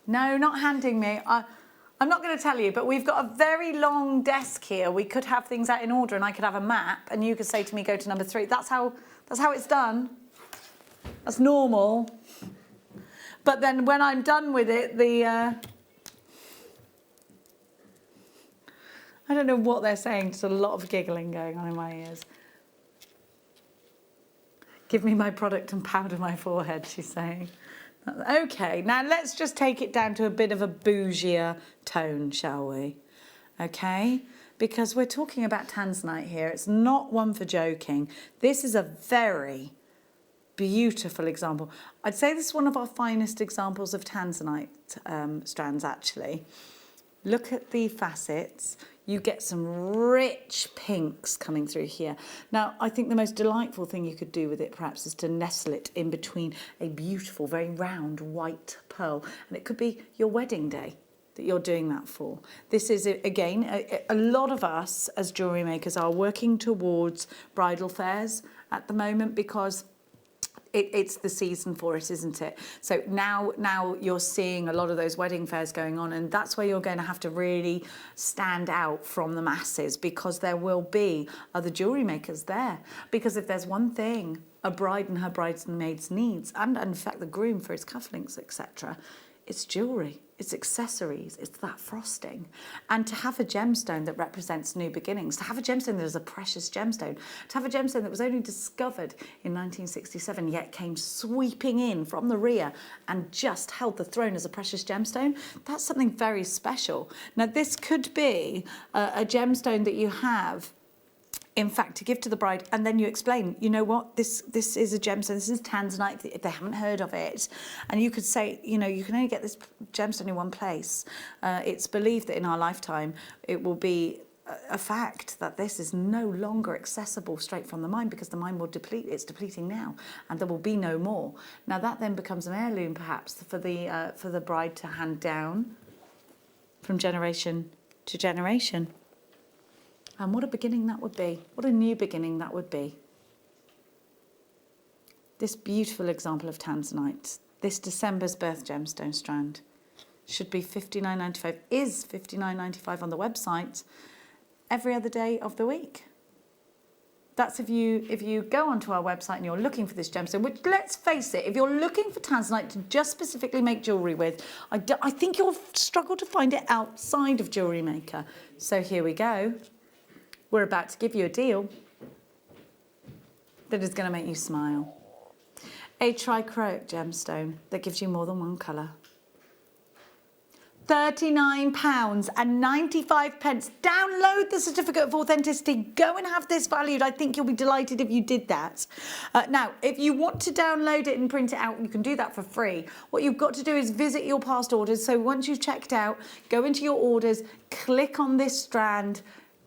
no, not handing me. I'm not going to tell you, but we've got a very long desk here. We could have things out in order, and I could have a map, and you could say to me, go to number 3. That's how it's done. That's normal. But then when I'm done with it, I don't know what they're saying, just a lot of giggling going on in my ears. Give me my product and powder my forehead, she's saying. Okay, now let's just take it down to a bit of a bougier tone, shall we? Okay, because we're talking about tanzanite here. It's not one for joking. This is a very beautiful example. I'd say this is one of our finest examples of tanzanite strands, actually. Look at the facets. You get some rich pinks coming through here. Now, I think the most delightful thing you could do with it perhaps is to nestle it in between a beautiful, very round white pearl. And it could be your wedding day that you're doing that for. This is, again, a lot of us as jewellery makers are working towards bridal fairs at the moment because it's the season for it, isn't it? So now you're seeing a lot of those wedding fairs going on, and that's where you're going to have to really stand out from the masses, because there will be other jewellery makers there. Because if there's one thing a bride and her bridesmaids needs, and in fact the groom for his cufflinks, etc., it's jewellery, it's accessories, it's that frosting. And to have a gemstone that represents new beginnings, to have a gemstone that is a precious gemstone, to have a gemstone that was only discovered in 1967 yet came sweeping in from the rear and just held the throne as a precious gemstone, that's something very special. Now this could be a gemstone that you have, in fact, to give to the bride, and then you explain, you know what, this is a gemstone, this is tanzanite, if they haven't heard of it. And you could say, you know, you can only get this gemstone in one place. It's believed that in our lifetime, it will be a fact that this is no longer accessible straight from the mine, because the mine will deplete, it's depleting now, and there will be no more. Now that then becomes an heirloom perhaps for the bride to hand down from generation to generation. And what a beginning that would be. What a new beginning that would be. This beautiful example of tanzanite, this December's birth gemstone strand, should be $59.95, is $59.95 on the website every other day of the week. That's if you go onto our website and you're looking for this gemstone, which, let's face it, if you're looking for tanzanite to just specifically make jewellery with, I think you'll struggle to find it outside of Jewellery Maker. So here we go. We're about to give you a deal that is going to make you smile. A trichroic gemstone that gives you more than one colour. £39.95. Download the certificate of authenticity. Go and have this valued. I think you'll be delighted if you did that. Now, if you want to download it and print it out, you can do that for free. What you've got to do is visit your past orders. So once you've checked out, go into your orders, click on this strand,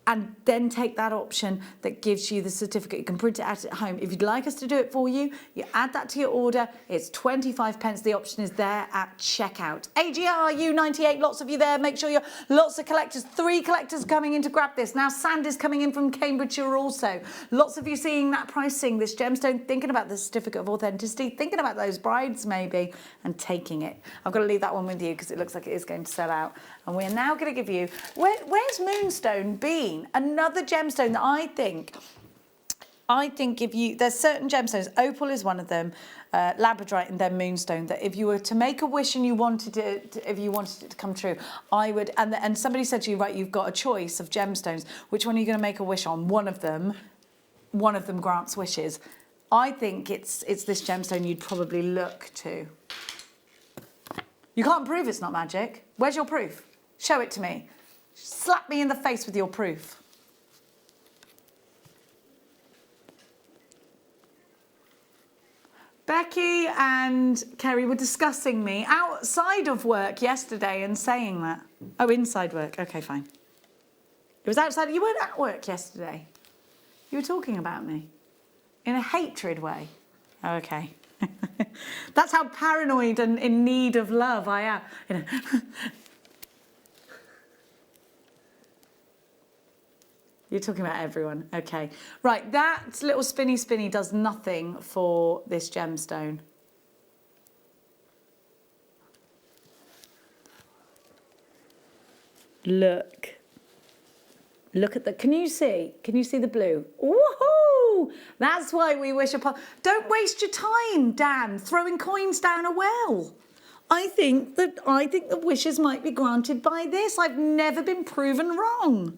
and then take that option that gives you the certificate. You can print it out at home. If you'd like us to do it for you, you add that to your order. It's 25p. The option is there at checkout. AGRU98, lots of you there. Make sure you're lots of collectors. 3 collectors coming in to grab this. Now Sandy's coming in from Cambridgeshire also. Lots of you seeing that pricing, this gemstone, thinking about the certificate of authenticity, thinking about those brides maybe, and taking it. I've got to leave that one with you because it looks like it is going to sell out. And we're now going to give you, where's Moonstone been? Another gemstone that I think if you, there's certain gemstones, opal is one of them, labradorite and then moonstone, that if you were to make a wish and you wanted it, if you wanted it to come true, I would, and somebody said to you, right, you've got a choice of gemstones, which one are you going to make a wish on? One of them grants wishes. I think it's this gemstone you'd probably look to. You can't prove it's not magic. Where's your proof? Show it to me. Slap me in the face with your proof. Becky and Kerry were discussing me outside of work yesterday and saying that. Oh, inside work. Okay, fine. It was outside. You weren't at work yesterday. You were talking about me in a hatred way. Oh, okay. That's how paranoid and in need of love I am. You know. You're talking about everyone. Okay. Right, that little spinny does nothing for this gemstone. Look. Look at the, can you see the blue? Woohoo! That's why we wish upon, don't waste your time, Dan, throwing coins down a well. I think the wishes might be granted by this. I've never been proven wrong.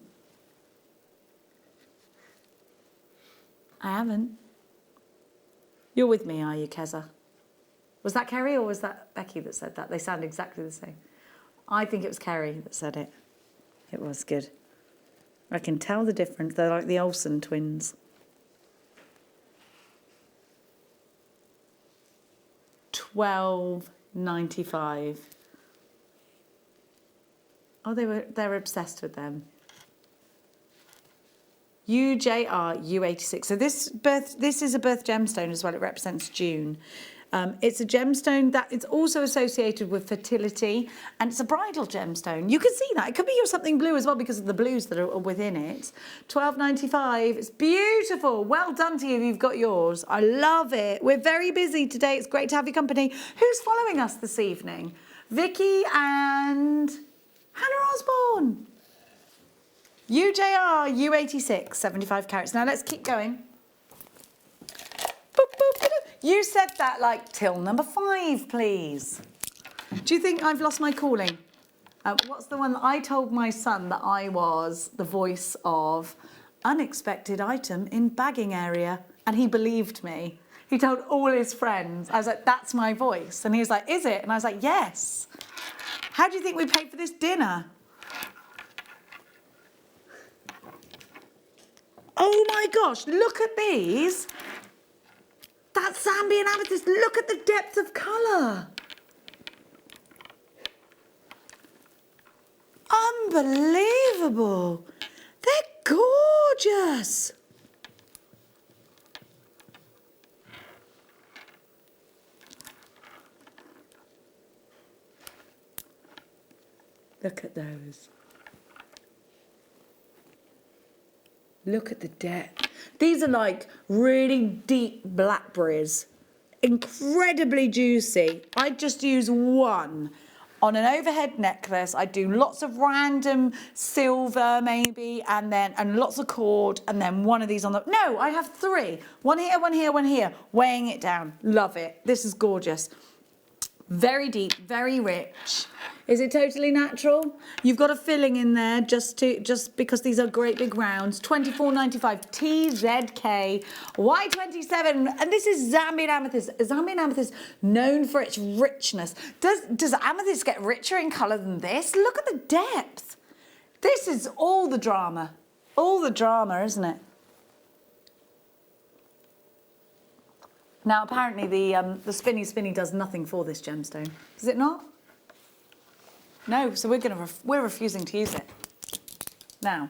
I haven't. You're with me, are you, Keza? Was that Kerry or was that Becky that said that? They sound exactly the same. I think it was Kerry that said it. It was good. I can tell the difference. They're like the Olsen twins. $12.95. Oh, they're obsessed with them. UJR-U86. So this is a birth gemstone as well. It represents June. It's a gemstone that it's also associated with fertility, and it's a bridal gemstone. You can see that. It could be something blue as well because of the blues that are within it. $12.95. It's beautiful. Well done to you if you've got yours. I love it. We're very busy today. It's great to have your company. Who's following us this evening? Vicky and Hannah Osborne. UJR U86, 75 carats. Now let's keep going. Boop, boop, boop. You said that like till number 5, please. Do you think I've lost my calling? What's the one that I told my son that I was the voice of unexpected item in bagging area, and he believed me. He told all his friends. I was like, that's my voice. And he was like, is it? And I was like, yes. How do you think we paid for this dinner? Oh my gosh, look at these. That's Zambian amethyst. Look at the depth of colour. Unbelievable. They're gorgeous. Look at those. Look at the depth. These are like really deep blackberries. Incredibly juicy. I just use one on an overhead necklace. I do lots of random silver maybe, and lots of cord, and then one of these on the... No, I have 3. One here, one here, one here. Weighing it down. Love it. This is gorgeous. Very deep, very rich. Is it totally natural? You've got a filling in there just because these are great big rounds. $24.95 TZK Y27, and this is Zambian amethyst. Zambian amethyst known for its richness. Does amethyst get richer in colour than this? Look at the depth. This is all the drama. All the drama, isn't it? Now, apparently the spinny does nothing for this gemstone. Does it not? No, so we're refusing to use it. Now,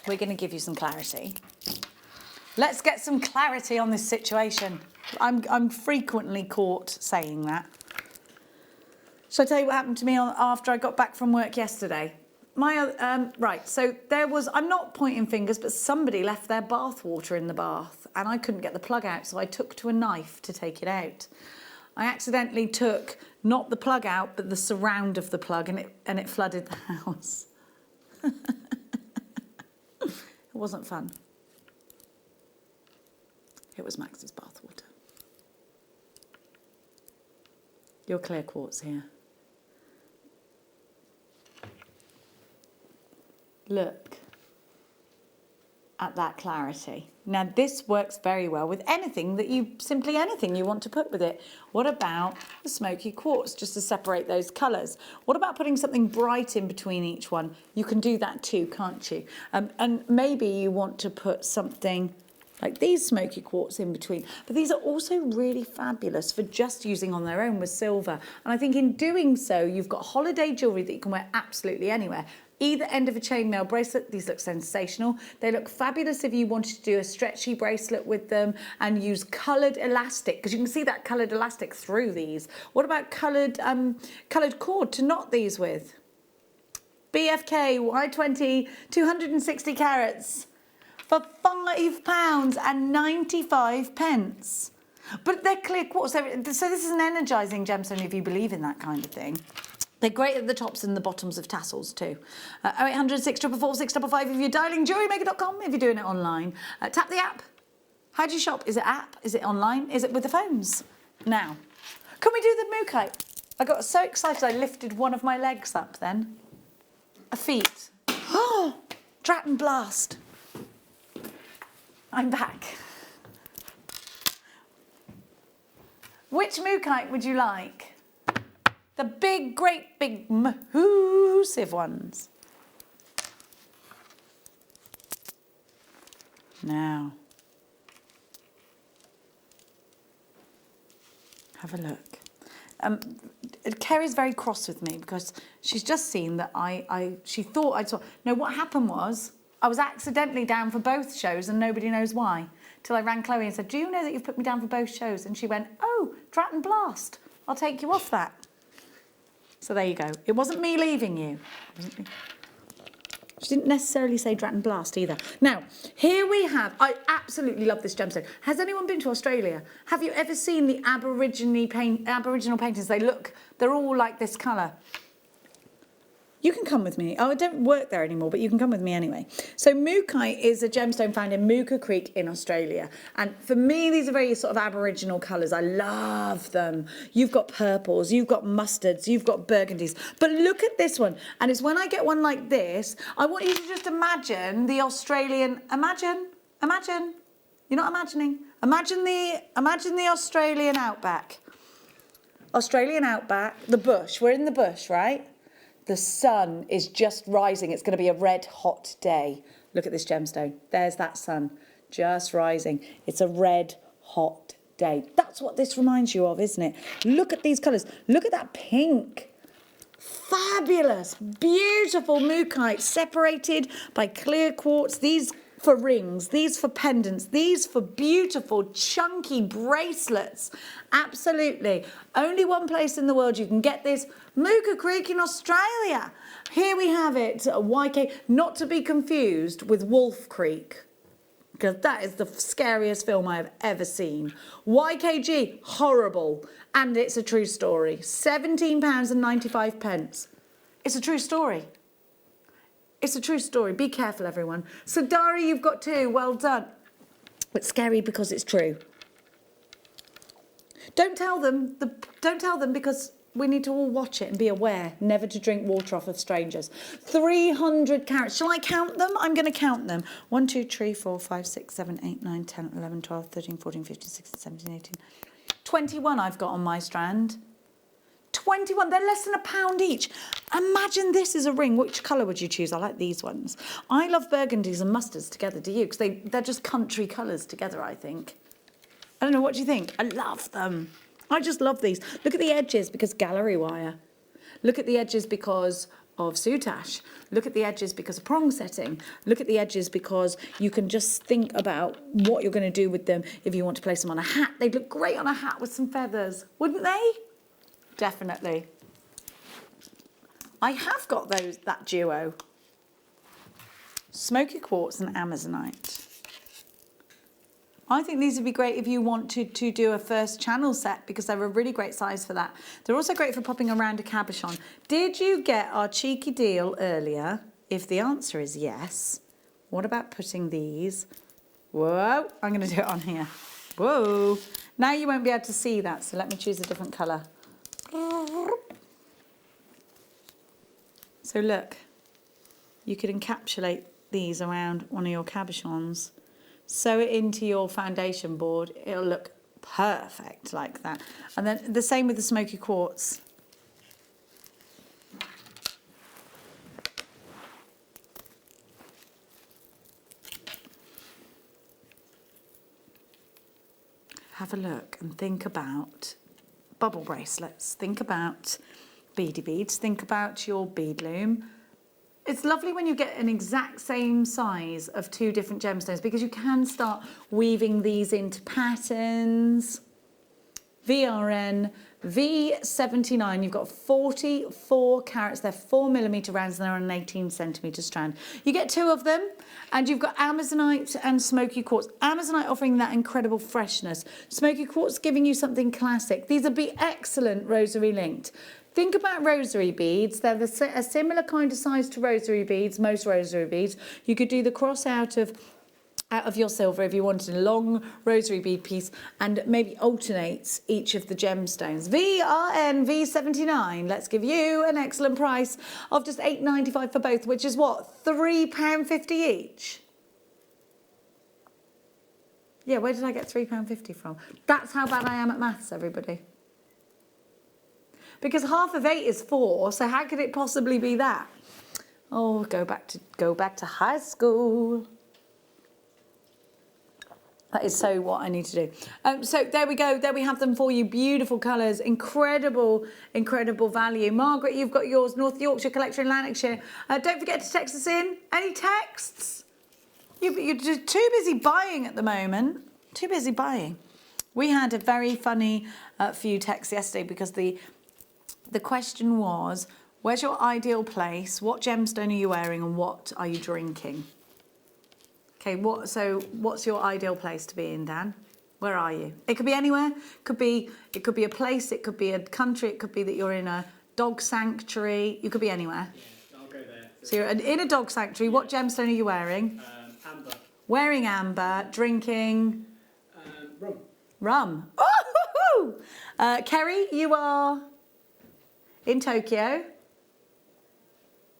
we're going to give you some clarity. Let's get some clarity on this situation. I'm frequently caught saying that. Shall I tell you what happened to me after I got back from work yesterday? Right, so I'm not pointing fingers, but somebody left their bath water in the bath and I couldn't get the plug out, so I took to a knife to take it out. I accidentally took not the plug out, but the surround of the plug, and it flooded the house. It wasn't fun. It was Max's bath water. Your clear quartz here. Look at that clarity. Now this works very well with anything you want to put with it. What about the smoky quartz, just to separate those colours? What about putting something bright in between each one? You can do that too, can't you? And maybe you want to put something like these smoky quartz in between. But these are also really fabulous for just using on their own with silver. And I think in doing so, you've got holiday jewellery that you can wear absolutely anywhere. Either end of a chainmail bracelet, these look sensational. They look fabulous if you wanted to do a stretchy bracelet with them and use coloured elastic, because you can see that coloured elastic through these. What about coloured cord to knot these with? BFK Y20, 260 carats for £5.95. But they're clear quartz, so this is an energising gemstone if you believe in that kind of thing. They're great at the tops and the bottoms of tassels too. 0800 644 655 if you're dialing, JewelleryMaker.com if you're doing it online. Tap the app. How do you shop? Is it app? Is it online? Is it with the phones? Now, can we do the mookaite? I got so excited I lifted one of my legs up then. A feet. Oh, Dratton blast. I'm back. Which mookaite would you like? The big, great, big, massive ones. Now, have a look. Kerry's very cross with me because she's just seen that she thought I'd saw. No, what happened was I was accidentally down for both shows and nobody knows why. Till I rang Chloe and said, do you know that you've put me down for both shows? And she went, oh, drat and blast. I'll take you off that. So there you go. It wasn't me leaving you. It wasn't me. She didn't necessarily say drat and blast either. Now, here we have, I absolutely love this gemstone. Has anyone been to Australia? Have you ever seen the Aboriginal paintings? They're all like this colour. You can come with me. Oh, I don't work there anymore, but you can come with me anyway. So mookaite is a gemstone found in Mooka Creek in Australia. And for me, these are very sort of Aboriginal colours. I love them. You've got purples, you've got mustards, you've got burgundies. But look at this one. And it's when I get one like this, I want you to just imagine the Australian, imagine. You're not imagining. Imagine the Australian outback. Australian outback, the bush. We're in the bush, right? The sun is just rising. It's going to be a red hot day. Look at this gemstone. There's that sun just rising. It's a red hot day. That's what this reminds you of, isn't it? Look at these colours. Look at that pink. Fabulous, beautiful mookaite separated by clear quartz. These for rings, these for pendants, these for beautiful chunky bracelets. Absolutely. Only one place in the world you can get this. Mooka Creek in Australia. Here we have it, YK, not to be confused with Wolf Creek, because that is the scariest film I have ever seen. YKG, horrible, and it's a true story. £17.95. It's a true story. It's a true story. Be careful, everyone. So, Dari, you've got two. Well done. It's scary because it's true. Don't tell them. Don't tell them because we need to all watch it and be aware never to drink water off of strangers. 300 carats. Shall I count them? I'm going to count them. 1, 2, 3, 4, 5, 6, 7, 8, 9, 10, 11, 12, 13, 14, 15, 16, 17, 18. 21 I've got on my strand. 21, they're less than £1 each. Imagine this is a ring. Which colour would you choose? I like these ones. I love burgundies and mustards together, do you? Because they're just country colours together, I think. I don't know, what do you think? I love them. I just love these. Look at the edges because gallery wire. Look at the edges because of soutache. Look at the edges because of prong setting. Look at the edges because you can just think about what you're going to do with them if you want to place them on a hat. They'd look great on a hat with some feathers, wouldn't they? Definitely. I have got that duo. Smoky quartz and amazonite. I think these would be great if you want to do a first channel set because they're a really great size for that. They're also great for popping around a cabochon. Did you get our cheeky deal earlier? If the answer is yes, what about putting these? Whoa, I'm going to do it on here. Whoa. Now you won't be able to see that, so let me choose a different colour. So look, you could encapsulate these around one of your cabochons, sew it into your foundation board, it'll look perfect like that. And then the same with the smoky quartz. Have a look and think about bubble bracelets, think about beady beads, think about your bead loom. It's lovely when you get an exact same size of two different gemstones because you can start weaving these into patterns. VRN, V79, you've got 44 carats, they're 4mm rounds and they're on an 18cm strand. You get two of them and you've got amazonite and smoky quartz. Amazonite offering that incredible freshness. Smoky quartz giving you something classic. These would be excellent rosary linked. Think about rosary beads. They're a similar kind of size to rosary beads, most rosary beads. You could do the cross out of your silver if you wanted a long rosary bead piece and maybe alternate each of the gemstones. VRN V79, let's give you an excellent price of just £8.95 for both, which is what, £3.50 each? Yeah, where did I get £3.50 from? That's how bad I am at maths, everybody. Because half of 8 is 4, so how could it possibly be that? Oh, go back to high school. That is so what I need to do. So there we go. There we have them for you. Beautiful colours. Incredible, incredible value. Margaret, you've got yours. North Yorkshire collection, Lanarkshire. Don't forget to text us in. Any texts? You're just too busy buying at the moment. Too busy buying. We had a very funny few texts yesterday because the question was, where's your ideal place? What gemstone are you wearing and what are you drinking? Okay, what's your ideal place to be in, Dan? Where are you? It could be anywhere. It could be a place. It could be a country. It could be that you're in a dog sanctuary. You could be anywhere. Yeah, I'll go there. So you're in a dog sanctuary. What gemstone are you wearing? Amber. Wearing amber. Drinking? Rum. Rum. Oh! Kerry, you are in Tokyo.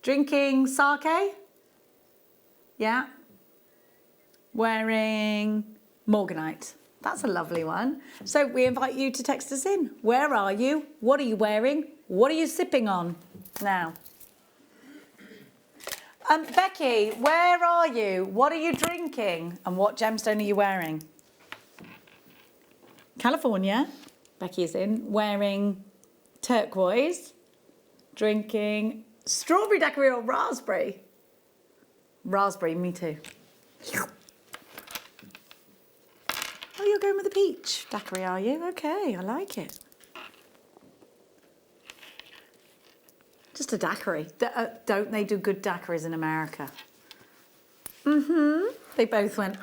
Drinking sake? Yeah. Wearing Morganite. That's a lovely one. So we invite you to text us in. Where are you? What are you wearing? What are you sipping on now? Becky, where are you? What are you drinking? And what gemstone are you wearing? California. Becky is in. Wearing turquoise. Drinking strawberry daiquiri or raspberry? Raspberry, me too. Oh, you're going with a peach daiquiri, are you? Okay, I like it. Just a daiquiri. Don't they do good daiquiris in America? They both went,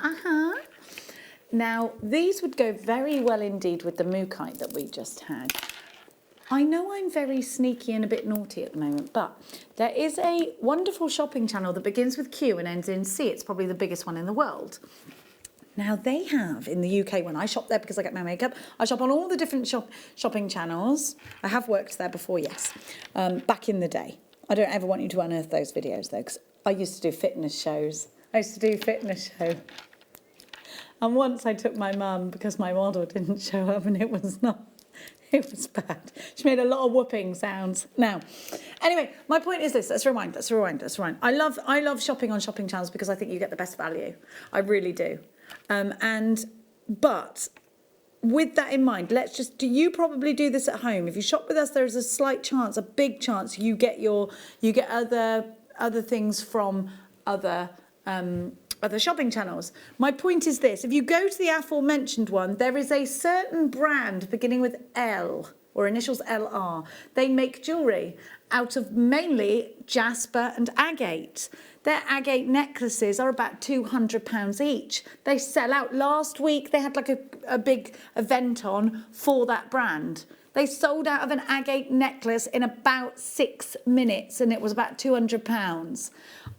Now, these would go very well indeed with the mookaite that we just had. I know I'm very sneaky and a bit naughty at the moment, but there is a wonderful shopping channel that begins with Q and ends in C. It's probably the biggest one in the world. Now, they have, in the UK, when I shop there because I get my makeup, I shop on all the different shopping channels. I have worked there before, yes, back in the day. I don't ever want you to unearth those videos, though, because I used to do fitness shows. And once I took my mum because my model didn't show up and it was bad. She made a lot of whooping sounds. Now, anyway, my point is this. Let's rewind. I love shopping on shopping channels because I think you get the best value. I really do. But with that in mind, you probably do this at home. If you shop with us, there's a slight chance, a big chance you get other things from other shopping channels. My point is this: if you go to the aforementioned one, there is a certain brand beginning with L or initials LR. They make jewellery out of mainly jasper and agate. Their agate necklaces are about £200 each. They sell out. Last week they had like a big event on for that brand. They sold out of an agate necklace in about 6 minutes and it was about £200.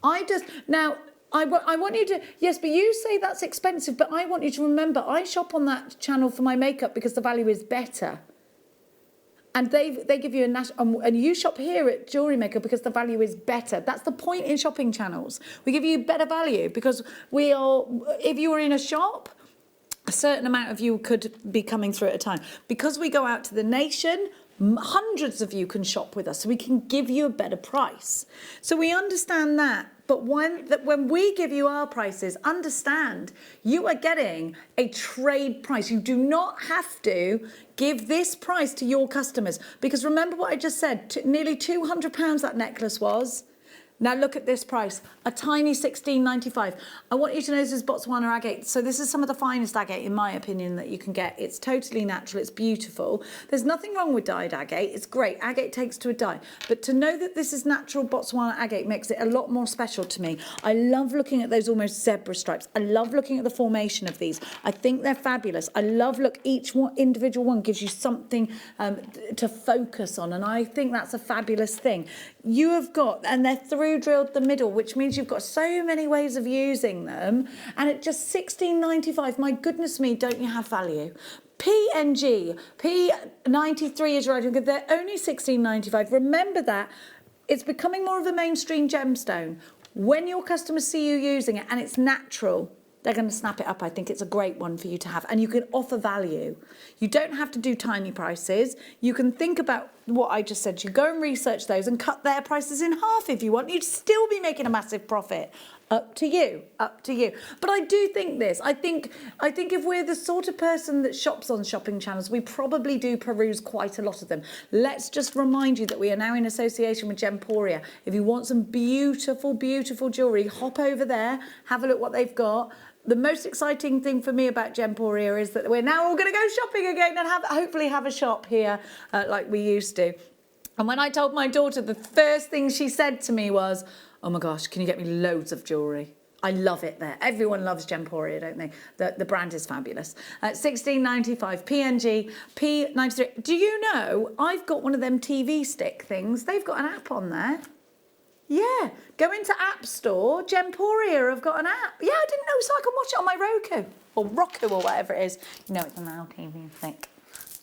I want you to, yes, but you say that's expensive, but I want you to remember, I shop on that channel for my makeup because the value is better. And they give you and you shop here at JewelleryMaker because the value is better. That's the point in shopping channels. We give you better value because if you were in a shop, a certain amount of you could be coming through at a time. Because we go out to the nation, hundreds of you can shop with us, so we can give you a better price. So we understand that. But when we give you our prices, understand you are getting a trade price. You do not have to give this price to your customers. Because remember what I just said, nearly £200 that necklace was. Now look at this price, a tiny £16.95. I want you to know this is Botswana agate. So this is some of the finest agate, in my opinion, that you can get. It's totally natural, it's beautiful. There's nothing wrong with dyed agate, it's great. Agate takes to a dye. But to know that this is natural Botswana agate makes it a lot more special to me. I love looking at those almost zebra stripes. I love looking at the formation of these. I think they're fabulous. Each individual one gives you something to focus on. And I think that's a fabulous thing. You have got, and they're through drilled the middle, which means you've got so many ways of using them, and at just £16.95, my goodness me, don't you have value? PNG, P93 is right, they're only £16.95. Remember that. It's becoming more of a mainstream gemstone. When your customers see you using it and it's natural, They're going to snap it up. I think it's a great one for you to have. And you can offer value. You don't have to do tiny prices. You can think about what I just said. You go and research those and cut their prices in half if you want. You'd still be making a massive profit. Up to you, up to you. But I do think this. I think if we're the sort of person that shops on shopping channels, we probably do peruse quite a lot of them. Let's just remind you that we are now in association with Gemporia. If you want some beautiful, beautiful jewellery, hop over there, have a look what they've got. The most exciting thing for me about Gemporia is that we're now all going to go shopping again and hopefully have a shop here like we used to. And when I told my daughter, the first thing she said to me was, oh my gosh, can you get me loads of jewellery? I love it there. Everyone loves Gemporia, don't they? The brand is fabulous. $16.95, PNG, P93. Do you know, I've got one of them TV stick things. They've got an app on there. Yeah, go into App Store, Gemporia have got an app. Yeah, I didn't know, so I can watch it on my Roku or whatever it is. You know, it's an old TV stick.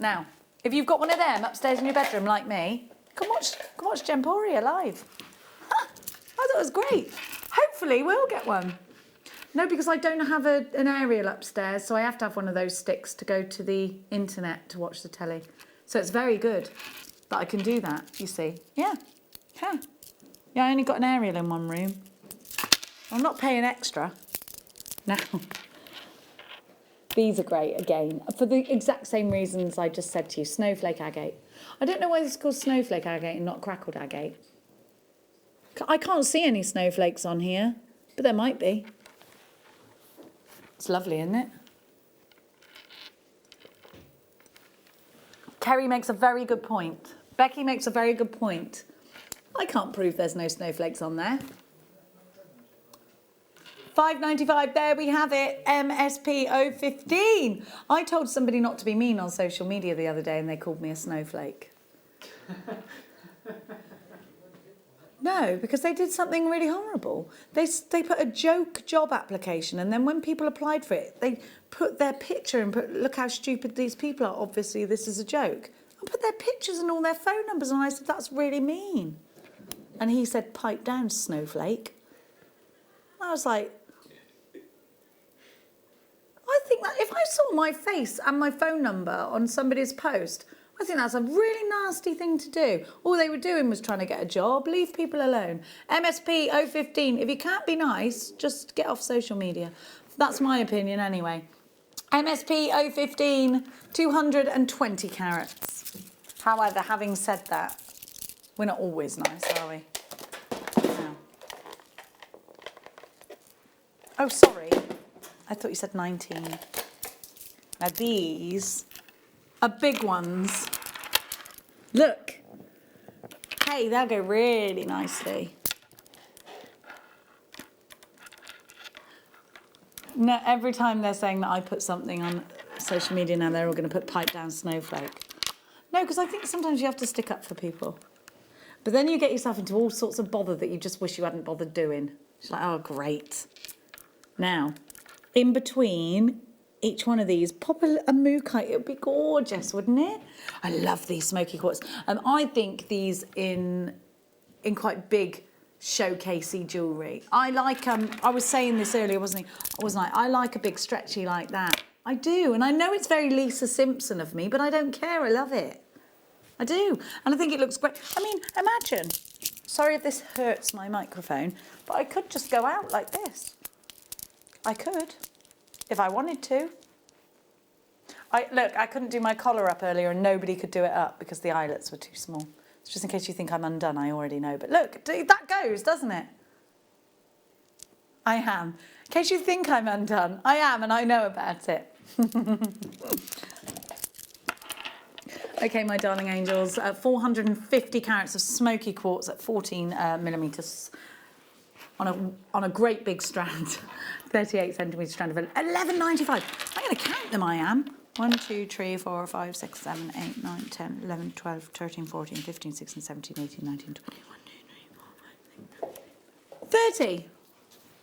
Now, if you've got one of them upstairs in your bedroom like me, come watch Gemporia live. I thought it was great. Hopefully we'll get one. No, because I don't have an aerial upstairs, so I have to have one of those sticks to go to the internet to watch the telly. So it's very good that I can do that, you see. Yeah. Yeah, I only got an aerial in one room. I'm not paying extra. Now, these are great again, for the exact same reasons I just said to you, snowflake agate. I don't know why this is called snowflake agate and not crackled agate. I can't see any snowflakes on here, but there might be. It's lovely, isn't it? Kerry makes a very good point. Becky makes a very good point. I can't prove there's no snowflakes on there. $5.95, there we have it, MSP 015. I told somebody not to be mean on social media the other day and they called me a snowflake. No, because they did something really horrible. They put a joke job application and then when people applied for it, they put their picture and put, look how stupid these people are, obviously this is a joke. And put their pictures and all their phone numbers and I said, that's really mean. And he said, pipe down, snowflake. I was like, I think that if I saw my face and my phone number on somebody's post, I think that's a really nasty thing to do. All they were doing was trying to get a job. Leave people alone. MSP 015, if you can't be nice, just get off social media. That's my opinion anyway. MSP 015, 220 carats. However, having said that, we're not always nice, are we? No. Oh, sorry. I thought you said 19. Now these are big ones. Look. Hey, they'll go really nicely. No, every time they're saying that I put something on social media now, they're all going to put pipe down snowflake. No, because I think sometimes you have to stick up for people. But then you get yourself into all sorts of bother that you just wish you hadn't bothered doing. It's like, oh, great. Now, in between each one of these, pop a mookaite. It would be gorgeous, wouldn't it? I love these smoky quartz. I think these in quite big showcasey jewellery. I like, I was saying this earlier, wasn't I? I like a big stretchy like that. I do, and I know it's very Lisa Simpson of me, but I don't care, I love it. I do, and I think it looks great. I mean, imagine, sorry if this hurts my microphone, but I could just go out like this. I could, if I wanted to. Look, I couldn't do my collar up earlier and nobody could do it up because the eyelets were too small. It's just in case you think I'm undone, I already know. But look, that goes, doesn't it? I am. In case you think I'm undone, I am and I know about it. Okay, my darling angels, 450 carats of smoky quartz at 14 millimetres on a great big strand, 38 centimetre strand of $11.95. I'm going to count them, I am. 1, 2, 3, 4, 5, 6, 7, 8, 9, 10, 11, 12, 13, 14, 15, 16, 17, 18, 19, 20, 21, 22, 30.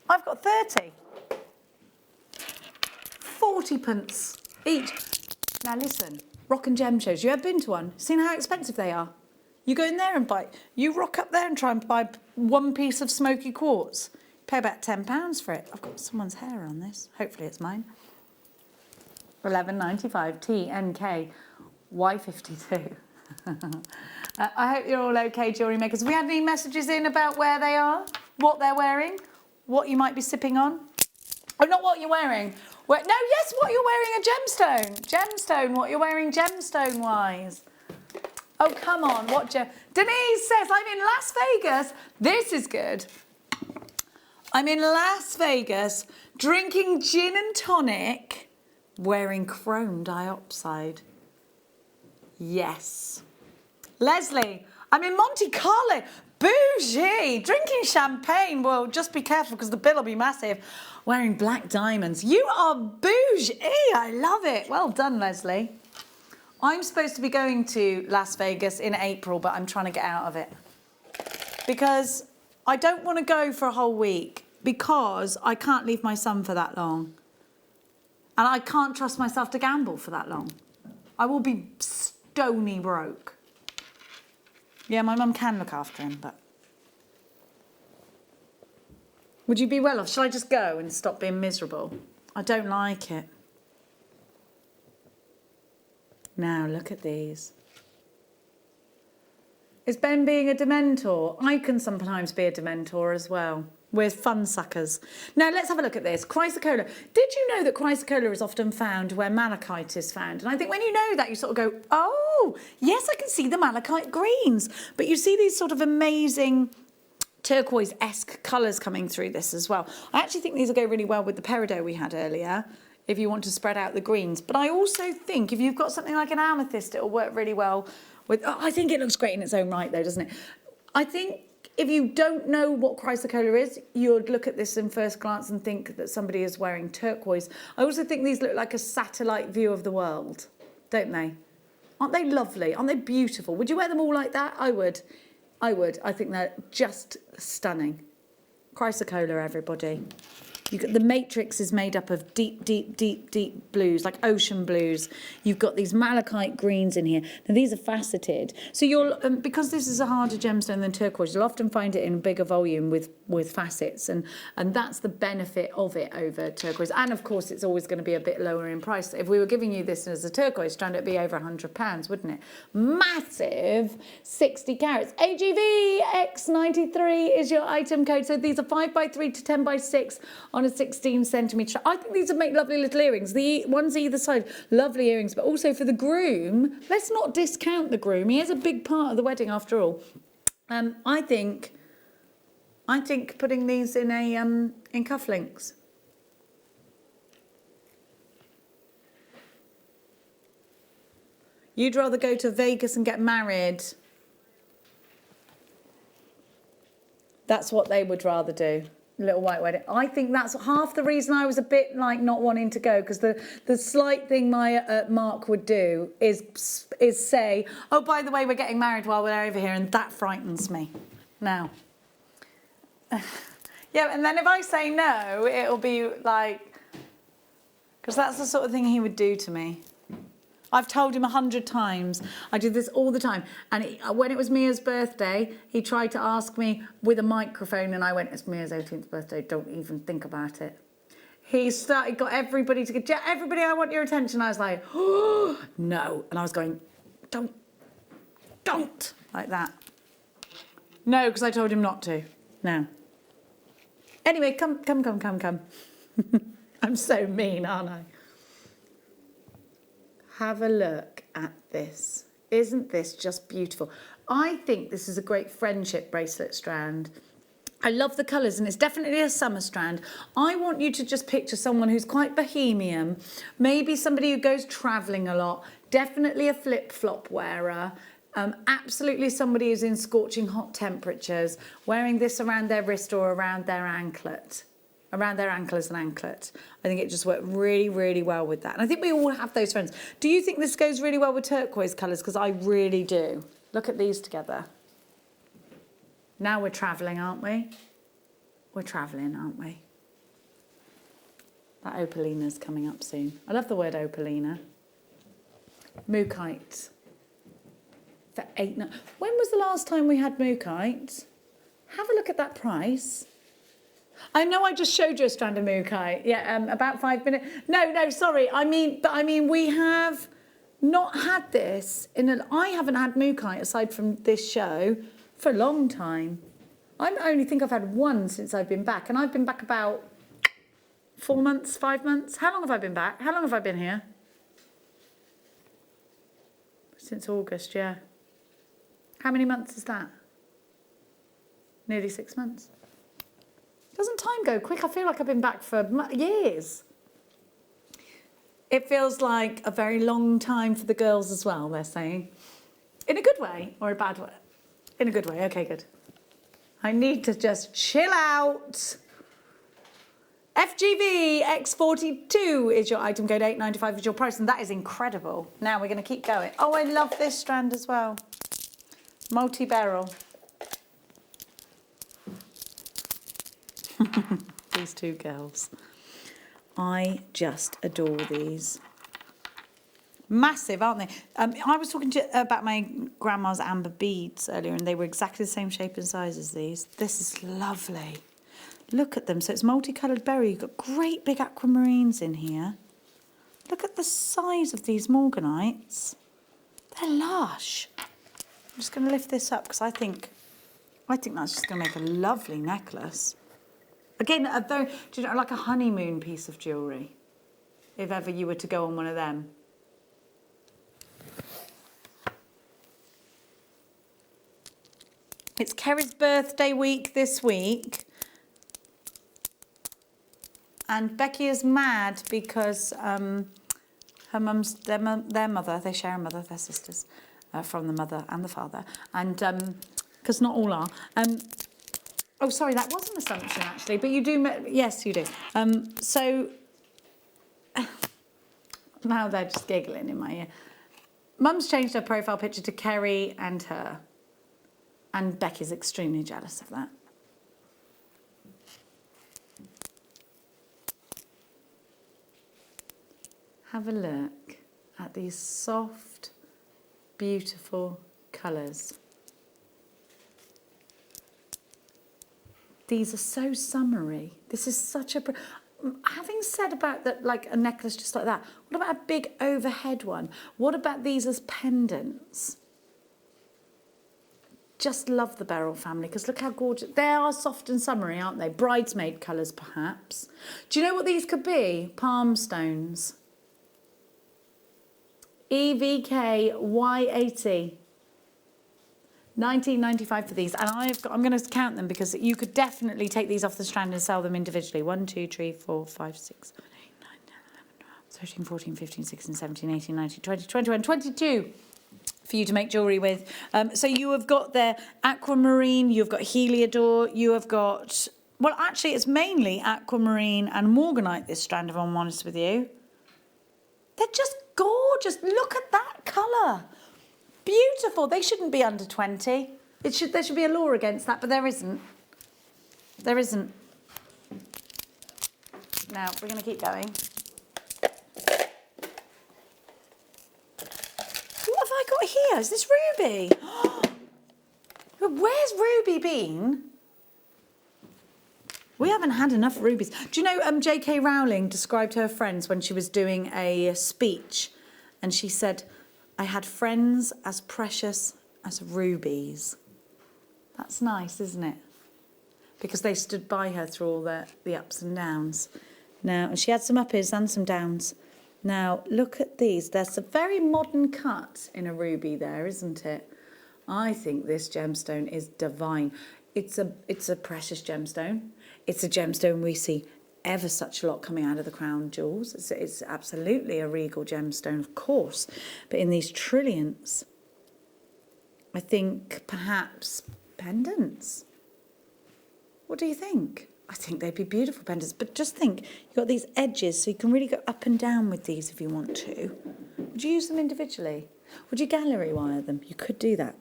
I've got 30. 40p each. Now listen, rock and gem shows. You ever been to one? Seen how expensive they are? You go in there and buy. You rock up there and try and buy one piece of smoky quartz. Pay about £10 for it. I've got someone's hair on this. Hopefully it's mine. $11.95 TNK Y52. I hope you're all okay, jewellery makers. Have we had any messages in about where they are, what they're wearing, what you might be sipping on? Oh, not what you're wearing. No, yes, what you're wearing, a gemstone. Gemstone, what you're wearing gemstone-wise. Oh, come on, what Denise says, I'm in Las Vegas. This is good. I'm in Las Vegas, drinking gin and tonic, wearing chrome dioxide. Yes. Leslie, I'm in Monte Carlo, bougie, drinking champagne. Well, just be careful because the bill will be massive. Wearing black diamonds. You are bougie. I love it. Well done, Leslie. I'm supposed to be going to Las Vegas in April, but I'm trying to get out of it because I don't want to go for a whole week because I can't leave my son for that long. And I can't trust myself to gamble for that long. I will be stony broke. Yeah, my mum can look after him, but... Would you be well off? Shall I just go and stop being miserable? I don't like it. Now, look at these. Is Ben being a dementor? I can sometimes be a dementor as well. We're fun suckers. Now, let's have a look at this. Chrysocolla. Did you know that chrysocolla is often found where malachite is found? And I think when you know that, you sort of go, oh, yes, I can see the malachite greens. But you see these sort of amazing turquoise-esque colours coming through this as well. I actually think these will go really well with the peridot we had earlier, if you want to spread out the greens. But I also think if you've got something like an amethyst, it'll work really well with... Oh, I think it looks great in its own right, though, doesn't it? I think if you don't know what chrysocolla is, you'd look at this in first glance and think that somebody is wearing turquoise. I also think these look like a satellite view of the world, don't they? Aren't they lovely? Aren't they beautiful? Would you wear them all like that? I would. I would. I think they're just stunning. Chrysocolla, everybody. The matrix is made up of deep, deep, deep, deep blues, like ocean blues. You've got these malachite greens in here. Now, these are faceted. So you'll, because this is a harder gemstone than turquoise, you'll often find it in a bigger volume with facets. And that's the benefit of it over turquoise. And, of course, it's always going to be a bit lower in price. If we were giving you this as a turquoise strand, it'd be over £100, wouldn't it? Massive 60 carats. AGV X93 is your item code. So these are 5x3 to 10x6 on a 16 centimetre. I think these would make lovely little earrings. The ones either side, lovely earrings. But also for the groom, let's not discount the groom. He is a big part of the wedding after all. I think putting these in in cufflinks. You'd rather go to Vegas and get married. That's what they would rather do. Little white wedding. I think that's half the reason I was a bit like not wanting to go, because the slight thing my Mark would do is say, oh, by the way, we're getting married while we're over here, and that frightens me. Now. Yeah, and then if I say no, it'll be like, because that's the sort of thing he would do to me. I've told him 100 times. I do this all the time. And when it was Mia's birthday, he tried to ask me with a microphone, and I went, it's Mia's 18th birthday, don't even think about it. He got everybody to go, everybody, I want your attention. I was like, oh, no. And I was going, don't, like that. No, because I told him not to. No. Anyway, come. I'm so mean, aren't I? Have a look at this. Isn't this just beautiful? I think this is a great friendship bracelet strand. I love the colours, and it's definitely a summer strand. I want you to just picture someone who's quite bohemian, maybe somebody who goes travelling a lot, definitely a flip-flop wearer, absolutely somebody who's in scorching hot temperatures, wearing this around their wrist or around their anklet. Around their ankle as an anklet. I think it just worked really, really well with that. And I think we all have those friends. Do you think this goes really well with turquoise colours? Because I really do. Look at these together. Now we're travelling, aren't we? We're travelling, aren't we? That opalina's coming up soon. I love the word opalina. Mookite. For £8. When was the last time we had mookite? Have a look at that price. I know I just showed you a strand of mookai. Yeah, about 5 minutes. No, sorry. I mean, we have not had this I haven't had mookai aside from this show for a long time. I only think I've had one since I've been back, and I've been back about 4 months, 5 months. How long have I been back? How long have I been here? Since August, yeah. How many months is that? Nearly 6 months. Doesn't time go quick? I feel like I've been back for years. It feels like a very long time for the girls as well, they're saying. In a good way or a bad way? In a good way, okay, good. I need to just chill out. FGV X42 is your item code, 895 is your price, and that is incredible. Now we're going to keep going. Oh, I love this strand as well. Multi-barrel. These two girls. I just adore these. Massive, aren't they? I was talking about my grandma's amber beads earlier, and they were exactly the same shape and size as these. This is lovely. Look at them. So it's multicoloured berry. You've got great big aquamarines in here. Look at the size of these morganites. They're lush. I'm just going to lift this up because I think that's just going to make a lovely necklace. Again, like a honeymoon piece of jewellery, if ever you were to go on one of them. It's Kerry's birthday week this week. And Becky is mad because her mum's, their mother, they share a mother, they're sisters, from the mother and the father. And because not all are. Oh, sorry, that was an assumption, actually. But you do, yes, you do. So, now they're just giggling in my ear. Mum's changed her profile picture to Kerry and her. And Becky's extremely jealous of that. Have a look at these soft, beautiful colours. These are so summery. This is such a... Having said about that, like a necklace just like that, what about a big overhead one? What about these as pendants? Just love the Beryl family, because look how gorgeous. They are soft and summery, aren't they? Bridesmaid colours, perhaps. Do you know what these could be? Palm stones. EVK Y80. 19.95 for these, and I'm going to count them because you could definitely take these off the strand and sell them individually. 1, 2, 3, 4, 5, 6, 7, 8, 9, 10, 11, 12, 13, 14, 15, 16, 17, 18, 19, 20, 21, 22 for you to make jewellery with. So you have got their aquamarine, you've got heliodor, you have got... Well, actually, it's mainly aquamarine and morganite, this strand, if I'm honest with you. They're just gorgeous. Look at that colour. Beautiful. They shouldn't be under 20. There should be a law against that, but there isn't. There isn't. Now, we're going to keep going. What have I got here? Is this Ruby? Where's Ruby been? We haven't had enough rubies. Do you know J.K. Rowling described her friends when she was doing a speech, and she said, I had friends as precious as rubies. That's nice, isn't it? Because they stood by her through all the ups and downs. Now, and she had some uppies and some downs. Now, look at these. There's a very modern cut in a ruby there, isn't it? I think this gemstone is divine. It's a precious gemstone. It's a gemstone we see ever such a lot coming out of the crown jewels. It's absolutely a regal gemstone, of course, but in these trilliants, I think perhaps pendants. What do you think? I think they'd be beautiful pendants, but just think, you've got these edges, so you can really go up and down with these if you want to. Would you use them individually? Would you gallery wire them? You could do that.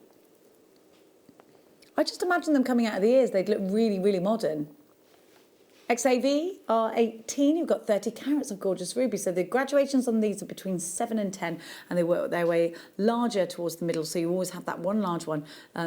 I just imagine them coming out of the ears, they'd look really, really modern. XAV are 18. You've got 30 carats of gorgeous ruby. So the graduations on these are between 7 and 10, and they work their way larger towards the middle. So you always have that one large one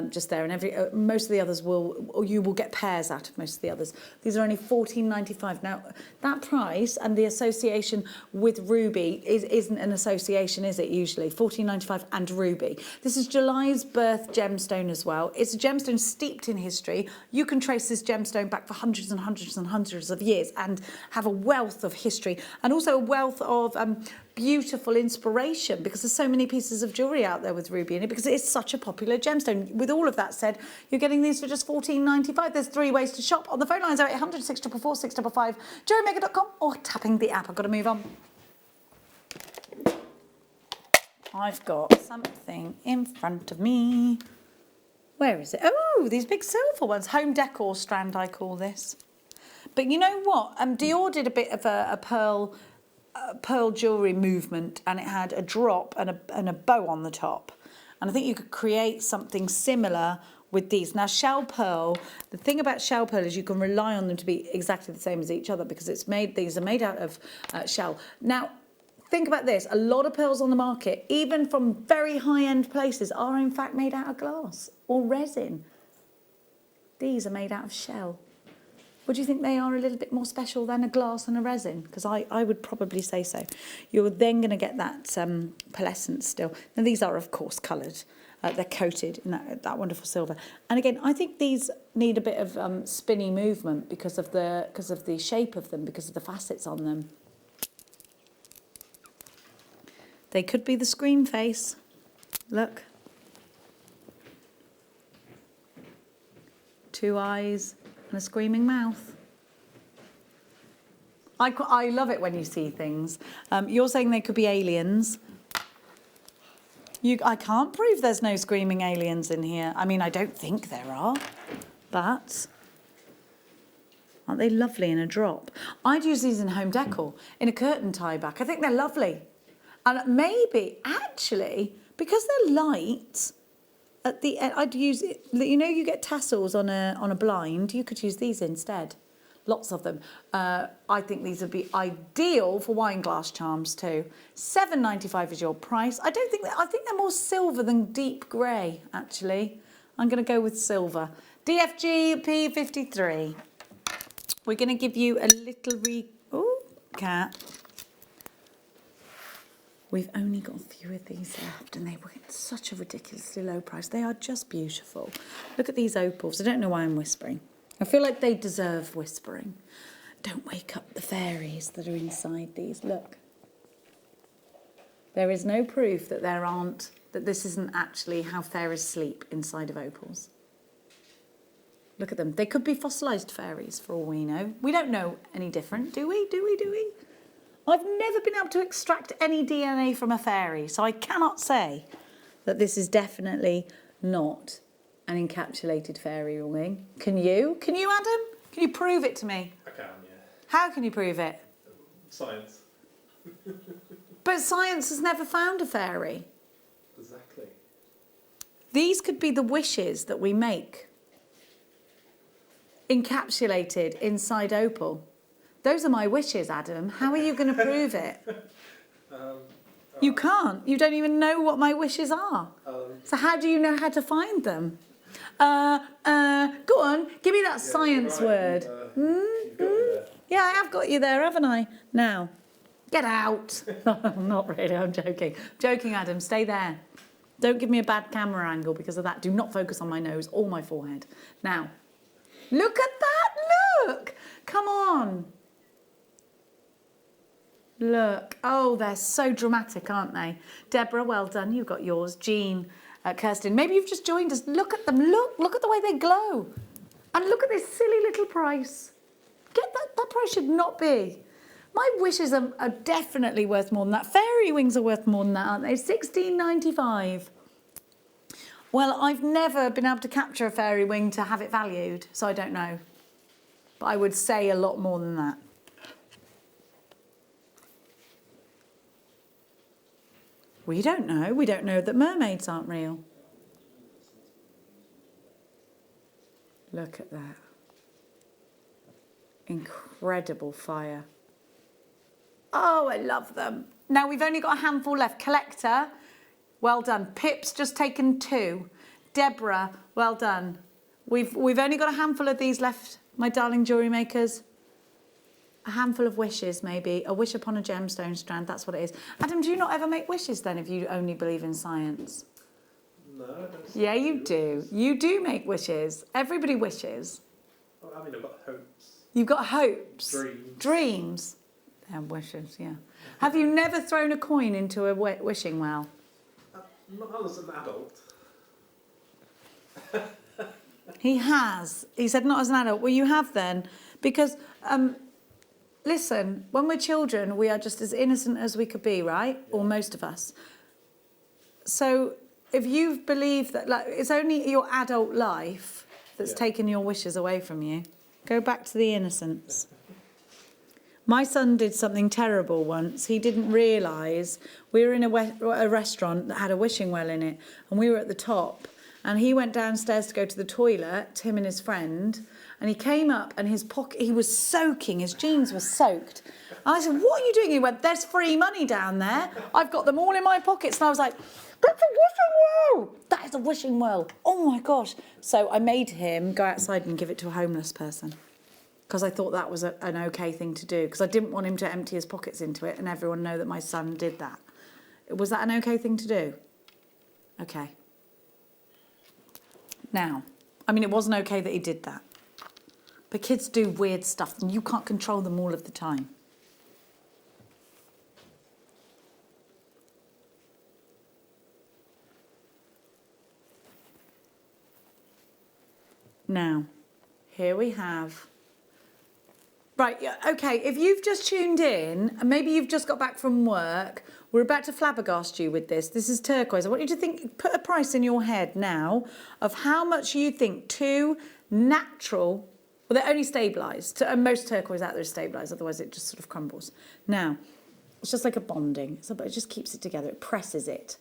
just there, and most of the others you will get pairs out of most of the others. These are only $14.95. Now that price and the association with ruby isn't an association, is it? Usually $14.95 and ruby. This is July's birth gemstone as well. It's a gemstone steeped in history. You can trace this gemstone back for hundreds and hundreds and hundreds of years and have a wealth of history and also a wealth of beautiful inspiration, because there's so many pieces of jewellery out there with ruby in it, because it is such a popular gemstone. With all of that said, you're getting these for just $14.95. There's 3 ways to shop. On the phone lines are 800 644 655, JewelleryMaker.com, or tapping the app. I've got to move on. I've got something in front of me. Where is it? Oh, these big silver ones. Home decor strand, I call this. But you know what? Dior did a bit of a pearl jewellery movement, and it had a drop and a bow on the top. And I think you could create something similar with these. Now, shell pearl, the thing about shell pearl is you can rely on them to be exactly the same as each other, because these are made out of shell. Now, think about this. A lot of pearls on the market, even from very high-end places, are in fact made out of glass or resin. These are made out of shell. Would you think they are a little bit more special than a glass and a resin? Because I would probably say so. You're then going to get that pearlescence still. Now, these are, of course, coloured. They're coated in that wonderful silver. And again, I think these need a bit of spinny movement because of the shape of them, because of the facets on them. They could be the scream face. Look. 2 eyes and a screaming mouth. I love it when you see things. You're saying they could be aliens. I can't prove there's no screaming aliens in here. I mean, I don't think there are, but aren't they lovely in a drop? I'd use these in home decor, in a curtain tie back. I think they're lovely. And maybe, actually, because they're light, at the end, I'd use it. You know, you get tassels on a blind. You could use these instead. Lots of them. I think these would be ideal for wine glass charms too. $7.95 is your price. I think they're more silver than deep grey. Actually, I'm going to go with silver. DFG P53. We're going to give you a little cat. We've only got a few of these left, and they were at such a ridiculously low price. They are just beautiful. Look at these opals. I don't know why I'm whispering. I feel like they deserve whispering. Don't wake up the fairies that are inside these. Look. There is no proof that that this isn't actually how fairies sleep inside of opals. Look at them. They could be fossilised fairies for all we know. We don't know any different, do we? Do we? I've never been able to extract any DNA from a fairy, so I cannot say that this is definitely not an encapsulated fairy ring. Can you? Can you, Adam? Can you prove it to me? I can, yeah. How can you prove it? Science. But science has never found a fairy. Exactly. These could be the wishes that we make, encapsulated inside opal. Those are my wishes, Adam. How are you going to prove it? You can't. You don't even know what my wishes are. So how do you know how to find them? Go on, give me that science word. Yeah, I have got you there, haven't I? Now, get out. Not really, I'm joking. Joking, Adam, stay there. Don't give me a bad camera angle because of that. Do not focus on my nose or my forehead. Now, look at that, look. Come on. Look, oh, they're so dramatic, aren't they? Deborah, well done, you've got yours. Jean, Kirsten, maybe you've just joined us. Look at them, look at the way they glow. And look at this silly little price. Get that price should not be. My wishes are definitely worth more than that. Fairy wings are worth more than that, aren't they? $16.95. Well, I've never been able to capture a fairy wing to have it valued, so I don't know. But I would say a lot more than that. We don't know. We don't know that mermaids aren't real. Look at that. Incredible fire. Oh, I love them. Now we've only got a handful left. Collector, well done. Pip's just taken 2. Deborah, well done. We've only got a handful of these left, my darling jewellery makers. A handful of wishes, maybe. A wish upon a gemstone strand, that's what it is. Adam, do you not ever make wishes then if you only believe in science? No, I don't. Yeah, you do. You do make wishes. Everybody wishes. Well, I mean, I've got hopes. You've got hopes. Dreams. Dreams. And wishes, yeah. Have you never thrown a coin into a wishing well? Not as an adult. He has. He said not as an adult. Well, you have then. Because, listen, when we're children, we are just as innocent as we could be, right? Yeah. Or most of us. So if you've believed that, like, it's only your adult life that's taken your wishes away from you, go back to the innocence. My son did something terrible once. He didn't realise we were in a restaurant that had a wishing well in it, and we were at the top, and he went downstairs to go to the toilet, him and his friend, and he came up and his pocket, he was soaking, his jeans were soaked. And I said, what are you doing? He went, there's free money down there. I've got them all in my pockets. And I was like, that's a wishing well. That is a wishing well. Oh my gosh. So I made him go outside and give it to a homeless person, because I thought that was an okay thing to do, because I didn't want him to empty his pockets into it and everyone know that my son did that. Was that an okay thing to do? Okay. Now, I mean, it wasn't okay that he did that. But kids do weird stuff and you can't control them all of the time. Now, here we have... Right, yeah, okay, if you've just tuned in, and maybe you've just got back from work, we're about to flabbergast you with this. This is turquoise. I want you to think, put a price in your head now of how much you think 2 natural, well, they're only stabilised. Most turquoise out there is stabilised, otherwise it just sort of crumbles. Now, it's just like a bonding, but it just keeps it together, it presses it.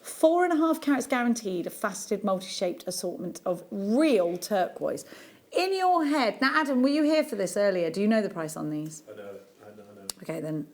4.5 carats guaranteed, a faceted, multi-shaped assortment of real turquoise. In your head, now Adam, were you here for this earlier? Do you know the price on these? I know. Okay, then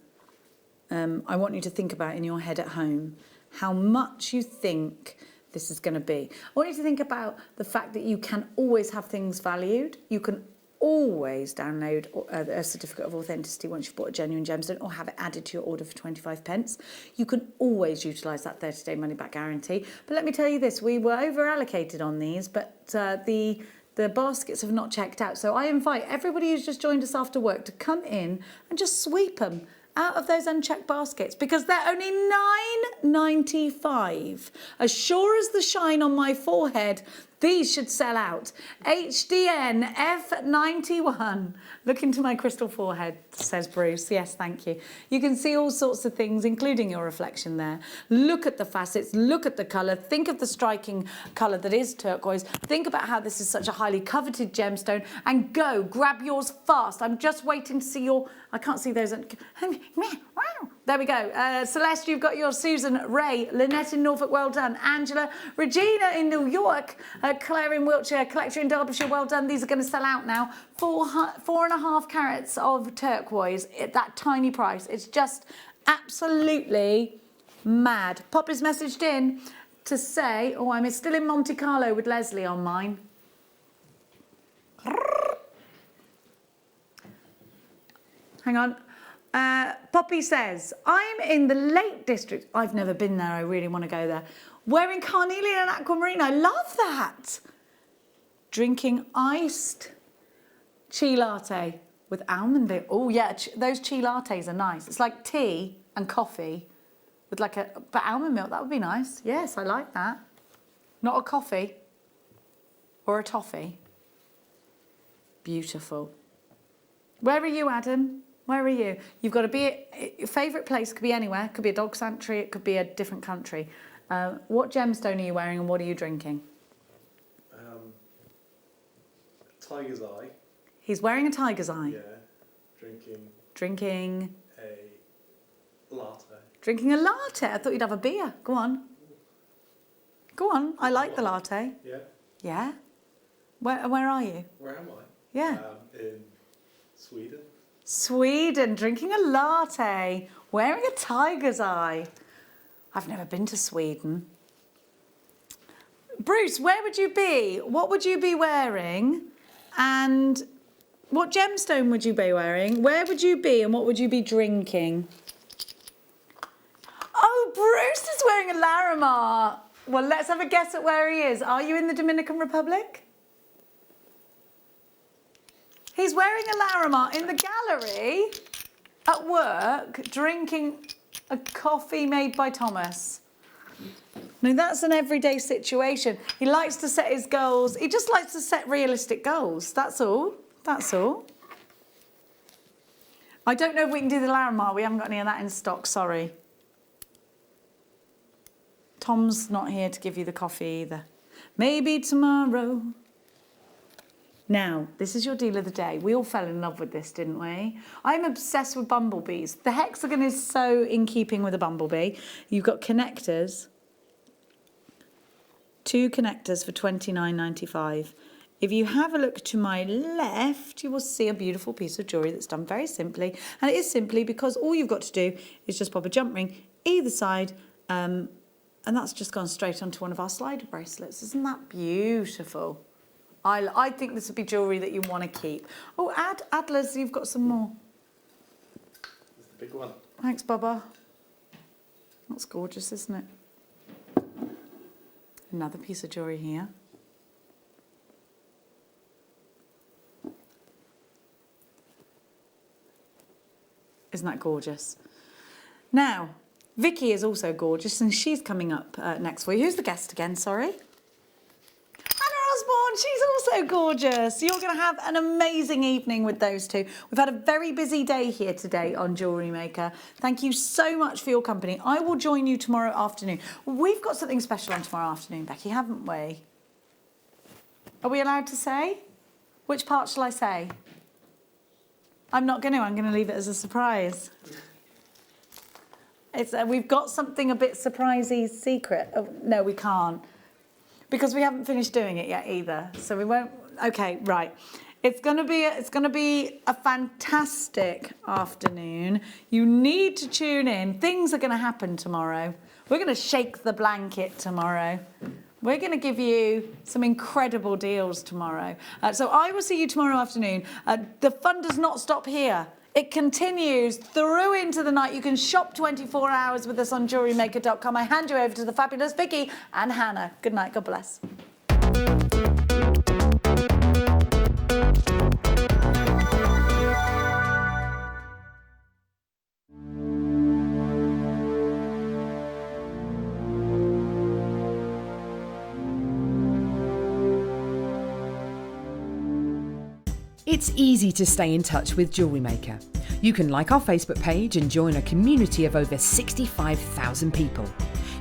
I want you to think about in your head at home how much you think this is going to be. I want you to think about the fact that you can always have things valued. You can always download a certificate of authenticity once you've bought a genuine gemstone, or have it added to your order for 25p. You can always utilise that 30-day money-back guarantee. But let me tell you this, we were over-allocated on these, but the baskets have not checked out. So I invite everybody who's just joined us after work to come in and just sweep them out of those unchecked baskets, because they're only £9.95. As sure as the shine on my forehead, these should sell out. HDN F91. Look into my crystal forehead, says Bruce. Yes, thank you. You can see all sorts of things, including your reflection there. Look at the facets, look at the colour, think of the striking colour that is turquoise. Think about how this is such a highly coveted gemstone, and go, grab yours fast. I'm just waiting to see your... I can't see those. There we go. Celeste, you've got your. Susan, Ray, Lynette in Norfolk, well done. Angela, Regina in New York, Claire in Wiltshire, Collector in Derbyshire, well done. These are going to sell out now. 4.5 carats of turquoise at that tiny price. It's just absolutely mad. Poppy's messaged in to say, oh, I'm still in Monte Carlo with Leslie on mine. Hang on. Poppy says, I'm in the Lake District. I've never been there. I really want to go there. Wearing carnelian and aquamarine. I love that. Drinking iced chai latte with almond milk. Oh, yeah. Those chai lattes are nice. It's like tea and coffee with like but almond milk. That would be nice. Yes, I like that. Not a coffee or a toffee. Beautiful. Where are you, Adam? Where are you? You've got to be, your favourite place could be anywhere. It could be a dog sanctuary, it could be a different country. What gemstone are you wearing and what are you drinking? Tiger's eye. He's wearing a tiger's eye. Yeah. Drinking a latte. Drinking a latte? I thought you'd have a beer. Go on. Go on. I like the latte. Yeah. Yeah? Where are you? Where am I? Yeah. In Sweden. Sweden, drinking a latte, wearing a tiger's eye. I've never been to Sweden. Bruce, where would you be? What would you be wearing? And what gemstone would you be wearing? Where would you be and what would you be drinking? Oh, Bruce is wearing a Larimar. Well, let's have a guess at where he is. Are you in the Dominican Republic? He's wearing a Larimar in the gallery at work, drinking a coffee made by Thomas. Now, that's an everyday situation. He likes to set his goals. He just likes to set realistic goals. That's all. That's all. I don't know if we can do the Larimar. We haven't got any of that in stock, sorry. Tom's not here to give you the coffee either. Maybe tomorrow. Now, this is your deal of the day. We all fell in love with this, didn't we? I'm obsessed with bumblebees. The hexagon is so in keeping with a bumblebee. You've got connectors. 2 connectors for $29.95. If you have a look to my left, you will see a beautiful piece of jewellery that's done very simply. And it is simply because all you've got to do is just pop a jump ring either side, and that's just gone straight onto one of our slider bracelets. Isn't that beautiful? I think this would be jewellery that you want to keep. Oh, Adler's, you've got some more. It's the big one. Thanks, Bubba. That's gorgeous, isn't it? Another piece of jewellery here. Isn't that gorgeous? Now, Vicky is also gorgeous and she's coming up next week. Who's the guest again, sorry? She's also gorgeous. You're going to have an amazing evening with those two. We've had a very busy day here today on Jewellery Maker. Thank you so much for your company. I will join you tomorrow afternoon. We've got something special on tomorrow afternoon, Becky, haven't we? Are we allowed to say? Which part shall I say? I'm not going to. I'm going to leave it as a surprise. We've got something a bit surprisey secret. Oh, no, we can't. Because we haven't finished doing it yet either, so we won't. Okay, right. It's going to be a fantastic afternoon. You need to tune in. Things are going to happen tomorrow. We're going to shake the blanket tomorrow. We're going to give you some incredible deals tomorrow. So I will see you tomorrow afternoon. The fun does not stop here. It continues through into the night. You can shop 24 hours with us on JewelleryMaker.com. I hand you over to the fabulous Vicky and Hannah. Good night. God bless. It's easy to stay in touch with Jewellery Maker. You can like our Facebook page and join a community of over 65,000 people.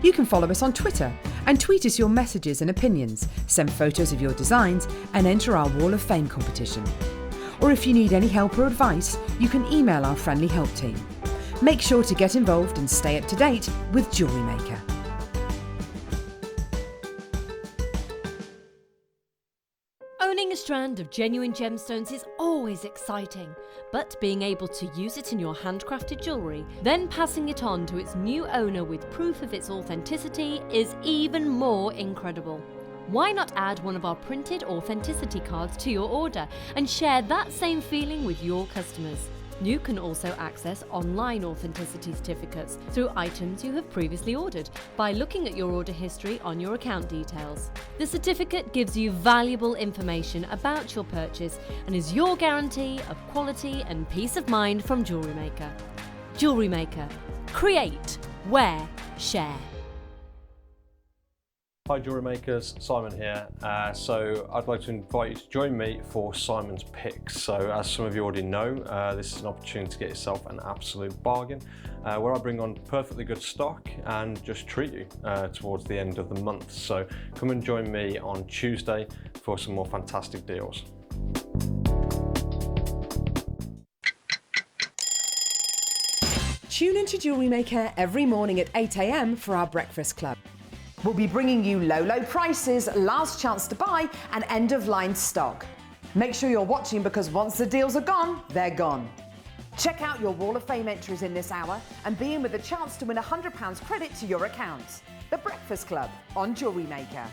You can follow us on Twitter and tweet us your messages and opinions, send photos of your designs and enter our Wall of Fame competition. Or if you need any help or advice, you can email our friendly help team. Make sure to get involved and stay up to date with Jewellery Maker. Owning a strand of genuine gemstones is always exciting, but being able to use it in your handcrafted jewellery, then passing it on to its new owner with proof of its authenticity is even more incredible. Why not add one of our printed authenticity cards to your order and share that same feeling with your customers? You can also access online authenticity certificates through items you have previously ordered by looking at your order history on your account details. The certificate gives you valuable information about your purchase and is your guarantee of quality and peace of mind from Jewellery Maker. Jewellery Maker. Create, wear, share. Hi Jewellery Makers, Simon here. So I'd like to invite you to join me for Simon's Picks. So as some of you already know, this is an opportunity to get yourself an absolute bargain, where I bring on perfectly good stock and just treat you towards the end of the month. So come and join me on Tuesday for some more fantastic deals. Tune into Jewellery Maker every morning at 8 a.m. for our breakfast club. We'll be bringing you low prices, last chance to buy and end-of-line stock. Make sure you're watching because once the deals are gone, they're gone. Check out your Wall of Fame entries in this hour and be in with a chance to win £100 credit to your account. The Breakfast Club on JewelleryMaker.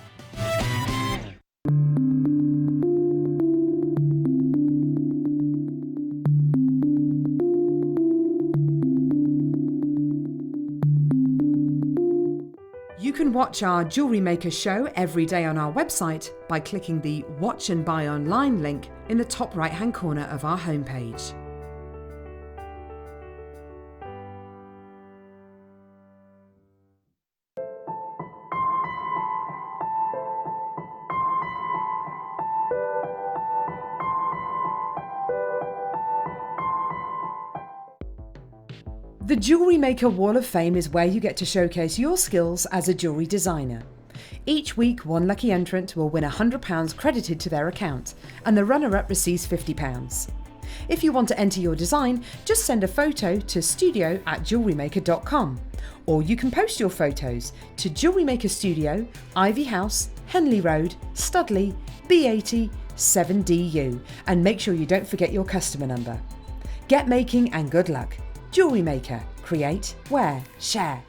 You can watch our JewelleryMaker show every day on our website by clicking the Watch and Buy Online link in the top right-hand corner of our homepage. The JewelleryMaker Wall of Fame is where you get to showcase your skills as a jewellery designer. Each week, one lucky entrant will win £100 credited to their account, and the runner-up receives £50. If you want to enter your design, just send a photo to studio@jewellerymaker.com, or you can post your photos to JewelleryMaker Studio, Ivy House, Henley Road, Studley, B80 7DU, and make sure you don't forget your customer number. Get making and good luck. JewelleryMaker. Create, wear, share.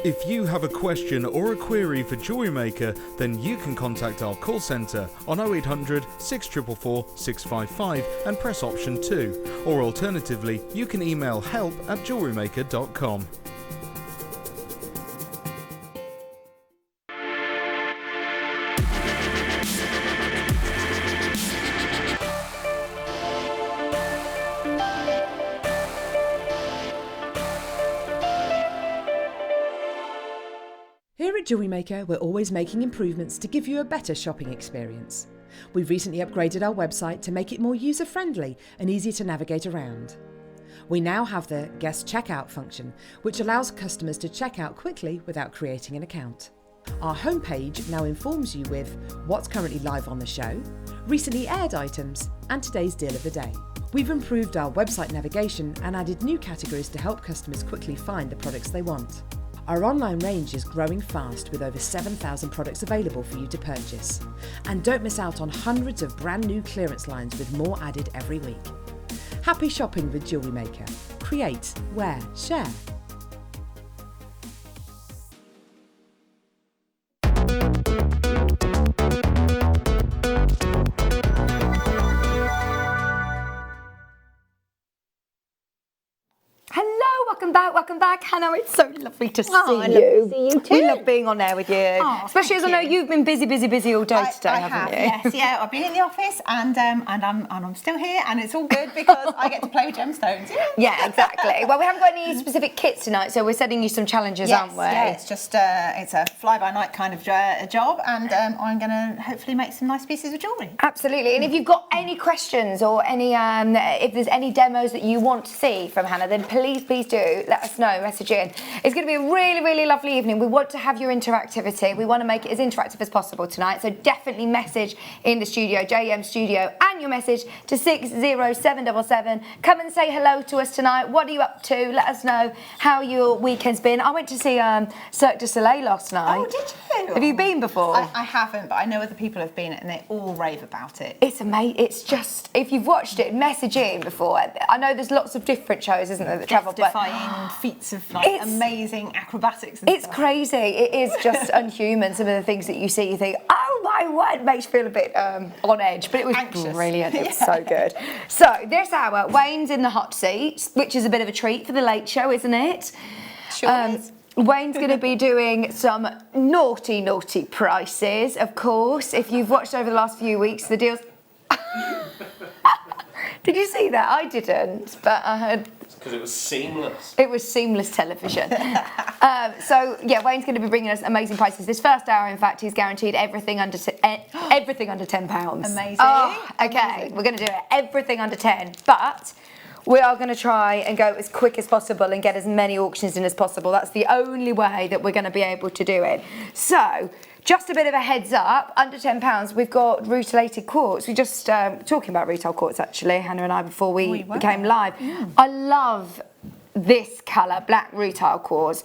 If you have a question or a query for JewelleryMaker, then you can contact our call centre on 0800 644 655 and press option 2, or alternatively, you can email help@jewellerymaker.com. Here at JewelleryMaker, we're always making improvements to give you a better shopping experience. We've recently upgraded our website to make it more user-friendly and easier to navigate around. We now have the guest checkout function, which allows customers to check out quickly without creating an account. Our homepage now informs you with what's currently live on the show, recently aired items, and today's deal of the day. We've improved our website navigation and added new categories to help customers quickly find the products they want. Our online range is growing fast with over 7,000 products available for you to purchase. And don't miss out on hundreds of brand new clearance lines with more added every week. Happy shopping with JewelleryMaker. Create, wear, share. Welcome back. Hannah, it's so lovely to see you. I love to see you too. We love being on there with you. Especially as I know you've been busy all day today, haven't you? Yes, yeah. I've been in the office and I'm still here, and it's all good because I get to play with gemstones. Yeah, exactly. Well, we haven't got any specific kits tonight, so we're setting you some challenges, aren't we? Yeah, it's just it's a fly-by-night kind of job, and I'm going to hopefully make some nice pieces of jewellery. Absolutely. And if you've got any questions or any if there's any demos that you want to see from Hannah, then please do let us know, message in. It's going to be a really lovely evening. We want to have your interactivity. We want to make it as interactive as possible tonight, so definitely message in the studio, JM Studio, and your message to 60777. Come and say hello to us tonight. What are you up to? Let us know how your weekend's been. I went to see Cirque du Soleil last night. Oh, did you? Have you been before? I haven't, but I know other people have been, and they all rave about it. It's amazing. It's just, if you've watched it, message in before. I know there's lots of different shows, isn't there, that travel, but feats of like amazing acrobatics and it's crazy. It is just unhuman. Some of the things that you see, you think, oh my word, makes you feel a bit on edge, but it was brilliant. It was so good. So this hour, Wayne's in the hot seat, which is a bit of a treat for the late show, isn't it? Sure is. Wayne's going to be doing some naughty prices, of course. If you've watched over the last few weeks, the deals... Did you see that? I didn't, but I heard... Because it was seamless. It was seamless television. So yeah, Wayne's going to be bringing us amazing prices. This first hour, in fact, he's guaranteed everything under everything under £10. Amazing. Oh, okay, we're going to do it. Everything under 10, but we are going to try and go as quick as possible and get as many auctions in as possible. That's the only way that we're going to be able to do it. So just a bit of a heads up, under £10, we've got rutilated quartz. We just talking about retail quartz actually, Hannah and I, before we became live. I love this colour, black retail quartz.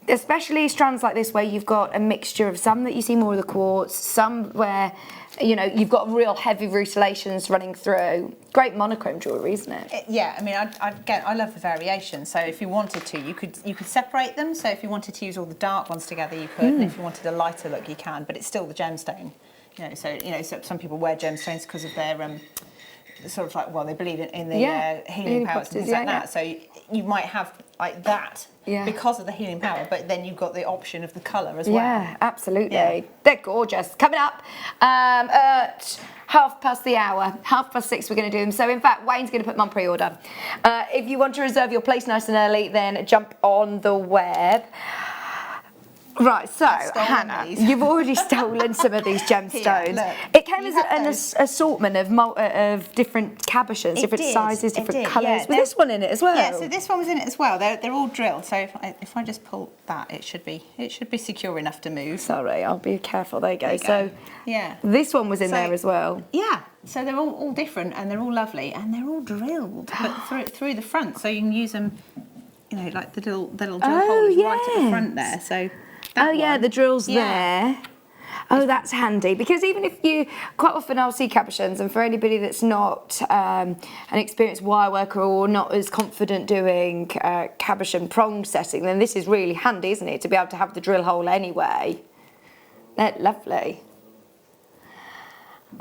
Especially strands like this where you've got a mixture of some that you see more of the quartz, some where, you know, you've got real heavy rutilations running through. Great monochrome jewellery, isn't it? Yeah, I mean, again, I love the variation. So if you wanted to, you could separate them. So if you wanted to use all the dark ones together, you could. And if you wanted a lighter look, you can. But it's still the gemstone. So some people wear gemstones because of their sort of like, well, they believe in the healing powers and things like that. So you might have like that. Yeah. Because of the healing power, but then you've got the option of the colour as well. Yeah, absolutely. Yeah. They're gorgeous. Coming up at 6:30, 6:30 we're going to do them. So in fact, Wayne's going to put them on pre-order. If you want to reserve your place nice and early, then jump on the web. Right, so Hannah, you've already stolen some of these gemstones. Here, it came as an assortment of different cabochons, different sizes, different colours. With this one in it as well. Yeah, so this one was in it as well. They're all drilled. So if I just pull that, it should be secure enough to move. Sorry, I'll be careful. There you go. So yeah, this one was in there as well. Yeah. So they're all different and they're all lovely and they're all drilled, but through the front, so you can use them, you know, like the little drill holes right at the front there. So. Yeah, the drill's there. Oh, that's handy, because even if you, quite often I'll see cabochons, and for anybody that's not an experienced wire worker or not as confident doing cabochon prong setting, then this is really handy, isn't it, to be able to have the drill hole anyway. They're lovely.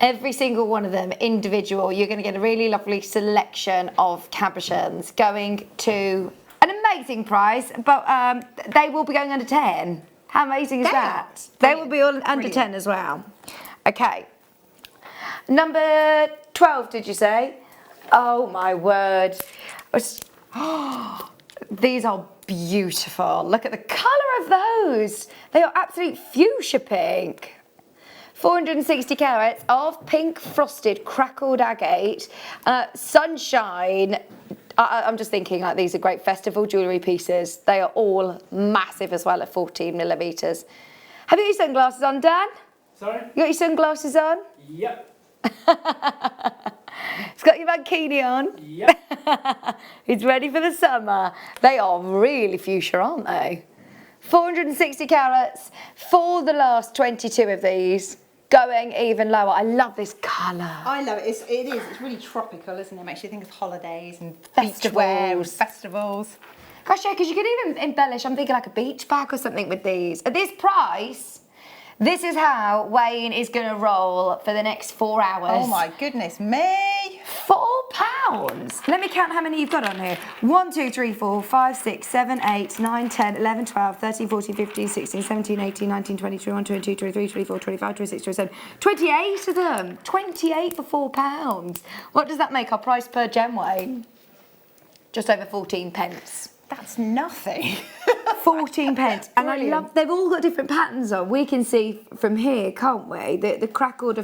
Every single one of them individual, you're going to get a really lovely selection of cabochons going to an amazing price, but they will be going under 10. How amazing is that? They will be all under 10 as well. Okay. Number 12, did you say? Oh my word. These are beautiful. Look at the colour of those. They are absolute fuchsia pink. 460 carats of pink frosted crackled agate, sunshine. I'm just thinking like these are great festival jewellery pieces. They are all massive as well at 14mm. Have you got your sunglasses on, Dan? Sorry? You got your sunglasses on? Yep. He's got your mankini on? Yep. He's ready for the summer. They are really fuchsia, aren't they? 460 carats for the last 22 of these. Going even lower. I love this colour. I love it. It is. It's really tropical, isn't it? Makes you think of holidays and beachwear and festivals. Gosh, yeah, because you could even embellish. I'm thinking like a beach bag or something with these. At this price, this is how Wayne is going to roll for the next 4 hours. Oh my goodness me! £4. Let me count how many you've got on here. 1, 2, 3, 4, 5, 6, 7, 8, 9, 10, 11, 12, 13, 14, 15, 16, 17, 18, 19, 20, 21, 22, 23, 24, 25, 26, 27, 28 of them. 28 for £4. What does that make our price per gem, Wayne? Just over 14p. That's nothing. 14p. And I love, they've all got different patterns on. We can see from here, can't we? The crackled